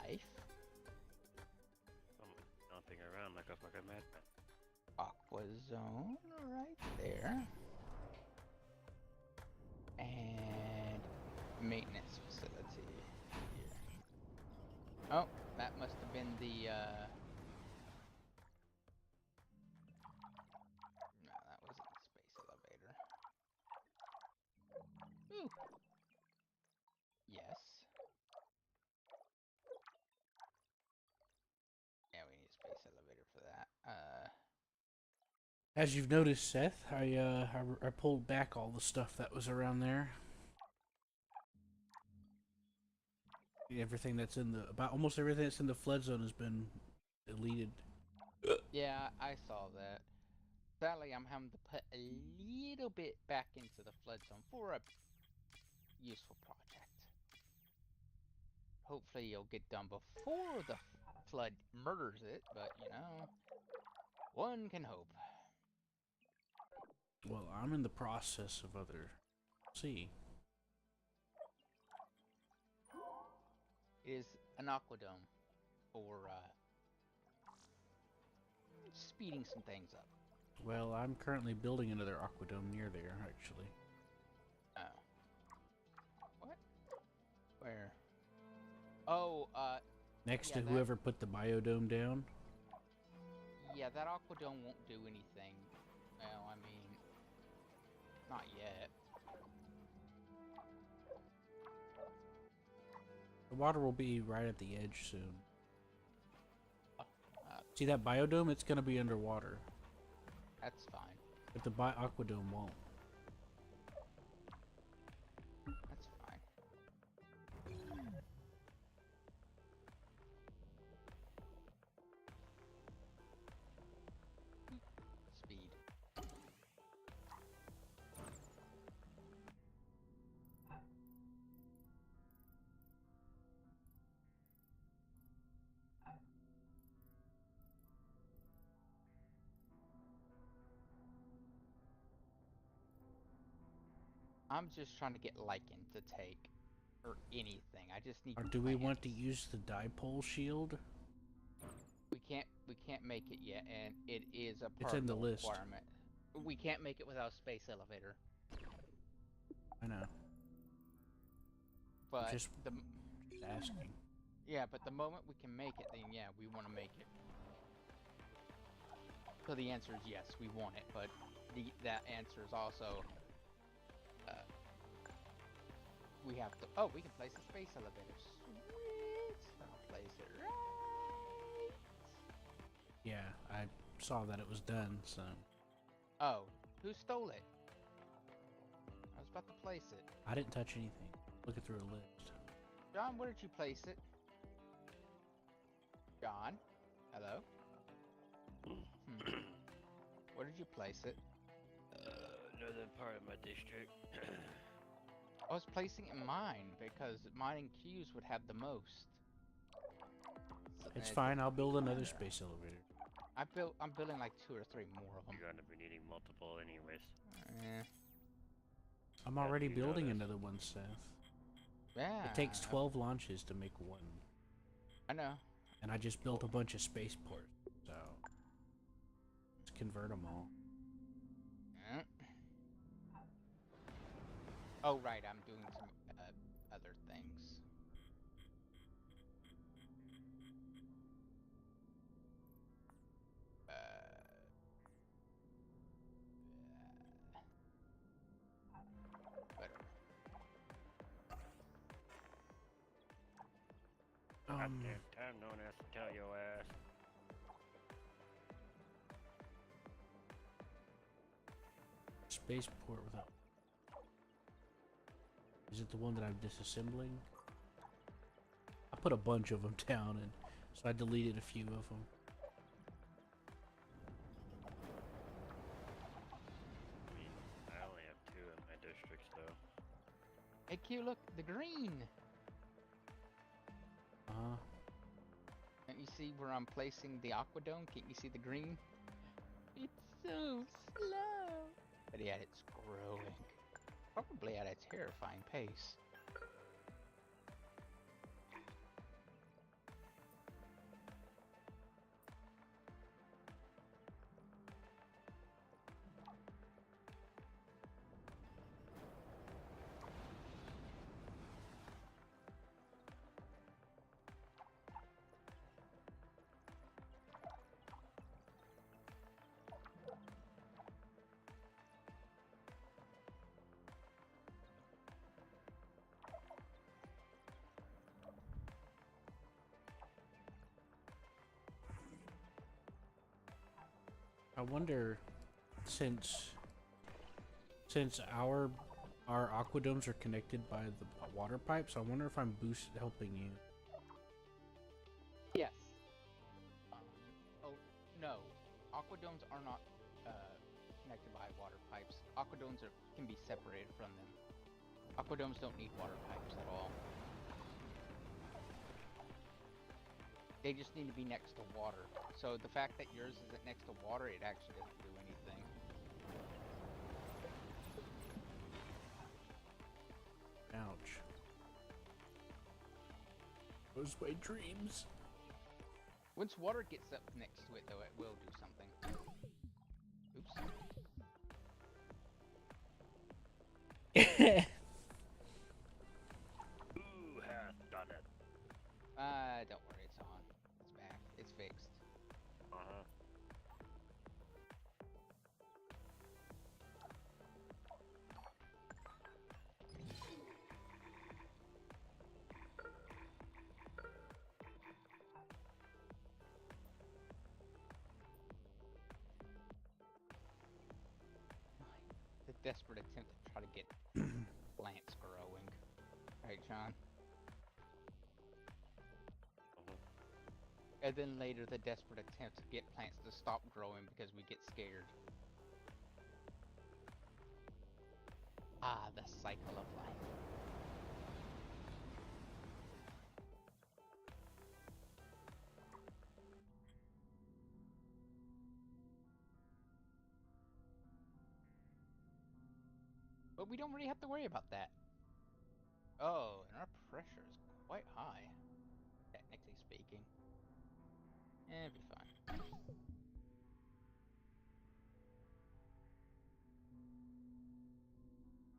Life. I'm stomping around like a fucking madman. Aqua zone right there. And maintenance facility here. Oh, that must have been the no, that wasn't the space elevator. Ooh. Yes. Yeah, we need a space elevator for that. As you've noticed, Seth, I pulled back all the stuff that was around there. Everything that's in the almost everything that's in the flood zone has been deleted. Yeah, I saw that. Sadly, I'm having to put a little bit back into the flood zone for a useful project. Hopefully, it'll get done before the flood murders it, but you know, one can hope. Well, I'm in the process of other. See. It is an aquadome for speeding some things up. Well, I'm currently building another aquadome near there, actually. Oh. What? Where? Oh, Next yeah, to whoever put the biodome down. Yeah, that aquadome won't do anything. Well, I mean, not yet. The water will be right at the edge soon. See that biodome? It's gonna be underwater. That's fine. But the aquadome won't. That's fine. Speed. I'm just trying to get lichen to take, or anything. I just need. Or do we want to plants. use the dipole shield? We can't make it yet, and it is a It's part in of the list. requirement. We can't make it without a space elevator. I know. But Just asking. yeah, but the moment we can make it, then yeah, we want to make it. So the answer is yes, we want it, but that answer is also we have to. Oh, we can place a space elevator. Sweet. I'll place it right. Yeah, I saw that it was done, so. Oh, who stole it? I was about to place it. I didn't touch anything. Looking through a list. John, where did you place it? John? Hello? Where did you place it? Northern part of my district. I was placing it in mine because mine and Q's would have the most. So It's it fine. doesn't I'll build another matter. space elevator. I'm building like 2 or 3 more of them. You're gonna be needing multiple anyways. I'm Yeah, already you building noticed. another one, Seth. Yeah. It takes 12 launches to make one. I know. And I just built a bunch of spaceports, so let's convert them all. Yeah. Oh right, I'm doing some other things. Goddamn time no one has to tell your ass. Spaceport without. Is it the one that I'm disassembling? I put a bunch of them down, and so I deleted a few of them. I mean, I only have 2 in my districts though. Hey Q, look, the green! Can't you see where I'm placing the aquadome? Can't you see the green? It's so slow! But yet it's growing. Probably at a terrifying pace. I wonder, since our aquadomes are connected by the water pipes, I wonder if I'm helping you. Yes. Oh, no. Aquadomes are not connected by water pipes. Aquadomes can be separated from them. Aquadomes don't need water pipes at all. They just need to be next to water. So the fact that yours isn't next to water, it actually doesn't do anything. Ouch. Those my dreams. Once water gets up next to it, though, it will do something. Oops. Who has done it? Don't worry, it's on. It's back. It's fixed. Uh-huh. The desperate attempt to try to get plants growing. Right, John? And then later, the desperate attempt to get plants to stop growing because we get scared. Ah, the cycle of life. But we don't really have to worry about that. Oh, and our pressure is quite high, technically speaking. It'll be fine.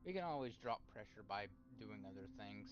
We can always drop pressure by doing other things.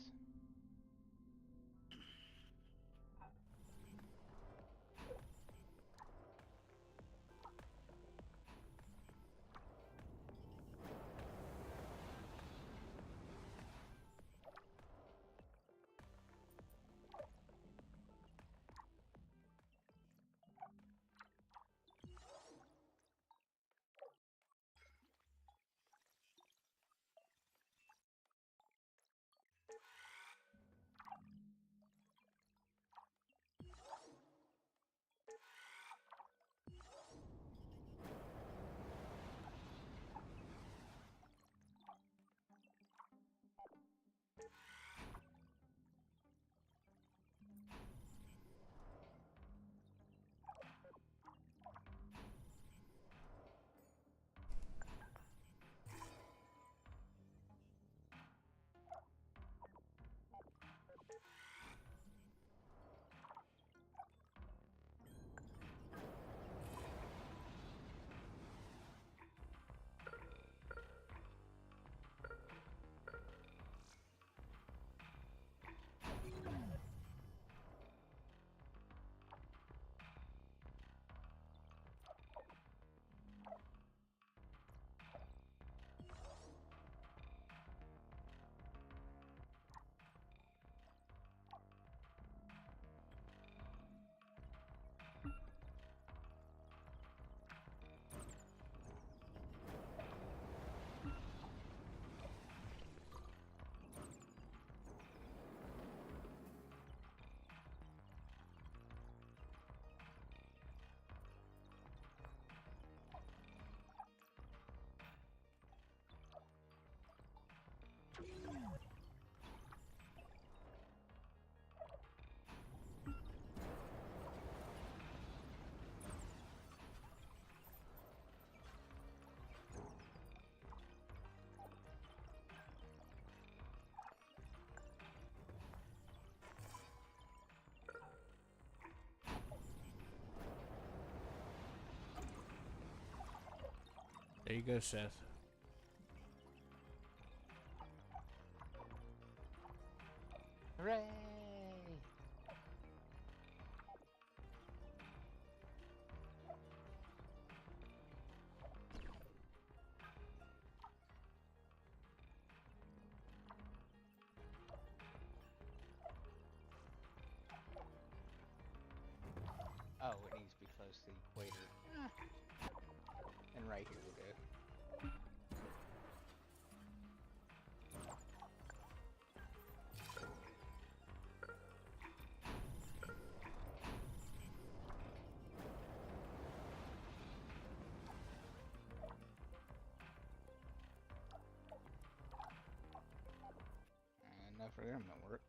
There you go, Seth. Hooray! Oh, it needs to be close to the equator. And right here will do. And enough for them to work.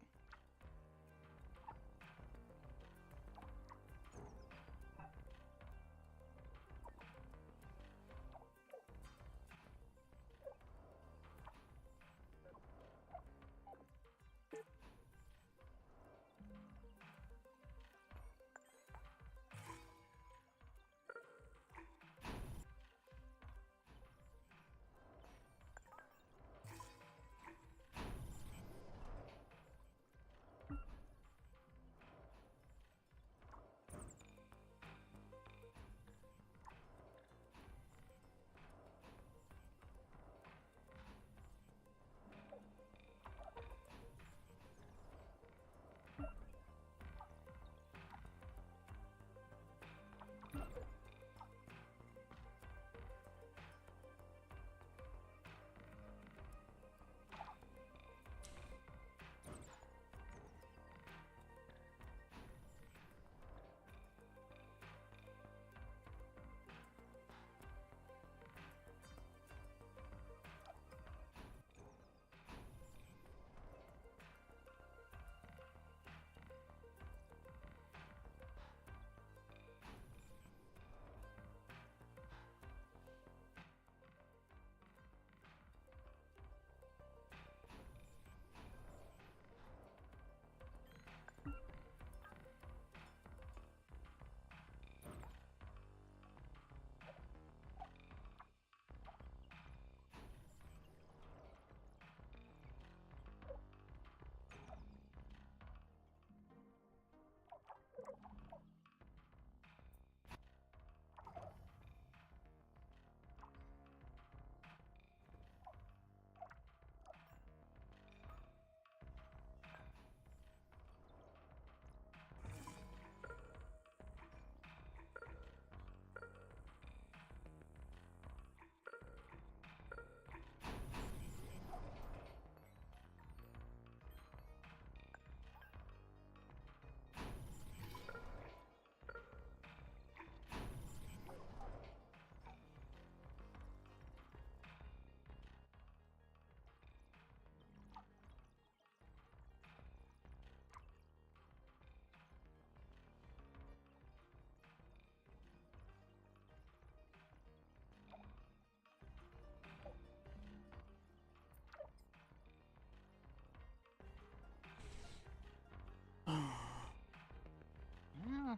Yeah.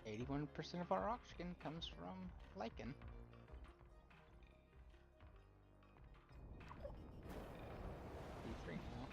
81% of our oxygen comes from lichen. D3 now.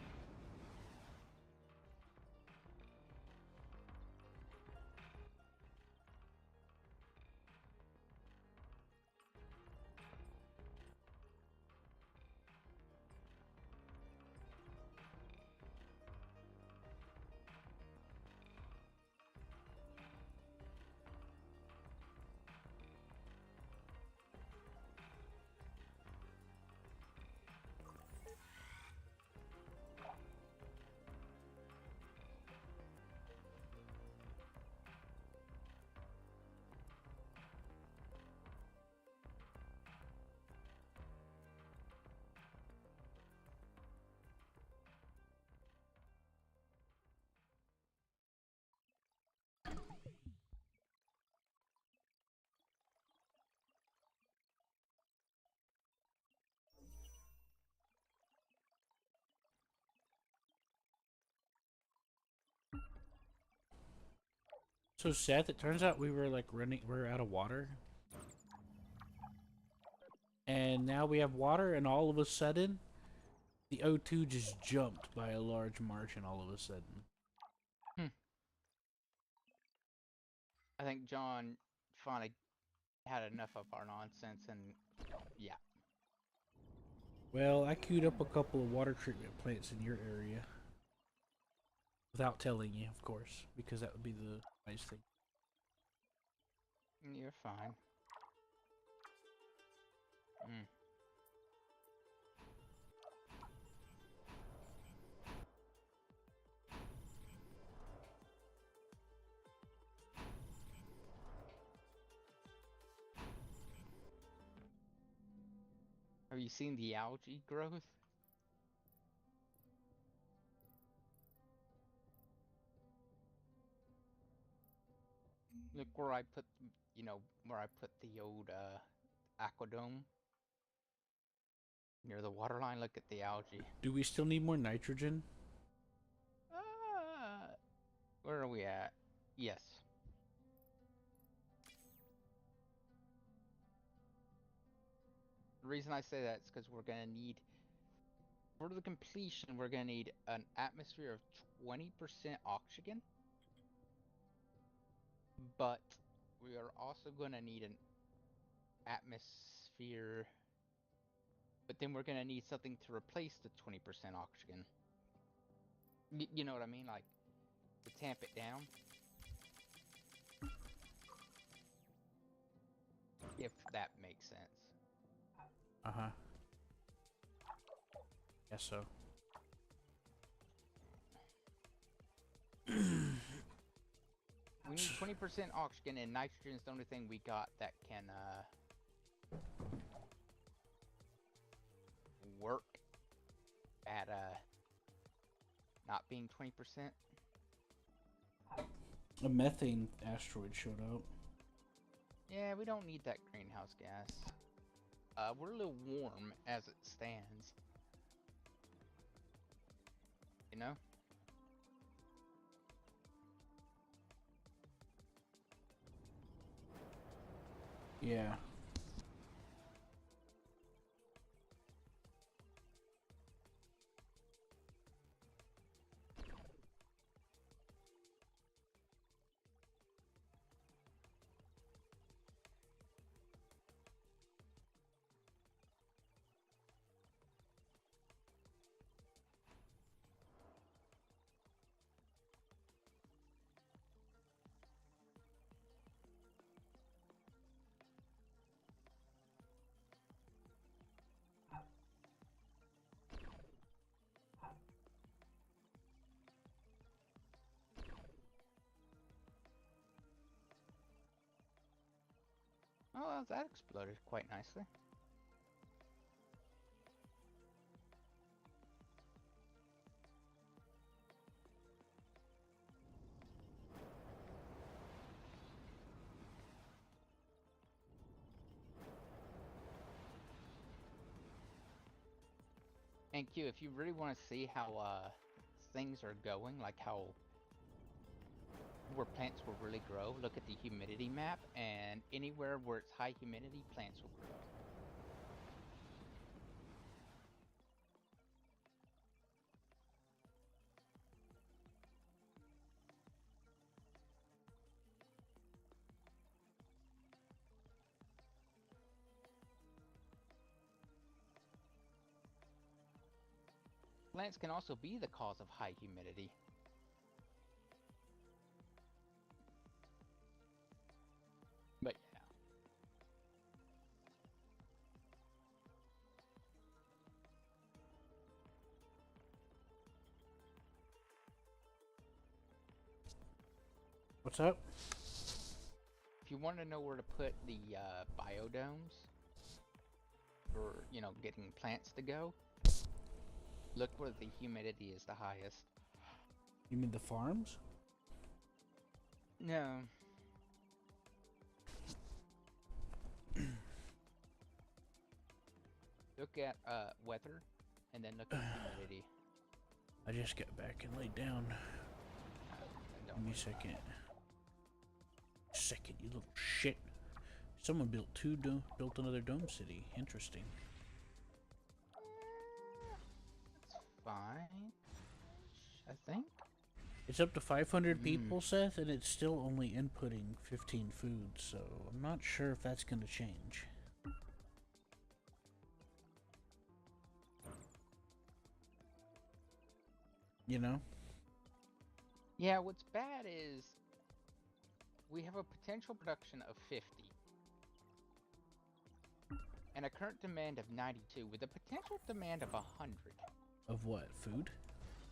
So Seth, it turns out we were like running. We're out of water. And now we have water, and all of a sudden, the O2 just jumped by a large margin all of a sudden. I think John finally had enough of our nonsense, and yeah. Well, I queued up a couple of water treatment plants in your area. Without telling you, of course, because that would be the nice thing. You're fine. Mm. Have you seen the algae growth? Look where I put, where I put the old aquadome near the water line. Look at the algae. Do we still need more nitrogen? Where are we at? Yes. The reason I say that is because we're gonna need, for the completion, we're gonna need an atmosphere of 20% oxygen, but we are also gonna need an atmosphere, but then we're gonna need something to replace the 20% oxygen. You know what I mean? Like, to tamp it down. If that makes sense. Uh-huh. Guess so. We need 20% oxygen, and nitrogen is the only thing we got that can work at not being 20%. A methane asteroid showed up. Yeah, we don't need that greenhouse gas. We're a little warm as it stands. You know? Yeah. Oh, well, that exploded quite nicely. And Q, if you really want to see how things are going, like how where plants will really grow, look at the humidity map, and anywhere where it's high humidity, plants will grow. Plants can also be the cause of high humidity. But yeah. What's up? If you want to know where to put the biodomes for, getting plants to go, look where the humidity is the highest. You mean the farms? No. Look at weather, and then look at humidity. I just got back and laid down. Give me a second. You little shit. Someone built another dome city. Interesting. That's fine. I think. It's up to 500 Hmm. people, Seth, and it's still only inputting 15 food, so I'm not sure if that's going to change. You know? Yeah, what's bad is we have a potential production of 50 and a current demand of 92 with a potential demand of 100. Of what? Food?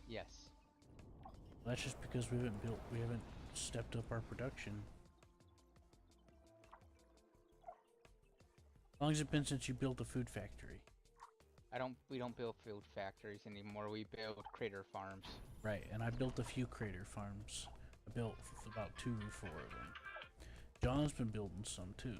Yes. That's just because we haven't stepped up our production. How long has it been since you built a food factory? We don't build food factories anymore. We build crater farms. Right, and I built a few crater farms. I built about 2 or 4 of them. John's been building some too.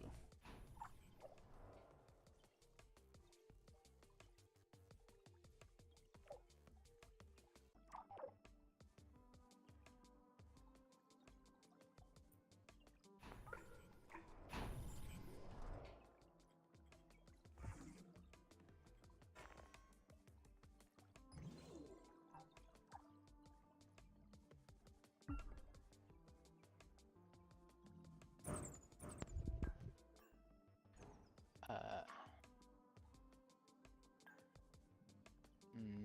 Hmm.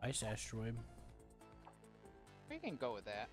Ice asteroid. We can go with that.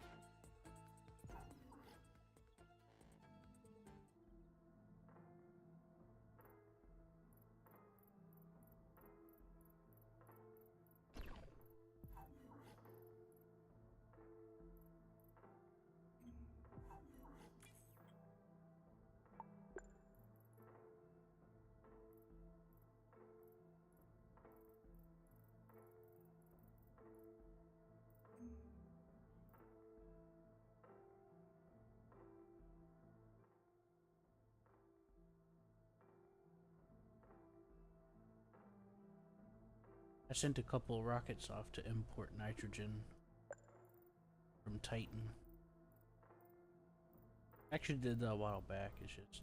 I sent a couple rockets off to import nitrogen from Titan. Actually did that a while back, it's just...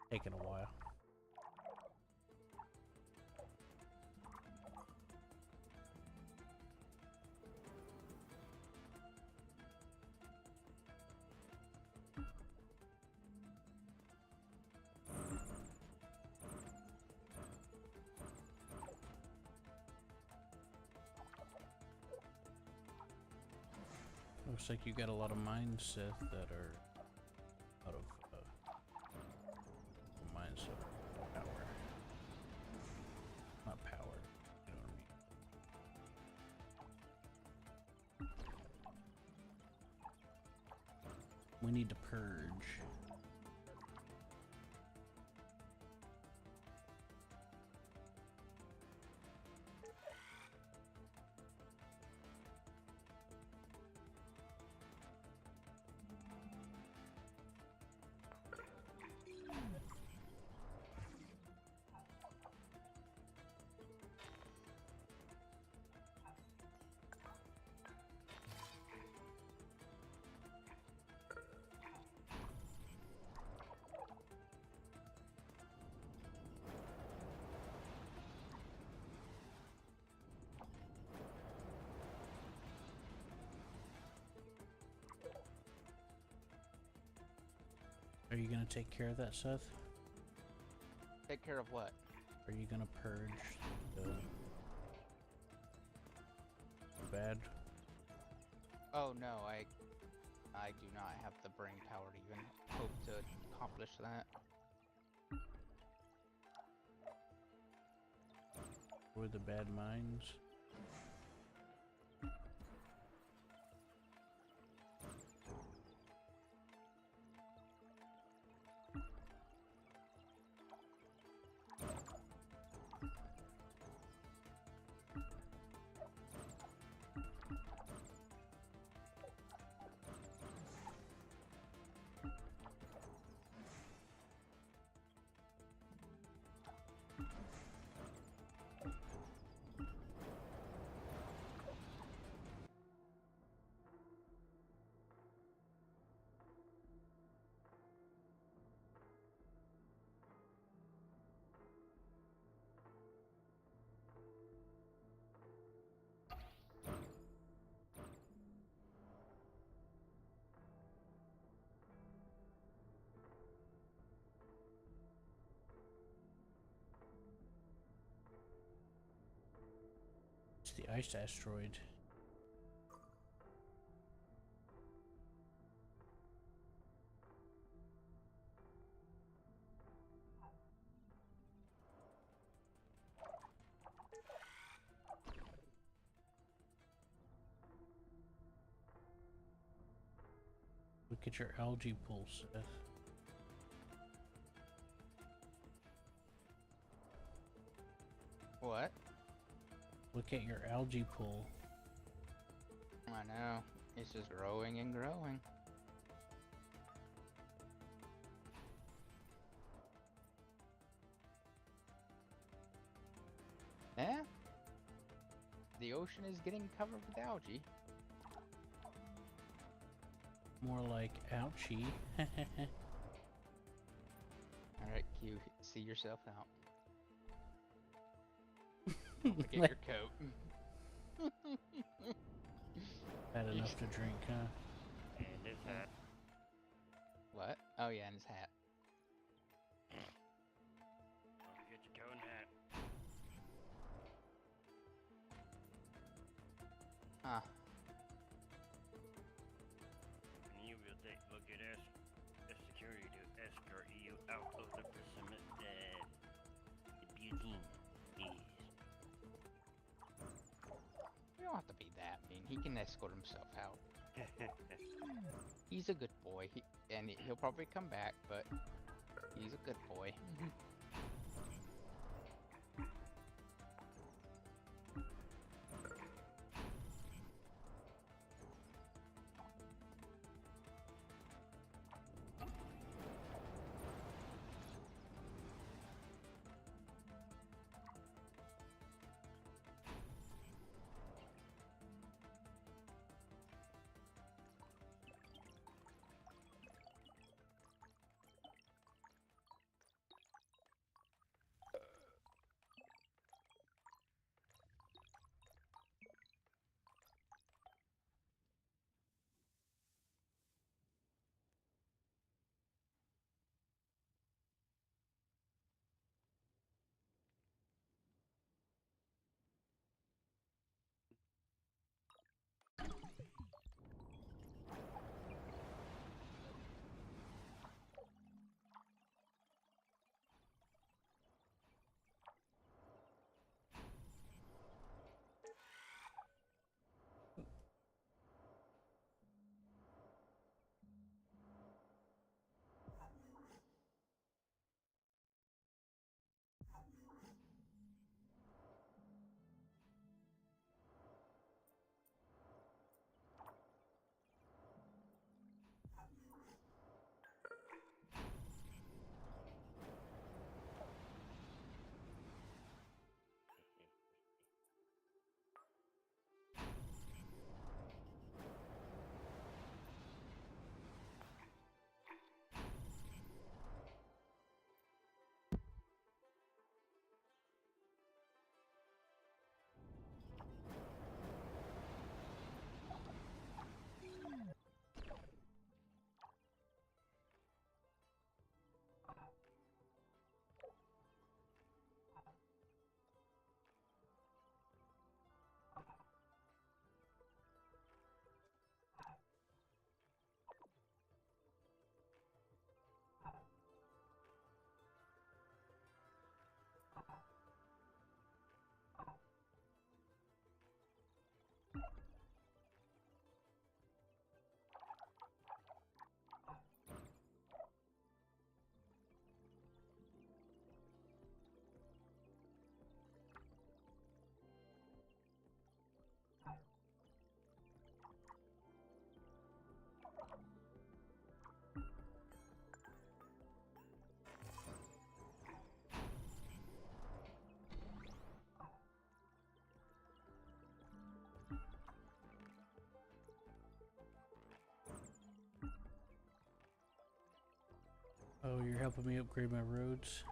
taking a while. Looks like you got a lot of mines, Seth, that are out of mines of power. Not power, you know what I mean. We need to purge. Are you gonna take care of that, Seth? Take care of what? Are you gonna purge the bad? Oh no, I do not have the brain power to even hope to accomplish that. Or the bad minds? It's the ice asteroid. Look at your algae pool, Seth. What? Look at your algae pool. I know. It's just growing and growing. Eh? The ocean is getting covered with algae. More like ouchie. Alright, Q, see yourself out. Get your coat. Had enough to drink, huh? And his hat. What? Oh yeah, and his hat. Don't forget your coat and hat. Huh. And you will get the security to escort you out of the prison. The building. Yes. You don't have to be that mean. He can escort himself out. He's a good boy. He'll probably come back, but he's a good boy. Oh, you're helping me upgrade my roads?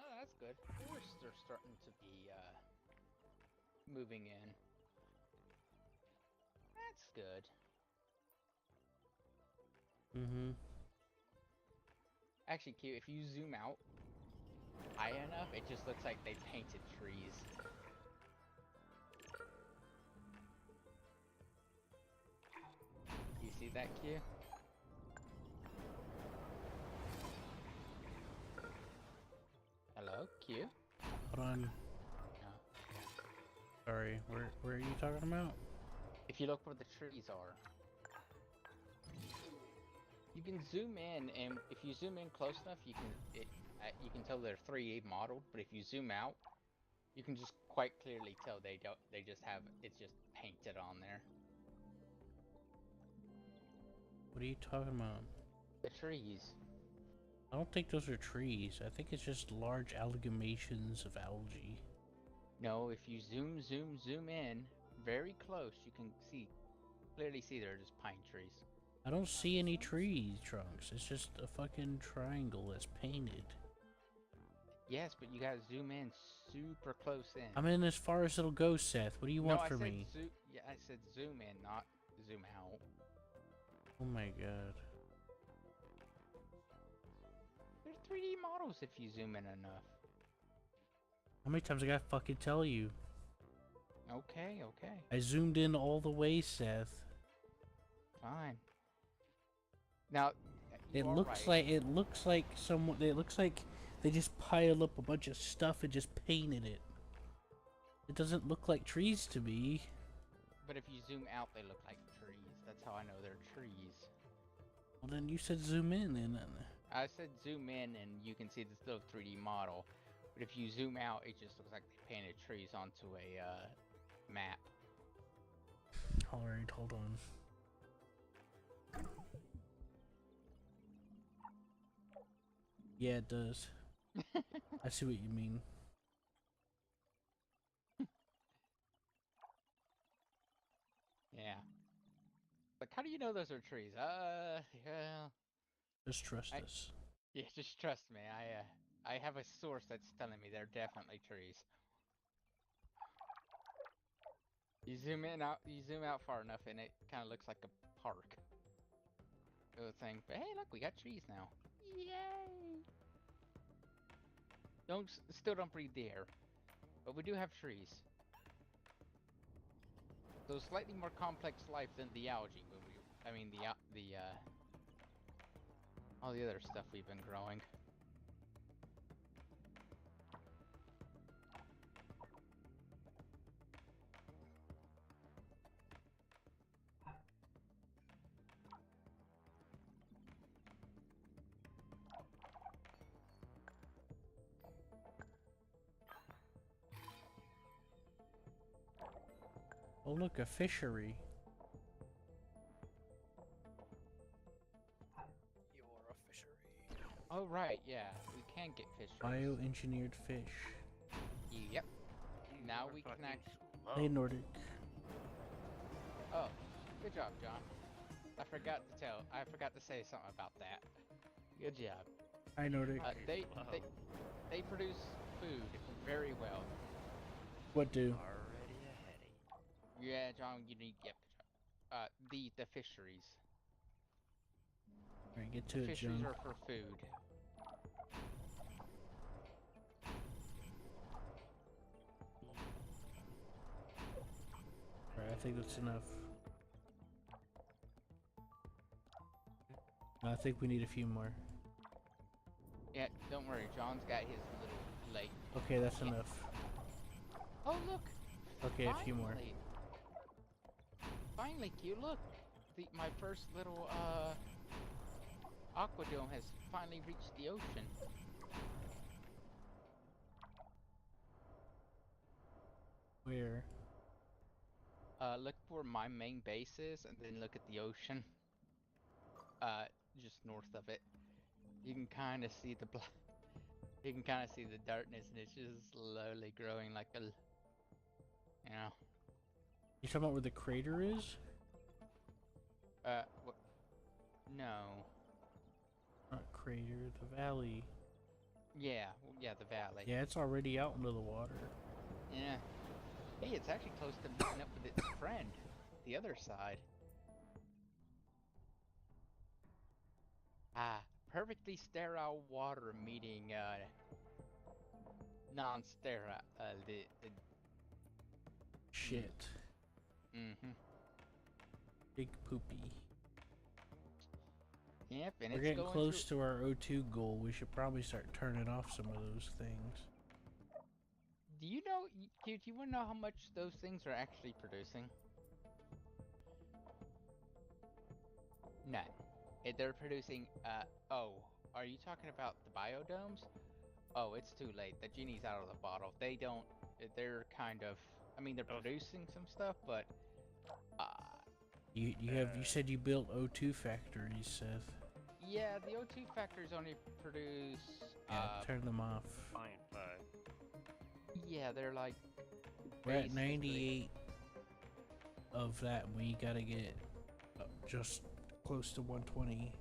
Oh, that's good. Forests are starting to be moving in. That's good. Mm-hmm. Actually, Q, if you zoom out high enough, it just looks like they painted trees. You see that, Q? Hello, Q? Hold on. No. Sorry, where are you talking about? If you look where the trees are, you can zoom in, and if you zoom in close enough, you can tell they're 3D modeled. But if you zoom out, you can just quite clearly tell they don't. They just have it's just painted on there. What are you talking about? The trees. I don't think those are trees. I think it's just large amalgamations of algae. No, if you zoom in very close, you can clearly see they're just pine trees. I don't see any tree trunks. It's just a fucking triangle that's painted. Yes, but you gotta zoom in super close in. I'm in as far as it'll go, Seth. What do you want from me? Yeah, I said zoom in, not zoom out. Oh my god. They're 3D models if you zoom in enough. How many times I gotta fucking tell you? Okay, okay, I zoomed in all the way, Seth. fine. Now, It looks like someone. It looks like they just piled up a bunch of stuff and just painted it. It doesn't look like trees to me. But if you zoom out, they look like trees. That's how I know they're trees. Well, then you said zoom in, and I said zoom in, and you can see this little 3D model. But if you zoom out, it just looks like they painted trees onto a map. Alright, hold on. Yeah, it does. I see what you mean. Yeah. Like, how do you know those are trees? Yeah. Just trust I- us. Yeah, just trust me. I have a source that's telling me they're definitely trees. You zoom out far enough, and it kind of looks like a park. Little thing. But hey, look, we got trees now. Yay! Still don't breathe the air, but we do have trees. So slightly more complex life than the algae all the other stuff we've been growing. Oh look, a fishery. You're a fishery. Oh right, yeah, we can get fish. Bioengineered fish. Yep. Now You're we can fucking actually. Hey slow. Nordic. Oh, good job, John. I forgot to say something about that. Good job. Hi Nordic. They produce food very well. What do? Already ahead of you. Yeah, John, you need yep. The fisheries. Alright, get The to it, fisheries John. are for food. Alright, I think that's enough. I think we need a few more. Yeah, don't worry. John's got his little lake. Okay, that's enough. Oh look! Okay, a few more. Finally, Q, look! My first little aquadome has finally reached the ocean. Where? Look where my main base is, and then look at the ocean. Just north of it. You can kind of see the You can kind of see the darkness, and it's just slowly growing like a, you know. You talking about where the crater is? What? No. Not crater, the valley. Yeah, yeah, the valley. Yeah, it's already out into the water. Yeah. Hey, it's actually close to meeting up with its friend, the other side. Ah, perfectly sterile water meeting non-sterile. Shit. Mm-hmm. Big poopy. Yep, and We're it's getting going close through. to our O2 goal. We should probably start turning off some of those things. Do you know? Do you want to know how much those things are actually producing? None. They're producing. Oh, are you talking about the biodomes? Oh, it's too late. The genie's out of the bottle. They don't. They're kind of. I mean, they're Those- producing some stuff, but. You said you built O2 factories, Seth. Yeah, the O2 factories only produce. Yeah, turn them off. Fine, fine. Yeah, they're like. We're at basically- 98 of that. We gotta get just close to 120.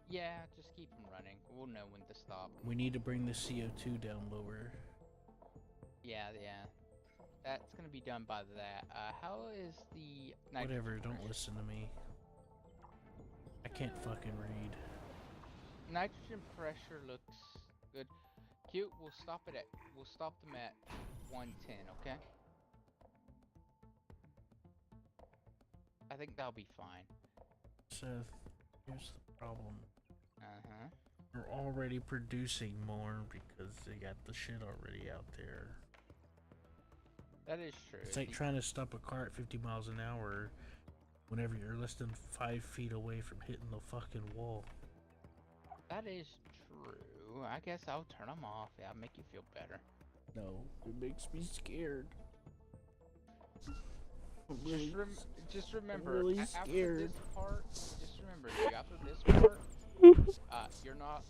Yeah, just keep them running. We'll know when to stop. We need to bring the CO2 down lower. Yeah, yeah. That's gonna be done by that. How is the Whatever, nitrogen don't pressure? listen to me. I can't fucking read. Nitrogen pressure looks good. Cute. We'll stop them at 110. Okay. I think that'll be fine. Seth, here's the problem. Uh-huh. We're already producing more because they got the shit already out there. That is true. It's like trying to stop a car at 50 miles an hour whenever you're less than 5 feet away from hitting the fucking wall. That is true. Ooh, I guess I'll turn them off. Yeah, I'll make you feel better. No, it makes me scared. I'm Just remember, really after scared. this part, just remember, after this part,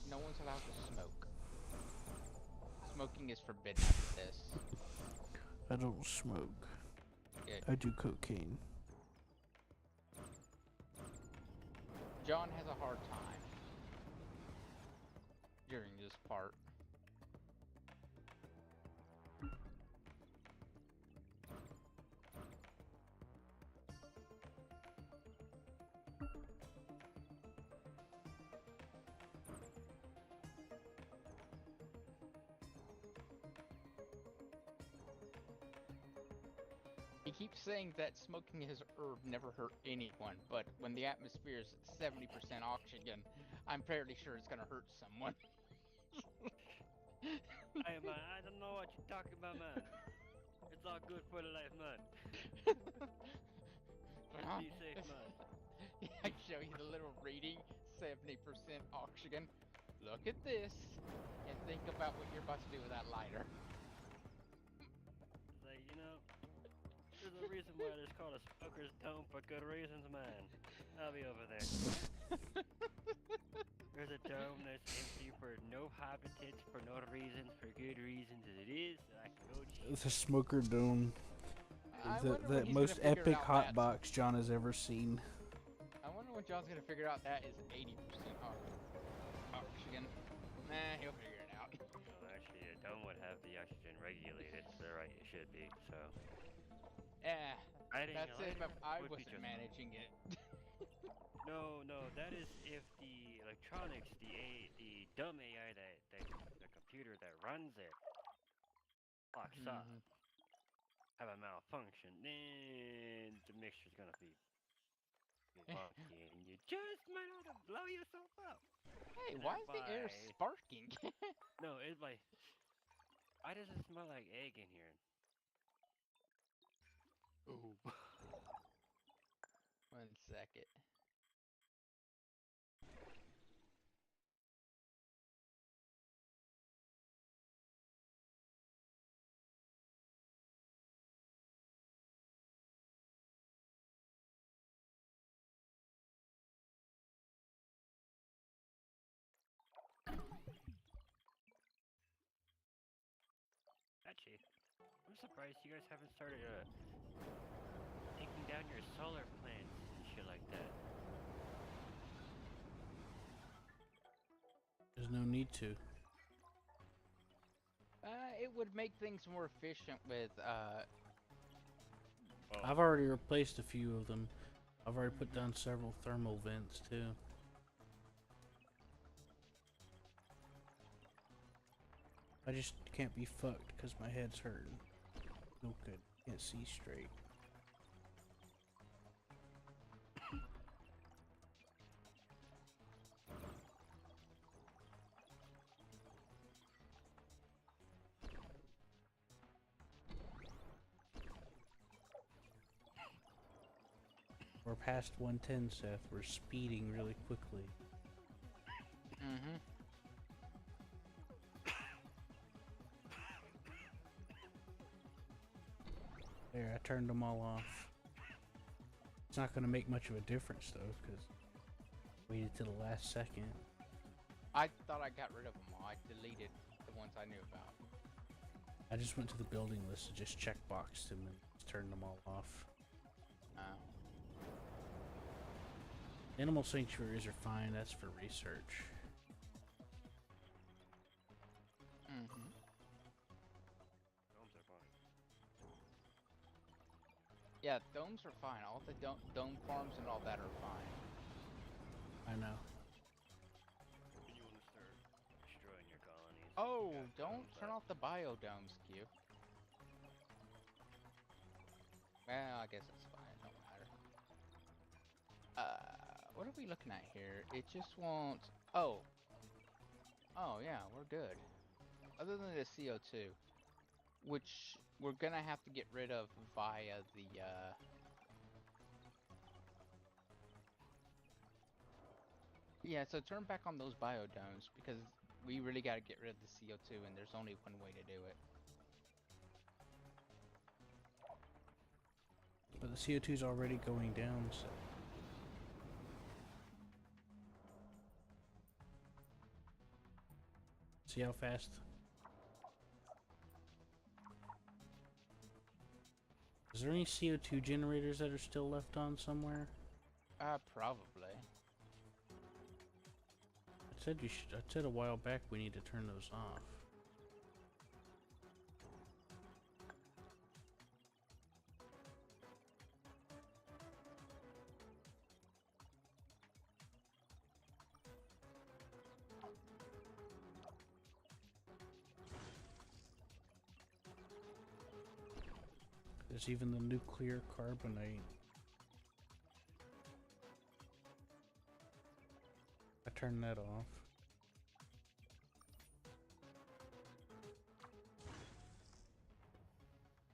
no one's allowed to smoke. Smoking is forbidden after this. I don't smoke. Good. I do cocaine. John has a hard time during this part. He keeps saying that smoking his herb never hurt anyone, but when the atmosphere is 70% oxygen, I'm fairly sure it's gonna hurt someone. Hey man, I don't know what you're talking about, man. It's all good for the life, man. Be safe, man. I show you the little reading, 70% oxygen. Look at this, and think about what you're about to do with that lighter. It's like, there's a reason why it's called a smoker's dome for good reasons, man. I'll be over there. There's a dome that's empty for no habitats, for no reasons, for good reasons as it is. I can go It's a smoker dome. I The wonder when he's most gonna figure epic out hot that- box John has ever seen. I wonder when John's gonna figure out that is 80% oxygen. Nah, he'll figure it out. Well, actually, a dome would have the oxygen regulated to the right it should be, so. Yeah, I think that's if I would be wasn't just managing it. No, that is if the electronics, the dumb AI the computer that runs it fucks up, have a malfunction, then the mixture's gonna be wonky, and you just might want to blow yourself up. Hey, why is the air Thereby- sparking? No, it's like, why does it smell like egg in here? Ooh. 1 second. Actually, I'm surprised you guys haven't started taking down your solar plants and shit like that. There's no need to. It would make things more efficient with, I've already replaced a few of them. I've already put down several thermal vents too. I just can't be fucked because my head's hurting. No good. Can't see straight. We're past 110, Seth. We're speeding really quickly. There, I turned them all off. It's not gonna make much of a difference though, because waited till the last second. I thought I got rid of them all. I deleted the ones I knew about. I just went to the building list and just checkboxed them and turned them all off. Animal sanctuaries are fine, that's for research. Domes are fine. Yeah, domes are fine. All the dome farms and all that are fine. I know. When you want to start destroying your colonies. Oh, you got don't domes turn up. off the biodomes, Q. Well, I guess it's fine. It don't matter. What are we looking at here? It just won't... Oh, yeah, we're good. Other than the CO2, which we're gonna have to get rid of via the, Yeah, so turn back on those biodomes, because we really got to get rid of the CO2, and there's only one way to do it. But the CO2 is already going down, so. See how fast? Is there any CO2 generators that are still left on somewhere? Probably. I said a while back we need to turn those off. There's even the nuclear carbonate. I turned that off.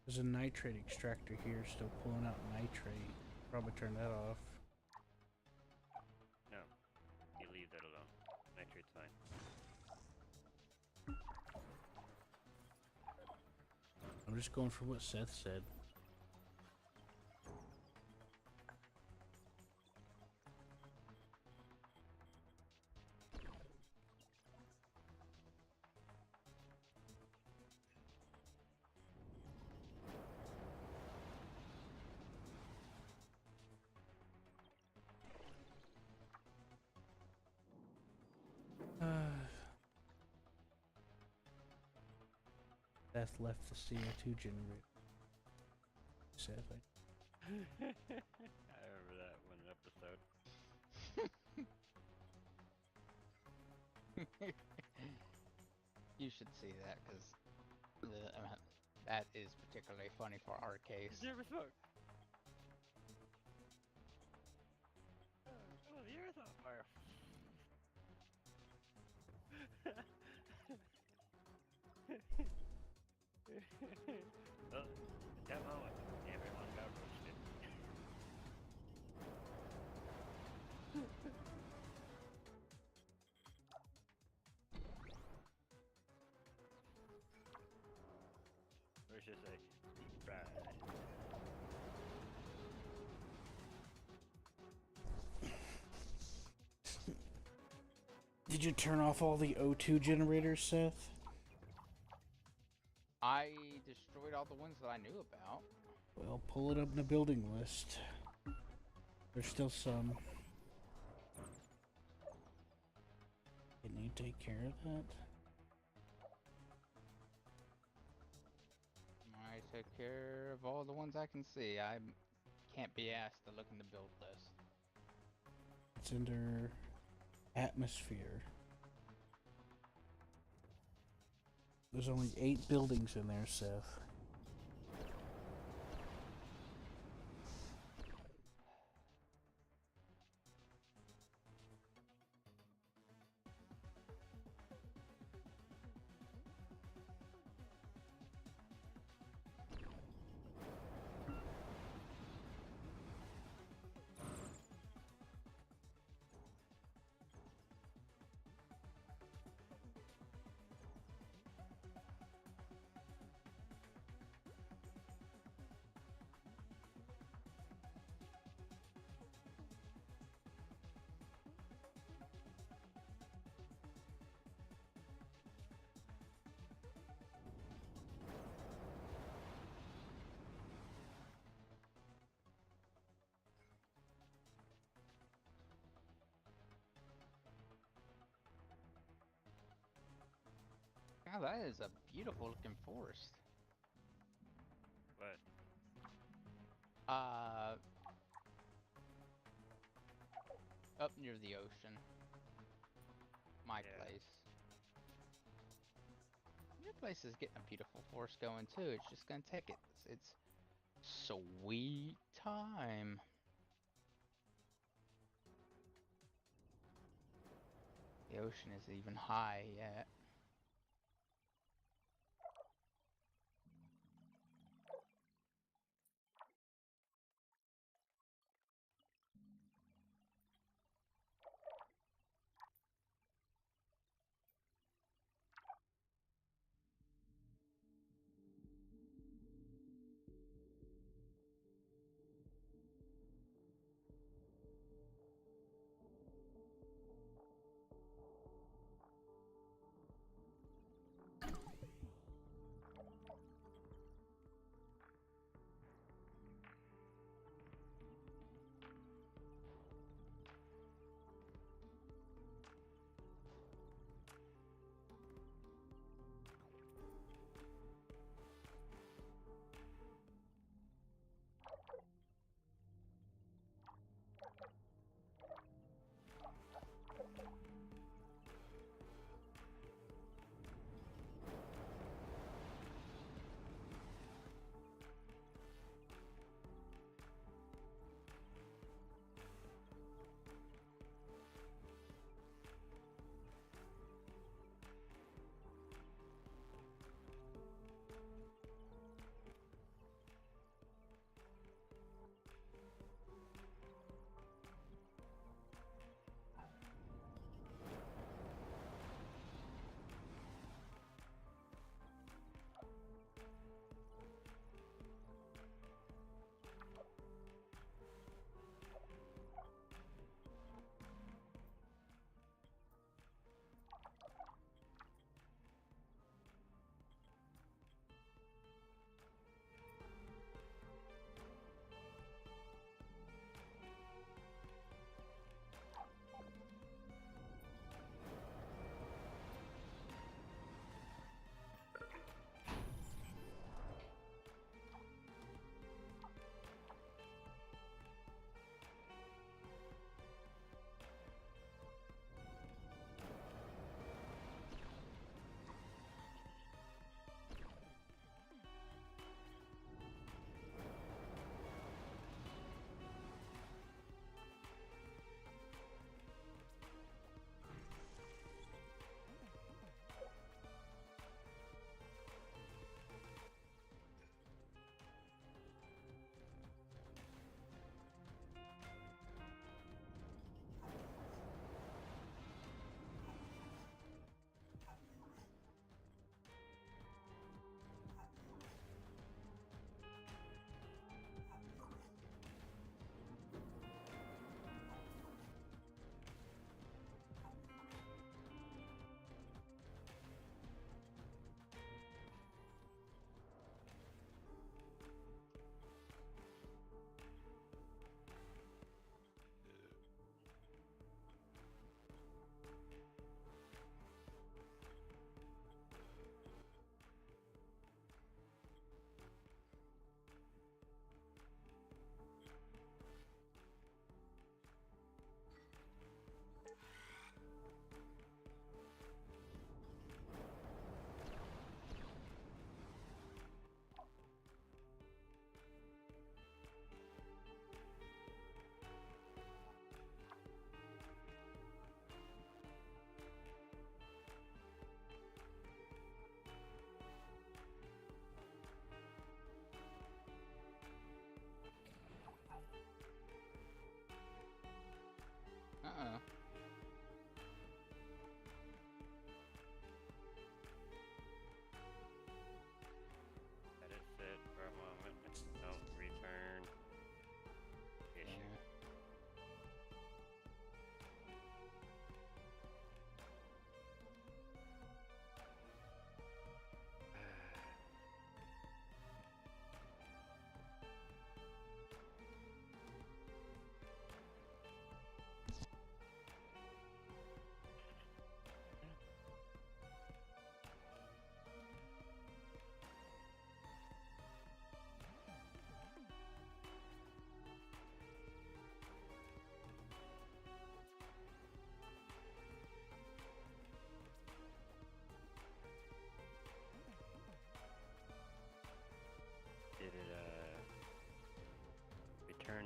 There's a nitrate extractor here still pulling out nitrate. Probably turn that off. No, you leave that alone. Nitrate's fine. I'm just going for what Seth said. Seth left the CO2 generator. Seth, I remember that one episode. You should see that, because that is particularly funny for our case. Never smoke. Oh, the earth's on fire. Well, at that moment, everyone got roasted. Or should I say, deep fried. did you turn off all the O2 generators, Seth? I destroyed all the ones that I knew about. Well, pull it up in the building list. There's still some. Can you take care of that? I took care of all the ones I can see. I can't be asked to look in the build list. It's under atmosphere. There's only 8 buildings in there, Seth. Wow, that is a beautiful looking forest. What? Up near the ocean. My Yeah. place. Your place is getting a beautiful forest going too. It's just gonna take its sweet time. The ocean is even high yet.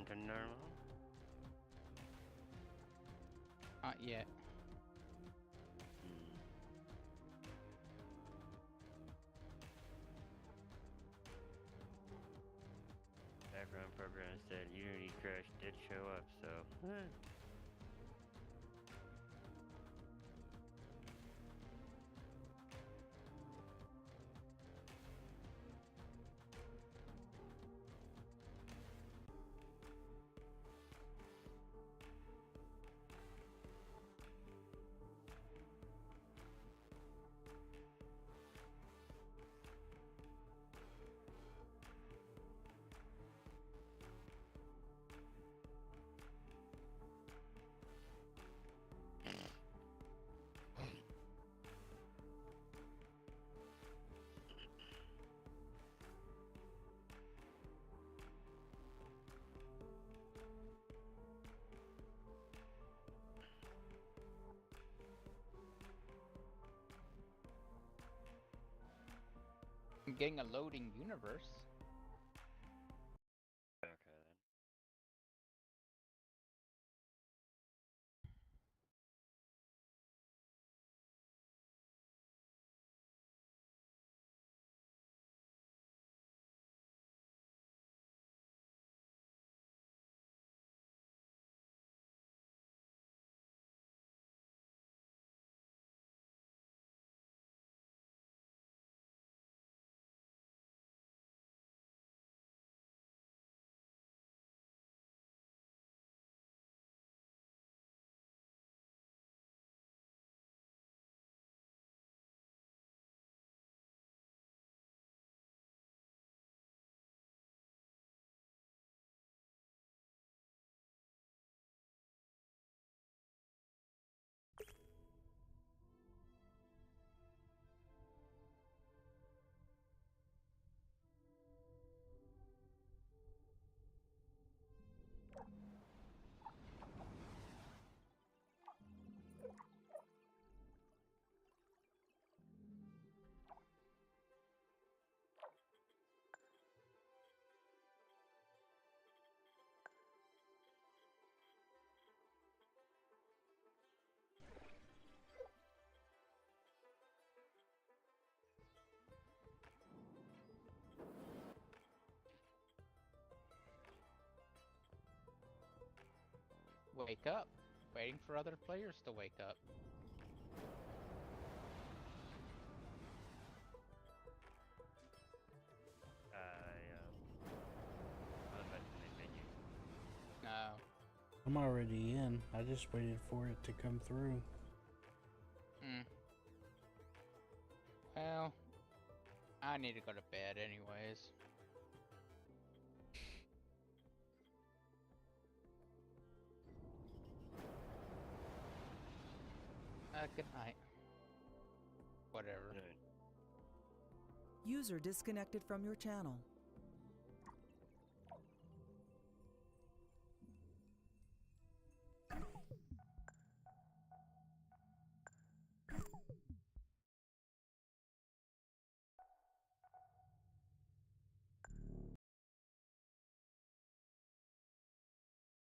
to normal? Not yet. Hmm. Background program said Unity crash did show up, so. I'm getting a loading universe. Okay then. Wake up. Waiting for other players to wake up. I was about to make menu. No. I'm already in. I just waited for it to come through. Well, I need to go to bed anyways. Good night. Whatever. Right. User disconnected from your channel.